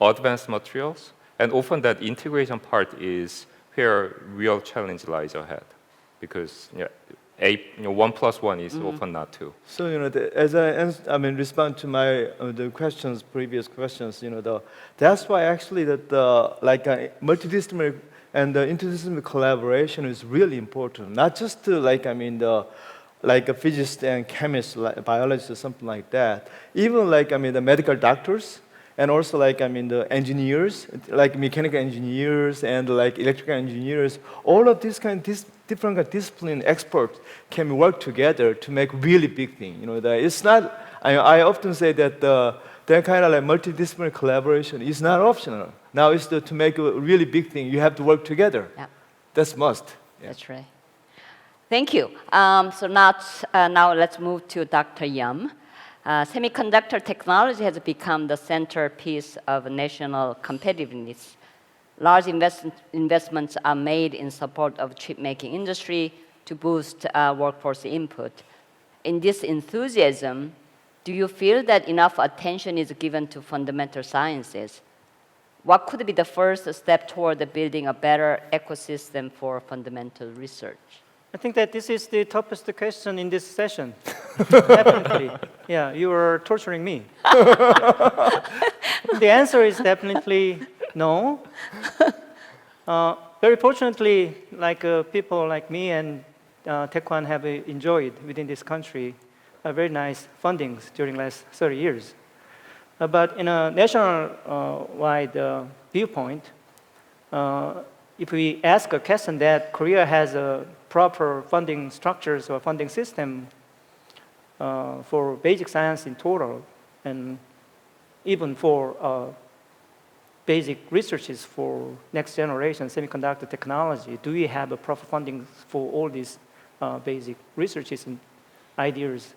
advanced materials. And often that integration part is where real challenge lies ahead, because 1 + 1 is often not 2. So as I respond to my the previous questions, that's why actually that multidisciplinary and the interdisciplinary collaboration is really important. Not just to a physicist and chemist, biologist, or something like that. Even the medical doctors. And also the engineers, mechanical engineers and electrical engineers, all of these different discipline experts can work together to make really big thing. It's not. I often say that that kind of multidisciplinary collaboration is not optional. Now it's to make a really big thing, you have to work together. Yep. That's must. Yeah. That's right. Thank you. So now let's move to Dr. Yum. Semiconductor technology has become the centerpiece of national competitiveness. Large investments are made in support of chip-making industry to boost workforce input. In this enthusiasm, do you feel that enough attention is given to fundamental sciences? What could be the first step toward building a better ecosystem for fundamental research? I think that this is the toughest question in this session. Definitely. Yeah, you are torturing me. The answer is definitely no. Very fortunately, people like me and Taekwon have enjoyed within this country very nice fundings during last 30 years. But in a national-wide viewpoint, if we ask a question that Korea has a proper funding structures or funding system for basic science in total, and even for basic researches for next generation semiconductor technology, do we have a proper funding for all these basic researches and ideas?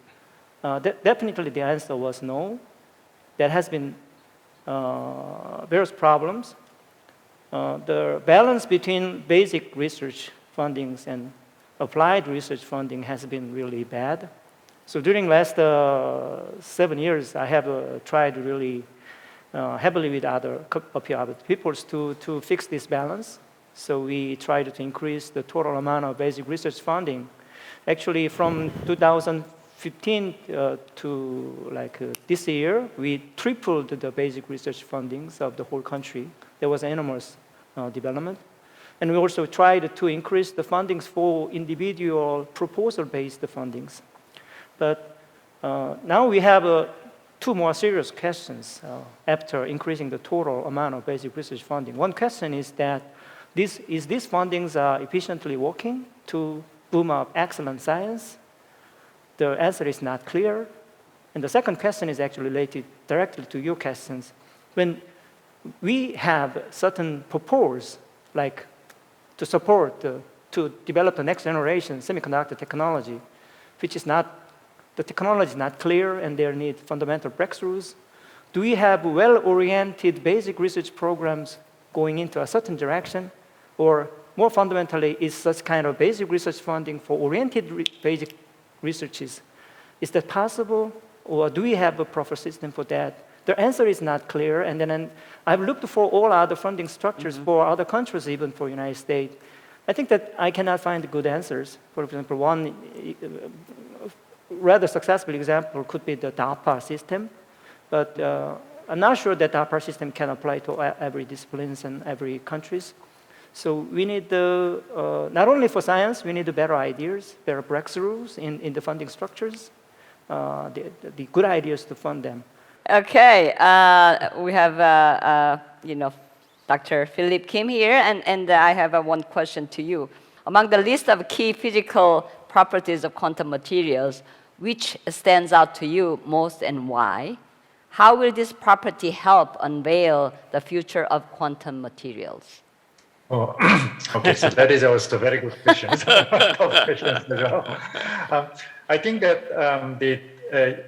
Definitely the answer was no. There has been various problems. The balance between basic research fundings and applied research funding has been really bad. So during last 7 years, I have tried really heavily with other people to fix this balance. So we tried to increase the total amount of basic research funding. Actually, from 2015 to this year, we tripled the basic research fundings of the whole country. There was enormous development. And we also tried to increase the fundings for individual proposal-based fundings. But now we have two more serious questions after increasing the total amount of basic research funding. One question is that these fundings are efficiently working to boom up excellent science? The answer is not clear. And the second question is actually related directly to your questions. When we have certain proposals, like to support, to develop the next generation semiconductor technology, which is not, the technology is not clear and there need fundamental breakthroughs. Do we have well-oriented basic research programs going into a certain direction? Or more fundamentally, is such kind of basic research funding for oriented basic researches, is that possible? Or do we have a proper system for that? The answer is not clear, and then I've looked for all other funding structures for other countries, even for United States. I think that I cannot find good answers. For example, one rather successful example could be the DARPA system, but I'm not sure that DARPA system can apply to every disciplines and every countries. So we need not only for science, we need better ideas, better breakthroughs in the funding structures, the good ideas to fund them. Okay, we have Dr. Philip Kim here, and I have one question to you. Among the list of key physical properties of quantum materials, which stands out to you most and why? How will this property help unveil the future of quantum materials? Oh, okay, so that is also a very good question. I think that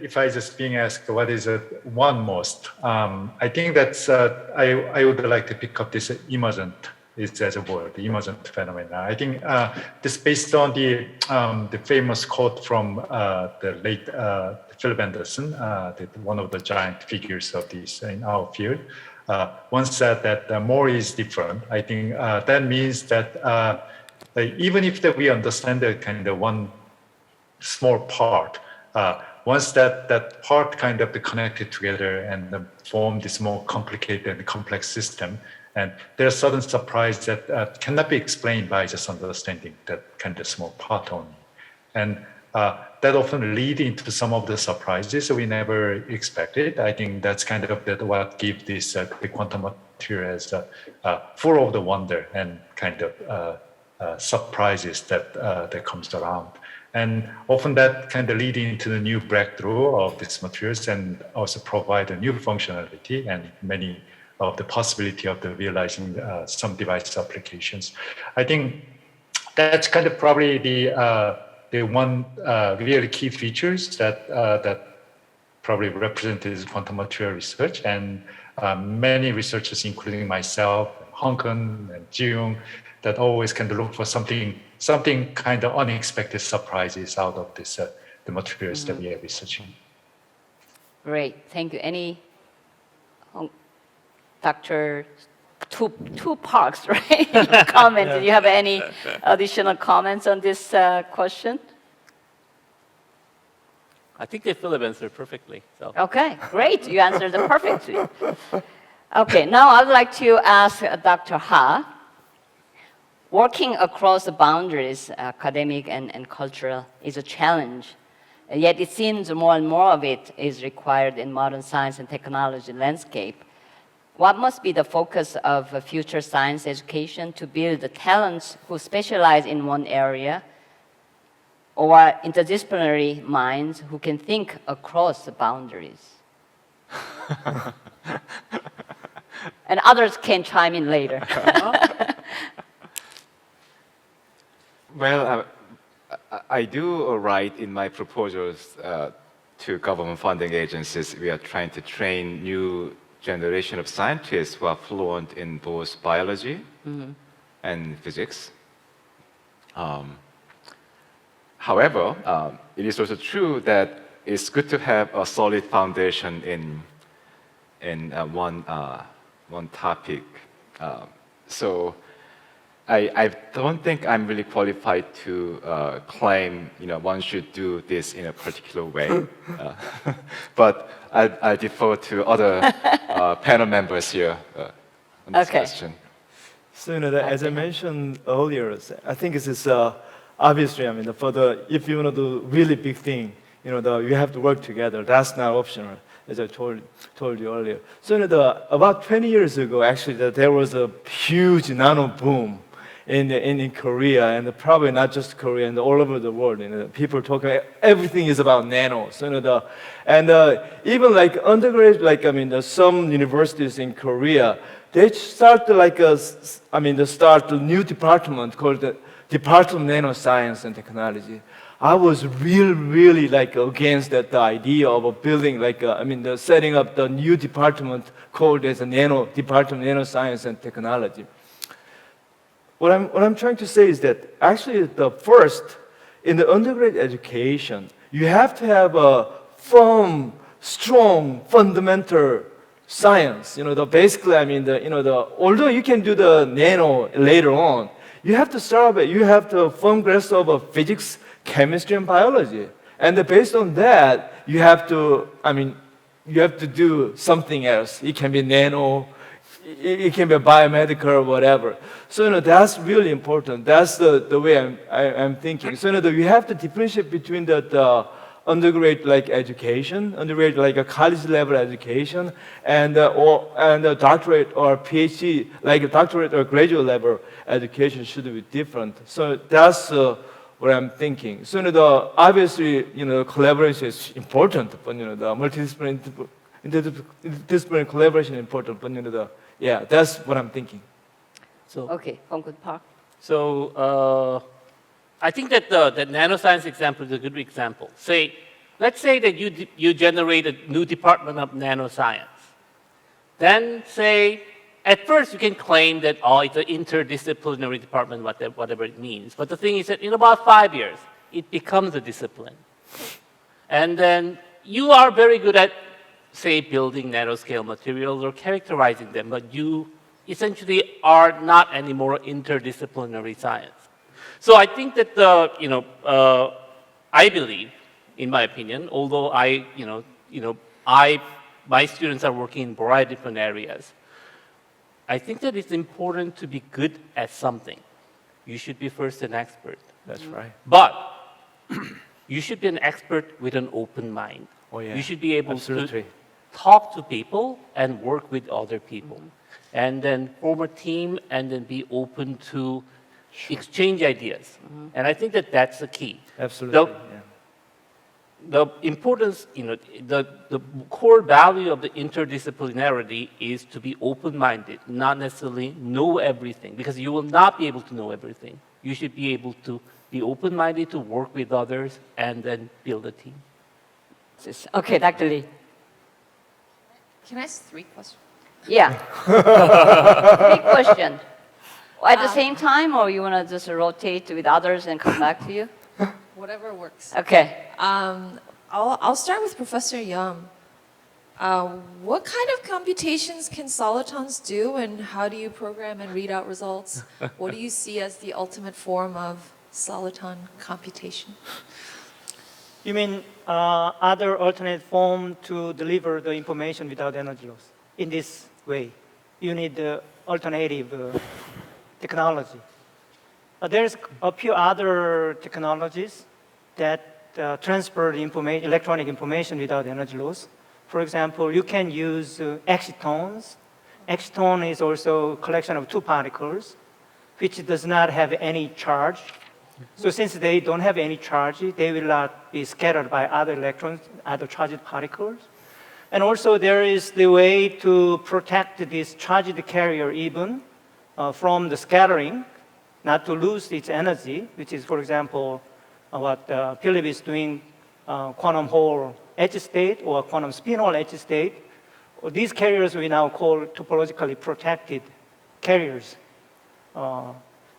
if I just being asked what is one most, I think that's I would like to pick up this emergent as a word, the emergent phenomena. I think this based on the famous quote from the late Philip Anderson, one of the giant figures of this in our field. Once said that more is different. I think that means that even if we understand the kind of one small part, once that part kind of connected together and form this more complicated and complex system, and there's sudden surprise that cannot be explained by just understanding that kind of small part only. And that often lead into some of the surprises we never expected. I think that's kind of what gives this the quantum material as full of the wonder and kind of surprises that comes around. And often that kind of lead into the new breakthrough of these materials and also provide a new functionality and many of the possibility of the realizing some device applications. I think that's kind of probably the one really key features that probably represented quantum material research, and many researchers, including myself, Hong Kong and Ji-Young, that always kind of look for something kind of unexpected surprises out of this the materials that we are researching. Great, thank you. Any, Dr. Two Parks, right? Comment. Do you have any additional comments on this question? I think that Philip answered perfectly. So. Okay, great. You answered it perfectly. Okay, now I'd like to ask Dr. Ha. Working across the boundaries, academic and cultural, is a challenge. Yet it seems more and more of it is required in modern science and technology landscape. What must be the focus of future science education to build the talents who specialize in one area, or interdisciplinary minds who can think across the boundaries? And others can chime in later. Well, I do write in my proposals to government funding agencies, we are trying to train new generation of scientists who are fluent in both biology and physics. However, it is also true that it's good to have a solid foundation in one topic. So I don't think I'm really qualified to claim one should do this in a particular way. But I defer to other panel members here on this question. So, as I mentioned earlier, I think this is obviously, if you want to do really big thing, you have to work together. That's not optional, as I told you earlier. So, about 20 years ago, actually, there was a huge nano boom in Korea, and probably not just Korea, and all over the world. People talking, everything is about nano. So, even like undergraduate, some universities in Korea, they start start a new department called the Department of Nanoscience and Technology. I was really against that idea of building setting up the new department called as a Department of Nanoscience and Technology. What I'm trying to say is that actually in the undergraduate education, you have to have a firm, strong, fundamental science. Basically, although you can do the nano later on, you have to start with, you have to firm grasp of physics, chemistry, and biology. And based on that, you have to do something else. It can be nano, it can be biomedical or whatever. So, that's really important. That's the way I'm thinking. So, you have to differentiate between the undergraduate education, undergraduate a college level education, and a doctorate or PhD, like a doctorate or graduate level education should be different. So that's what I'm thinking. So obviously, collaboration is important, but the interdisciplinary collaboration is important. But that's what I'm thinking. So Okay, Hongkun Park. So I think that the nanoscience example is a good example. Let's say that you generate a new department of nanoscience. Then at first you can claim that, it's an interdisciplinary department, whatever it means. But the thing is that in about 5 years, it becomes a discipline. And then you are very good at, building nanoscale materials or characterizing them, but you essentially are not anymore interdisciplinary science. So I think that I believe, in my opinion, although my students are working in a variety of different areas, I think that it's important to be good at something. You should be first an expert. That's right. But you should be an expert with an open mind. Oh, yeah. You should be able Absolutely. to talk to people and work with other people. And then form a team and then be open to exchange ideas. And I think that that's the key. Absolutely. The importance, the core value of the interdisciplinarity is to be open-minded, not necessarily know everything, because you will not be able to know everything. You should be able to be open-minded, to work with others, and then build a team. Okay, Dr. Lee. Can I ask 3 questions? Yeah. Big question. At the same time, or you want to just rotate with others and come back to you? Whatever works. Okay. I'll start with Professor Yum. What kind of computations can solitons do, and how do you program and read out results? What do you see as the ultimate form of soliton computation? You mean other alternate form to deliver the information without energy loss? In this way, you need alternative technology. There's a few other technologies that transfer the information, electronic information without energy loss. For example, you can use excitons. Exciton is also a collection of two particles, which does not have any charge. So since they don't have any charge, they will not be scattered by other electrons, other charged particles. And also there is the way to protect this charged carrier even from the scattering, not to lose its energy, which is, for example, what Philip is doing, quantum Hall edge state or quantum spin Hall edge state. These carriers we now call topologically protected carriers.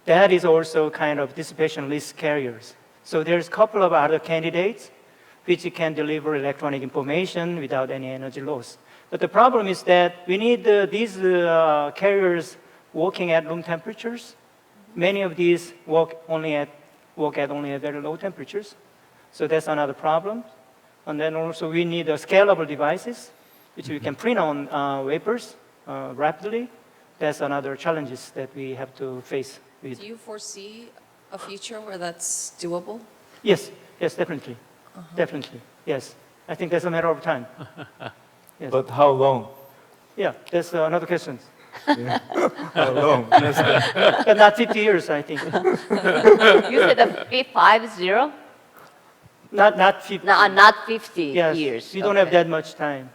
That is also kind of dissipation-less carriers. So there's a couple of other candidates which can deliver electronic information without any energy loss. But the problem is that we need these carriers working at room temperatures. Many of these work at only very low temperatures. So that's another problem. And then also we need scalable devices, which we can print on wafers rapidly. That's another challenges that we have to face with. Do you foresee a future where that's doable? Yes, definitely. Definitely, yes. I think that's a matter of time. Yes. But how long? Yeah, that's another question. How long? But not 50 years, I think. You said a 50? Not 50. No, not 50 Yes, years. we don't have Okay. that much time.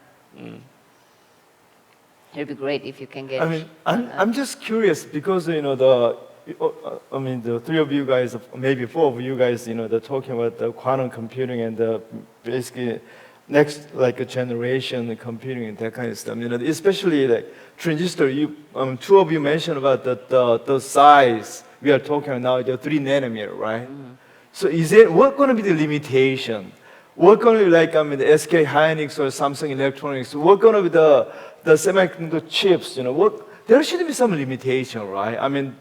It'd be great if you can get. I mean, I'm just curious because the three of you guys, maybe four of you guys, they're talking about the quantum computing and the basically next like a generation computing and that kind of stuff. Especially like transistor. Two of you mentioned about the size we are talking about now, the 3 nanometer, right? So what going to be the limitation? What going to be like, the SK Hynix or Samsung Electronics? What going to be the semiconductor chips? There should be some limitation, right?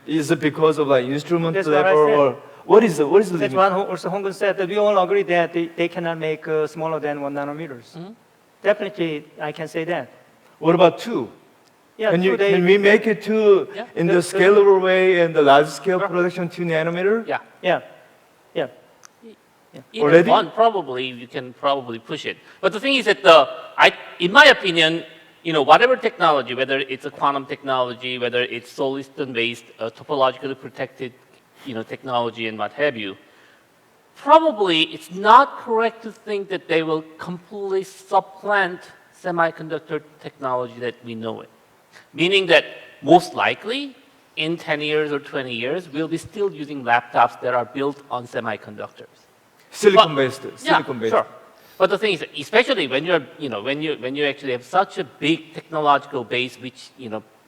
Is it because of like instrument That's what I level said. or what is the That's limitation? what also Hong Kong said, that we all agree that they cannot make smaller than 1 nanometers. Definitely, I can say that. What about 2? Yeah, Can we make it 2 Yeah. in the scalable way and the large scale production 2 nanometer? Yeah. Yeah. Either Already? one, probably, you can probably push it. But the thing is that, in my opinion, whatever technology, whether it's a quantum technology, whether it's solid-based, topologically protected, technology and what have you, probably it's not correct to think that they will completely supplant semiconductor technology that we know it. Meaning that most likely, in 10 years or 20 years, we'll be still using laptops that are built on semiconductors. Silicon-based. Yeah, sure. But the thing is, especially when when you actually have such a big technological base, which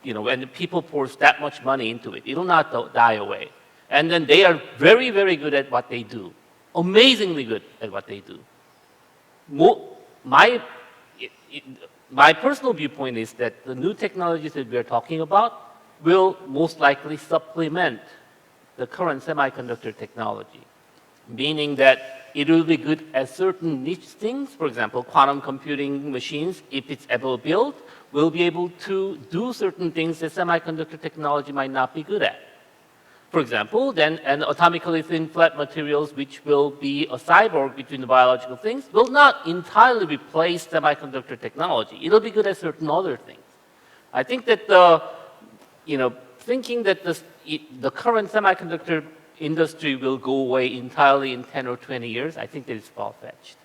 when people pour that much money into it, it'll not die away. And then they are very, very good at what they do, amazingly good at what they do. My personal viewpoint is that the new technologies that we are talking about will most likely supplement the current semiconductor technology, meaning that it will be good at certain niche things. For example, quantum computing machines, if it's ever built, will be able to do certain things that semiconductor technology might not be good at. For example, then an atomically thin flat materials, which will be a cyborg between the biological things, will not entirely replace semiconductor technology. It'll be good at certain other things. I think that thinking that the current semiconductor industry will go away entirely in 10 or 20 years, I think that is far-fetched.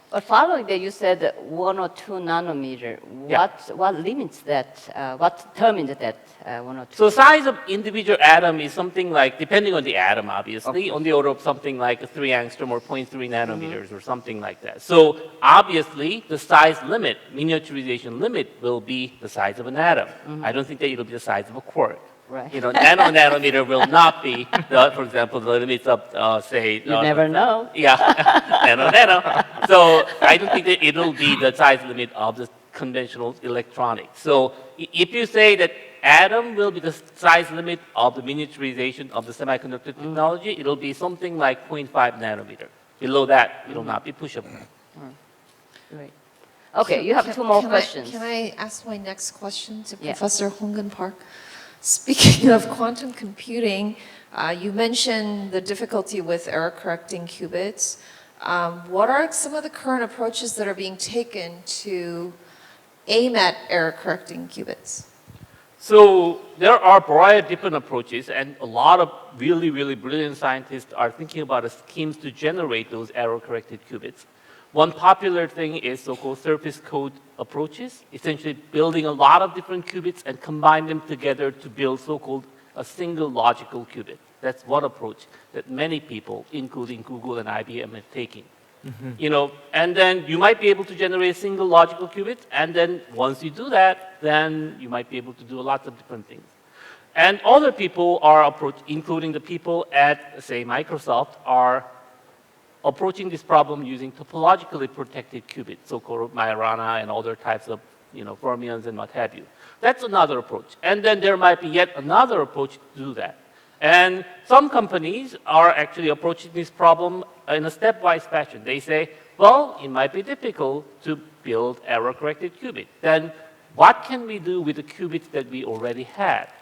But following that, you said 1 or 2 nanometer. Yeah. What limits that? What determines that 1 or 2? So the size of individual atom is something like, depending on the atom, obviously, on the order of something like 3 angstrom or 0.3 nanometers or something like that. So obviously, the size limit, miniaturization limit, will be the size of an atom. I don't think that it'll be the size of a quark. Right. Nanometer will not be, for example, the limits of, say... You never know. Yeah, nano. So I don't think that it'll be the size limit of the conventional electronics. So if you say that atom will be the size limit of the miniaturization of the semiconductor technology, it'll be something like 0.5 nanometer. Below that, it will not be pushable. Right. Okay, you have 2 more questions. Can I ask my next question to Yeah. Professor Hong-Gun Park? Speaking of quantum computing, you mentioned the difficulty with error-correcting qubits. What are some of the current approaches that are being taken to aim at error-correcting qubits? So there are a variety of different approaches, and a lot of really, really brilliant scientists are thinking about schemes to generate those error-corrected qubits. One popular thing is so-called surface code approaches, essentially building a lot of different qubits and combine them together to build so-called a single logical qubit. That's one approach that many people, including Google and IBM, have taken. You know, and then you might be able to generate a single logical qubit, and then once you do that, then you might be able to do lots of different things. And other people are including the people at, say, Microsoft, are approaching this problem using topologically protected qubits, so-called Majorana and other types of, fermions and what have you. That's another approach. And then there might be yet another approach to do that. And some companies are actually approaching this problem in a stepwise fashion. They say, well, it might be difficult to build error-corrected qubits. Then what can we do with the qubits that we already have?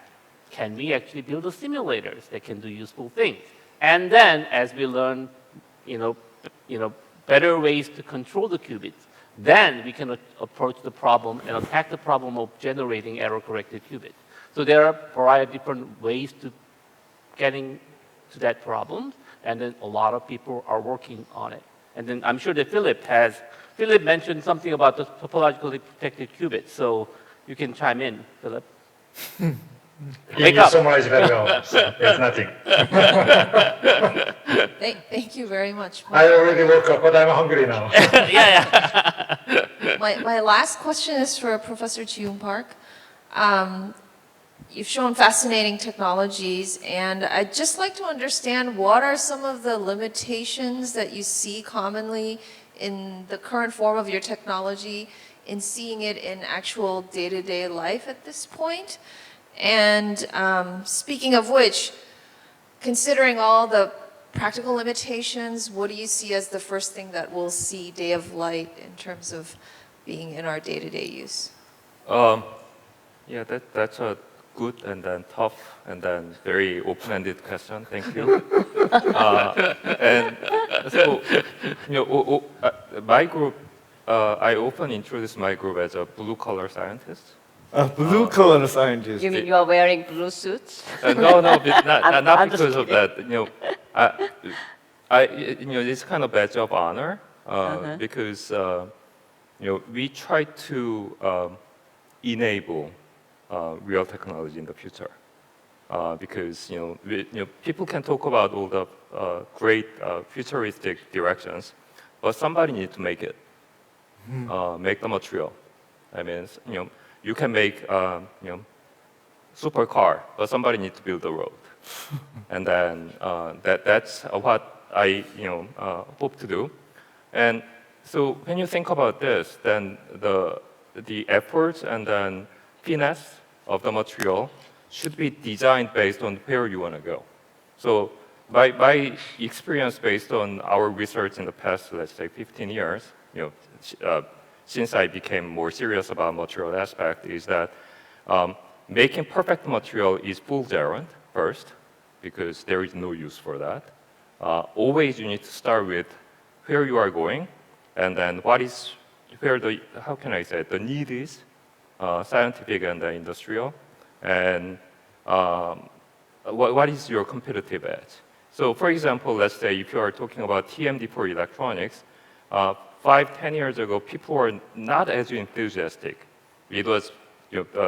Can we actually build the simulators that can do useful things? And then as we learn, better ways to control the qubits, then we can approach the problem and attack the problem of generating error-corrected qubits. So there are a variety of different ways to getting to that problem, and then a lot of people are working on it. And then I'm sure that Philip mentioned something about the topologically protected qubits, so you can chime in, Philip. You summarized very well. So there's nothing. Thank you very much. I already woke up, but I'm hungry now. My last question is for Professor Ji-Yoon Park. You've shown fascinating technologies, and I'd just like to understand what are some of the limitations that you see commonly in the current form of your technology in seeing it in actual day-to-day life at this point? And speaking of which, considering all the practical limitations, what do you see as the first thing that we'll see day of light in terms of being in our day-to-day use? Yeah, that's a good and then tough and then very open-ended question. Thank you. And so, my group, I often introduce my group as a blue-collar scientist. Blue collar scientist. You mean you are wearing blue suits? No, not I'm just because of that. It's kind of badge of honor because we try to enable real technology in the future. Because people can talk about all the great futuristic directions, but somebody needs to make it, make the material. I mean, you can make supercar, but somebody needs to build the road, and then that's what I hope to do. And so when you think about this, then the efforts and then finesse of the material should be designed based on where you want to go. So by experience based on our research in the past, let's say 15 years, since I became more serious about material aspect, is that making perfect material is fool's errand first, because there is no use for that. Always you need to start with where you are going, and then how can I say it, the need is, scientific and industrial, and what is your competitive edge? So for example, let's say if you are talking about TMD for electronics, 5-10 years ago, people were not as enthusiastic. It was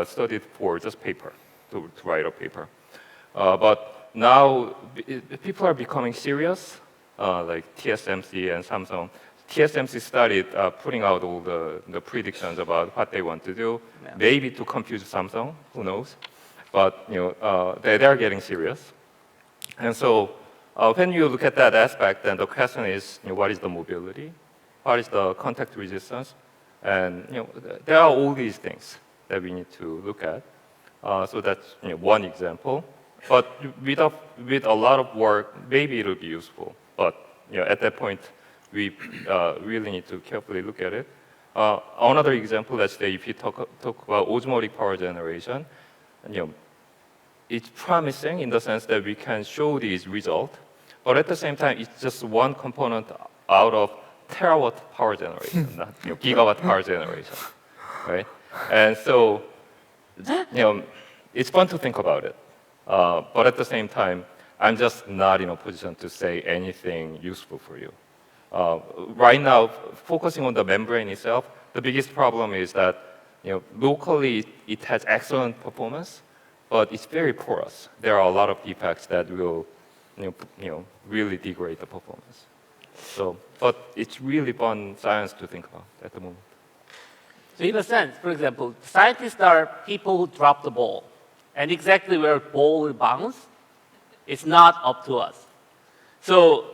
studied for just paper, to write a paper. But now people are becoming serious, like TSMC and Samsung. TSMC started putting out all the predictions about what they want to do, maybe to confuse Samsung, who knows? But they are getting serious. And so when you look at that aspect, then the question is, what is the mobility? What is the contact resistance? And there are all these things that we need to look at. So that's one example. But with a lot of work, maybe it'll be useful. But at that point, we really need to carefully look at it. Another example, let's say if you talk about osmotic power generation, it's promising in the sense that we can show these results, but at the same time, it's just one component out of terawatt power generation, not gigawatt power generation, right? And so, it's fun to think about it, but at the same time, I'm just not in a position to say anything useful for you. Right now, focusing on the membrane itself, the biggest problem is that locally it has excellent performance, but it's very porous. There are a lot of defects that will really degrade the performance. So, but it's really fun science to think about at the moment. So in a sense, for example, scientists are people who drop the ball. And exactly where the ball will bounce, it's not up to us. So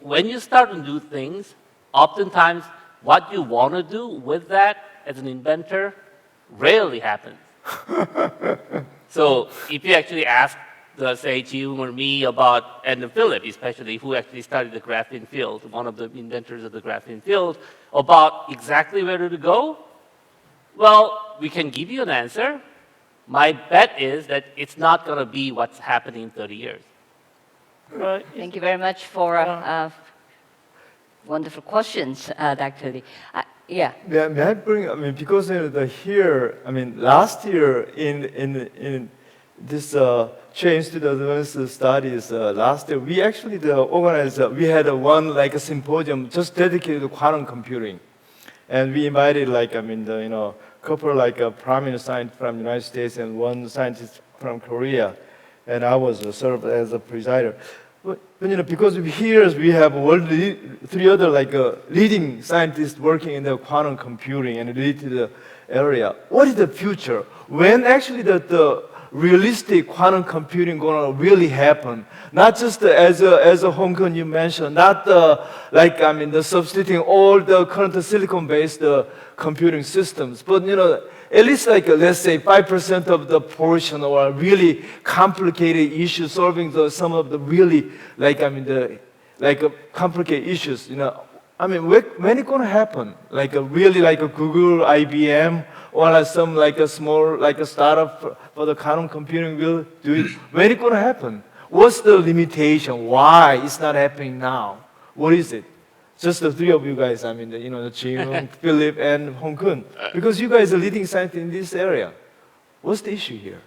when you start to do things, oftentimes what you want to do with that as an inventor rarely happens. So if you actually ask, say, Ji-Woong or me about, and Philip especially, who actually studied the graphene field, one of the inventors of the graphene field, about exactly where to go, well, we can give you an answer. My bet is that it's not going to be what's happening in 30 years. Thank you very much for wonderful questions, Dr. Lee. Yeah. May I bring? I mean, because last year in this Che Institute of Advanced Studies last year, we actually organized. We had a symposium just dedicated to quantum computing, and we invited couple prominent scientists from the United States and one scientist from Korea, and I was served as a presider. But because here we have three other leading scientists working in the quantum computing and related area. What is the future? When actually the realistic quantum computing gonna really happen? Not just as a Hong Kong you mentioned, not the substituting all the current silicon-based computing systems, but at least let's say 5% of the portion or really complicated issues, solving some of the really complicated issues. When it gonna happen? Really a Google, IBM, or some a small a startup for the quantum computing will do it. When it gonna happen? What's the limitation? Why it's not happening now? What is it? Just the three of you guys. The Ji-Woong, Philip, and Hong Kong, because you guys are leading scientists in this area. What's the issue here?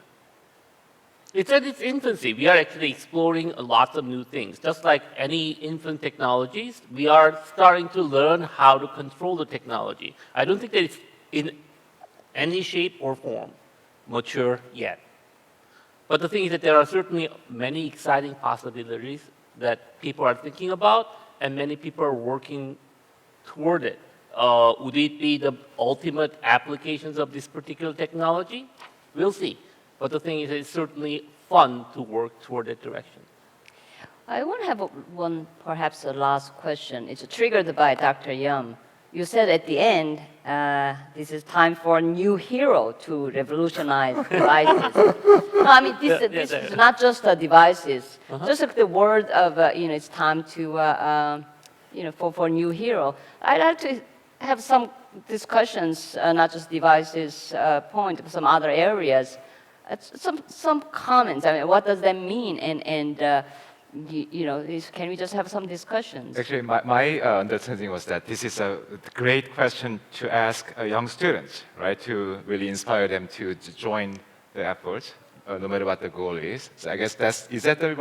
It's at its infancy. We are actually exploring lots of new things. Just like any infant technologies, we are starting to learn how to control the technology. I don't think that it's in any shape or form mature yet. But the thing is that there are certainly many exciting possibilities that people are thinking about, and many people are working toward it. Would it be the ultimate applications of this particular technology? We'll see. But the thing is, it's certainly fun to work toward that direction. I want to have one, perhaps a last question. It's triggered by Dr. Yum. You said at the end, this is time for a new hero to revolutionize devices. No, this is not just devices. Just like the word of, it's time to, for a new hero. I'd like to have some discussions, not just devices point, but some other areas. Some comments. What does that mean? Can we just have some discussions? Actually, my understanding was that this is a great question to ask young students, right? To really inspire them to join the effort, no matter what the goal is. So I guess is that the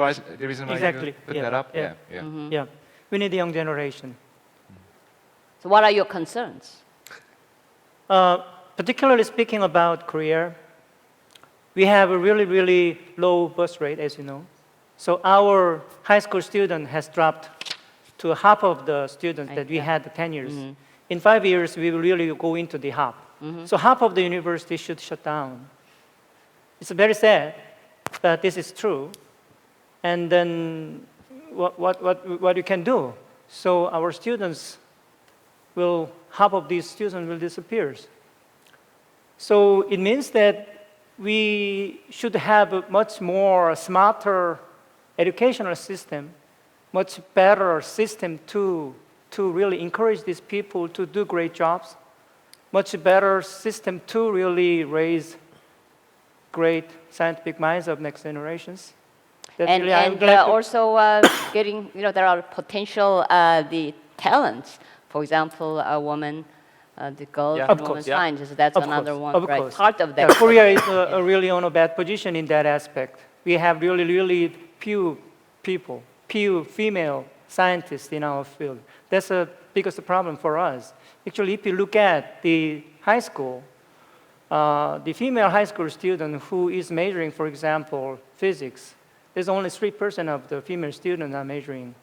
reason why you put that up? Yeah. Mm-hmm. Yeah. We need the young generation. So what are your concerns? Particularly speaking about Korea, we have a really, really low birth rate, as you know. So our high school student has dropped to half of the students that we had 10 years. Mm-hmm. In 5 years, we will really go into the half. Mm-hmm. So half of the university should shut down. It's very sad, but this is true. And then what you can do? So our students half of these students will disappear. So it means that we should have a much more smarter educational system, much better system to really encourage these people to do great jobs, much better system to really raise great scientific minds of next generations. That's And, really, I would and like to- also getting, there are potential the talents. For example, a woman, the girl, Yeah. from Of woman course, yeah. scientist. That's Of another course, one, of right? course. Part of Yeah, that. Korea is really on a bad position in that aspect. We have really few people, few female scientists in our field. That's the biggest problem for us. Actually, if you look at the high school, the female high school student who is majoring, for example, physics, there's only 3% of the female students are majoring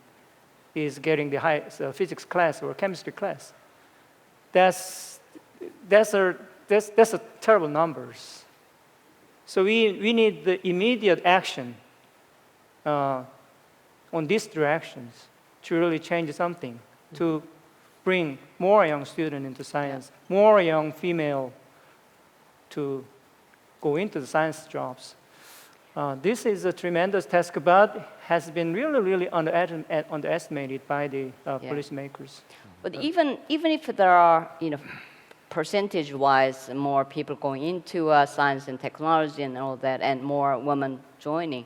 is getting the physics class or chemistry class. That's a terrible numbers. So we need the immediate action on these directions to really change something, to bring more young students into science, more young female to go into the science jobs. This is a tremendous task, but has been really underestimated by the policymakers. But even if there are, percentage-wise, more people going into science and technology and all that, and more women joining,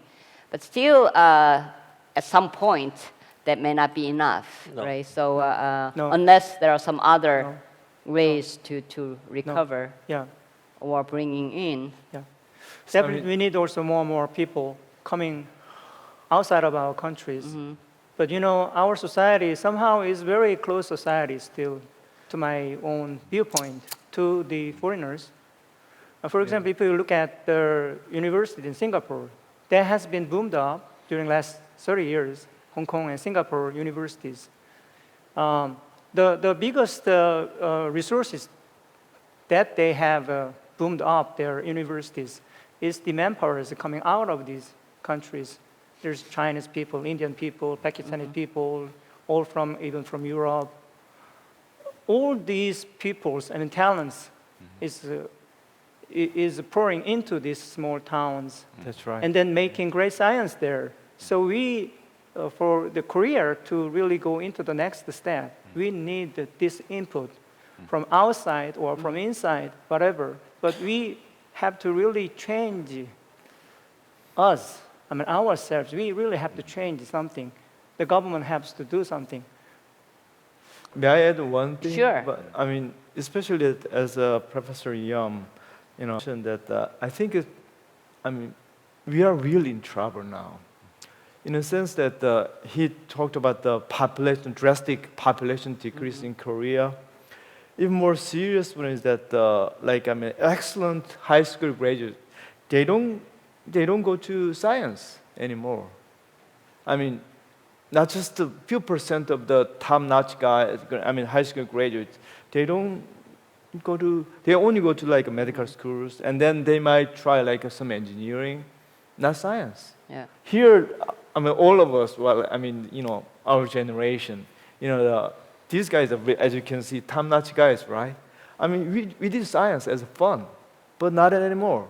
but still, at some point, that may not be enough, No. right? So No. unless there are some other ways to recover Yeah, or bringing in. yeah. Definitely, we need also more people coming outside of our countries. But our society somehow is very close society still, to my own viewpoint, to the foreigners. For example, if you look at the university in Singapore, that has been boomed up during last 30 years, Hong Kong and Singapore universities. The biggest resources that they have boomed up their universities is the manpower is coming out of these countries. There's Chinese people, Indian people, Pakistani people, all even from Europe. All these peoples and talents is pouring into these small towns. That's right. And then making great science there. So we, for the Korea to really go into the next step, we need this input from outside or from inside, whatever. But we have to really change ourselves. We really have to change something. The government has to do something. May I add one thing? Sure. But, especially as Professor Yum, mentioned that I think we are really in trouble now, in a sense that he talked about the drastic population decrease in Korea. Even more serious one is that excellent high school graduates, they don't go to science anymore. Not just a few percent of the top-notch guys, high school graduates, they only go to medical schools, and then they might try some engineering, not science. Yeah. Here, all of us, our generation, these guys are, as you can see, top-notch guys, right? We did science as fun, but not anymore.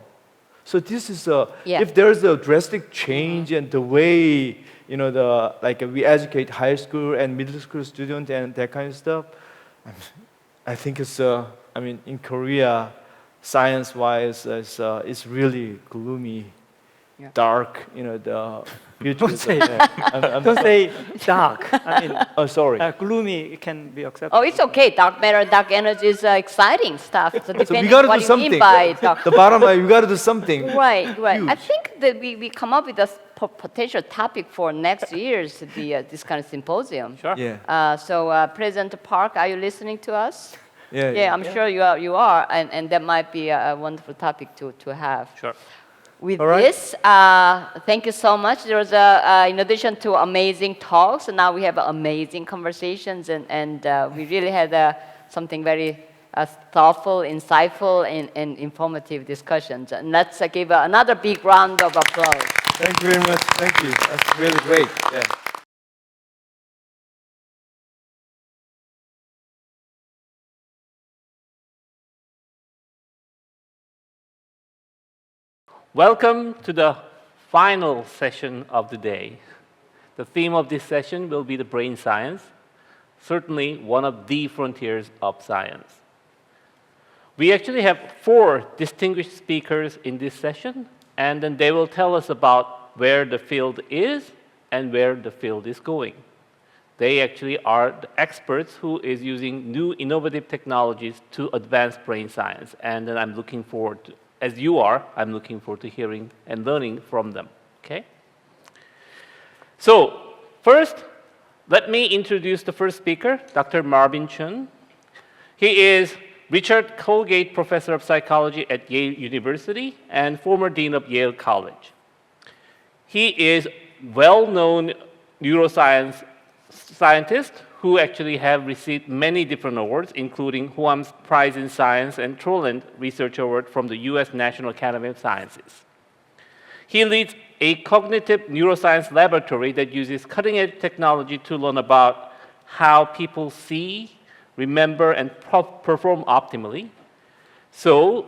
So this is if there's a drastic change in the way we educate high school and middle school students and that kind of stuff, I think it's in Korea, science-wise, it's really gloomy, dark. The future. Don't say that. Don't say dark. Oh, sorry. Gloomy can be acceptable. Oh, it's okay. Dark matter, dark energy is exciting stuff. So So depending we got on to what do you something. mean by dark. The bottom line, we got to do something. Right. I Huge. think that we come up with a potential topic for next year's this kind of symposium. Sure. Yeah. So President Park, are you listening to us? Yeah. I'm sure you are, and that might be a wonderful topic to have. Sure. With All right. this, thank you so much. There was in addition to amazing talks, now we have amazing conversations, and we really had something very thoughtful, insightful, and informative discussions. And let's give another big round of applause. Thank you very much. Thank you. That's really great. Yeah. Welcome to the final session of the day. The theme of this session will be the brain science, certainly one of the frontiers of science. We actually have 4 distinguished speakers in this session, and then they will tell us about where the field is and where the field is going. They actually are the experts who is using new innovative technologies to advance brain science. And then I'm looking forward to, as you are, I'm looking forward to hearing and learning from them, okay? So first, let me introduce the first speaker, Dr. Marvin Chun. He is Richard Colgate Professor of Psychology at Yale University and former Dean of Yale College. He is well-known neuroscience scientist who actually have received many different awards, including Huam's Prize in Science and Troland Research Award from the US National Academy of Sciences. He leads a cognitive neuroscience laboratory that uses cutting-edge technology to learn about how people see, remember, and perform optimally. So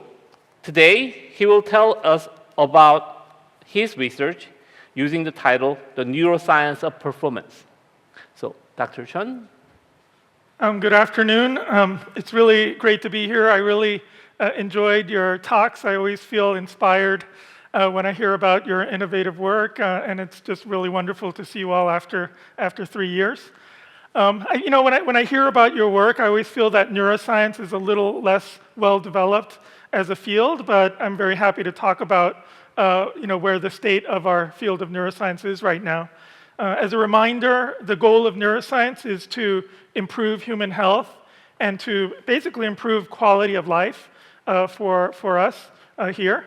today, he will tell us about his research using the title, The Neuroscience of Performance. So, Dr. Chun. Good afternoon. It's really great to be here. I really enjoyed your talks. I always feel inspired when I hear about your innovative work, and it's just really wonderful to see you all after 3 years. When I hear about your work, I always feel that neuroscience is a little less well developed as a field, but I'm very happy to talk about where the state of our field of neuroscience is right now. As a reminder, the goal of neuroscience is to improve human health and to basically improve quality of life for us here.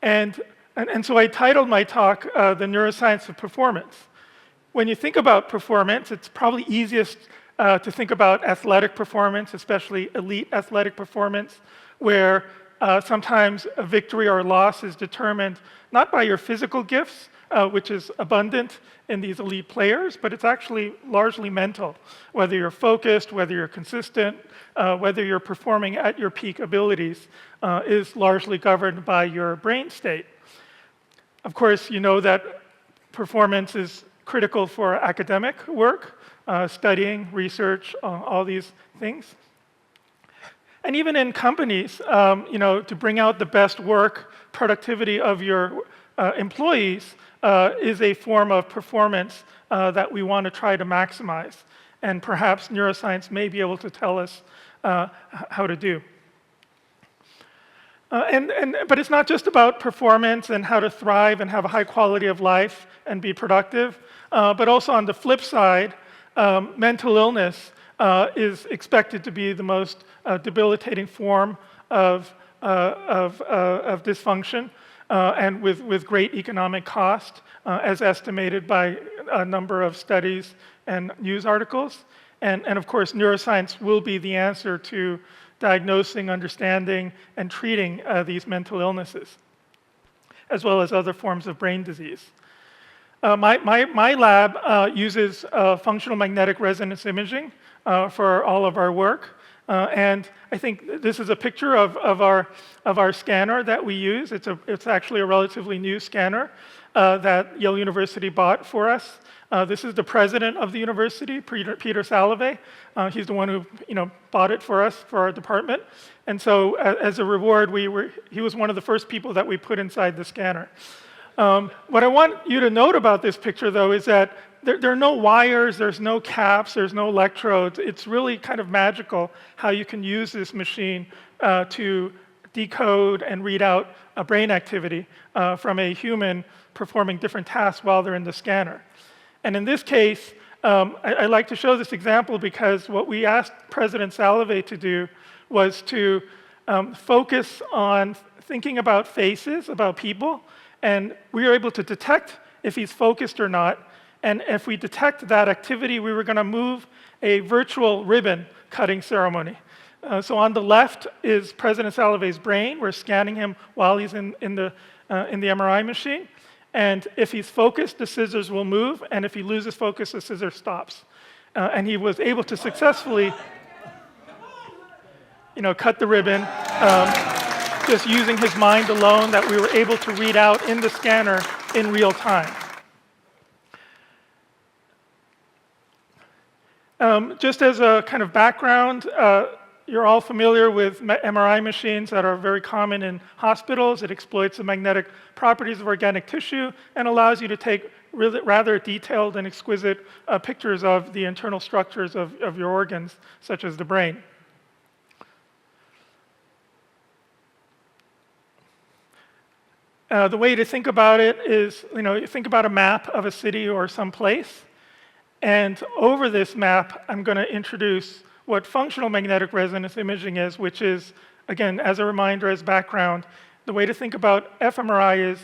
And so I titled my talk, The Neuroscience of Performance. When you think about performance, it's probably easiest to think about athletic performance, especially elite athletic performance, where sometimes a victory or a loss is determined not by your physical gifts, which is abundant in these elite players, but it's actually largely mental. Whether you're focused, whether you're consistent, whether you're performing at your peak abilities is largely governed by your brain state. Of course, you know that performance is critical for academic work, studying, research, all these things. And even in companies, to bring out the best work productivity of your employees is a form of performance that we want to try to maximize. And perhaps neuroscience may be able to tell us how to do. But it's not just about performance and how to thrive and have a high quality of life and be productive, but also on the flip side, mental illness is expected to be the most debilitating form of dysfunction and with great economic cost, as estimated by a number of studies and news articles. And of course, neuroscience will be the answer to diagnosing, understanding, and treating these mental illnesses, as well as other forms of brain disease. My lab uses functional magnetic resonance imaging for all of our work. And I think this is a picture of our scanner that we use. It's actually a relatively new scanner that Yale University bought for us. This is the president of the university, Peter Salovey. He's the one who bought it for us, for our department. And so as a reward, he was one of the first people that we put inside the scanner. What I want you to note about this picture, though, is that there are no wires, there's no caps, there's no electrodes. It's really kind of magical how you can use this machine to decode and read out a brain activity from a human performing different tasks while they're in the scanner. And in this case, I like to show this example because what we asked President Salovey to do was to focus on thinking about faces, about people, and we were able to detect if he's focused or not. And if we detect that activity, we were going to move a virtual ribbon cutting ceremony. So on the left is President Salovey's brain. We're scanning him while he's in the MRI machine. And if he's focused, the scissors will move. And if he loses focus, the scissor stops. And he was able to successfully cut the ribbon just using his mind alone that we were able to read out in the scanner in real time. Just as a kind of background, you're all familiar with MRI machines that are very common in hospitals. It exploits the magnetic properties of organic tissue and allows you to take really rather detailed and exquisite pictures of the internal structures of your organs, such as the brain. The way to think about it is, you think about a map of a city or some place, and over this map, I'm going to introduce what functional magnetic resonance imaging is, which is, again, as a reminder, as background, the way to think about fMRI is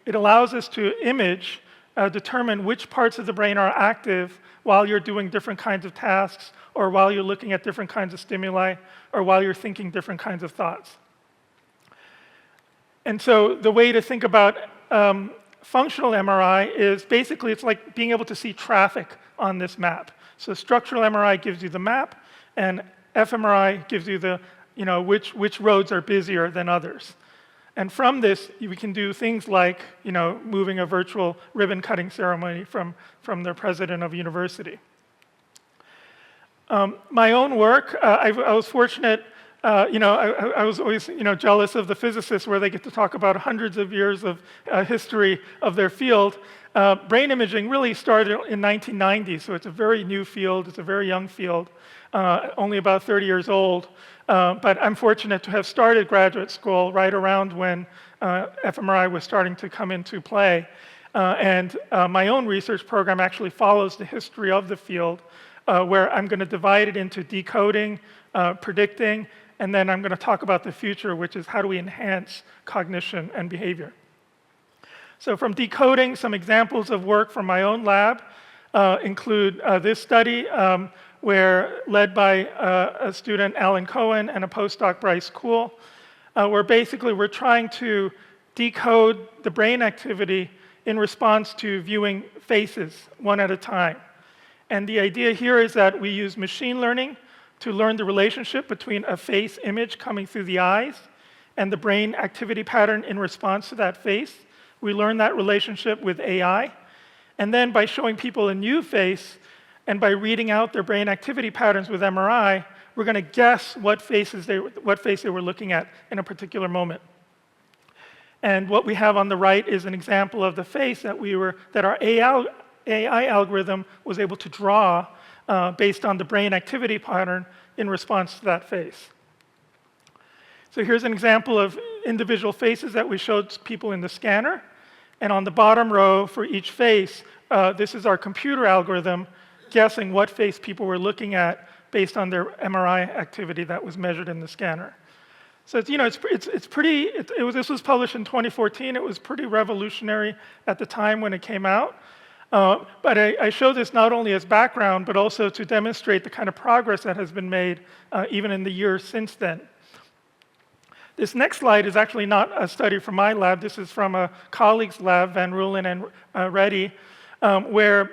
it allows us to image, determine which parts of the brain are active while you're doing different kinds of tasks, or while you're looking at different kinds of stimuli, or while you're thinking different kinds of thoughts. And so the way to think about functional MRI is basically it's like being able to see traffic on this map. So structural MRI gives you the map, and fMRI gives you the, which roads are busier than others. And from this, we can do things like, moving a virtual ribbon cutting ceremony from the president of a university. My own work, I was fortunate. I was always, jealous of the physicists where they get to talk about hundreds of years of history of their field. Brain imaging really started in 1990, so it's a very new field. It's a very young field, only about 30 years old. But I'm fortunate to have started graduate school right around when fMRI was starting to come into play. And my own research program actually follows the history of the field, where I'm going to divide it into decoding, predicting, and then I'm going to talk about the future, which is how do we enhance cognition and behavior. So from decoding, some examples of work from my own lab include this study, where led by a student, Alan Cohen, and a postdoc, Bryce Kuhl, where basically we're trying to decode the brain activity in response to viewing faces one at a time. And the idea here is that we use machine learning to learn the relationship between a face image coming through the eyes and the brain activity pattern in response to that face. We learn that relationship with AI. And then by showing people a new face and by reading out their brain activity patterns with MRI, we're going to guess what face they were looking at in a particular moment. And what we have on the right is an example of the face that our AI algorithm was able to draw based on the brain activity pattern in response to that face. So here's an example of individual faces that we showed people in the scanner. And on the bottom row for each face, this is our computer algorithm guessing what face people were looking at based on their MRI activity that was measured in the scanner. So this was published in 2014. It was pretty revolutionary at the time when it came out. But I show this not only as background, but also to demonstrate the kind of progress that has been made even in the years since then. This next slide is actually not a study from my lab. This is from a colleague's lab, Van Roolen and Reddy, where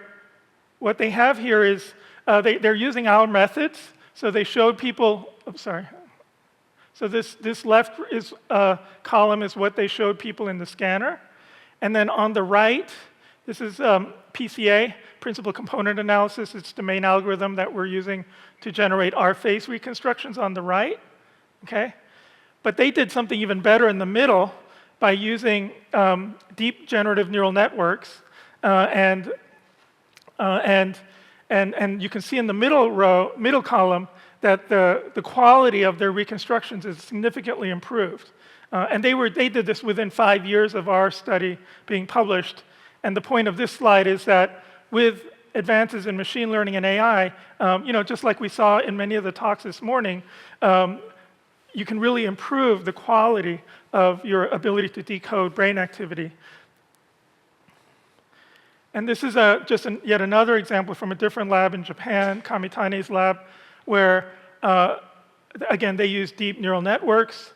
what they have here is they're using our methods. So they showed people, So this left column is what they showed people in the scanner. And then on the right, this is PCA, Principal Component Analysis. It's the main algorithm that we're using to generate our face reconstructions on the right. Okay? But they did something even better in the middle by using deep generative neural networks. And you can see in the middle column that the quality of their reconstructions is significantly improved. And they did this within 5 years of our study being published. And the point of this slide is that with advances in machine learning and AI, just like we saw in many of the talks this morning, you can really improve the quality of your ability to decode brain activity. And this is yet another example from a different lab in Japan, Kamitane's lab, where, again, they use deep neural networks.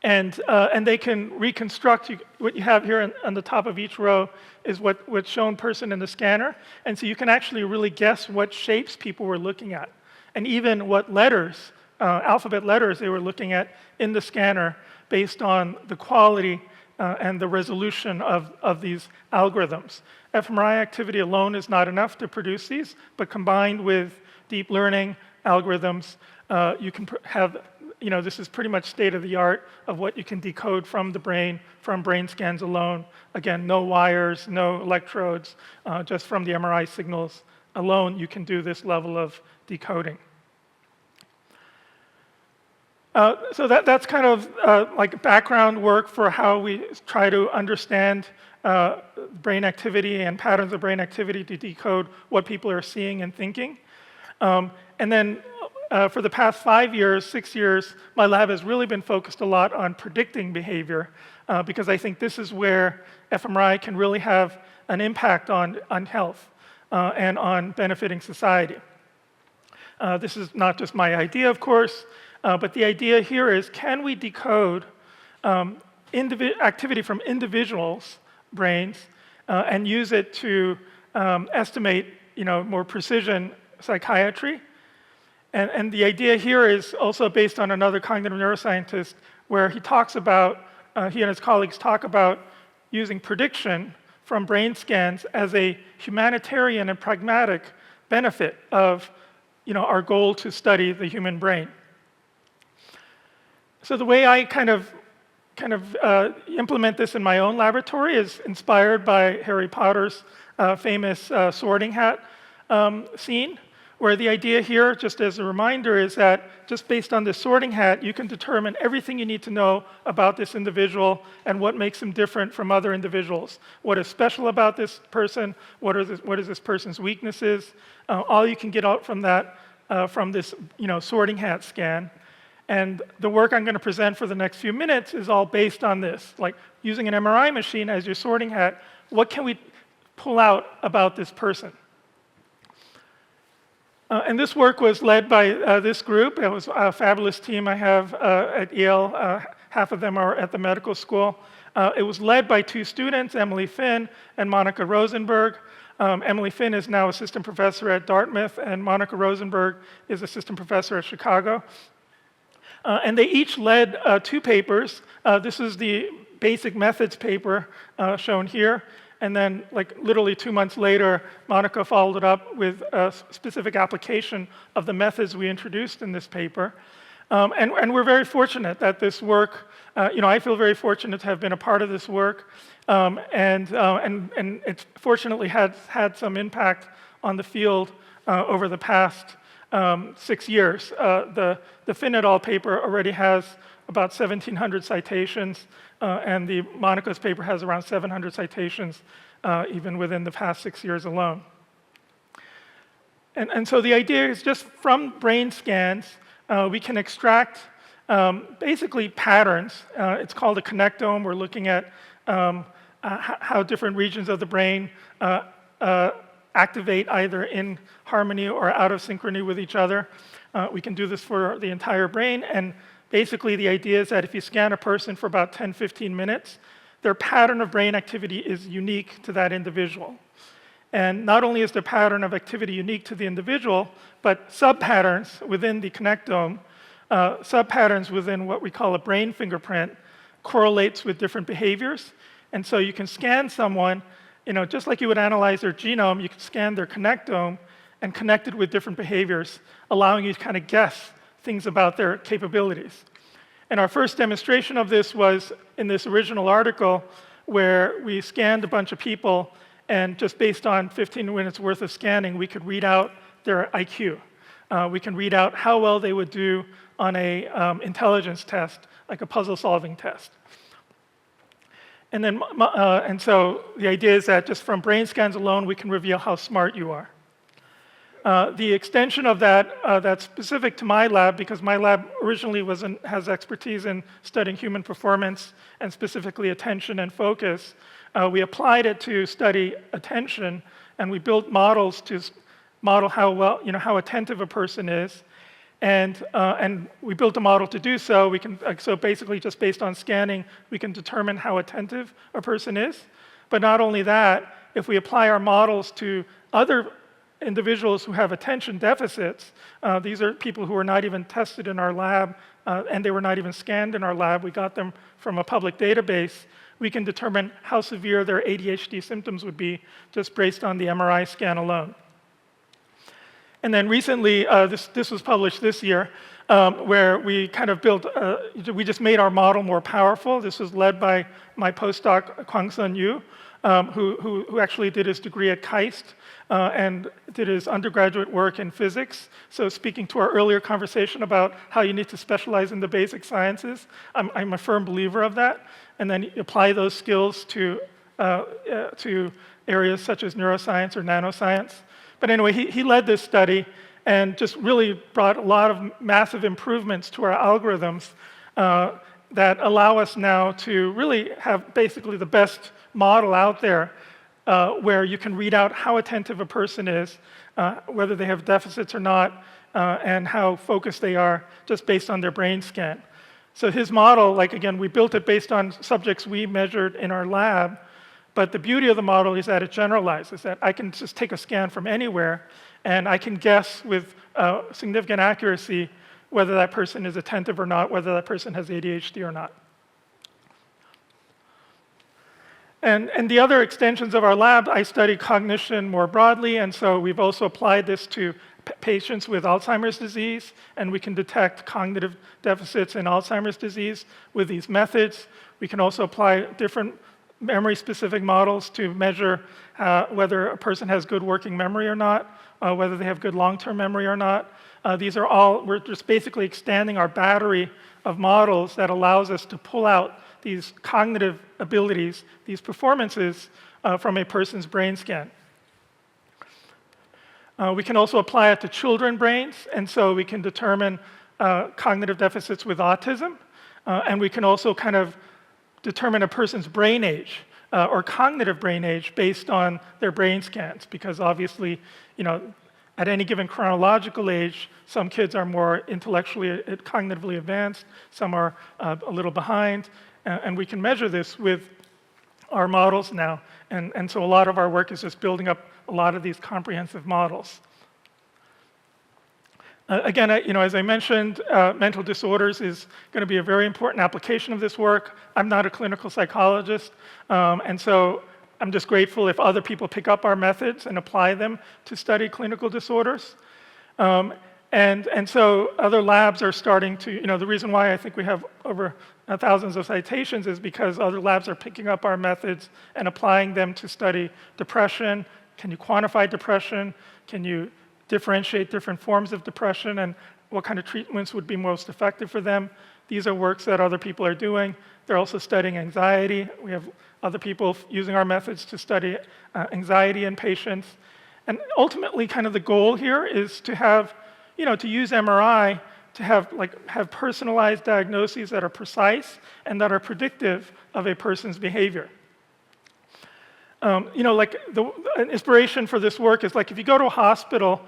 And they can reconstruct, what you have here on the top of each row is what's shown person in the scanner. And so you can actually really guess what shapes people were looking at, and even what letters, alphabet letters they were looking at in the scanner based on the quality and the resolution of these algorithms. fMRI activity alone is not enough to produce these, but combined with deep learning algorithms, you can have, this is pretty much state of the art of what you can decode from the brain, from brain scans alone. Again, no wires, no electrodes, just from the MRI signals alone, you can do this level of decoding. So that's kind of like background work for how we try to understand brain activity and patterns of brain activity to decode what people are seeing and thinking. And then for the past 5 years, 6 years, my lab has really been focused a lot on predicting behavior because I think this is where fMRI can really have an impact on health and on benefiting society. This is not just my idea, of course, but the idea here is, can we decode activity from individuals' brains and use it to estimate, more precision psychiatry? And the idea here is also based on another cognitive neuroscientist, where he talks about, he and his colleagues talk about using prediction from brain scans as a humanitarian and pragmatic benefit of, our goal to study the human brain. So the way I kind of implement this in my own laboratory is inspired by Harry Potter's famous sorting hat scene, where the idea here, just as a reminder, is that just based on this sorting hat, you can determine everything you need to know about this individual and what makes them different from other individuals. What is special about this person? What is this person's weaknesses? All you can get out from that, from this sorting hat scan. And the work I'm going to present for the next few minutes is all based on this, like using an MRI machine as your sorting hat. What can we pull out about this person? And this work was led by this group. It was a fabulous team I have at Yale. Half of them are at the medical school. It was led by 2 students, Emily Finn and Monica Rosenberg. Emily Finn is now assistant professor at Dartmouth, and Monica Rosenberg is assistant professor at Chicago. And they each led 2 papers. This is the basic methods paper shown here. And then, like literally 2 months later, Monica followed it up with a specific application of the methods we introduced in this paper. And we're very fortunate that this work, I feel very fortunate to have been a part of this work. And it fortunately has had some impact on the field over the past 6 years. The Finn et al. Paper already has about 1,700 citations, and the Monica's paper has around 700 citations, even within the past 6 years alone. And so the idea is just from brain scans, we can extract basically patterns. It's called a connectome. We're looking at how different regions of the brain activate either in harmony or out of synchrony with each other. We can do this for the entire brain, and basically the idea is that if you scan a person for about 10, 15 minutes, their pattern of brain activity is unique to that individual. And not only is their pattern of activity unique to the individual, but subpatterns within the connectome, subpatterns within what we call a brain fingerprint, correlates with different behaviors. And so you can scan someone, just like you would analyze their genome, you can scan their connectome and connect it with different behaviors, allowing you to kind of guess things about their capabilities. And our first demonstration of this was in this original article, where we scanned a bunch of people, and just based on 15 minutes worth of scanning, we could read out their IQ. We can read out how well they would do on a intelligence test, like a puzzle-solving test. And then, so the idea is that just from brain scans alone, we can reveal how smart you are. The extension of that, that's specific to my lab, because my lab originally has expertise in studying human performance and specifically attention and focus. We applied it to study attention, and we built models to model how well, how attentive a person is. And we built a model to do so. We can, so basically, just based on scanning, we can determine how attentive a person is. But not only that, if we apply our models to other individuals who have attention deficits, these are people who are not even tested in our lab, and they were not even scanned in our lab. We got them from a public database. We can determine how severe their ADHD symptoms would be just based on the MRI scan alone. And then recently, this was published this year, where we kind of built, we just made our model more powerful. This was led by my postdoc, Kwang-Sun Yu, who actually did his degree at KAIST and did his undergraduate work in physics. So speaking to our earlier conversation about how you need to specialize in the basic sciences, I'm a firm believer of that. And then you apply those skills to areas such as neuroscience or nanoscience. But anyway, he led this study and just really brought a lot of massive improvements to our algorithms that allow us now to really have basically the best model out there where you can read out how attentive a person is, whether they have deficits or not, and how focused they are just based on their brain scan. So his model, like again, we built it based on subjects we measured in our lab, but the beauty of the model is that it generalizes, that I can just take a scan from anywhere, and I can guess with significant accuracy whether that person is attentive or not, whether that person has ADHD or not. And the other extensions of our lab, I study cognition more broadly, and so we've also applied this to patients with Alzheimer's disease, and we can detect cognitive deficits in Alzheimer's disease with these methods. We can also apply different memory-specific models to measure whether a person has good working memory or not, whether they have good long-term memory or not. These are all, we're just basically extending our battery of models that allows us to pull out these cognitive abilities, these performances from a person's brain scan. We can also apply it to children's brains, and so we can determine cognitive deficits with autism, and we can also kind of determine a person's brain age or cognitive brain age based on their brain scans, because obviously, you know, at any given chronological age, some kids are more intellectually, cognitively advanced, some are a little behind, and we can measure this with our models now. And so a lot of our work is just building up a lot of these comprehensive models. Again, you know, as I mentioned, mental disorders is going to be a very important application of this work. I'm not a clinical psychologist, and so I'm just grateful if other people pick up our methods and apply them to study clinical disorders. And so other labs are starting to, you know, the reason why I think we have over thousands of citations is because other labs are picking up our methods and applying them to study depression. Can you quantify depression? Can you differentiate different forms of depression and what kind of treatments would be most effective for them? These are works that other people are doing. They're also studying anxiety. We have other people using our methods to study anxiety in patients. And ultimately, kind of the goal here is to have, you know, to use MRI to have personalized diagnoses that are precise and that are predictive of a person's behavior. You know, like an inspiration for this work is like if you go to a hospital,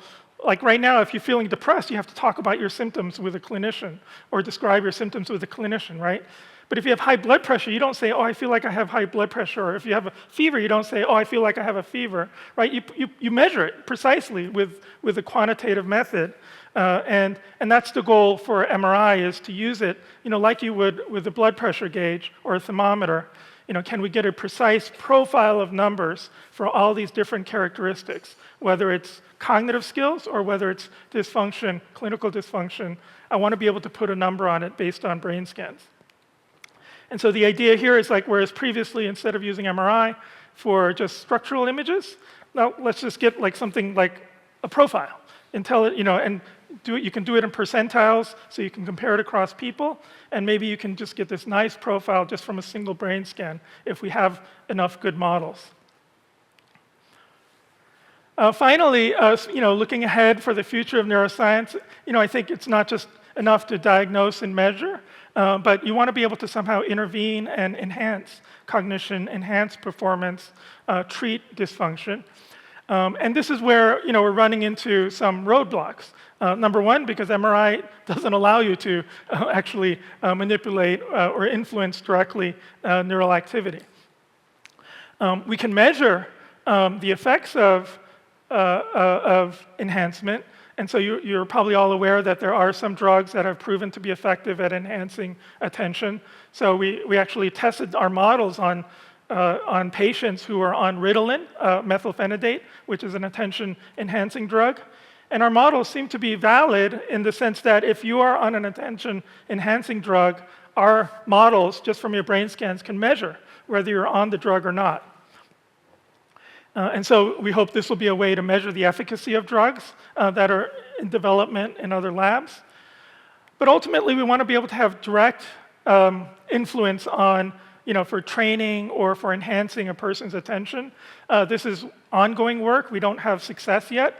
like right now, if you're feeling depressed, you have to talk about your symptoms with a clinician or describe your symptoms with a clinician, right? But if you have high blood pressure, you don't say, oh, I feel like I have high blood pressure. Or if you have a fever, you don't say, oh, I feel like I have a fever, right? You measure it precisely with a quantitative method. And that's the goal for MRI, is to use it, you know, like you would with a blood pressure gauge or a thermometer. You know, can we get a precise profile of numbers for all these different characteristics, whether it's cognitive skills or whether it's dysfunction, clinical dysfunction? I want to be able to put a number on it based on brain scans. And so the idea here is like, whereas previously, instead of using MRI for just structural images, now let's just get like something like a profile and tell it, you know, and do it. You can do it in percentiles, so you can compare it across people, and maybe you can just get this nice profile just from a single brain scan if we have enough good models. Finally, you know, looking ahead for the future of neuroscience, you know, I think it's not just enough to diagnose and measure, but you want to be able to somehow intervene and enhance cognition, enhance performance, treat dysfunction. And this is where, you know, we're running into some roadblocks. Number one, because MRI doesn't allow you to actually manipulate or influence directly neural activity. We can measure the effects of enhancement. And so you're probably all aware that there are some drugs that have proven to be effective at enhancing attention. So we actually tested our models on patients who are on Ritalin, methylphenidate, which is an attention-enhancing drug. And our models seem to be valid in the sense that if you are on an attention-enhancing drug, our models, just from your brain scans, can measure whether you're on the drug or not. And so we hope this will be a way to measure the efficacy of drugs that are in development in other labs. But ultimately, we want to be able to have direct influence on, for training or for enhancing a person's attention. This is ongoing work. We don't have success yet.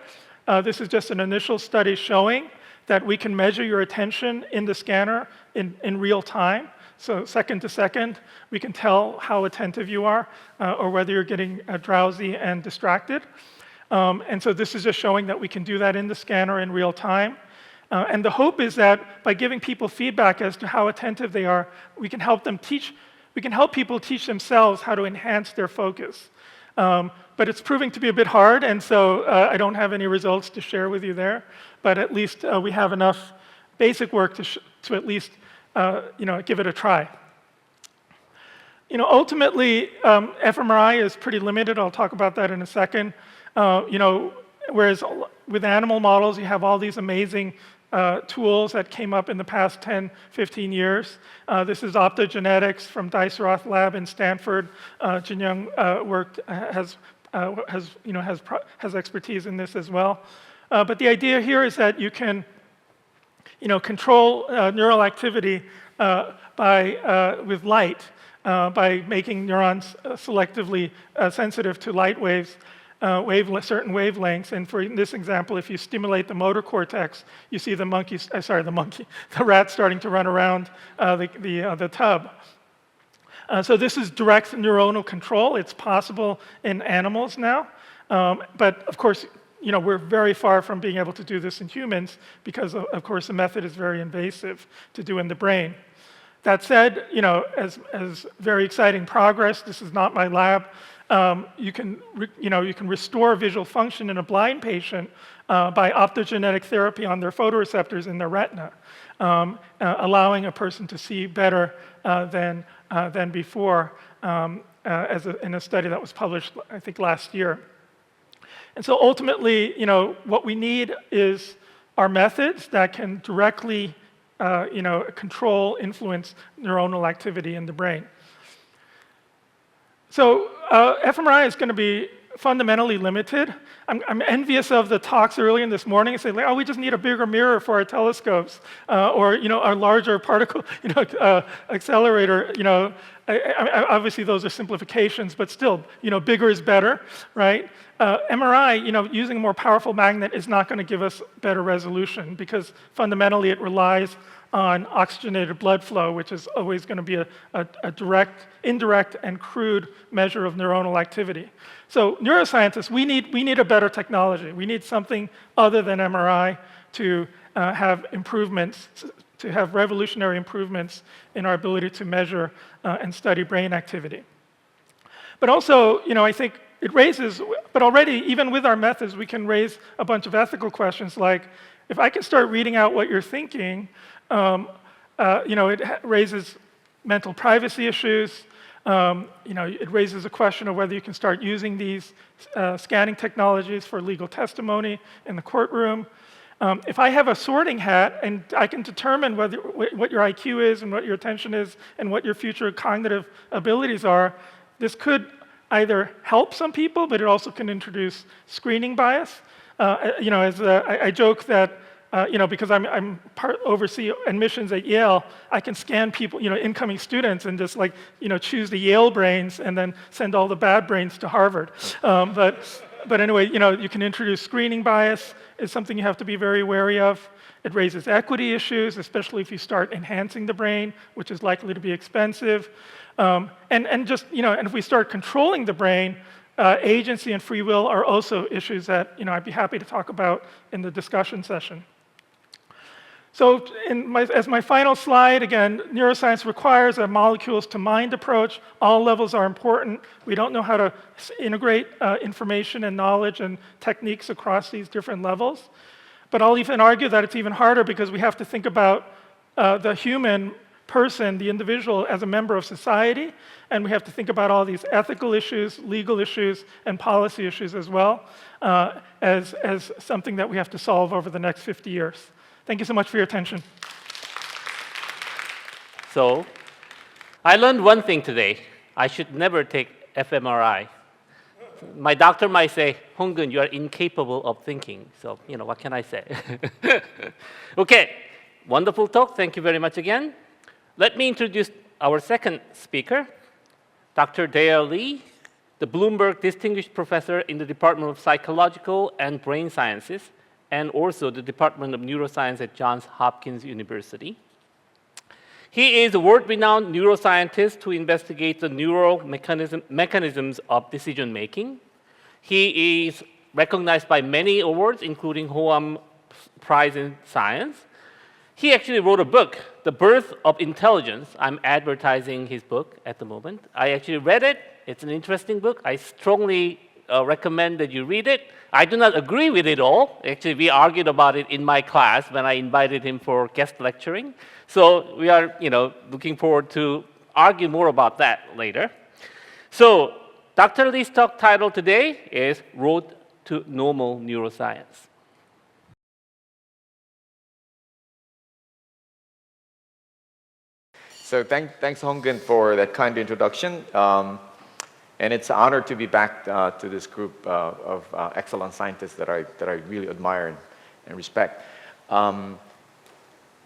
This is just an initial study showing that we can measure your attention in the scanner in real time. So second to second, we can tell how attentive you are or whether you're getting drowsy and distracted. And so this is just showing that we can do that in the scanner in real time. And the hope is that by giving people feedback as to how attentive they are, we can help people teach themselves how to enhance their focus. But it's proving to be a bit hard, and so I don't have any results to share with you there. But at least we have enough basic work to at least give it a try. Ultimately, fMRI is pretty limited. I'll talk about that in a second. Whereas with animal models, you have all these amazing tools that came up in the past 10, 15 years. This is optogenetics from Dice Roth Lab in Stanford. Jin Young has expertise in this as well. But the idea here is that you can control neural activity with light by making neurons selectively sensitive to light waves, certain wavelengths. And for in this example, if you stimulate the motor cortex, you see the rat starting to run around the tub. So this is direct neuronal control. It's possible in animals now. But of course, we're very far from being able to do this in humans because, of course, the method is very invasive to do in the brain. That said, as very exciting progress, this is not my lab. You can restore visual function in a blind patient by optogenetic therapy on their photoreceptors in their retina, allowing a person to see better than before, in a study that was published, I think, last year. And so ultimately, what we need is our methods that can directly, control, influence neuronal activity in the brain. So fMRI is going to be fundamentally limited. I'm envious of the talks earlier this morning and say, we just need a bigger mirror for our telescopes, or a larger particle accelerator. Obviously those are simplifications, but still, bigger is better, right? MRI, using a more powerful magnet is not going to give us better resolution because fundamentally it relies on oxygenated blood flow, which is always going to be a direct, indirect, and crude measure of neuronal activity. So neuroscientists, we need a better technology. We need something other than MRI to have improvements, to have revolutionary improvements in our ability to measure and study brain activity. But also, I think it raises, but already, even with our methods, we can raise a bunch of ethical questions like, if I can start reading out what you're thinking, it raises mental privacy issues. It raises a question of whether you can start using these scanning technologies for legal testimony in the courtroom. If I have a sorting hat and I can determine what your IQ is and what your attention is and what your future cognitive abilities are, this could either help some people, but it also can introduce screening bias. I joke that because I'm oversee admissions at Yale, I can scan people, incoming students, and just choose the Yale brains and then send all the bad brains to Harvard. But anyway, you can introduce screening bias. It's something you have to be very wary of. It raises equity issues, especially if you start enhancing the brain, which is likely to be expensive. And if we start controlling the brain, agency and free will are also issues that I'd be happy to talk about in the discussion session. So as my final slide, again, neuroscience requires a molecules-to-mind approach. All levels are important. We don't know how to integrate information and knowledge and techniques across these different levels. But I'll even argue that it's even harder because we have to think about the human person, the individual, as a member of society, and we have to think about all these ethical issues, legal issues, and policy issues as well, as something that we have to solve over the next 50 years. Thank you so much for your attention. So, I learned one thing today. I should never take fMRI. My doctor might say, Hong-Gun, you are incapable of thinking. So, what can I say? Okay, wonderful talk. Thank you very much again. Let me introduce our second speaker, Dr. Dale Lee, the Bloomberg Distinguished Professor in the Department of Psychological and Brain Sciences, and also the Department of Neuroscience at Johns Hopkins University. He is a world-renowned neuroscientist who investigates the neural mechanisms of decision-making. He is recognized by many awards, including Hoam Prize in Science. He actually wrote a book, The Birth of Intelligence. I'm advertising his book at the moment. I actually read it. It's an interesting book. I strongly recommend that you read it. I do not agree with it all. Actually, we argued about it in my class when I invited him for guest lecturing. So we are, looking forward to argue more about that later. So Dr. Lee's talk title today is Road to Normal Neuroscience. So thanks, Hong-Gun, for that kind introduction. And it's an honor to be back to this group of excellent scientists that I really admire and respect.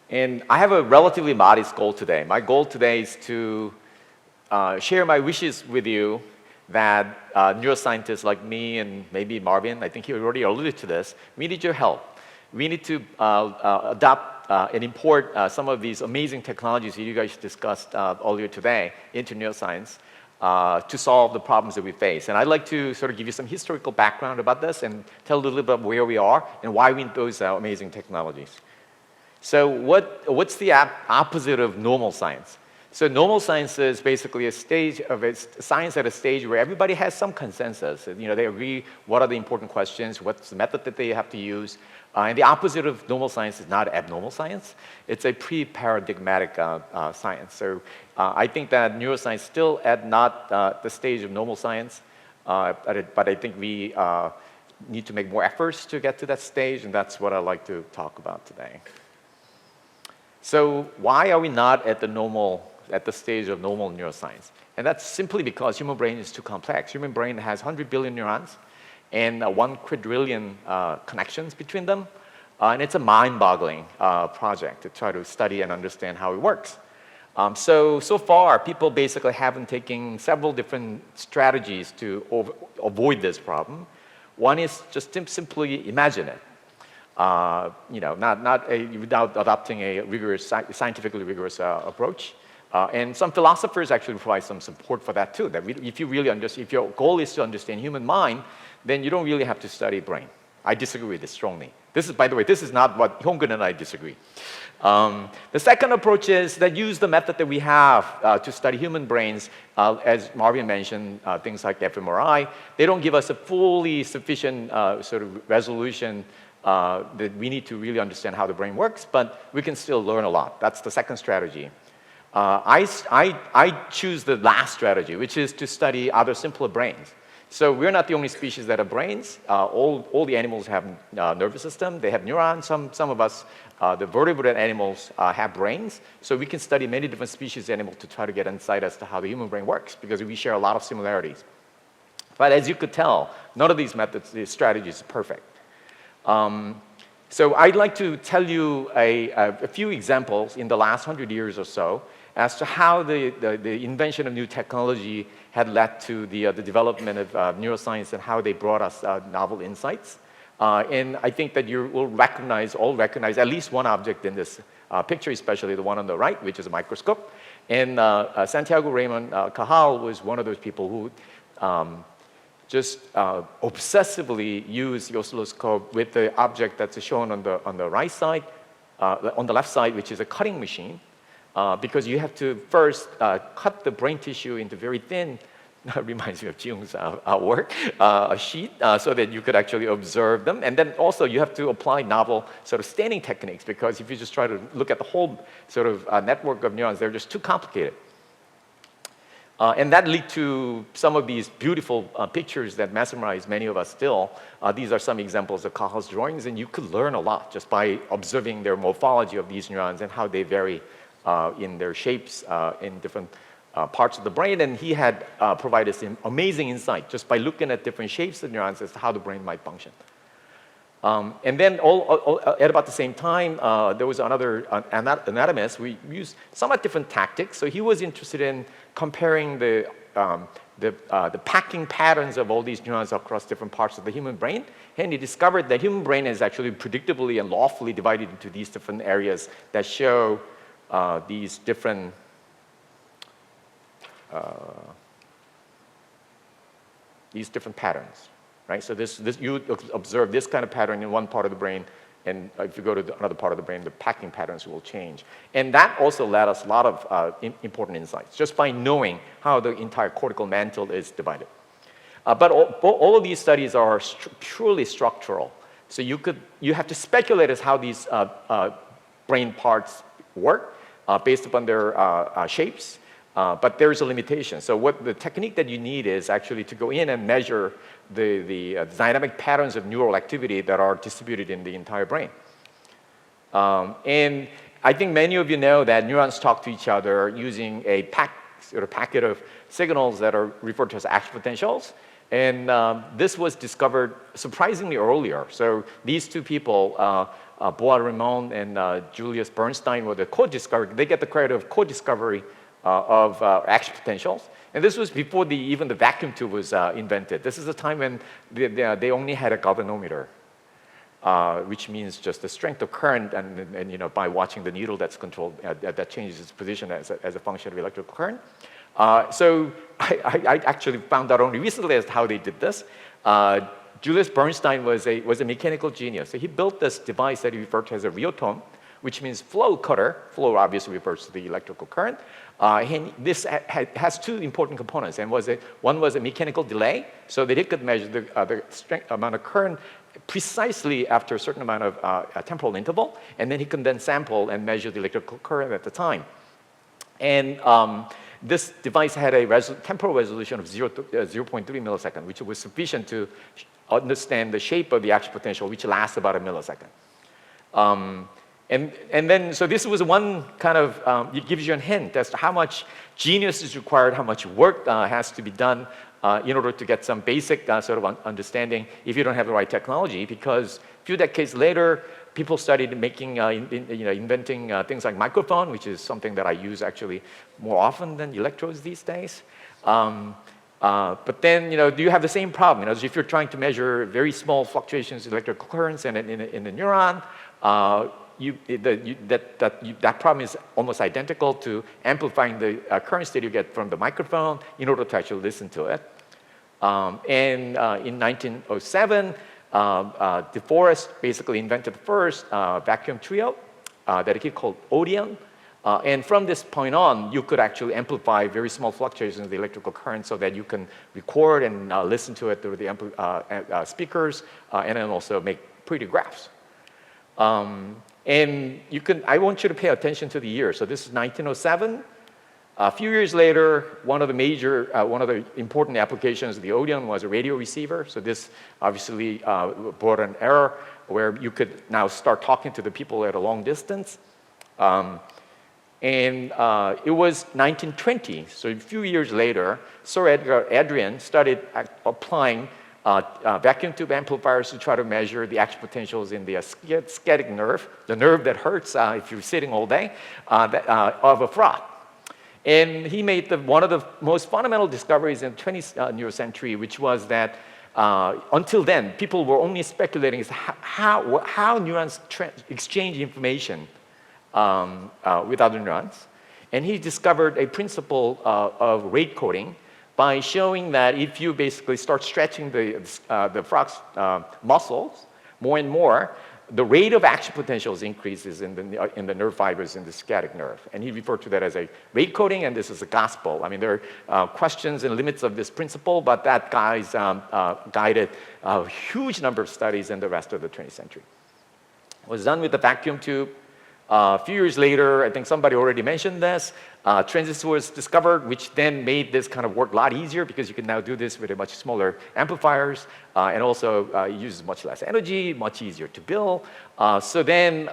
And I have a relatively modest goal today. My goal today is to share my wishes with you that neuroscientists like me and maybe Marvin, I think he already alluded to this, we need your help. We need to adopt and import some of these amazing technologies that you guys discussed earlier today into neuroscience to solve the problems that we face. And I'd like to sort of give you some historical background about this and tell a little bit about where we are and why we need those amazing technologies. So what's the opposite of normal science? So normal science is basically a stage of science at a stage where everybody has some consensus. They agree what are the important questions, what's the method that they have to use. And the opposite of normal science is not abnormal science. It's a pre-paradigmatic science. So I think that neuroscience is still at not the stage of normal science, but I think we need to make more efforts to get to that stage, and that's what I'd like to talk about today. So why are we not at the stage of normal neuroscience? And that's simply because human brain is too complex. Human brain has 100 billion neurons and 1 quadrillion connections between them. And it's a mind-boggling project to try to study and understand how it works. So far, people basically have been taking several different strategies to avoid this problem. One is just simply imagine it. Without adopting a scientifically rigorous approach. And some philosophers actually provide some support for that too. That if your goal is to understand human mind, then you don't really have to study brain. I disagree with this strongly. By the way, this is not what Hong-Gun and I disagree. The second approach is that use the method that we have to study human brains. As Marvin mentioned, things like fMRI, they don't give us a fully sufficient sort of resolution that we need to really understand how the brain works, but we can still learn a lot. That's the second strategy. I choose the last strategy, which is to study other simpler brains. So we're not the only species that have brains. All the animals have nervous system. They have neurons. Some of us, the vertebrate animals, have brains. So we can study many different species of animals to try to get insight as to how the human brain works, because we share a lot of similarities. But as you could tell, none of these methods, these strategies, is perfect. So I'd like to tell you a few examples in the last 100 years or so as to how the invention of new technology had led to the development of neuroscience and how they brought us novel insights. And I think that you will all recognize at least one object in this picture, especially the one on the right, which is a microscope. And Santiago Ramon Cajal was one of those people who just obsessively use the oscilloscope with the object that's shown on the right side, on the left side, which is a cutting machine, because you have to first cut the brain tissue into very thin reminds me of Jung's work, a sheet, so that you could actually observe them. And then also you have to apply novel sort of staining techniques, because if you just try to look at the whole sort of network of neurons, they're just too complicated. And that led to some of these beautiful pictures that mesmerize many of us still. These are some examples of Cajal's drawings, and you could learn a lot just by observing their morphology of these neurons and how they vary in their shapes in different parts of the brain. And he had provided some amazing insight just by looking at different shapes of neurons as to how the brain might function. And then at about the same time, there was another anatomist. We used somewhat different tactics. So he was interested in comparing the packing patterns of all these neurons across different parts of the human brain. And he discovered that human brain is actually predictably and lawfully divided into these different areas that show these different patterns. Right? So you observe this kind of pattern in one part of the brain, and if you go to another part of the brain, the packing patterns will change. And that also led us a lot of important insights, just by knowing how the entire cortical mantle is divided. But all of these studies are purely structural. So you have to speculate as how these brain parts work based upon their shapes. But there's a limitation. So what the technique that you need is actually to go in and measure the dynamic patterns of neural activity that are distributed in the entire brain. And I think many of you know that neurons talk to each other using a packet of signals that are referred to as action potentials. And this was discovered surprisingly earlier. So these two people, Bois Reymond and Julius Bernstein, were the co-discovery. They get the credit of co-discovery of action potentials. And this was before even the vacuum tube was invented. This is a time when they only had a galvanometer, which means just the strength of current, and by watching the needle that's controlled, that changes its position as a function of electrical current. So I actually found out only recently as to how they did this. Julius Bernstein was a mechanical genius. So he built this device that he referred to as a rheotome, which means flow cutter. Flow obviously refers to the electrical current. And this has two important components. And one was a mechanical delay, so that it could measure the amount of current precisely after a certain amount of temporal interval. And then he can then sample and measure the electrical current at the time. And this device had a temporal resolution of 0.3 milliseconds, which was sufficient to understand the shape of the action potential, which lasts about a millisecond. And then, so this was one kind of, it gives you a hint as to how much genius is required, how much work has to be done in order to get some basic sort of understanding if you don't have the right technology. Because a few decades later, people started making, inventing things like microphone, which is something that I use actually more often than electrodes these days. But then, you have the same problem. If you're trying to measure very small fluctuations in electrical currents in a neuron, that problem is almost identical to amplifying the currents that you get from the microphone in order to actually listen to it. And in 1907, De Forest basically invented the first vacuum trio that he called Odeon. And from this point on, you could actually amplify very small fluctuations in the electrical current so that you can record and listen to it through the speakers, and then also make pretty graphs. And I want you to pay attention to the year. So this is 1907. A few years later, one of the important applications of the Odeon was a radio receiver. So this obviously brought an error where you could now start talking to the people at a long distance. And it was 1920, so a few years later, Sir Edgar Adrian started applying vacuum tube amplifiers to try to measure the action potentials in the sciatic nerve, the nerve that hurts if you're sitting all day, of a frog. And he made one of the most fundamental discoveries in the 20th century, which was that until then, people were only speculating as how neurons exchange information with other neurons. And he discovered a principle of rate coding by showing that if you basically start stretching the frog's muscles more and more, the rate of action potentials increases in the nerve fibers in the sciatic nerve. And he referred to that as a rate coding, and this is a gospel. I mean, there are questions and limits of this principle, but that guy's guided a huge number of studies in the rest of the 20th century. It was done with the vacuum tube. A few years later, I think somebody already mentioned this, transistor was discovered, which then made this kind of work a lot easier because you can now do this with a much smaller amplifiers, and also uses much less energy, much easier to build. So then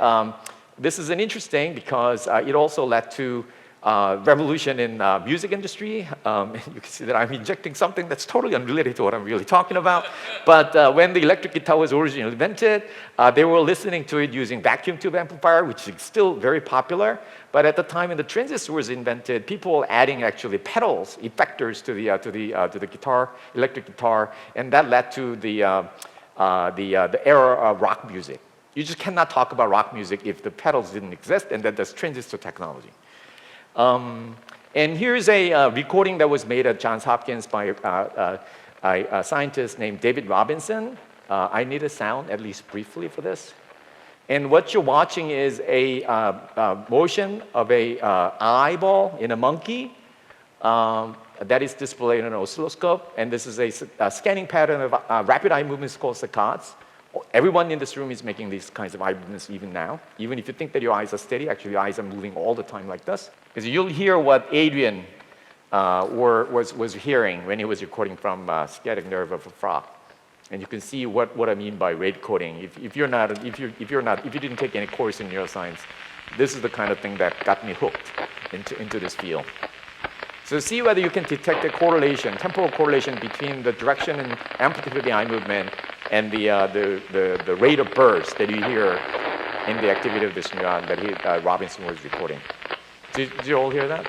this is an interesting because it also led to revolution in music industry. You can see that I'm injecting something that's totally unrelated to what I'm really talking about. But when the electric guitar was originally invented, they were listening to it using vacuum tube amplifier, which is still very popular. But at the time when the transistor was invented, people were adding actually pedals, effectors to the guitar, electric guitar, and that led to the era of rock music. You just cannot talk about rock music if the pedals didn't exist, and then there's transistor technology. And here's a recording that was made at Johns Hopkins by a scientist named David Robinson. I need a sound, at least briefly, for this. And what you're watching is a motion of a eyeball in a monkey that is displayed on an oscilloscope. And this is a scanning pattern of rapid eye movements called saccades. Everyone in this room is making these kinds of eye movements even now. Even if you think that your eyes are steady, actually your eyes are moving all the time like this. Because you'll hear what Adrian was hearing when he was recording from sciatic nerve of a frog. And you can see what I mean by rate coding. If you didn't take any course in neuroscience, this is the kind of thing that got me hooked into this field. So see whether you can detect a correlation, temporal correlation between the direction and amplitude of the eye movement and the rate of burst that you hear in the activity of this neuron that Robinson was recording. Did you all hear that?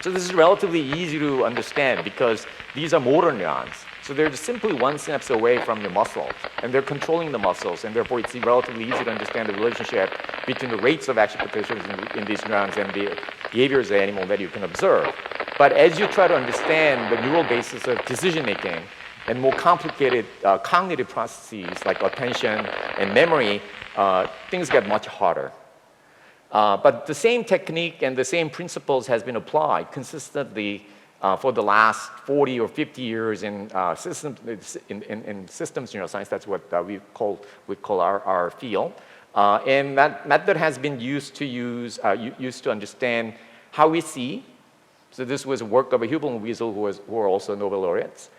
So this is relatively easy to understand because these are motor neurons. So they're just simply one synapse away from your muscles, and they're controlling the muscles, and therefore it's relatively easy to understand the relationship between the rates of action potentials in these neurons and the behaviors of the animal that you can observe. But as you try to understand the neural basis of decision-making and more complicated cognitive processes like attention and memory, things get much harder. But the same technique and the same principles has been applied consistently for the last 40 or 50 years in systems neuroscience. That's what we call our field. And that method has been used to understand how we see. So this was work of Hubel and Wiesel, who are also Nobel laureates.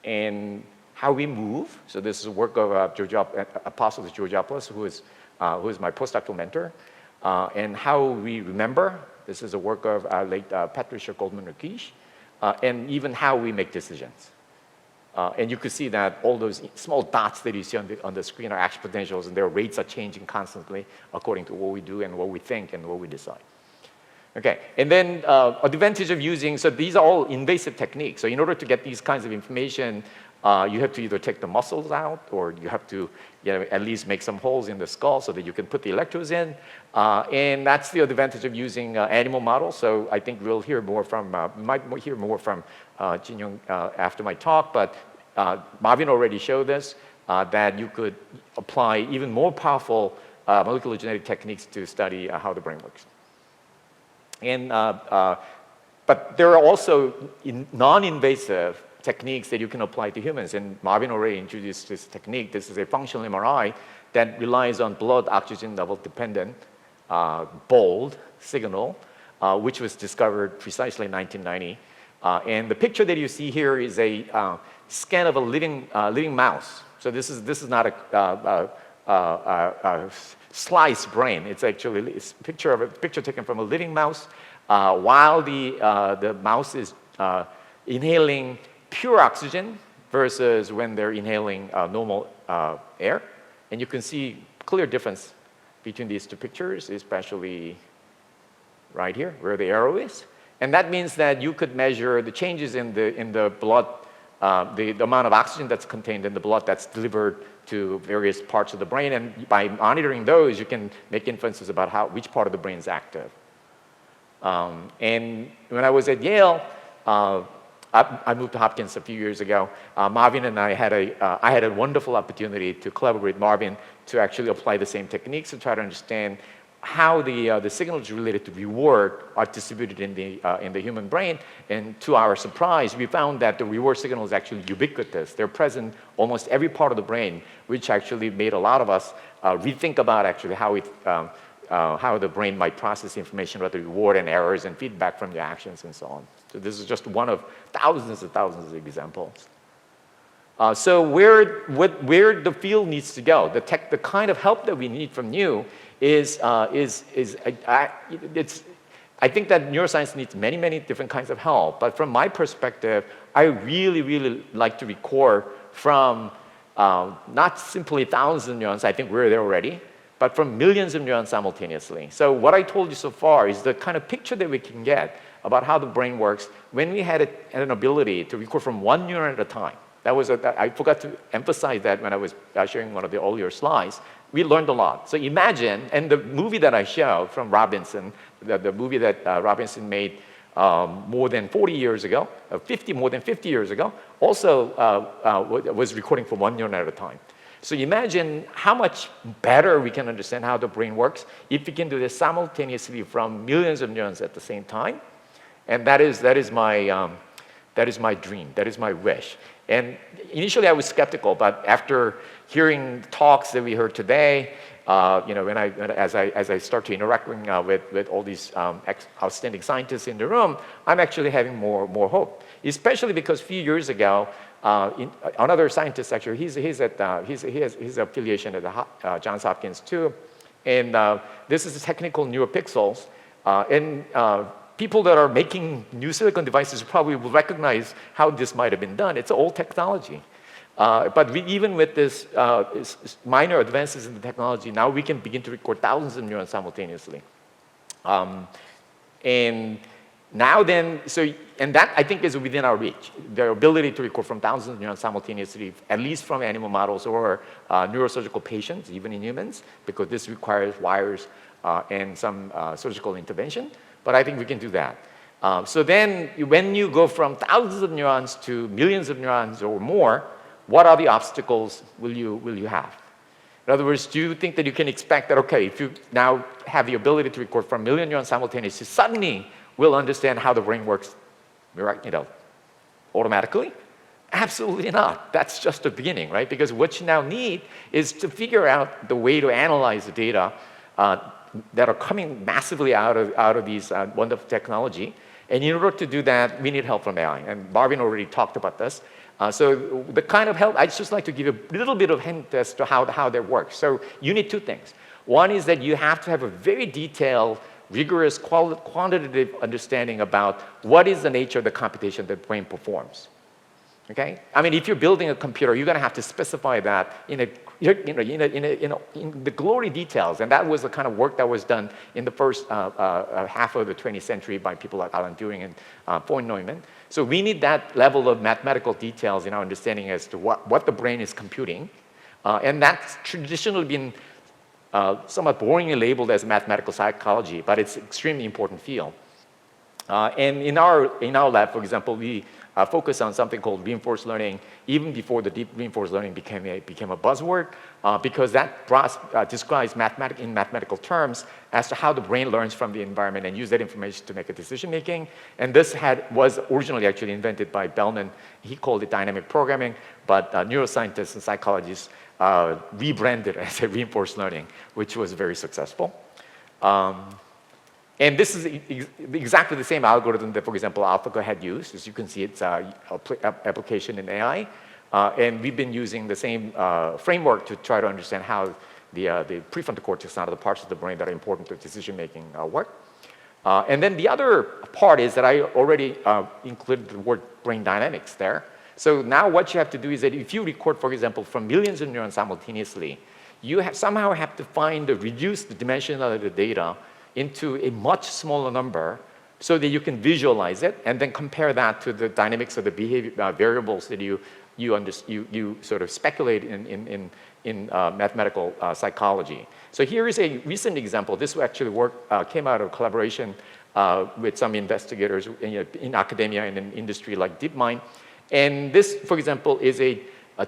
And how we move. So this is work of Apostolos Georgopoulos, who is my postdoctoral mentor. And how we remember. This is a work of late Patricia Goldman-Rakish. And even how we make decisions. And you could see that all those small dots that you see on the screen are action potentials, and their rates are changing constantly according to what we do and what we think and what we decide. Okay, and then advantage of using, so these are all invasive techniques. So in order to get these kinds of information, you have to either take the muscles out, or you have to at least make some holes in the skull so that you can put the electrodes in. And that's the advantage of using animal models. So I think we'll hear more from, might hear more from Jin-Young after my talk, but Marvin already showed this, that you could apply even more powerful molecular genetic techniques to study how the brain works. And, but there are also non-invasive techniques that you can apply to humans. And Marvin already introduced this technique. This is a functional MRI that relies on blood oxygen level dependent BOLD signal, which was discovered precisely in 1990. And the picture that you see here is a scan of a living mouse. So this is not a sliced brain. It's actually a picture taken from a living mouse while the mouse is inhaling pure oxygen versus when they're inhaling normal air. And you can see clear difference between these two pictures, especially right here where the arrow is. And that means that you could measure the changes in the blood, the amount of oxygen that's contained in the blood that's delivered to various parts of the brain. And by monitoring those, you can make inferences about which part of the brain is active. And when I was at Yale, I moved to Hopkins a few years ago. Marvin and I had a wonderful opportunity to collaborate with Marvin to actually apply the same techniques to try to understand how the signals related to reward are distributed in the human brain. And to our surprise, we found that the reward signal is actually ubiquitous. They're present almost every part of the brain, which actually made a lot of us rethink about actually how the brain might process information about the reward and errors and feedback from the actions and so on. So this is just one of thousands and thousands of examples. So where the field needs to go, the kind of help that we need from you I think that neuroscience needs many, many different kinds of help. But from my perspective, I really, really like to record from not simply thousands of neurons, I think we're there already, but from millions of neurons simultaneously. So what I told you so far is the kind of picture that we can get about how the brain works when we had an ability to record from one neuron at a time. I forgot to emphasize that when I was sharing one of the earlier slides. We learned a lot. So imagine, and the movie that I showed from Robinson, the movie that Robinson made more than 40 years ago, more than 50 years ago, also was recording from one neuron at a time. So imagine how much better we can understand how the brain works if we can do this simultaneously from millions of neurons at the same time. And that is my dream, that is my wish. And initially I was skeptical, but after hearing talks that we heard today, as I start to interact with all these outstanding scientists in the room, I'm actually having more hope. Especially because a few years ago, another scientist actually, he's affiliation at Johns Hopkins too, and this is technical neuropixels, people that are making new silicon devices probably will recognize how this might have been done. It's old technology. But even with this minor advances in the technology, now we can begin to record thousands of neurons simultaneously. And that I think is within our reach. The ability to record from thousands of neurons simultaneously, at least from animal models or neurosurgical patients, even in humans, because this requires wires and some surgical intervention. But I think we can do that. So then when you go from thousands of neurons to millions of neurons or more, what are the obstacles will you have? In other words, do you think that you can expect that, okay, if you now have the ability to record from a million neurons simultaneously, suddenly we'll understand how the brain works automatically? Absolutely not. That's just the beginning, right? Because what you now need is to figure out the way to analyze the data that are coming massively out of these wonderful technology. And in order to do that, we need help from AI. And Marvin already talked about this. So the kind of help, I'd just like to give a little bit of hint as to how that works. So you need two things. One is that you have to have a very detailed, rigorous, quantitative understanding about what is the nature of the computation that the brain performs. Okay? I mean, if you're building a computer, you're going to have to specify that in the glory details. And that was the kind of work that was done in the first half of the 20th century by people like Alan Turing and von Neumann. So we need that level of mathematical details in our understanding as to what the brain is computing. And that's traditionally been somewhat boringly labeled as mathematical psychology, but it's an extremely important field. And in our lab, for example, we focus on something called reinforced learning even before the deep reinforced learning became a buzzword, because that describes in mathematical terms as to how the brain learns from the environment and use that information to make a decision making. And this was originally actually invented by Bellman. He called it dynamic programming, but neuroscientists and psychologists rebranded it as a reinforced learning, which was very successful. And this is exactly the same algorithm that, for example, AlphaGo had used. As you can see, it's an application in AI. And we've been using the same framework to try to understand how the prefrontal cortex, one of the parts of the brain that are important to decision-making, work. And then the other part is that I already included the word brain dynamics there. So now what you have to do is that if you record, for example, from millions of neurons simultaneously, you somehow have to reduce the dimension of the data into a much smaller number so that you can visualize it and then compare that to the dynamics of the behavior variables that you sort of speculate in mathematical psychology. So here is a recent example. This actually came out of collaboration with some investigators in academia and in industry like DeepMind. And this, for example, is a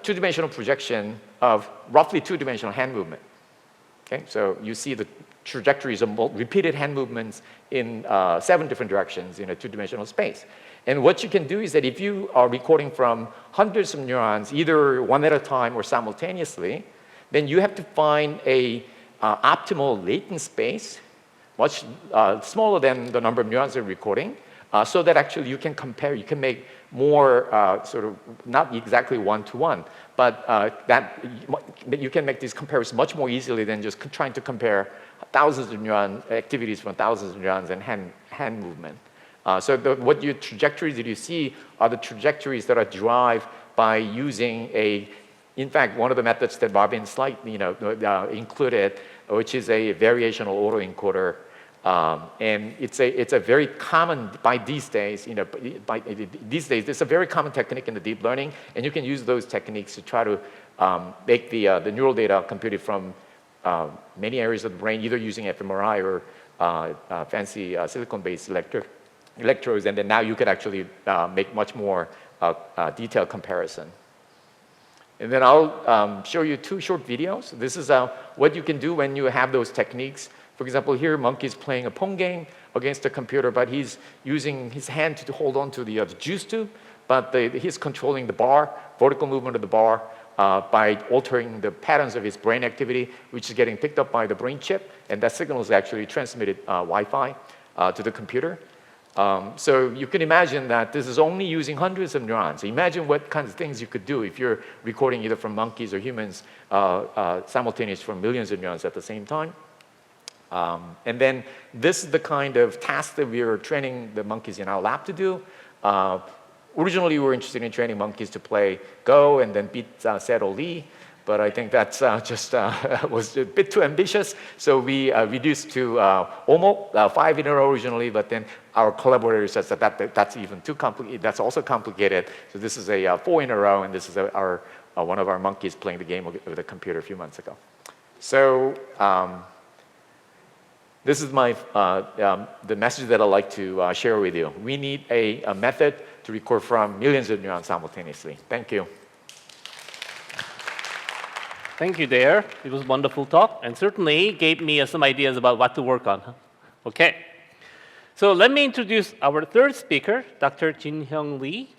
two-dimensional projection of roughly two-dimensional hand movement. Okay, so you see the trajectories of repeated hand movements in 7 different directions in a two-dimensional space. And what you can do is that if you are recording from hundreds of neurons, either one at a time or simultaneously, then you have to find a optimal latent space, much smaller than the number of neurons you're recording, so that actually you can compare, you can make more sort of, not exactly one-to-one, but that you can make these comparisons much more easily than just trying to compare thousands of neuron activities from thousands of neurons and hand movement. So what your trajectories that you see are the trajectories that are derived by using in fact, one of the methods that Marvin slightly included, which is a variational autoencoder. And it's a very common, by these days, it's a very common technique in the deep learning, and you can use those techniques to try to make the neural data computed from many areas of the brain, either using fMRI or fancy silicon-based electrodes, and then now you could actually make much more detailed comparison. And then I'll show you 2 short videos. This is what you can do when you have those techniques. For example, here, monkey's playing a Pong game against a computer, but he's using his hand to hold on to the juice tube, but he's controlling the bar, vertical movement of the bar, by altering the patterns of his brain activity, which is getting picked up by the brain chip, and that signal is actually transmitted Wi-Fi to the computer. So you can imagine that this is only using hundreds of neurons. Imagine what kinds of things you could do if you're recording either from monkeys or humans simultaneously from millions of neurons at the same time. And then this is the kind of task that we are training the monkeys in our lab to do. Originally, we were interested in training monkeys to play Go and then beat Set or Lee, but I think that's was a bit too ambitious. So we reduced to almost 5 in a row originally, but then our collaborators said that that's even too complicated. That's also complicated. So this is a 4 in a row, and this is one of our monkeys playing the game with a computer a few months ago. So this is the message that I'd like to share with you. We need a method to record from millions of neurons simultaneously. Thank you. Thank you, Dare. It was a wonderful talk, and certainly gave me some ideas about what to work on. Okay. So let me introduce our third speaker, Dr. Jin-Hyung Lee.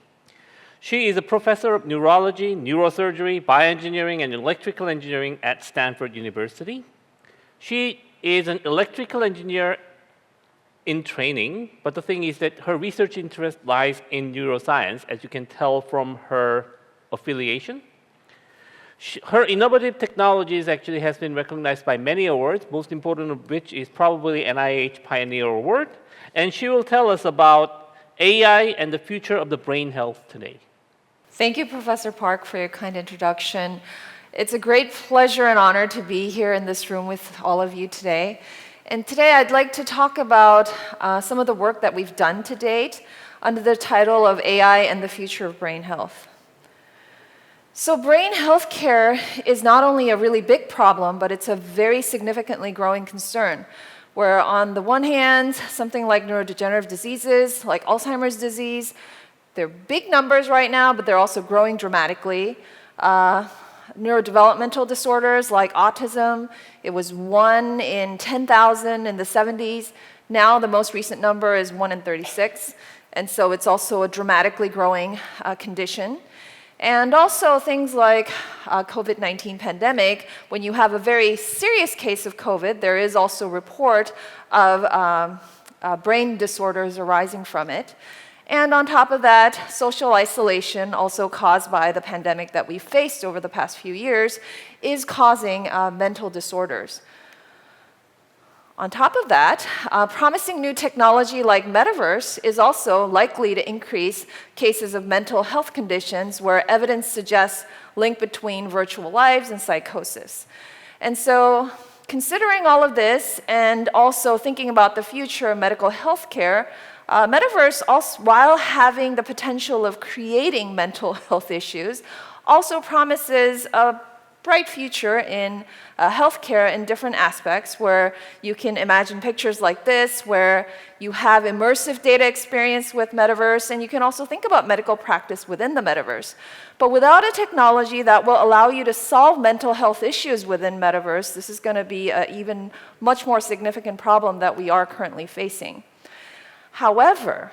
She is a professor of neurology, neurosurgery, bioengineering, and electrical engineering at Stanford University. She is an electrical engineer in training, but the thing is that her research interest lies in neuroscience, as you can tell from her affiliation. Her innovative technologies actually has been recognized by many awards, most important of which is probably NIH Pioneer Award, and she will tell us about AI and the future of the brain health today. Thank you, Professor Park, for your kind introduction. It's a great pleasure and honor to be here in this room with all of you today. And today I'd like to talk about some of the work that we've done to date under the title of AI and the Future of Brain Health. So brain health care is not only a really big problem, but it's a very significantly growing concern, where on the one hand, something like neurodegenerative diseases, like Alzheimer's disease, they're big numbers right now, but they're also growing dramatically. Neurodevelopmental disorders like autism, it was 1 in 10,000 in the 70s. Now the most recent number is 1 in 36, and so it's also a dramatically growing condition. And also things like COVID-19 pandemic, when you have a very serious case of COVID, there is also a report of brain disorders arising from it. And on top of that, social isolation, also caused by the pandemic that we've faced over the past few years, is causing mental disorders. On top of that, promising new technology like metaverse is also likely to increase cases of mental health conditions where evidence suggests link between virtual lives and psychosis. And so, considering all of this and also thinking about the future of medical health care, metaverse, also, while having the potential of creating mental health issues, also promises a bright future in healthcare in different aspects, where you can imagine pictures like this, where you have immersive data experience with metaverse, and you can also think about medical practice within the metaverse. But without a technology that will allow you to solve mental health issues within metaverse, this is going to be an even much more significant problem that we are currently facing. However,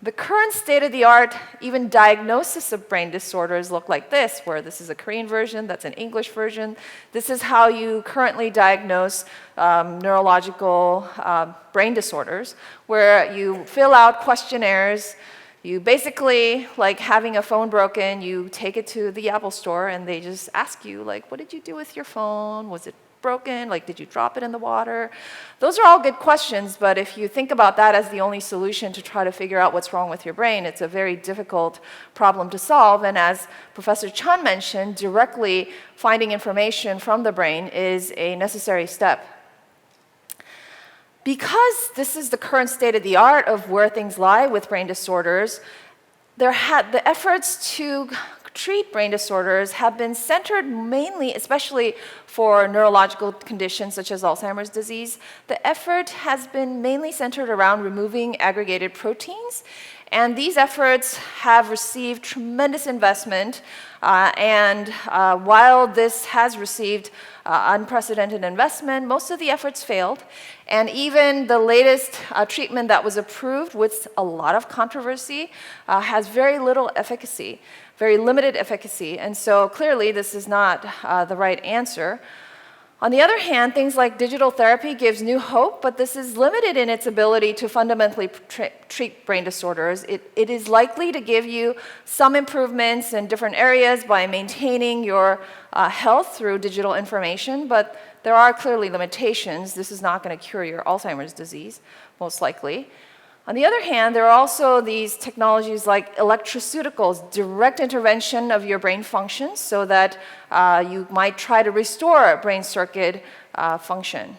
the current state-of-the-art, even diagnosis of brain disorders look like this, where this is a Korean version, that's an English version. This is how you currently diagnose neurological brain disorders, where you fill out questionnaires. You basically, like having a phone broken, you take it to the Apple store and they just ask you, like, what did you do with your phone? Was it broken? Like, did you drop it in the water? Those are all good questions, but if you think about that as the only solution to try to figure out what's wrong with your brain, it's a very difficult problem to solve. And as Professor Chun mentioned, directly finding information from the brain is a necessary step. Because this is the current state of the art of where things lie with brain disorders, the efforts to treat brain disorders have been centered mainly, especially for neurological conditions such as Alzheimer's disease. The effort has been mainly centered around removing aggregated proteins, and these efforts have received tremendous investment. And while this has received unprecedented investment, most of the efforts failed. And even the latest treatment that was approved with a lot of controversy has very little efficacy, very limited efficacy. And so clearly this is not the right answer. On the other hand, things like digital therapy gives new hope, but this is limited in its ability to fundamentally treat brain disorders. It is likely to give you some improvements in different areas by maintaining your health through digital information, but there are clearly limitations. This is not going to cure your Alzheimer's disease, most likely. On the other hand, there are also these technologies like electroceuticals, direct intervention of your brain functions so that you might try to restore brain circuit function.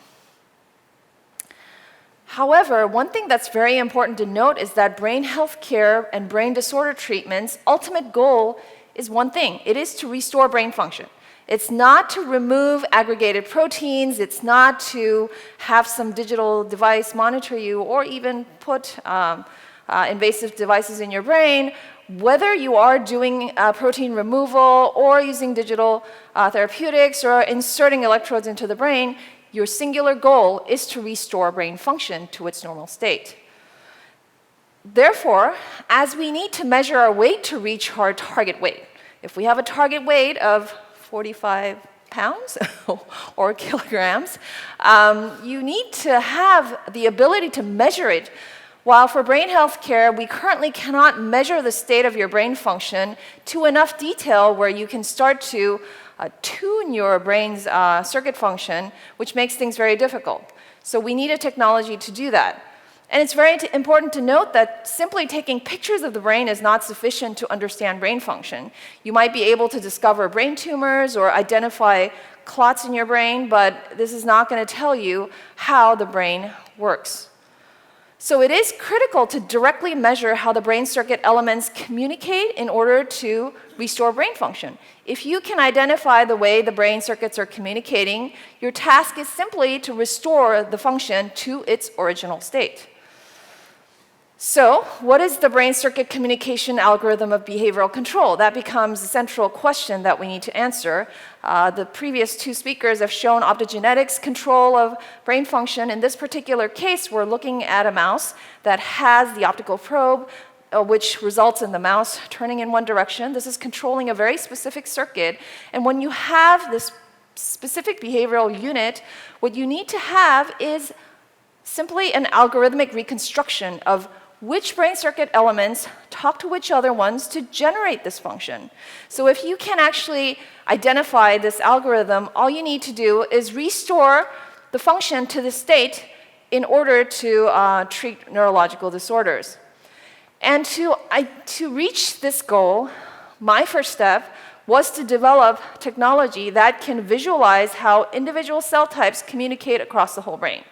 However, one thing that's very important to note is that brain health care and brain disorder treatment's ultimate goal is one thing. It is to restore brain function. It's not to remove aggregated proteins. It's not to have some digital device monitor you or even put invasive devices in your brain. Whether you are doing protein removal or using digital therapeutics or inserting electrodes into the brain, your singular goal is to restore brain function to its normal state. Therefore, as we need to measure our weight to reach our target weight, if we have a target weight of 45 pounds or kilograms, you need to have the ability to measure it. While for brain health care, we currently cannot measure the state of your brain function to enough detail where you can start to tune your brain's circuit function, which makes things very difficult. So we need a technology to do that. And it's very important to note that simply taking pictures of the brain is not sufficient to understand brain function. You might be able to discover brain tumors or identify clots in your brain, but this is not going to tell you how the brain works. So it is critical to directly measure how the brain circuit elements communicate in order to restore brain function. If you can identify the way the brain circuits are communicating, your task is simply to restore the function to its original state. So, what is the brain circuit communication algorithm of behavioral control? That becomes the central question that we need to answer. The previous two speakers have shown optogenetics control of brain function. In this particular case, we're looking at a mouse that has the optical probe, which results in the mouse turning in one direction. This is controlling a very specific circuit. And when you have this specific behavioral unit, what you need to have is simply an algorithmic reconstruction of which brain circuit elements talk to which other ones to generate this function. So if you can actually identify this algorithm, all you need to do is restore the function to the state in order to treat neurological disorders. And to reach this goal, my first step was to develop technology that can visualize how individual cell types communicate across the whole brain.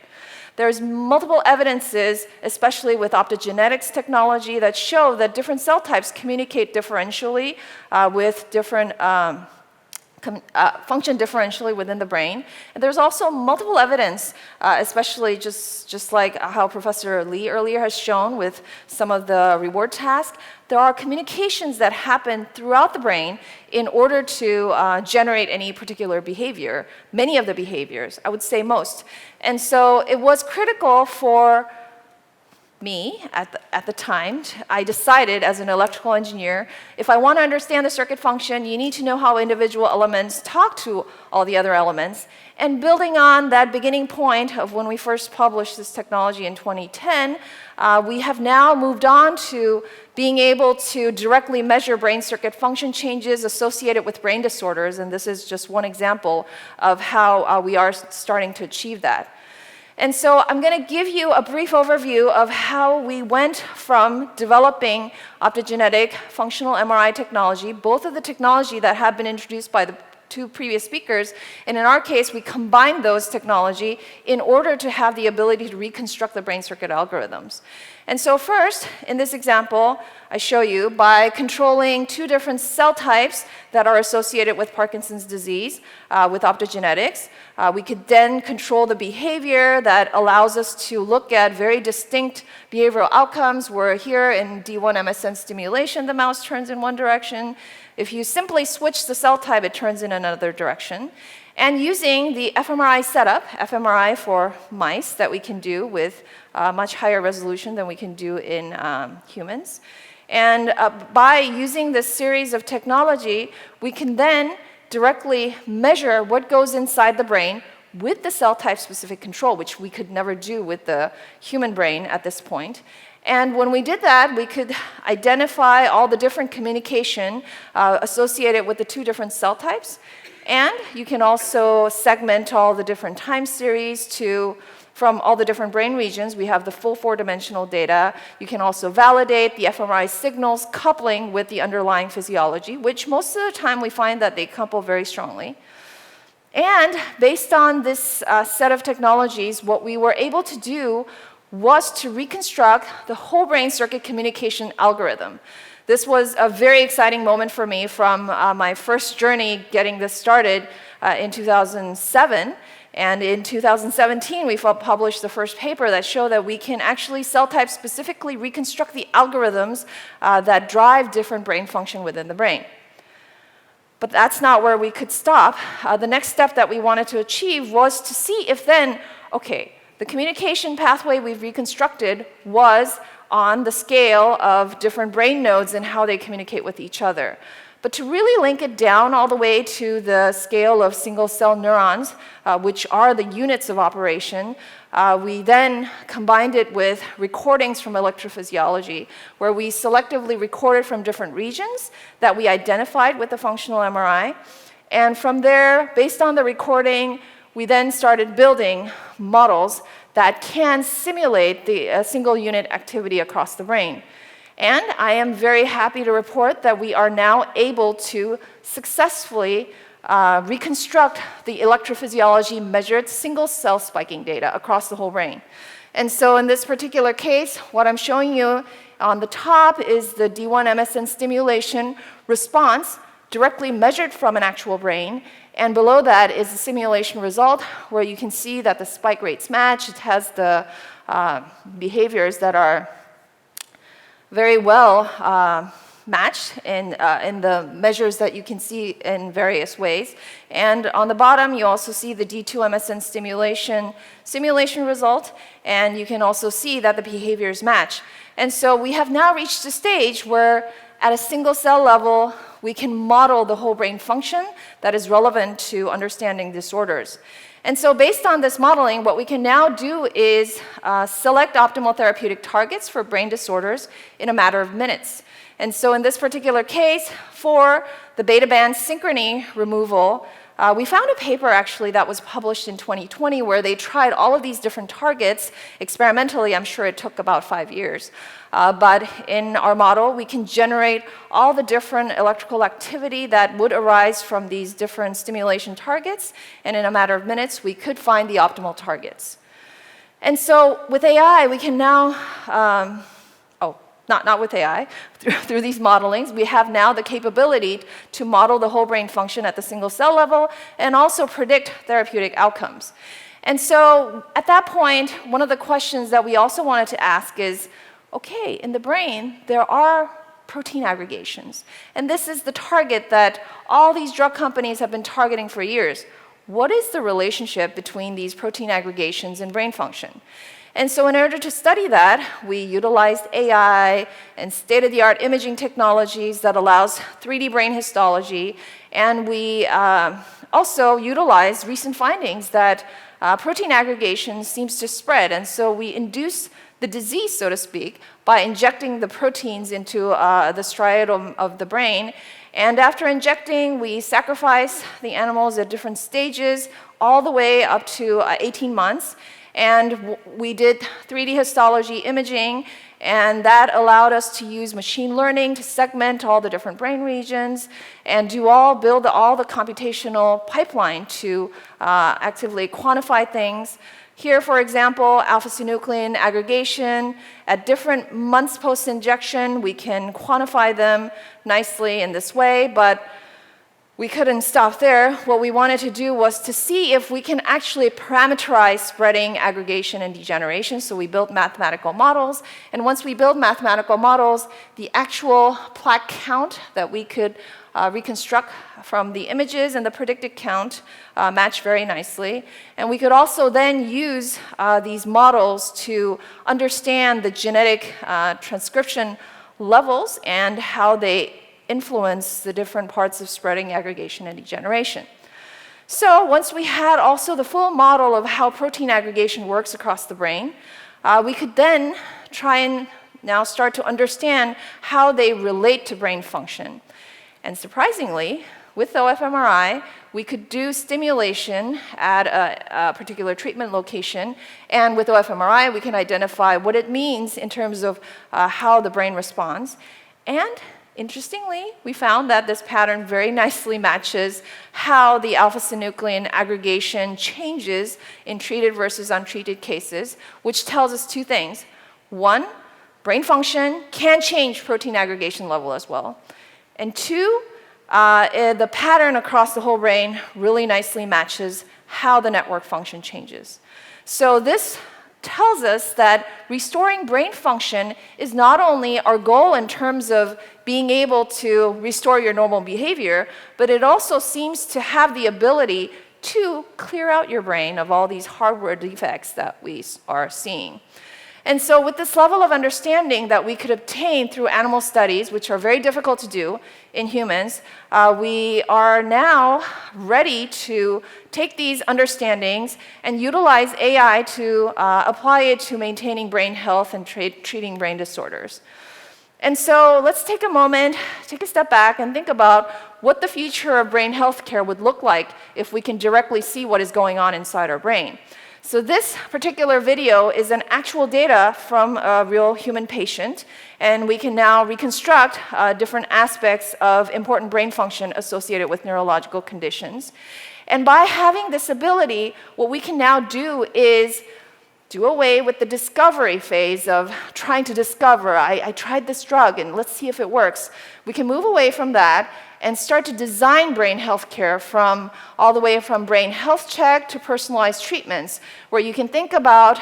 There's multiple evidences, especially with optogenetics technology, that show that different cell types communicate differentially with different function differentially within the brain. And there's also multiple evidence, especially just like how Professor Lee earlier has shown with some of the reward tasks. There are communications that happen throughout the brain in order to generate any particular behavior, many of the behaviors, I would say most. And so it was critical for me at the time. I decided as an electrical engineer, if I want to understand the circuit function, you need to know how individual elements talk to all the other elements. And building on that beginning point of when we first published this technology in 2010, we have now moved on to being able to directly measure brain circuit function changes associated with brain disorders. And this is just one example of how we are starting to achieve that. And so I'm going to give you a brief overview of how we went from developing optogenetic functional MRI technology, both of the technology that have been introduced by the two previous speakers, and in our case, we combined those technology in order to have the ability to reconstruct the brain circuit algorithms. And so first, in this example, I show you by controlling two different cell types that are associated with Parkinson's disease with optogenetics. We could then control the behavior that allows us to look at very distinct behavioral outcomes, where here in D1 MSN stimulation, the mouse turns in one direction. If you simply switch the cell type, it turns in another direction. And using the fMRI setup, fMRI for mice that we can do with much higher resolution than we can do in humans. And by using this series of technology, we can then directly measure what goes inside the brain with the cell type specific control, which we could never do with the human brain at this point. And when we did that, we could identify all the different communication associated with the two different cell types. And you can also segment all the different time series from all the different brain regions. We have the full four-dimensional data. You can also validate the fMRI signals coupling with the underlying physiology, which most of the time we find that they couple very strongly. And based on this set of technologies, what we were able to do was to reconstruct the whole brain circuit communication algorithm. This was a very exciting moment for me from my first journey getting this started in 2007. And in 2017, we published the first paper that showed that we can actually cell type specifically reconstruct the algorithms that drive different brain function within the brain. But that's not where we could stop. The next step that we wanted to achieve was to see if then, okay, the communication pathway we've reconstructed was on the scale of different brain nodes and how they communicate with each other. But to really link it down all the way to the scale of single-cell neurons, which are the units of operation, we then combined it with recordings from electrophysiology, where we selectively recorded from different regions that we identified with the functional MRI. And from there, based on the recording, we then started building models that can simulate the single unit activity across the brain. And I am very happy to report that we are now able to successfully reconstruct the electrophysiology measured single cell spiking data across the whole brain. And so in this particular case, what I'm showing you on the top is the D1 MSN stimulation response directly measured from an actual brain. And below that is the simulation result, where you can see that the spike rates match. It has the behaviors that are very well matched in the measures that you can see in various ways. And on the bottom, you also see the D2 MSN simulation result, and you can also see that the behaviors match. And so we have now reached a stage where at a single cell level, we can model the whole brain function that is relevant to understanding disorders. And so based on this modeling, what we can now do is select optimal therapeutic targets for brain disorders in a matter of minutes. And so in this particular case, for the beta band synchrony removal, we found a paper actually that was published in 2020 where they tried all of these different targets experimentally. I'm sure it took about 5 years. But in our model, we can generate all the different electrical activity that would arise from these different stimulation targets. And in a matter of minutes, we could find the optimal targets. And so with AI, we can now, not with AI, through these modelings, we have now the capability to model the whole brain function at the single cell level and also predict therapeutic outcomes. And so at that point, one of the questions that we also wanted to ask is, okay, in the brain, there are protein aggregations. And this is the target that all these drug companies have been targeting for years. What is the relationship between these protein aggregations and brain function? And so in order to study that, we utilized AI and state-of-the-art imaging technologies that allows 3D brain histology. And we also utilized recent findings that protein aggregation seems to spread. And so we induce the disease, so to speak, by injecting the proteins into the striatum of the brain. And after injecting, we sacrifice the animals at different stages, all the way up to 18 months. And we did 3D histology imaging, and that allowed us to use machine learning to segment all the different brain regions and build all the computational pipeline to actively quantify things. Here, for example, alpha-synuclein aggregation. At different months post-injection, we can quantify them nicely in this way, but we couldn't stop there. What we wanted to do was to see if we can actually parameterize spreading, aggregation, and degeneration. So we built mathematical models. And once we built mathematical models, the actual plaque count that we could reconstruct from the images and the predicted count matched very nicely. And we could also then use these models to understand the genetic transcription levels and how they influence the different parts of spreading, aggregation, and degeneration. So once we had also the full model of how protein aggregation works across the brain, we could then try and now start to understand how they relate to brain function. And surprisingly, with OFMRI, we could do stimulation at a particular treatment location. And with OFMRI, we can identify what it means in terms of how the brain responds. And interestingly, we found that this pattern very nicely matches how the alpha-synuclein aggregation changes in treated versus untreated cases, which tells us two things. One, brain function can change protein aggregation level as well. And two, the pattern across the whole brain really nicely matches how the network function changes. So this tells us that restoring brain function is not only our goal in terms of being able to restore your normal behavior, but it also seems to have the ability to clear out your brain of all these hardware defects that we are seeing. And so with this level of understanding that we could obtain through animal studies, which are very difficult to do in humans, we are now ready to take these understandings and utilize AI to apply it to maintaining brain health and treating brain disorders. And so let's take a moment, take a step back, and think about what the future of brain health care would look like if we can directly see what is going on inside our brain. So this particular video is an actual data from a real human patient, and we can now reconstruct different aspects of important brain function associated with neurological conditions. And by having this ability, what we can now do is do away with the discovery phase of trying to discover, I tried this drug and let's see if it works. We can move away from that and start to design brain health care from all the way from brain health check to personalized treatments, where you can think about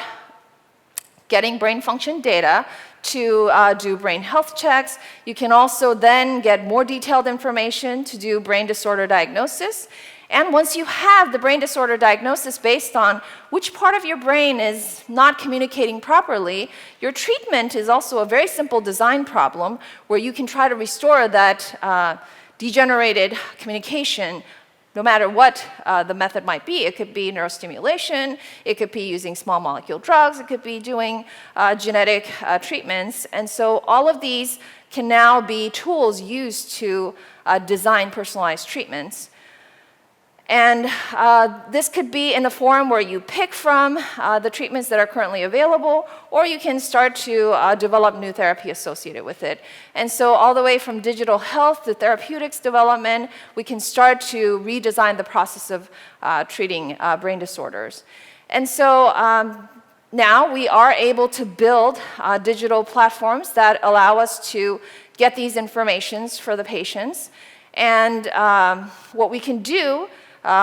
getting brain function data to do brain health checks. You can also then get more detailed information to do brain disorder diagnosis. And once you have the brain disorder diagnosis based on which part of your brain is not communicating properly, your treatment is also a very simple design problem where you can try to restore that degenerated communication no matter what the method might be. It could be neurostimulation, it could be using small molecule drugs, it could be doing genetic treatments. And so all of these can now be tools used to design personalized treatments. And this could be in the form where you pick from the treatments that are currently available, or you can start to develop new therapy associated with it. And so all the way from digital health to therapeutics development, we can start to redesign the process of treating brain disorders. And so now we are able to build digital platforms that allow us to get these informations for the patients. And what we can do,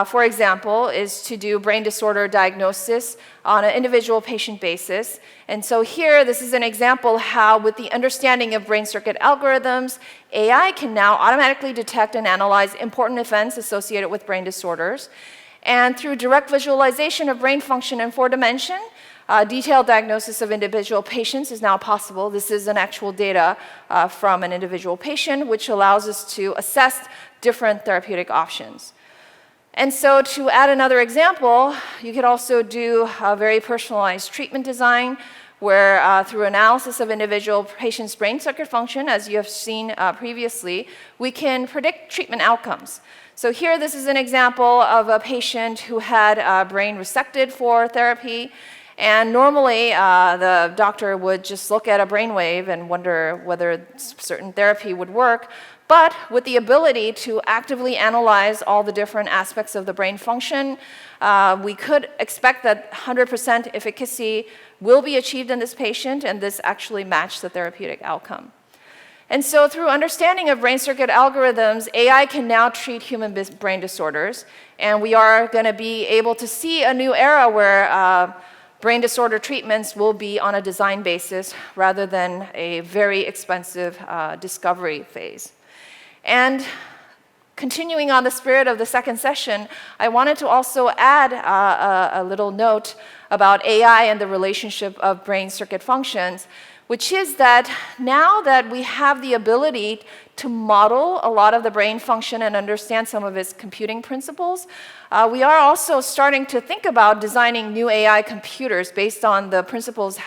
for example, is to do brain disorder diagnosis on an individual patient basis. And so here, this is an example how, with the understanding of brain circuit algorithms, AI can now automatically detect and analyze important events associated with brain disorders. And through direct visualization of brain function in 4-dimension, detailed diagnosis of individual patients is now possible. This is an actual data from an individual patient, which allows us to assess different therapeutic options. And so to add another example, you could also do a very personalized treatment design where through analysis of individual patients' brain circuit function, as you have seen previously, we can predict treatment outcomes. So here, this is an example of a patient who had brain resected for therapy. And normally, the doctor would just look at a brainwave and wonder whether certain therapy would work. But with the ability to actively analyze all the different aspects of the brain function, we could expect that 100% efficacy will be achieved in this patient, and this actually matched the therapeutic outcome. And so through understanding of brain circuit algorithms, AI can now treat human brain disorders. And we are going to be able to see a new era where brain disorder treatments will be on a design basis rather than a very expensive discovery phase. And continuing on the spirit of the second session, I wanted to also add a little note about AI and the relationship of brain circuit functions, which is that now that we have the ability to model a lot of the brain function and understand some of its computing principles, we are also starting to think about designing new AI computers based on the principles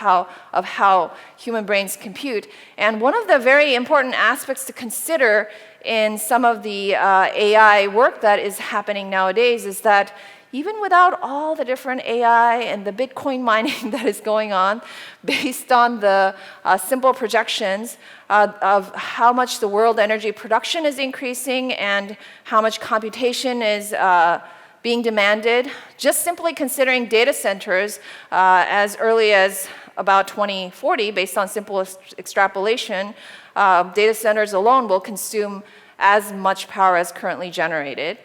of how human brains compute. And one of the very important aspects to consider in some of the AI work that is happening nowadays is that even without all the different AI and the Bitcoin mining that is going on, based on the simple projections of how much the world energy production is increasing and how much computation is being demanded, just simply considering data centers as early as about 2040, based on simple extrapolation, data centers alone will consume as much power as currently generated.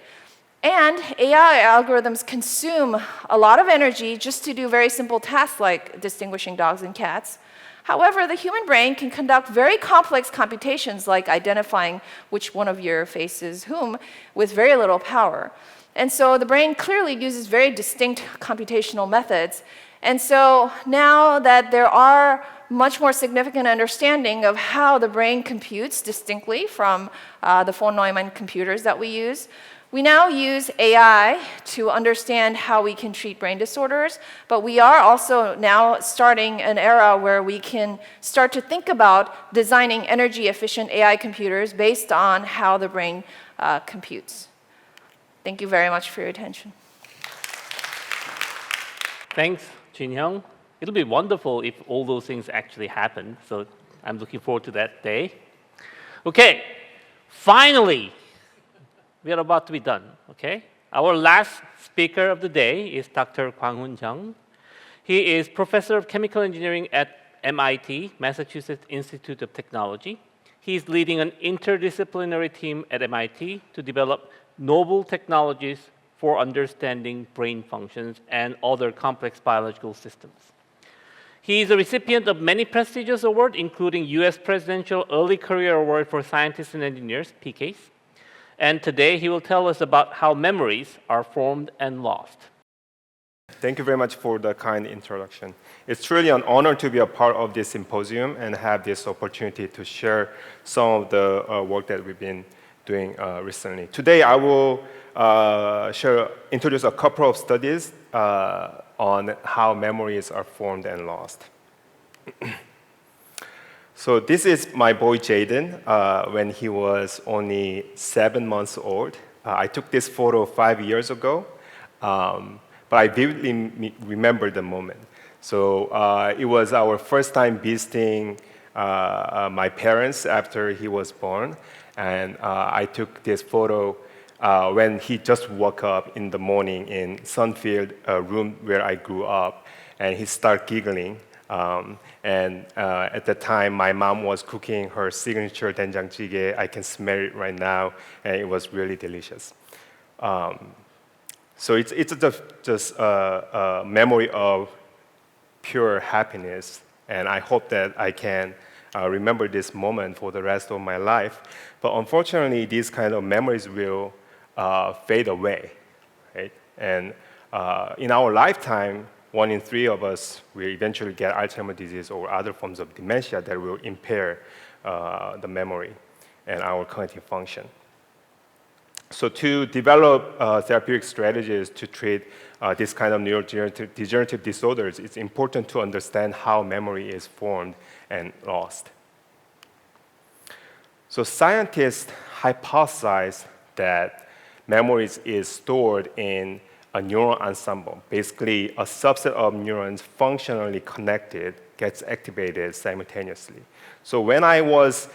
And AI algorithms consume a lot of energy just to do very simple tasks like distinguishing dogs and cats. However, the human brain can conduct very complex computations like identifying which one of your faces whom with very little power. And so the brain clearly uses very distinct computational methods. And so now that there are much more significant understanding of how the brain computes distinctly from the von Neumann computers that we use, we now use AI to understand how we can treat brain disorders, but we are also now starting an era where we can start to think about designing energy-efficient AI computers based on how the brain computes. Thank you very much for your attention. Thanks, Jin-Hyung. It'll be wonderful if all those things actually happen, so I'm looking forward to that day. Okay, finally, we are about to be done, okay? Our last speaker of the day is Dr. Kwang-Hoon Jung. He is professor of chemical engineering at MIT, Massachusetts Institute of Technology. He's leading an interdisciplinary team at MIT to develop novel technologies for understanding brain functions and other complex biological systems. He is a recipient of many prestigious awards, including US Presidential Early Career Award for Scientists and Engineers, PCASE. And today he will tell us about how memories are formed and lost. Thank you very much for the kind introduction. It's truly an honor to be a part of this symposium and have this opportunity to share some of the work that we've been doing recently. Today I will introduce a couple of studies on how memories are formed and lost. So this is my boy Jaden when he was only 7 months old. I took this photo 5 years ago, but I vividly remember the moment. So it was our first time visiting my parents after he was born, and I took this photo when he just woke up in the morning in Sunfield, a room where I grew up, and he started giggling. At the time, my mom was cooking her signature doenjang jjigae. I can smell it right now, and it was really delicious. So it's just a memory of pure happiness, and I hope that I can remember this moment for the rest of my life. But unfortunately, these kind of memories will fade away, right? And in our lifetime, 1 in 3 of us will eventually get Alzheimer's disease or other forms of dementia that will impair the memory and our cognitive function. So to develop therapeutic strategies to treat this kind of neurodegenerative disorders, it's important to understand how memory is formed and lost. So scientists hypothesize that memory is stored in a neural ensemble. Basically, a subset of neurons functionally connected gets activated simultaneously. So when I was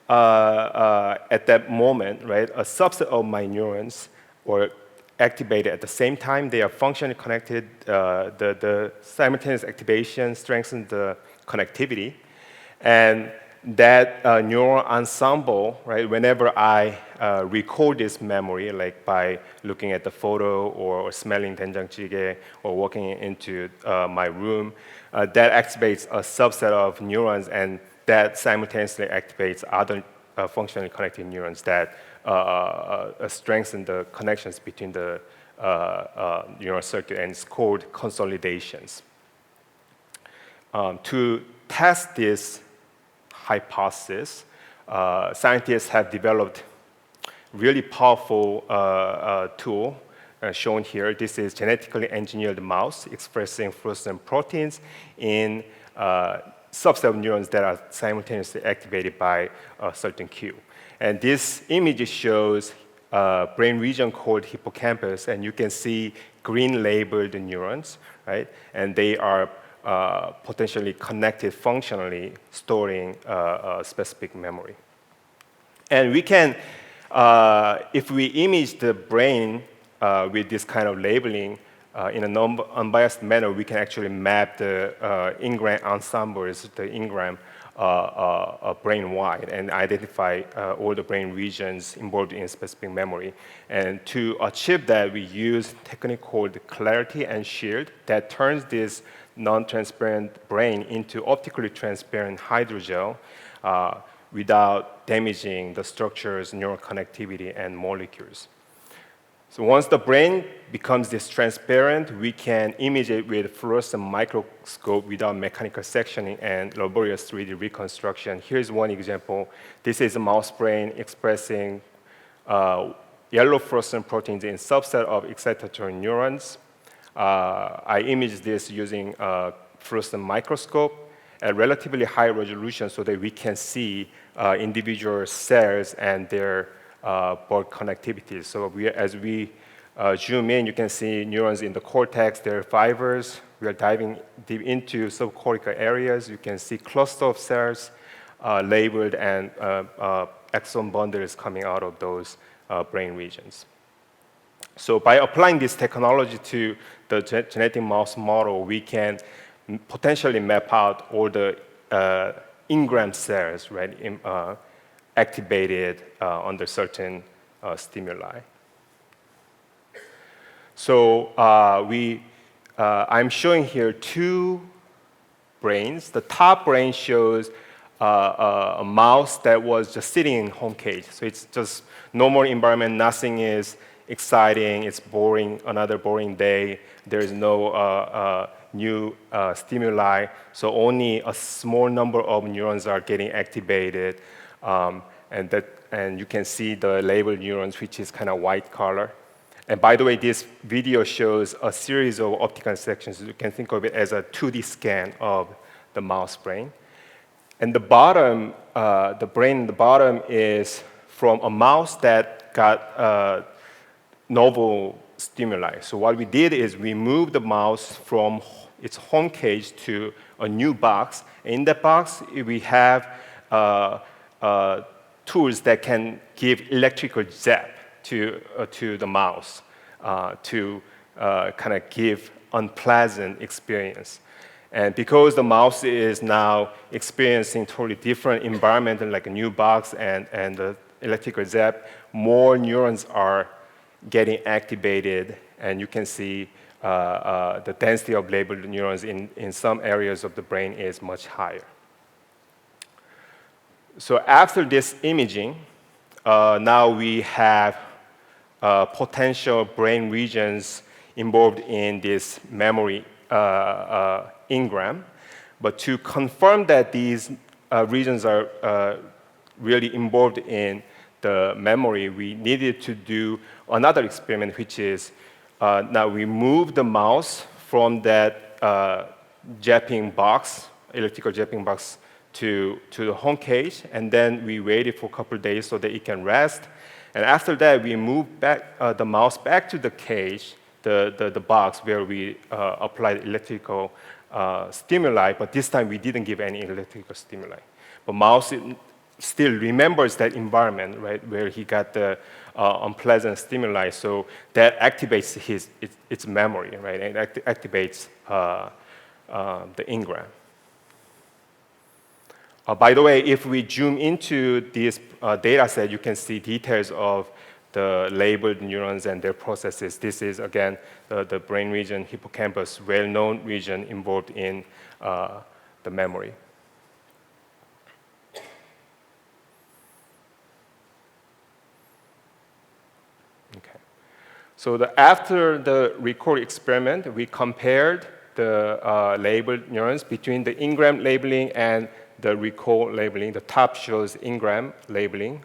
at that moment, right, a subset of my neurons were activated at the same time. They are functionally connected. The simultaneous activation strengthens the connectivity. And that neural ensemble, right, whenever I recall this memory, like by looking at the photo or smelling doenjang jjigae or walking into my room, that activates a subset of neurons, and that simultaneously activates other functionally connected neurons that strengthen the connections between the neural circuit, and it's called consolidations. To test this hypothesis, scientists have developed really powerful tool shown here. This is genetically engineered mouse expressing fluorescent proteins in subset of neurons that are simultaneously activated by a certain cue. And this image shows a brain region called hippocampus, and you can see green labeled neurons, right? And they are potentially connected functionally, storing a specific memory. And we can, if we image the brain with this kind of labeling in an unbiased manner, we can actually map the engram ensembles, the engram brain-wide, and identify all the brain regions involved in specific memory. And to achieve that, we use a technique called clarity and shield that turns this non-transparent brain into optically transparent hydrogel without damaging the structures, neural connectivity, and molecules. So once the brain becomes this transparent, we can image it with fluorescent microscope without mechanical sectioning and laborious 3D reconstruction. Here's one example. This is a mouse brain expressing yellow fluorescent proteins in subset of excitatory neurons. I imaged this using a fluorescent microscope at relatively high resolution so that we can see individual cells and their board connectivities. So as we zoom in, you can see neurons in the cortex, their fibers. We are diving deep into subcortical areas. You can see cluster of cells labeled and exon bundles coming out of those brain regions. So by applying this technology to the genetic mouse model, we can potentially map out all the engram cells, right, activated under certain stimuli. So I'm showing here 2 brains. The top brain shows a mouse that was just sitting in home cage. So it's just normal environment, nothing is exciting, it's boring, another boring day. There is no new stimuli, so only a small number of neurons are getting activated. And you can see the labeled neurons, which is kind of white color. And by the way, this video shows a series of optical sections. You can think of it as a 2D scan of the mouse brain. And the bottom, the brain in the bottom is from a mouse that got novel stimuli. So what we did is we moved the mouse from its home cage to a new box. In that box, we have tools that can give electrical zap to the mouse to kind of give unpleasant experience. And because the mouse is now experiencing totally different environment, like a new box and the electrical zap, more neurons are getting activated, and you can see the density of labeled neurons in some areas of the brain is much higher. So after this imaging, now we have potential brain regions involved in this memory engram. But to confirm that these regions are really involved in the memory, we needed to do another experiment, which is now we move the mouse from that japping box, electrical japping box, to the home cage, and then we waited for a couple of days so that it can rest. And after that, we moved back the mouse back to the cage, the box where we applied electrical stimuli, but this time we didn't give any electrical stimuli. But mouse still remembers that environment, right, where he got the unpleasant stimuli, so that activates its memory, right, and activates the engram. By the way, if we zoom into this data set, you can see details of the labeled neurons and their processes. This is, again, the brain region, hippocampus, well-known region involved in the memory. Okay. So after the record experiment, we compared the labeled neurons between the engram labeling and the recall labeling. The top shows engram labeling,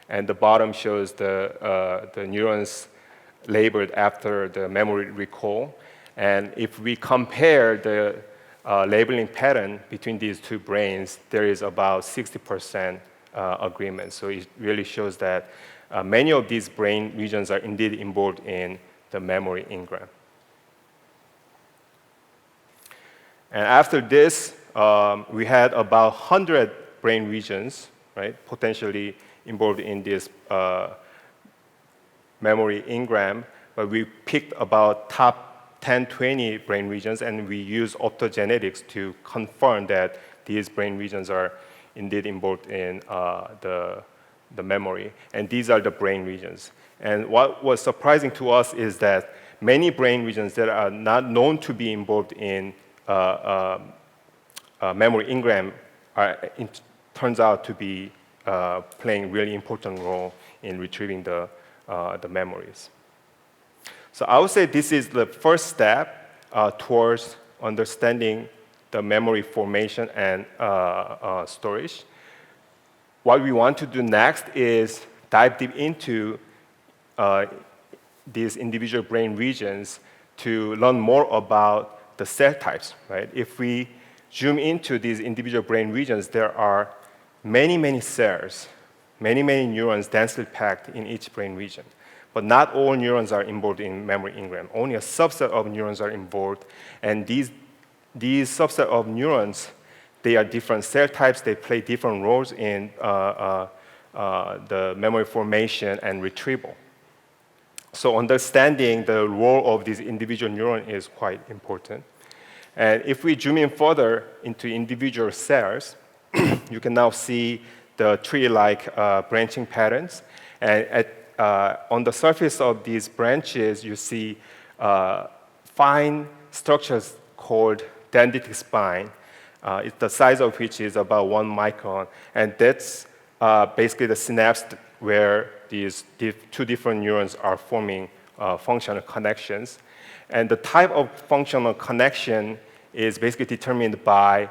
and the bottom shows the neurons labeled after the memory recall. And if we compare the labeling pattern between these two brains, there is about 60% agreement. So it really shows that many of these brain regions are indeed involved in the memory engram. And after this, we had about 100 brain regions, right, potentially involved in this memory engram, but we picked about top 10, 20 brain regions, and we used optogenetics to confirm that these brain regions are indeed involved in the memory. And these are the brain regions. And what was surprising to us is that many brain regions that are not known to be involved in memory engram turns out to be playing a really important role in retrieving the memories. So I would say this is the first step towards understanding the memory formation and storage. What we want to do next is dive deep into these individual brain regions to learn more about the cell types, right? If we zoom into these individual brain regions, there are many, many cells, many, many neurons densely packed in each brain region. But not all neurons are involved in memory engram. Only a subset of neurons are involved. And these subset of neurons, they are different cell types. They play different roles in the memory formation and retrieval. So understanding the role of these individual neurons is quite important. And if we zoom in further into individual cells, you can now see the tree-like branching patterns. And on the surface of these branches, you see fine structures called dendritic spine, the size of which is about 1 micron. And that's basically the synapse where these two different neurons are forming functional connections. And the type of functional connection is basically determined by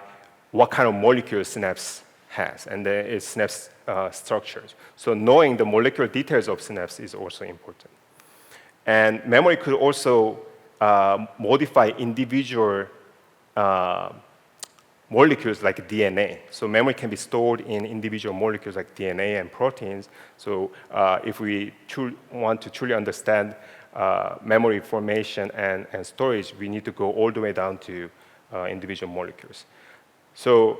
what kind of molecule synapse has, and its synapse structures. So knowing the molecular details of synapse is also important. And memory could also modify individual molecules like DNA. So memory can be stored in individual molecules like DNA and proteins. So if we want to truly understand memory formation and storage, we need to go all the way down to individual molecules. So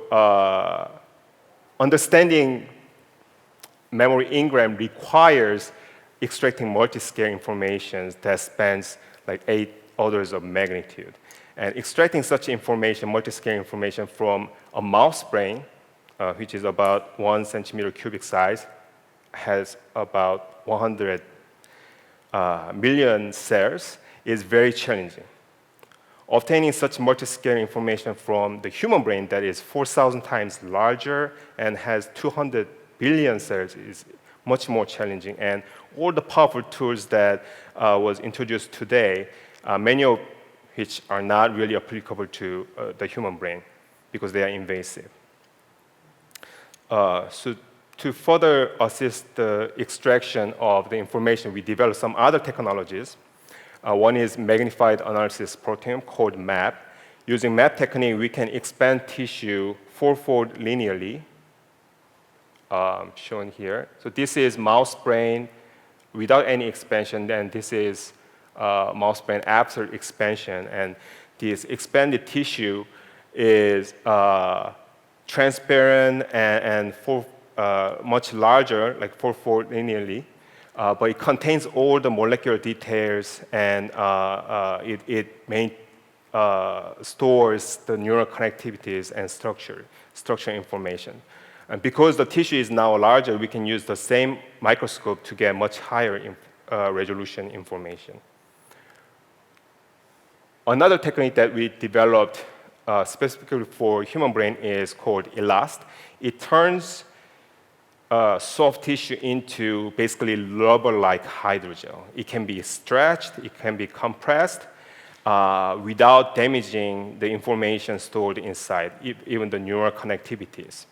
understanding memory engram requires extracting multi-scale information that spans like 8 orders of magnitude. And extracting such information, multi-scale information, from a mouse brain, which is about 1 centimeter cubic size, has about 100 million cells, is very challenging. Obtaining such multi-scale information from the human brain that is 4,000 times larger and has 200 billion cells is much more challenging. And all the powerful tools that was introduced today, many of which are not really applicable to the human brain because they are invasive. So to further assist the extraction of the information, we developed some other technologies. One is magnified analysis proteome called MAP. Using MAP technique, we can expand tissue fourfold linearly, shown here. So this is mouse brain without any expansion, and this is mouse brain after expansion. And this expanded tissue is transparent and much larger, like fourfold linearly. But it contains all the molecular details, and it stores the neural connectivities and structure information. And because the tissue is now larger, we can use the same microscope to get much higher resolution information. Another technique that we developed specifically for human brain is called ELAST. It turns soft tissue into basically rubber-like hydrogel. It can be stretched, it can be compressed without damaging the information stored inside, even the neural connectivities.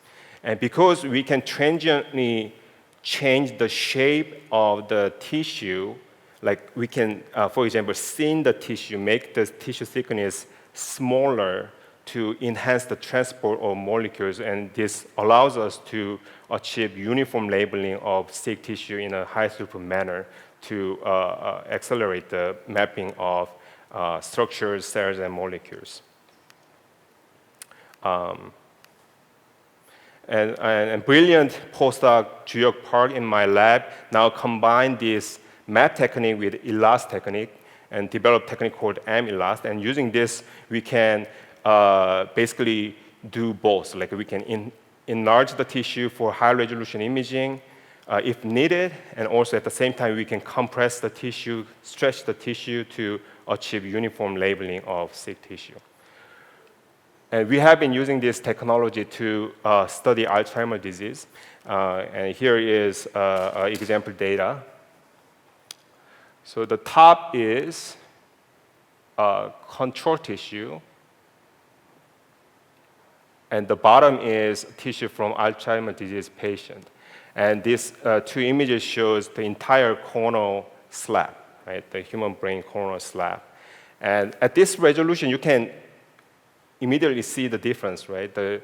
And because we can transiently change the shape of the tissue, like we can, for example, thin the tissue, make the tissue thickness smaller to enhance the transport of molecules, and this allows us to achieve uniform labeling of sick tissue in a high throughput manner to accelerate the mapping of structures, cells, and molecules. And brilliant postdoc Juyok Park in my lab now combined this MAP technique with ELAST technique and developed a technique called MELAST. And using this, we can basically do both. Like we can enlarge the tissue for high resolution imaging if needed, and also at the same time we can compress the tissue, stretch the tissue to achieve uniform labeling of sick tissue. And we have been using this technology to study Alzheimer's disease. And here is example data. So the top is control tissue, and the bottom is tissue from Alzheimer's disease patient. And these two images shows the entire coronal slab, right? The human brain coronal slab. And at this resolution, you can immediately see the difference, right? The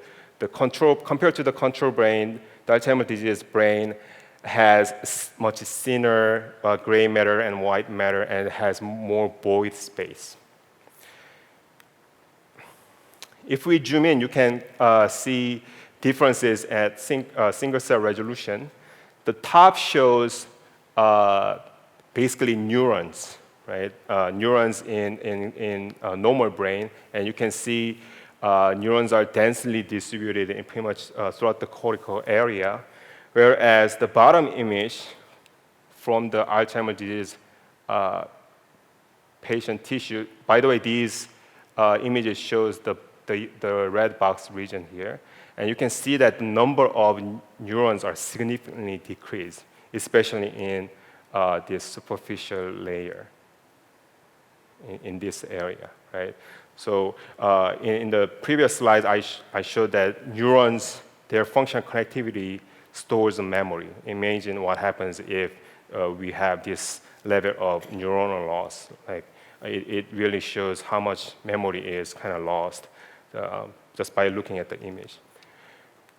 control, compared to the control brain, the Alzheimer's disease brain has much thinner gray matter and white matter, and has more void space. If we zoom in, you can see differences at single cell resolution. The top shows basically neurons, right? Neurons in normal brain, and you can see neurons are densely distributed in pretty much throughout the cortical area, whereas the bottom image from the Alzheimer's disease patient tissue, by the way, these images shows the red box region here, and you can see that the number of neurons are significantly decreased, especially in this superficial layer in this area, right? So in the previous slides, I showed that neurons, their functional connectivity stores a memory. Imagine what happens if we have this level of neuronal loss. Like it really shows how much memory is kind of lost just by looking at the image.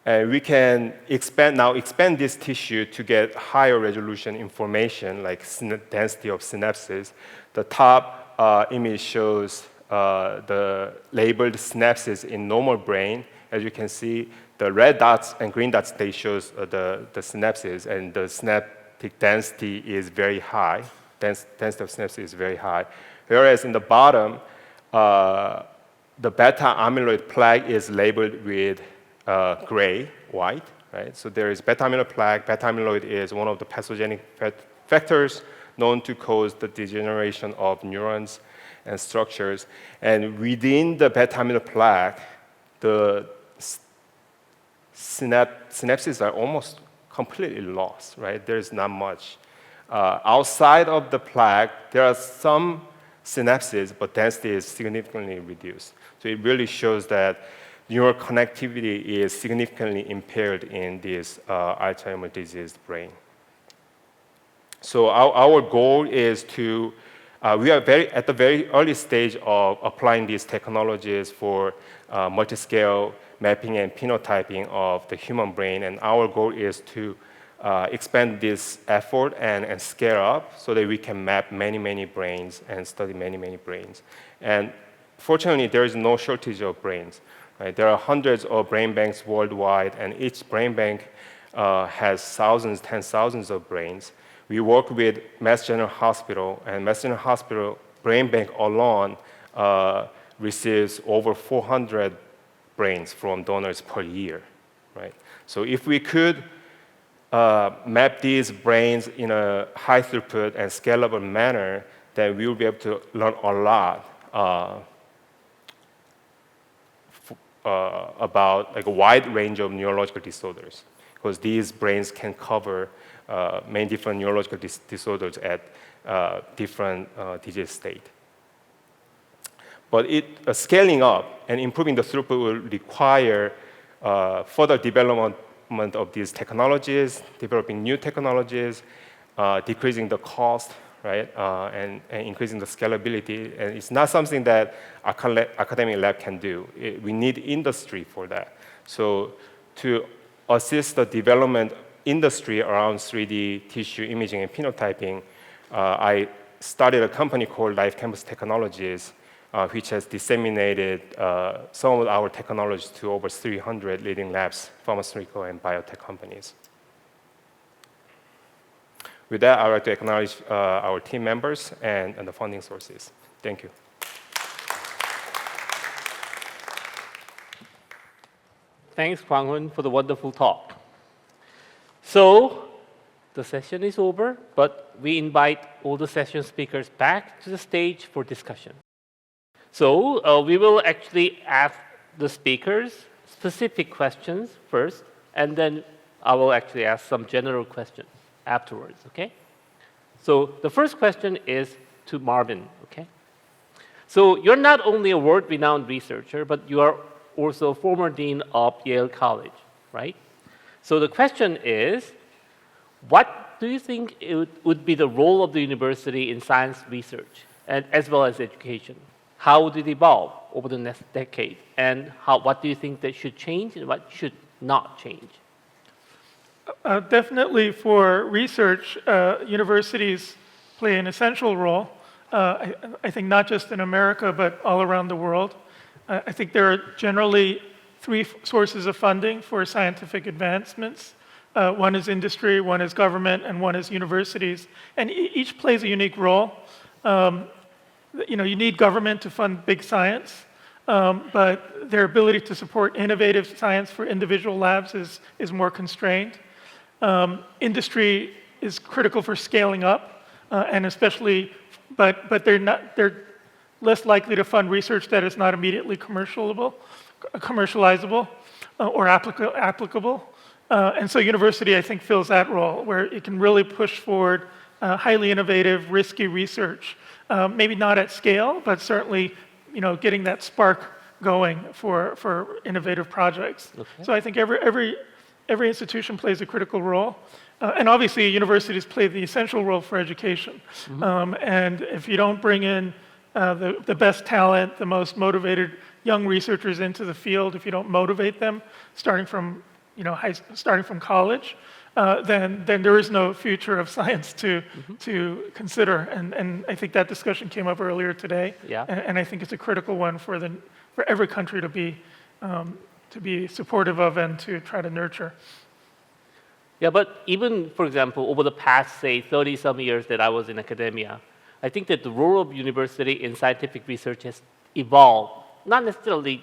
And we can expand this tissue to get higher resolution information, like density of synapses. The top image shows the labeled synapses in normal brain. As you can see, the red dots and green dots, they shows the synapses, and the synaptic density is very high. Density of synapses is very high. Whereas in the bottom, the beta amyloid plaque is labeled with gray, white, right? So there is beta amyloid plaque. Beta amyloid is one of the pathogenic factors known to cause the degeneration of neurons and structures. And within the beta amyloid plaque, the synapses are almost completely lost, right? There's not much. Outside of the plaque, there are some synapses, but density is significantly reduced. So it really shows that neural connectivity is significantly impaired in this Alzheimer's disease brain. So our goal is to, we are at the very early stage of applying these technologies for multiscale mapping and phenotyping of the human brain, and our goal is to expand this effort and scale up so that we can map many, many brains and study many, many brains. And fortunately, there is no shortage of brains. Right? There are hundreds of brain banks worldwide, and each brain bank has thousands, tens of thousands of brains. We work with Mass General Hospital, and Mass General Hospital Brain Bank alone receives over 400 brains from donors per year. Right? So if we could map these brains in a high throughput and scalable manner, then we will be able to learn a lot about like a wide range of neurological disorders, because these brains can cover many different neurological disorders at different disease state. But scaling up and improving the throughput will require further development of these technologies, developing new technologies, decreasing the cost, right, and increasing the scalability. And it's not something that academic lab can do. We need industry for that. So to assist the development industry around 3D tissue imaging and phenotyping, I started a company called Life Campus Technologies, which has disseminated some of our technologies to over 300 leading labs, pharmaceutical and biotech companies. With that, I would like to acknowledge our team members and the funding sources. Thank you. Thanks, Kwang-Hun, for the wonderful talk. So the session is over, but we invite all the session speakers back to the stage for discussion. So we will actually ask the speakers specific questions first, and then I will actually ask some general questions afterwards, okay? So the first question is to Marvin, okay? So you're not only a world-renowned researcher, but you are also former dean of Yale College, right? So the question is, what do you think would be the role of the university in science research, and as well as education? How would it evolve over the next decade? And what do you think that should change and what should not change? Definitely for research, universities play an essential role. I think not just in America, but all around the world. I think there are generally three sources of funding for scientific advancements. One is industry, one is government, and one is universities. And each plays a unique role. You need government to fund big science, but their ability to support innovative science for individual labs is more constrained. Industry is critical for scaling up, and especially, but they're less likely to fund research that is not immediately commercializable or applicable. And so university, I think, fills that role where it can really push forward highly innovative, risky research. Maybe not at scale, but certainly, getting that spark going for innovative projects. Okay. So I think every institution plays a critical role. And obviously, universities play the essential role for education. Mm-hmm. And if you don't bring in the best talent, the most motivated young researchers into the field, if you don't motivate them, starting from college, then there is no future of science to consider. And I think that discussion came up earlier today. Yeah. And I think it's a critical one for every country to be supportive of and to try to nurture. Yeah, but even, for example, over the past, say, 30-some years that I was in academia, I think that the role of university in scientific research has evolved, not necessarily,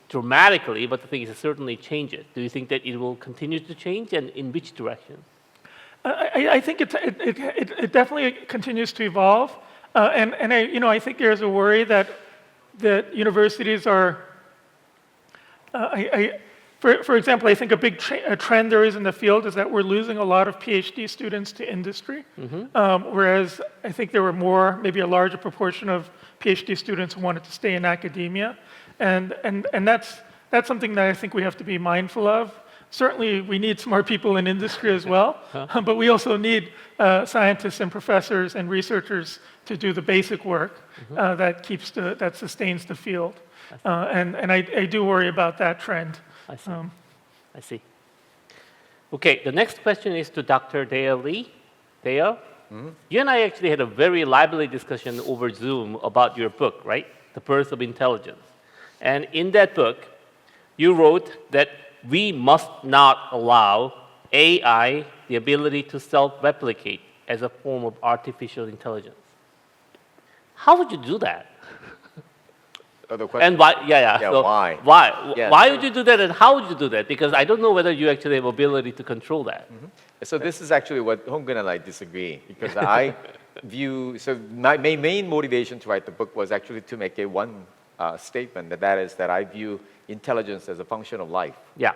dramatically, but the thing is it certainly changes. Do you think that it will continue to change, and in which direction? I think it definitely continues to evolve, and I think there's a worry that universities are. For example, I think a big trend there is in the field is that we're losing a lot of PhD students to industry, whereas I think there were maybe a larger proportion of PhD students who wanted to stay in academia, and that's something that I think we have to be mindful of. Certainly, we need smart people in industry as well, but we also need scientists and professors and researchers to do the basic work that sustains the field, and I do worry about that trend. I see. Okay, the next question is to Dr. Dea Lee. Dea, you and I actually had a very lively discussion over Zoom about your book, right? The Birth of Intelligence. And in that book, you wrote that we must not allow AI the ability to self-replicate as a form of artificial intelligence. How would you do that? And why? So why? Why? Yeah, why would you do that, and how would you do that? Because I don't know whether you actually have ability to control that. So this is actually what Honggun and I disagree, because I view, so my main motivation to write the book was actually to make one statement, that is that I view intelligence as a function of life. Yeah.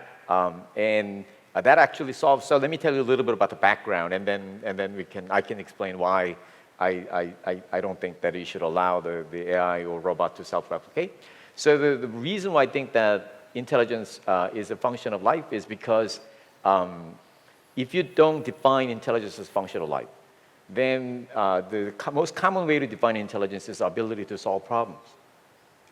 And that actually solves, so let me tell you a little bit about the background, and then I can explain why I don't think that you should allow the AI or robot to self-replicate. So the reason why I think that intelligence is a function of life is because if you don't define intelligence as a function of life, then the most common way to define intelligence is the ability to solve problems.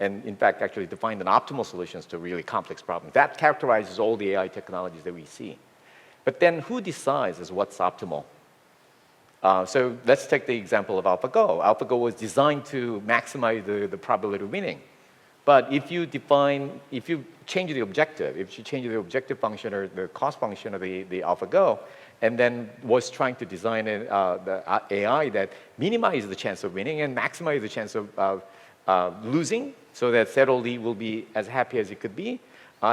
And in fact, actually define an optimal solutions to really complex problems. That characterizes all the AI technologies that we see. But then who decides as what's optimal? So let's take the example of AlphaGo. AlphaGo was designed to maximize the probability of winning. But if you change the objective, if you change the objective function or the cost function of the AlphaGo, and then was trying to design the AI that minimizes the chance of winning and maximize the chance of losing, so that Settle Lee will be as happy as he could be,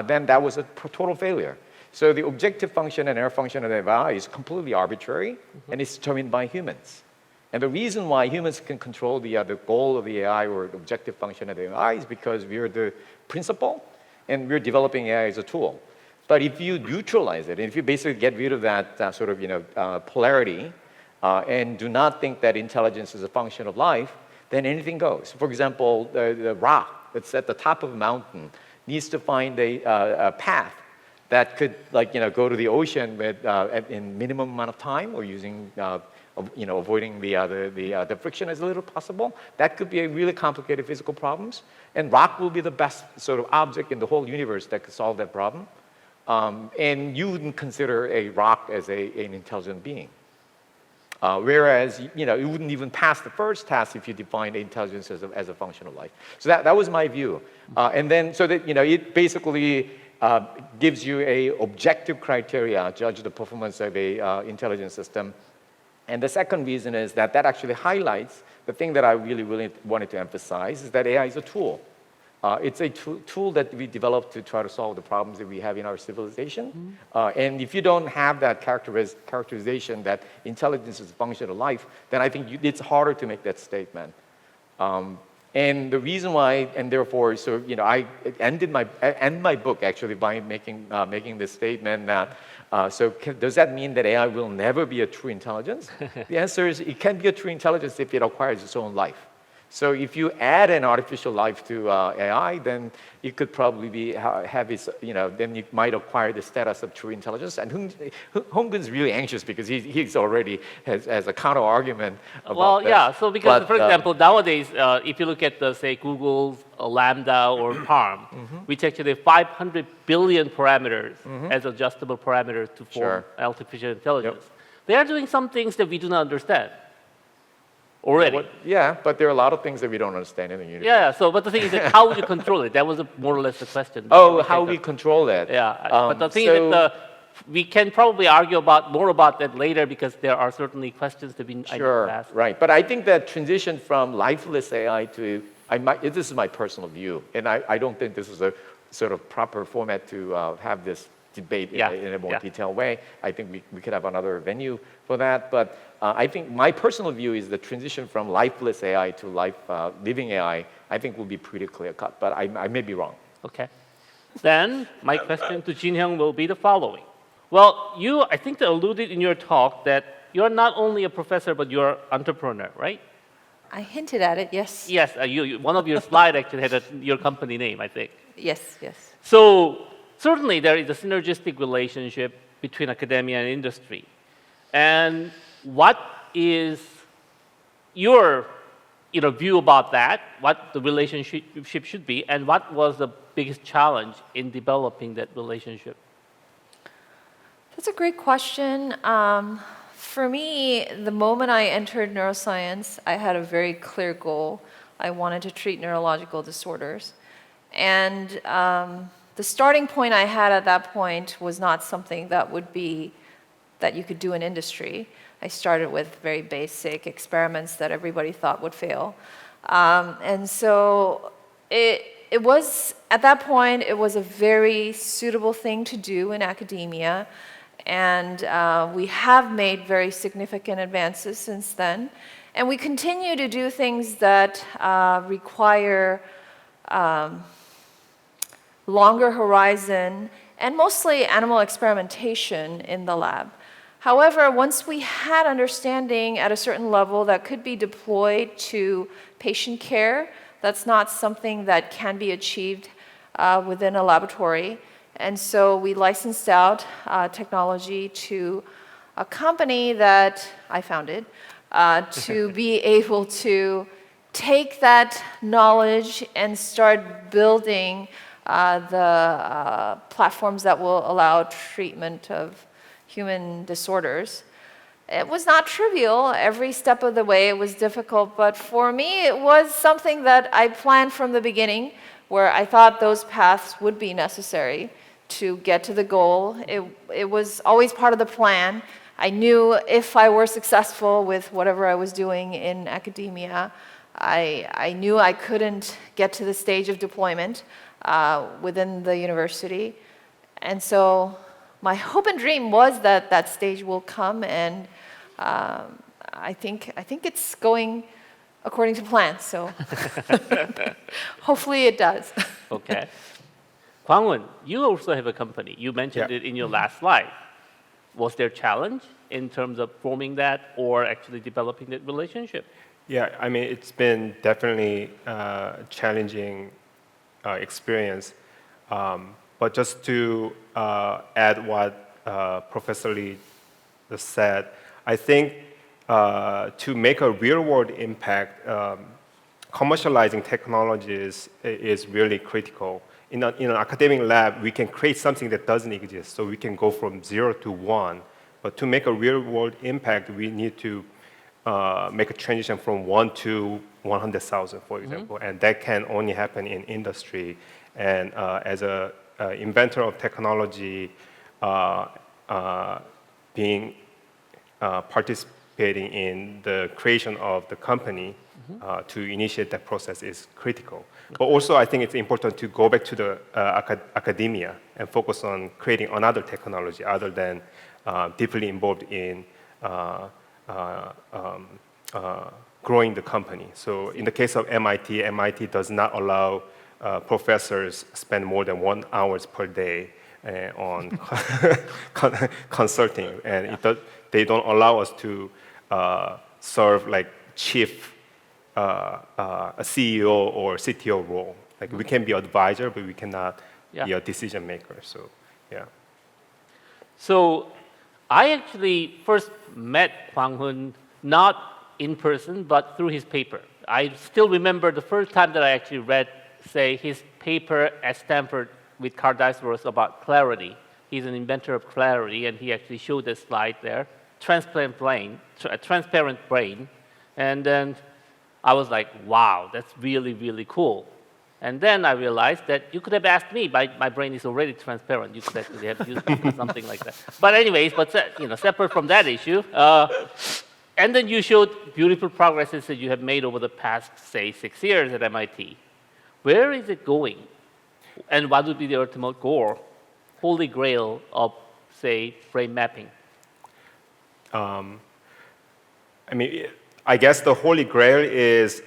then that was a total failure. So the objective function and error function of the AI is completely arbitrary, and it's determined by humans. And the reason why humans can control the goal of the AI or the objective function of the AI is because we're the principal, and we're developing AI as a tool. But if you neutralize it, and if you basically get rid of that polarity, and do not think that intelligence is a function of life, then anything goes. For example, the rock that's at the top of a mountain needs to find a path that could, go to the ocean in minimum amount of time, or using, avoiding the friction as little possible. That could be a really complicated physical problems, and rock will be the best sort of object in the whole universe that could solve that problem. And you wouldn't consider a rock as an intelligent being. Whereas, you wouldn't even pass the first task if you defined intelligence as a function of life. So that was my view. And then, so that, it basically gives you a objective criteria, judge the performance of a intelligence system. And the second reason is that actually highlights the thing that I really wanted to emphasize, is that AI is a tool. It's a tool that we developed to try to solve the problems that we have in our civilization. And if you don't have that characterization that intelligence is a function of life, then I think it's harder to make that statement. And the reason why, and therefore, so I end my book actually by making this statement that. Does that mean that AI will never be a true intelligence? The answer is it can be a true intelligence if it acquires its own life. So if you add an artificial life to AI, then it could probably have its, then it might acquire the status of true intelligence. And Honggun's really anxious because he's already has a counter argument about that. Yeah. So because, for example, nowadays, if you look at say Google's Lambda or Palm, which actually have 500 billion parameters as adjustable parameters to form artificial intelligence, they are doing some things that we do not understand. Already. But there are a lot of things that we don't understand in the universe. Yeah, so, but the thing is that how would you control it? That was more or less the question. How we control it. Yeah, but the thing is that we can probably argue more about that later because there are certainly questions to be Sure, asked. right. But I think that transition from lifeless AI to, this is my personal view, and I don't think this is a sort of proper format to have this debate in a more detailed way. I think we could have another venue for that. But I think my personal view is the transition from lifeless AI to living AI, I think will be pretty clear cut, but I may be wrong. Okay. Then my question to Jin Hyung will be the following. Well, you, I think, alluded in your talk that you're not only a professor, but you're an entrepreneur, right? I hinted at it, yes. Yes, one of your slides actually had your company name, I think. Yes, yes. So certainly there is a synergistic relationship between academia and industry. And what is your view about that, what the relationship should be, and what was the biggest challenge in developing that relationship? That's a great question. For me, the moment I entered neuroscience, I had a very clear goal. I wanted to treat neurological disorders. And the starting point I had at that point was not something that you could do in industry. I started with very basic experiments that everybody thought would fail. And so it was, at that point, it was a very suitable thing to do in academia. And we have made very significant advances since then. And we continue to do things that require longer horizon and mostly animal experimentation in the lab. However, once we had understanding at a certain level that could be deployed to patient care, that's not something that can be achieved within a laboratory. And so we licensed out technology to a company that I founded to be able to take that knowledge and start building the platforms that will allow treatment of human disorders. It was not trivial. Every step of the way it was difficult, but for me it was something that I planned from the beginning, where I thought those paths would be necessary to get to the goal. It was always part of the plan. I knew if I were successful with whatever I was doing in academia, I knew I couldn't get to the stage of deployment within the university. And so my hope and dream was that that stage will come, and I think it's going according to plan, so hopefully it does. Okay. Kwang-Eun, you also have a company. You mentioned it in your last slide. Was there a challenge in terms of forming that or actually developing that relationship? Yeah, I mean, it's been definitely a challenging experience. But just to add what Professor Lee just said, I think to make a real-world impact, commercializing technologies is really critical. In an academic lab, we can create something that doesn't exist, so we can go from 0 to 1. But to make a real-world impact, we need to make a transition from 1 to 100,000, for example, and that can only happen in industry. And as an inventor of technology, participating in the creation of the company to initiate that process is critical. But also, I think it's important to go back to the academia and focus on creating another technology other than deeply involved in growing the company. So in the case of MIT does not allow professors spend more than 1 hour per day on consulting, and they don't allow us to serve like chief, a CEO or CTO role. Like we can be advisor, but we cannot be a decision maker. So, yeah. So I actually first met Kwang-Eun not in person, but through his paper. I still remember the first time that I actually read, say, his paper at Stanford with Carl Dicewurth about clarity. He's an inventor of clarity, and he actually showed a slide there, transparent brain. And then I was like, wow, that's really, really cool. And then I realized that you could have asked me. My brain is already transparent. You could actually have used it for something like that. But anyways, separate from that issue. And then you showed beautiful progresses that you have made over the past, say, 6 years at MIT. Where is it going? And what would be the ultimate goal, holy grail of, say, brain mapping? I guess the holy grail is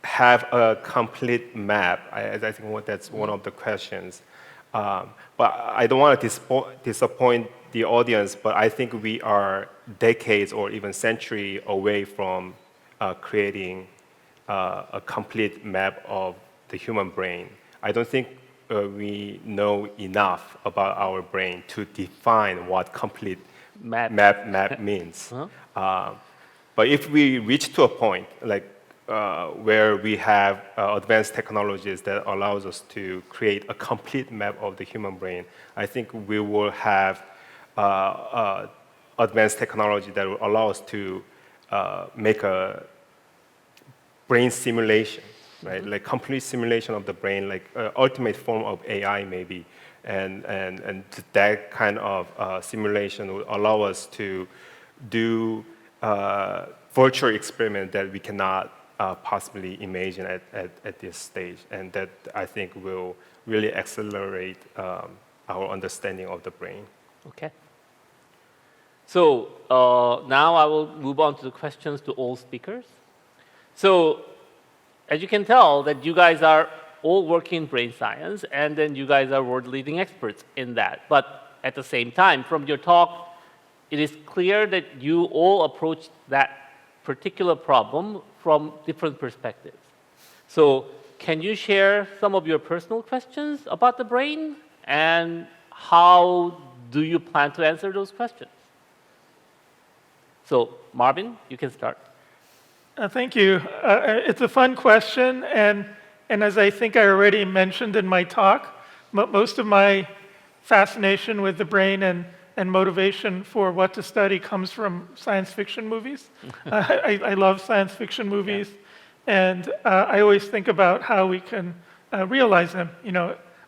have a complete map. I think that's one of the questions. But I don't want to disappoint the audience, but I think we are decades or even century away from creating a complete map of the human brain. I don't think we know enough about our brain to define what complete map means. But if we reach to a point where we have advanced technologies that allows us to create a complete map of the human brain, I think we will have advanced technology that will allow us to make a brain simulation, right? Like complete simulation of the brain, like ultimate form of AI maybe. And that kind of simulation will allow us to do virtual experiment that we cannot possibly imagine at this stage. And that, I think, will really accelerate our understanding of the brain. Okay. So now I will move on to the questions to all speakers. So as you can tell, that you guys are all working in brain science, and then you guys are world-leading experts in that. But at the same time, from your talk, it is clear that you all approach that particular problem from different perspectives. So can you share some of your personal questions about the brain, and how do you plan to answer those questions? So Marvin, you can start. Thank you. It's a fun question, and as I think I already mentioned in my talk, most of my fascination with the brain and motivation for what to study comes from science fiction movies. I love science fiction movies, and I always think about how we can realize them,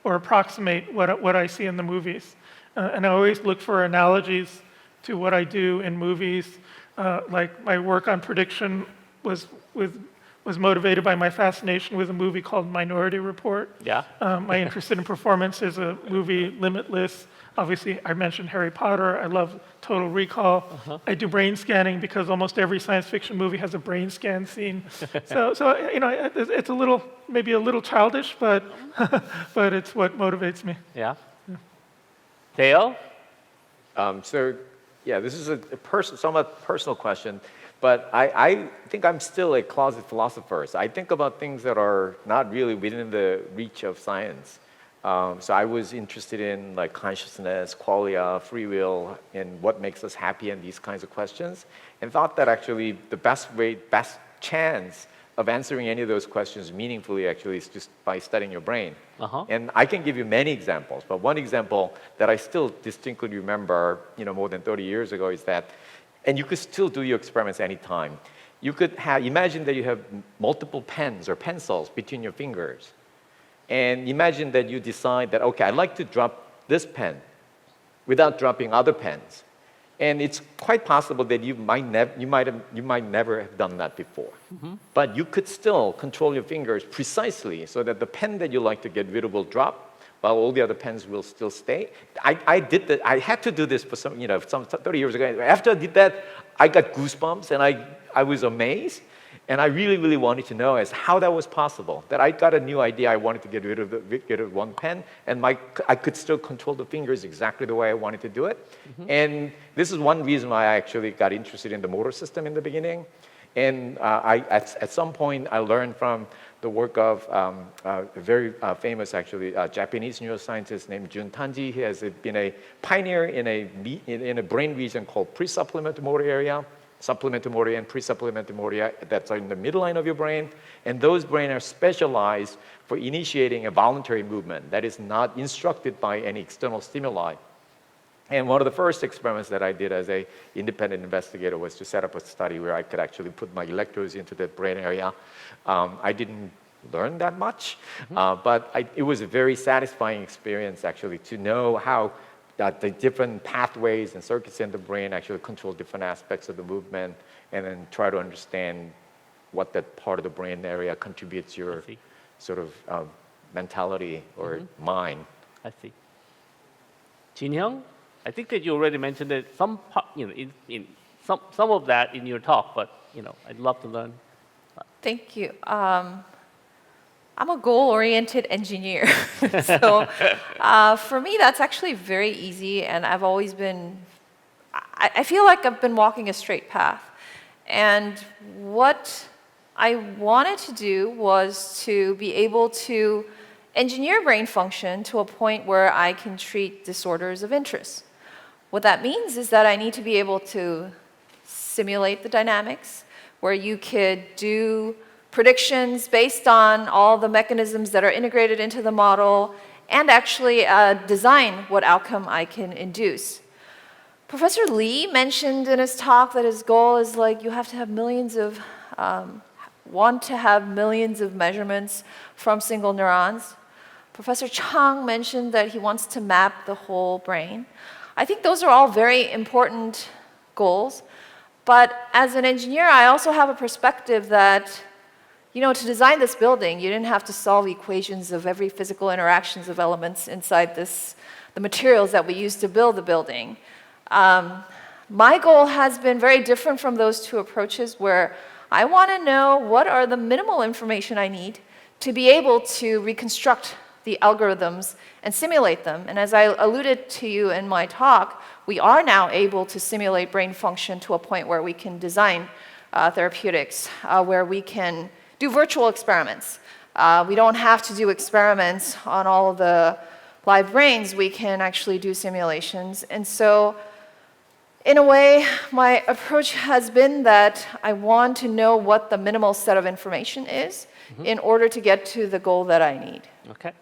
or approximate what I see in the movies. And I always look for analogies to what I do in movies. Like my work on prediction was motivated by my fascination with a movie called Minority Report. Yeah. My interest in performance is a movie, Limitless. Obviously, I mentioned Harry Potter. I love Total Recall. I do brain scanning because almost every science fiction movie has a brain scan scene. So it's maybe a little childish, but but it's what motivates me. Yeah. Theo? This is a somewhat personal question, but I think I'm still a closet philosopher. So I think about things that are not really within the reach of science. So I was interested in like consciousness, qualia, free will, and what makes us happy, and these kinds of questions, and thought that actually the best chance of answering any of those questions meaningfully actually is just by studying your brain. And I can give you many examples, but one example that I still distinctly remember, more than 30 years ago, is that, and you could still do your experiments anytime. You could imagine that you have multiple pens or pencils between your fingers. And imagine that you decide that, okay, I'd like to drop this pen without dropping other pens. And it's quite possible that you might never have done that before. But you could still control your fingers precisely so that the pen that you like to get rid of will drop, while all the other pens will still stay. I did that. I had to do this for some 30 years ago. After I did that, I got goosebumps, and I was amazed. And I really, really wanted to know how that was possible. That I got a new idea. I wanted to get rid of one pen, and I could still control the fingers exactly the way I wanted to do it. And this is one reason why I actually got interested in the motor system in the beginning. And at some point, I learned from the work of a very famous, Japanese neuroscientist named Jun Tanji. He has been a pioneer in a brain region called pre-supplemental motor area. Supplemental motor and pre-supplemental motor that's in the midline of your brain. And those brains are specialized for initiating a voluntary movement that is not instructed by any external stimuli. And one of the first experiments that I did as an independent investigator was to set up a study where I could actually put my electrodes into the brain area. I didn't learn that much. But it was a very satisfying experience, actually, to know how the different pathways and circuits in the brain actually control different aspects of the movement, and then try to understand what that part of the brain area contributes to your sort of mentality or mind. I see. Jin Hyung, I think that you already mentioned that some some of that in your talk, but I'd love to learn. Thank you. I'm a goal-oriented engineer. So for me, that's actually very easy. And I've always been, I feel like I've been walking a straight path. And what I wanted to do was to be able to engineer brain function to a point where I can treat disorders of interest. What that means is that I need to be able to simulate the dynamics, where you could do predictions based on all the mechanisms that are integrated into the model, and actually design what outcome I can induce. Professor Lee mentioned in his talk that his goal is like you have to have millions of, want to have millions of measurements from single neurons. Professor Chang mentioned that he wants to map the whole brain. I think those are all very important goals. But as an engineer, I also have a perspective that, to design this building, you didn't have to solve equations of every physical interactions of elements inside the materials that we use to build the building. My goal has been very different from those two approaches, where I want to know what are the minimal information I need to be able to reconstruct the algorithms and simulate them. And as I alluded to you in my talk, we are now able to simulate brain function to a point where we can design therapeutics, where we can do virtual experiments. We don't have to do experiments on all of the live brains. We can actually do simulations. And so, in a way, my approach has been that I want to know what the minimal set of information is in order to get to the goal that I need. Okay.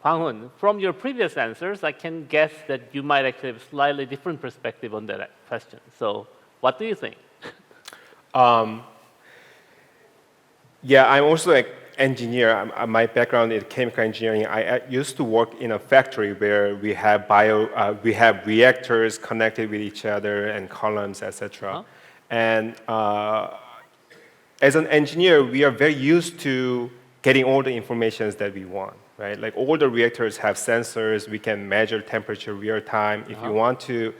Hwang-Hoon, from your previous answers, I can guess that you might actually have a slightly different perspective on that question. So, what do you think? Yeah, I'm also an engineer. My background is chemical engineering. I used to work in a factory where we have reactors connected with each other and columns, etc. And as an engineer, we are very used to getting all the information that we want, right? Like all the reactors have sensors. We can measure temperature real time. If you want to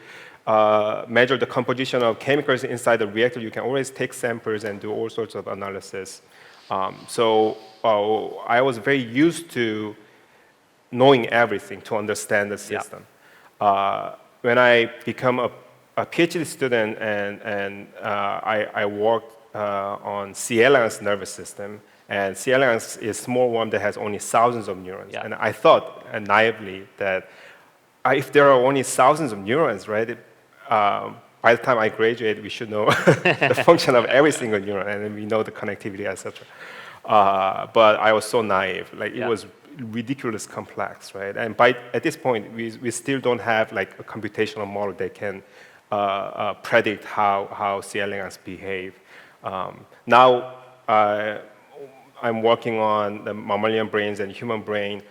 measure the composition of chemicals inside the reactor, you can always take samples and do all sorts of analysis. So I was very used to knowing everything to understand the system. When I become a PhD student and I worked on C. elegans nervous system, and C. elegans is a small worm that has only thousands of neurons. And I thought naively that if there are only thousands of neurons, right, by the time I graduate, we should know the function of every single neuron, and then we know the connectivity, etc. But I was so naive. Like it was ridiculously complex, right? And at this point, we still don't have like a computational model that can predict how C. elegans behave. Now I'm working on the mammalian brains and human brain.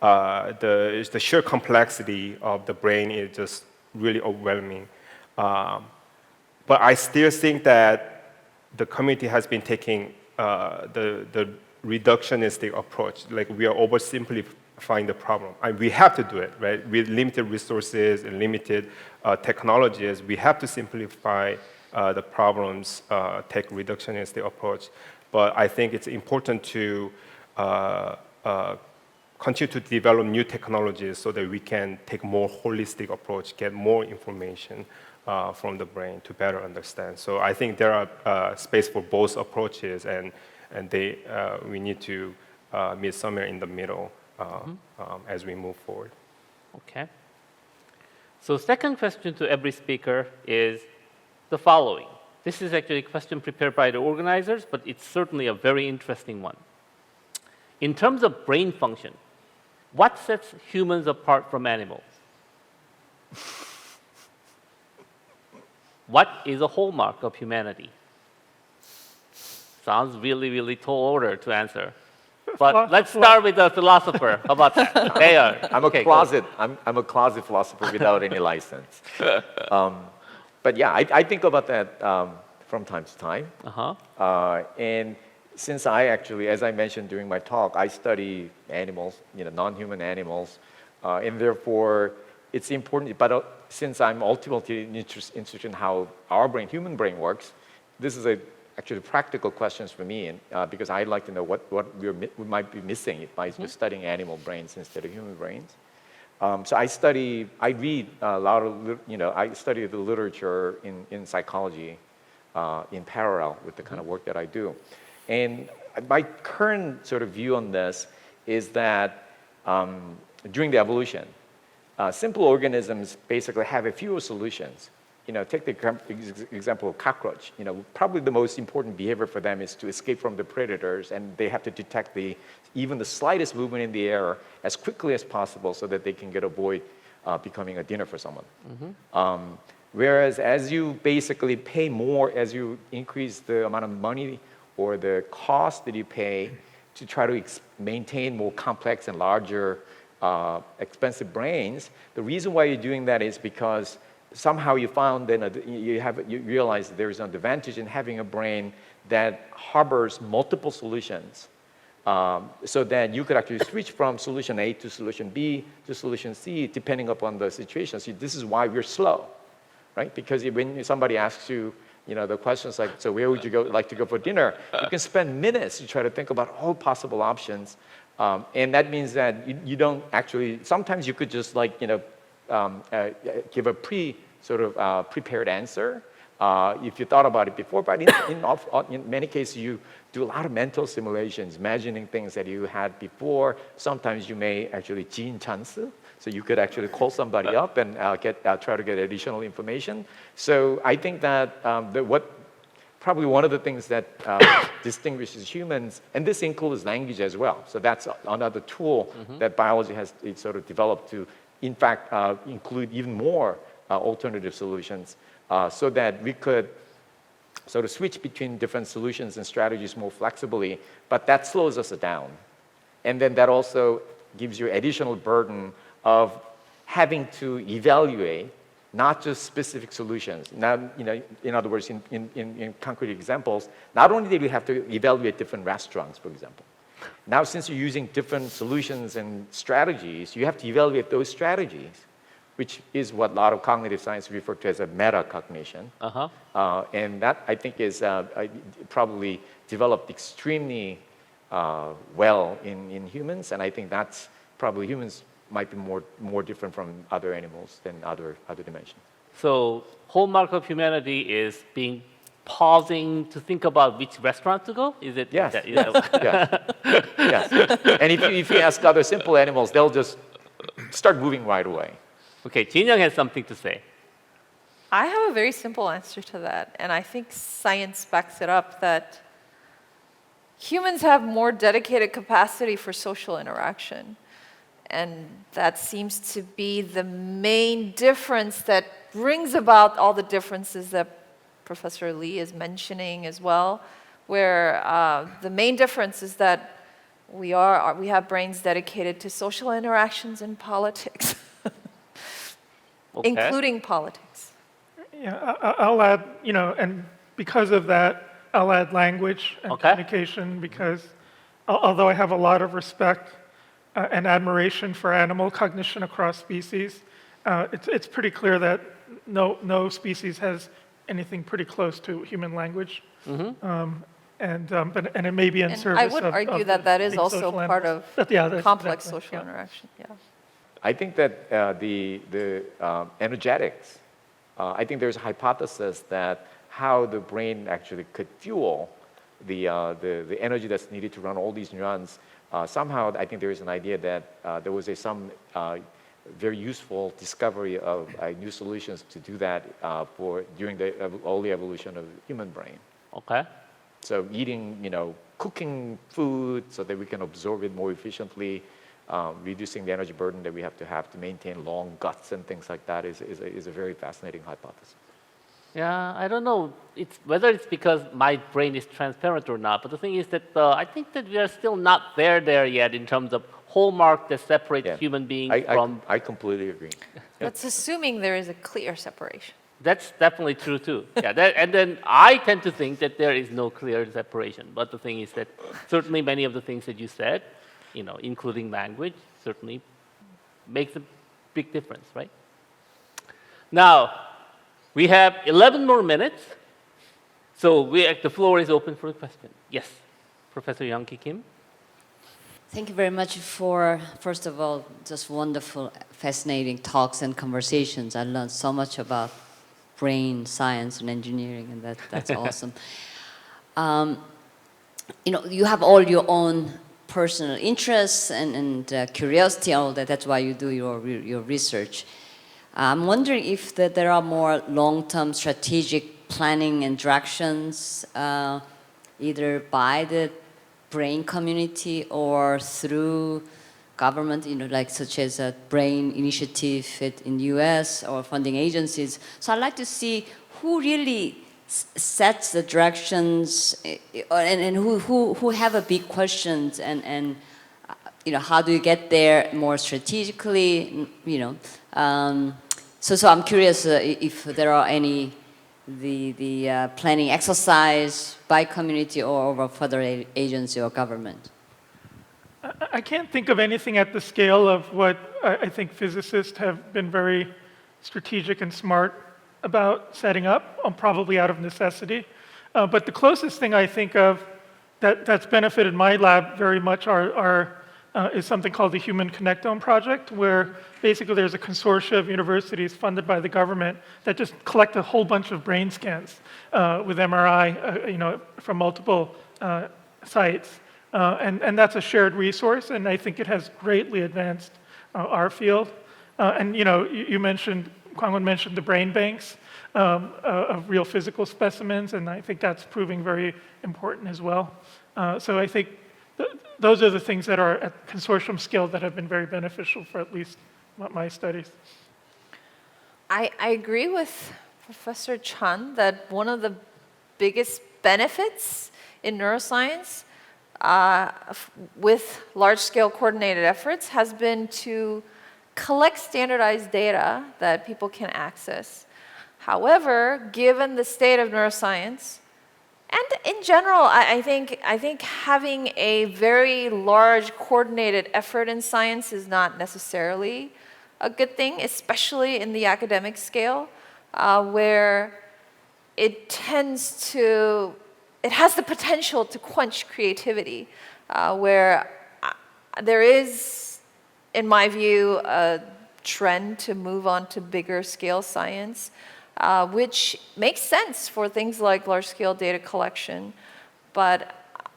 The sheer complexity of the brain is just really overwhelming. But I still think that the community has been taking the reductionistic approach. Like we are oversimplifying the problem. And we have to do it, right? With limited resources and limited technologies, we have to simplify the problems, take reductionistic approach. But I think it's important to continue to develop new technologies so that we can take more holistic approach, get more information from the brain to better understand. So I think there are space for both approaches, and we need to meet somewhere in the middle as we move forward. Okay. So second question to every speaker is the following. This is actually a question prepared by the organizers, but it's certainly a very interesting one. In terms of brain function, what sets humans apart from animals? What is a hallmark of humanity? Sounds really, really tall order to answer. But let's start with the philosopher. How about that? I'm a closet philosopher without any license. But yeah, I think about that from time to time. And since I actually, as I mentioned during my talk, I study animals, non-human animals, and therefore it's important. But since I'm ultimately interested in how our brain, human brain, works, this is actually practical questions for me, and because I'd like to know what we might be missing by just studying animal brains instead of human brains. So I read a lot of, I study the literature in psychology in parallel with the kind of work that I do. And my current sort of view on this is that during the evolution, simple organisms basically have a few solutions. Take the example of cockroach. Probably the most important behavior for them is to escape from the predators, and they have to detect even the slightest movement in the air as quickly as possible so that they can avoid becoming a dinner for someone. Whereas as you basically pay more, as you increase the amount of money or the cost that you pay to try to maintain more complex and larger expensive brains, the reason why you're doing that is because somehow you found you realize that there is an advantage in having a brain that harbors multiple solutions, so that you could actually switch from solution A to solution B to solution C depending upon the situation. So this is why we're slow, right? Because when somebody asks you, the questions like, so where would you like to go for dinner? You can spend minutes to try to think about all possible options, and that means that you don't actually. Sometimes you could just give a prepared answer if you thought about it before. But in many cases, you do a lot of mental simulations, imagining things that you had before. Sometimes you may actually 지인 찬스, so you could actually call somebody up and try to get additional information. So I think that probably one of the things that distinguishes humans, and this includes language as well. So that's another tool that biology has sort of developed to, in fact, include even more alternative solutions so that we could sort of switch between different solutions and strategies more flexibly, but that slows us down. And then that also gives you additional burden of having to evaluate not just specific solutions. Now, in other words, in concrete examples, not only did we have to evaluate different restaurants, for example. Now, since you're using different solutions and strategies, you have to evaluate those strategies, which is what a lot of cognitive science refer to as a metacognition. And that, I think, is probably developed extremely well in humans. And I think that's probably humans might be more different from other animals than other dimensions. So, hallmark of humanity is pausing to think about which restaurant to go? Is it? Yes. Yes. And if you ask other simple animals, they'll just start moving right away. Okay, Jin-young has something to say. I have a very simple answer to that, and I think science backs it up, that humans have more dedicated capacity for social interaction. And that seems to be the main difference that brings about all the differences that Professor Lee is mentioning as well, where the main difference is that we have brains dedicated to social interactions and politics, including politics. Yeah, I'll add, and because of that, I'll add language and communication, because although I have a lot of respect and admiration for animal cognition across species, it's pretty clear that no species has anything pretty close to human language, and it may be in service I would argue that is also part of complex social interaction. Yeah. I think that the energetics. I think there's a hypothesis that how the brain actually could fuel the energy that's needed to run all these neurons. Somehow, I think there is an idea that there was some very useful discovery of new solutions to do that during the early evolution of the human brain. Okay. So eating, cooking food so that we can absorb it more efficiently, reducing the energy burden that we have to maintain long guts and things like that is a very fascinating hypothesis. Yeah, I don't know whether it's because my brain is transparent or not, but the thing is that I think that we are still not there yet in terms of hallmark that separates Yeah. human beings from... I completely agree. That's assuming there is a clear separation. That's definitely true too. Yeah, and then I tend to think that there is no clear separation. But the thing is that certainly many of the things that you said, including language, certainly makes a big difference, right? Now, we have 11 more minutes, so the floor is open for a question. Yes, Professor Young-Ki Kim. Thank you very much for, first of all, just wonderful, fascinating talks and conversations. I learned so much about brain science and engineering, and that's awesome. You have all your own personal interests and curiosity, all that. That's why you do your research. I'm wondering if there are more long-term strategic planning and directions, either by the brain community or through government, such as a brain initiative in the US or funding agencies. So I'd like to see who really sets the directions and who have a big questions and how do you get there more strategically, So I'm curious if there are any the planning exercise by community or over federal agency or government. I can't think of anything at the scale of what I think physicists have been very strategic and smart about setting up, probably out of necessity. But the closest thing I think of that's benefited my lab very much is something called the Human Connectome Project, where basically there's a consortium of universities funded by the government that just collect a whole bunch of brain scans with MRI, from multiple sites. And that's a shared resource, and I think it has greatly advanced our field. And you mentioned, Kwang-Won mentioned the brain banks of real physical specimens, and I think that's proving very important as well. So I think those are the things that are at consortium scale that have been very beneficial for at least my studies. I agree with Professor Chan that one of the biggest benefits in neuroscience with large-scale coordinated efforts has been to collect standardized data that people can access. However, given the state of neuroscience, and in general, I think having a very large coordinated effort in science is not necessarily a good thing, especially in the academic scale, where it has the potential to quench creativity, where there is, in my view, a trend to move on to bigger scale science, which makes sense for things like large-scale data collection. But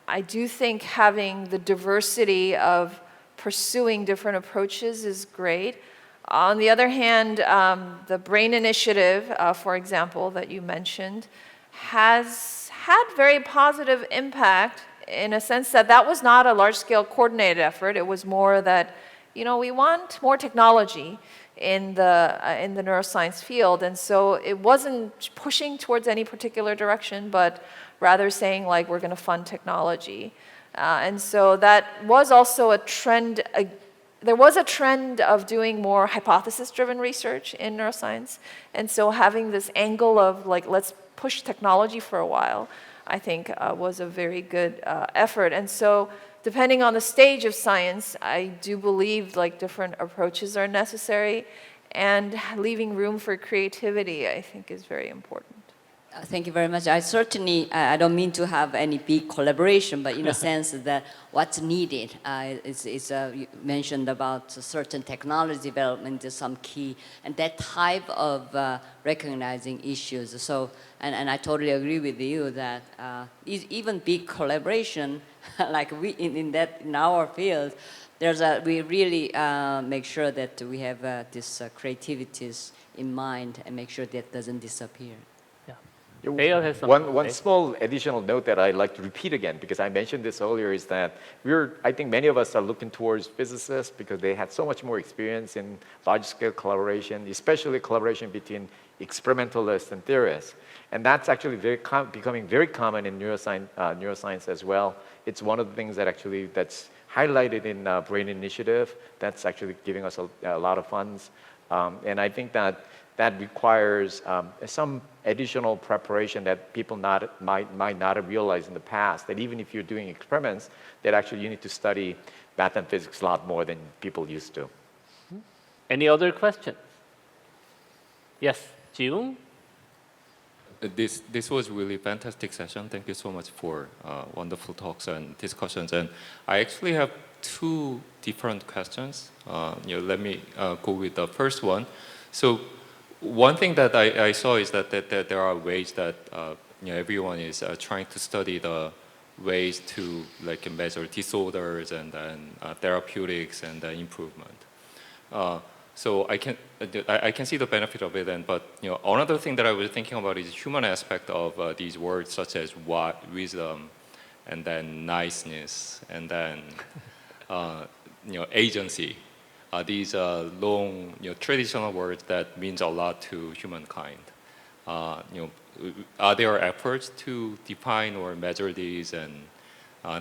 I do think having the diversity of pursuing different approaches is great. On the other hand, the BRAIN initiative, for example, that you mentioned, has had very positive impact in a sense that was not a large-scale coordinated effort. It was more that, we want more technology in the neuroscience field, and so it wasn't pushing towards any particular direction, but rather saying like we're going to fund technology, and so that was also a trend. There was a trend of doing more hypothesis-driven research in neuroscience, and so having this angle of like let's push technology for a while, I think was a very good effort, and so. Depending on the stage of science, I do believe like different approaches are necessary, and leaving room for creativity, I think, is very important. Thank you very much. I certainly, I don't mean to have any big collaboration, but in a sense that what's needed is you mentioned about certain technology development is some key, and that type of recognizing issues. So, and I totally agree with you that even big collaboration, like in our field, we really make sure that we have this creativities in mind and make sure that doesn't disappear. Dale has something to One say. small additional note that I'd like to repeat again, because I mentioned this earlier, is that I think many of us are looking towards physicists because they have so much more experience in large-scale collaboration, especially collaboration between experimentalists and theorists. And that's actually becoming very common in neuroscience as well. It's one of the things that's highlighted in Brain Initiative. That's actually giving us a lot of funds. And I think that requires some additional preparation that people might not have realized in the past, that even if you're doing experiments, that actually you need to study math and physics a lot more than people used to. Any other questions? Yes, Jiung? This was really fantastic session. Thank you so much for wonderful talks and discussions. And I actually have two different questions. Let me go with the first one. So one thing that I saw is that there are ways that everyone is trying to study the ways to measure disorders and then therapeutics and improvement. So I can see the benefit of it, but another thing that I was thinking about is human aspect of these words such as wisdom, and then niceness, and then agency. These long traditional words that means a lot to humankind. Are there efforts to define or measure these and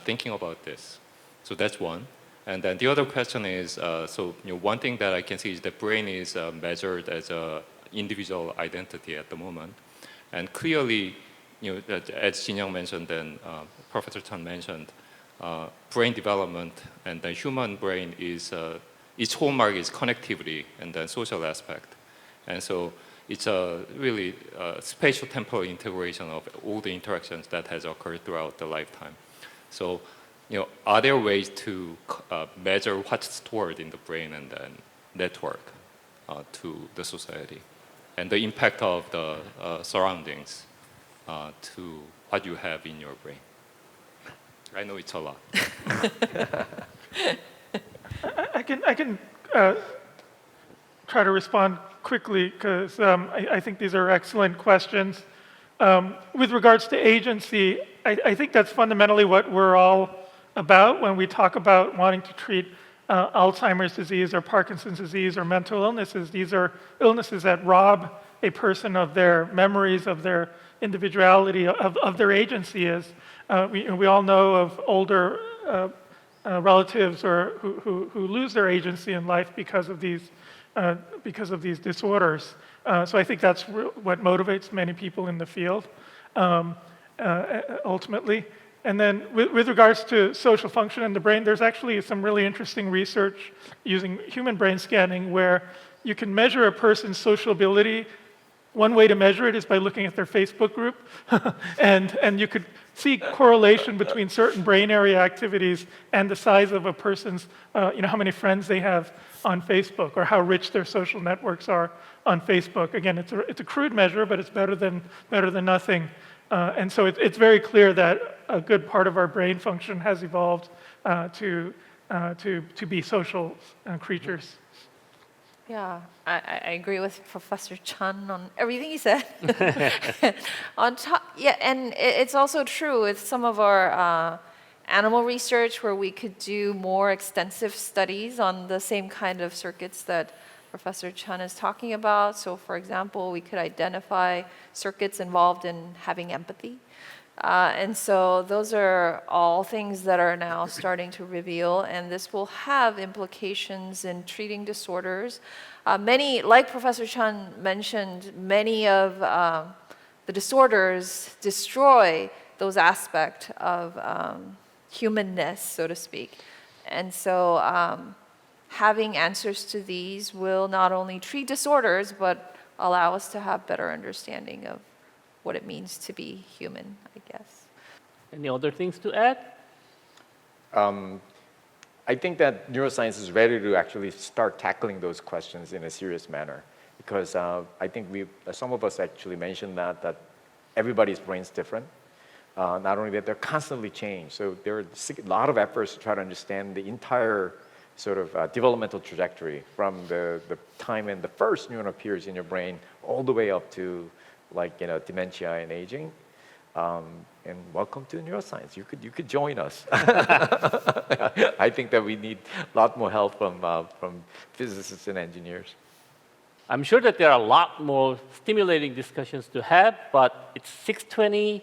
thinking about this? So that's one. And then the other question is, one thing that I can see is the brain is measured as an individual identity at the moment. And clearly, as Jin-Young mentioned and Professor Chan mentioned, brain development and the human brain is, its hallmark is connectivity and then social aspect. And so it's a really spatial-temporal integration of all the interactions that has occurred throughout the lifetime. So, are there ways to measure what's stored in the brain and then network to the society, and the impact of the surroundings to what you have in your brain? I know it's a lot. I can try to respond quickly because I think these are excellent questions. With regards to agency, I think that's fundamentally what we're all about when we talk about wanting to treat Alzheimer's disease or Parkinson's disease or mental illnesses. These are illnesses that rob a person of their memories, of their individuality, of their agency. We all know of older relatives or who lose their agency in life because of these disorders. So I think that's what motivates many people in the field, ultimately. And then with regards to social function in the brain, there's actually some really interesting research using human brain scanning where you can measure a person's social ability. One way to measure it is by looking at their Facebook group. and you could see correlation between certain brain area activities and the size of a person's, how many friends they have on Facebook or how rich their social networks are on Facebook. Again, it's a crude measure, but it's better than nothing. And so it's very clear that a good part of our brain function has evolved to be social creatures. Yeah, I agree with Professor Chan on everything he said. On top, yeah, and it's also true with some of our animal research where we could do more extensive studies on the same kind of circuits that Professor Chan is talking about. So, for example, we could identify circuits involved in having empathy. And so those are all things that are now starting to reveal, and this will have implications in treating disorders. Many, like Professor Chan mentioned, many of the disorders destroy those aspects of humanness, so to speak. And so having answers to these will not only treat disorders, but allow us to have better understanding of what it means to be human, I guess. Any other things to add? I think that neuroscience is ready to actually start tackling those questions in a serious manner, because I think some of us actually mentioned that everybody's brain's different. Not only that, they're constantly changed. So there are a lot of efforts to try to understand the entire sort of developmental trajectory from the time when the first neuron appears in your brain all the way up to like dementia and aging. And welcome to neuroscience. You could join us. I think that we need a lot more help from physicists and engineers. I'm sure that there are a lot more stimulating discussions to have, but it's 6:20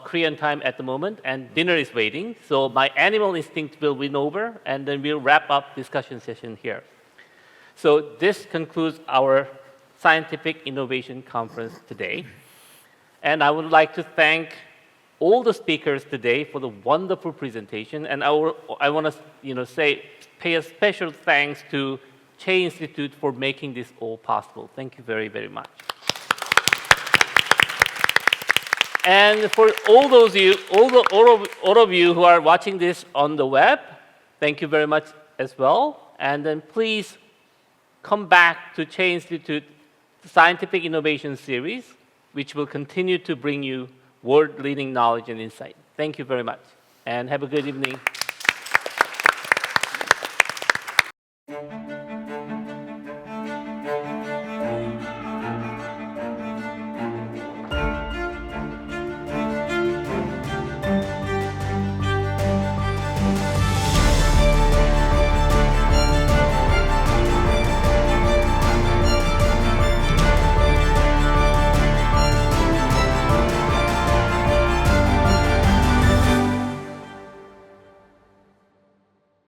Korean time at the moment, and dinner is waiting. So my animal instinct will win over, and then we'll wrap up discussion session here. So this concludes our Scientific Innovation Conference today. And I would like to thank all the speakers today for the wonderful presentation. And I want to pay a special thanks to Che Institute for making this all possible. Thank you very, very much. And for all of you who are watching this on the web, thank you very much as well. And then please come back to Che Institute Scientific Innovation Series, which will continue to bring you world-leading knowledge and insight. Thank you very much, and have a good evening.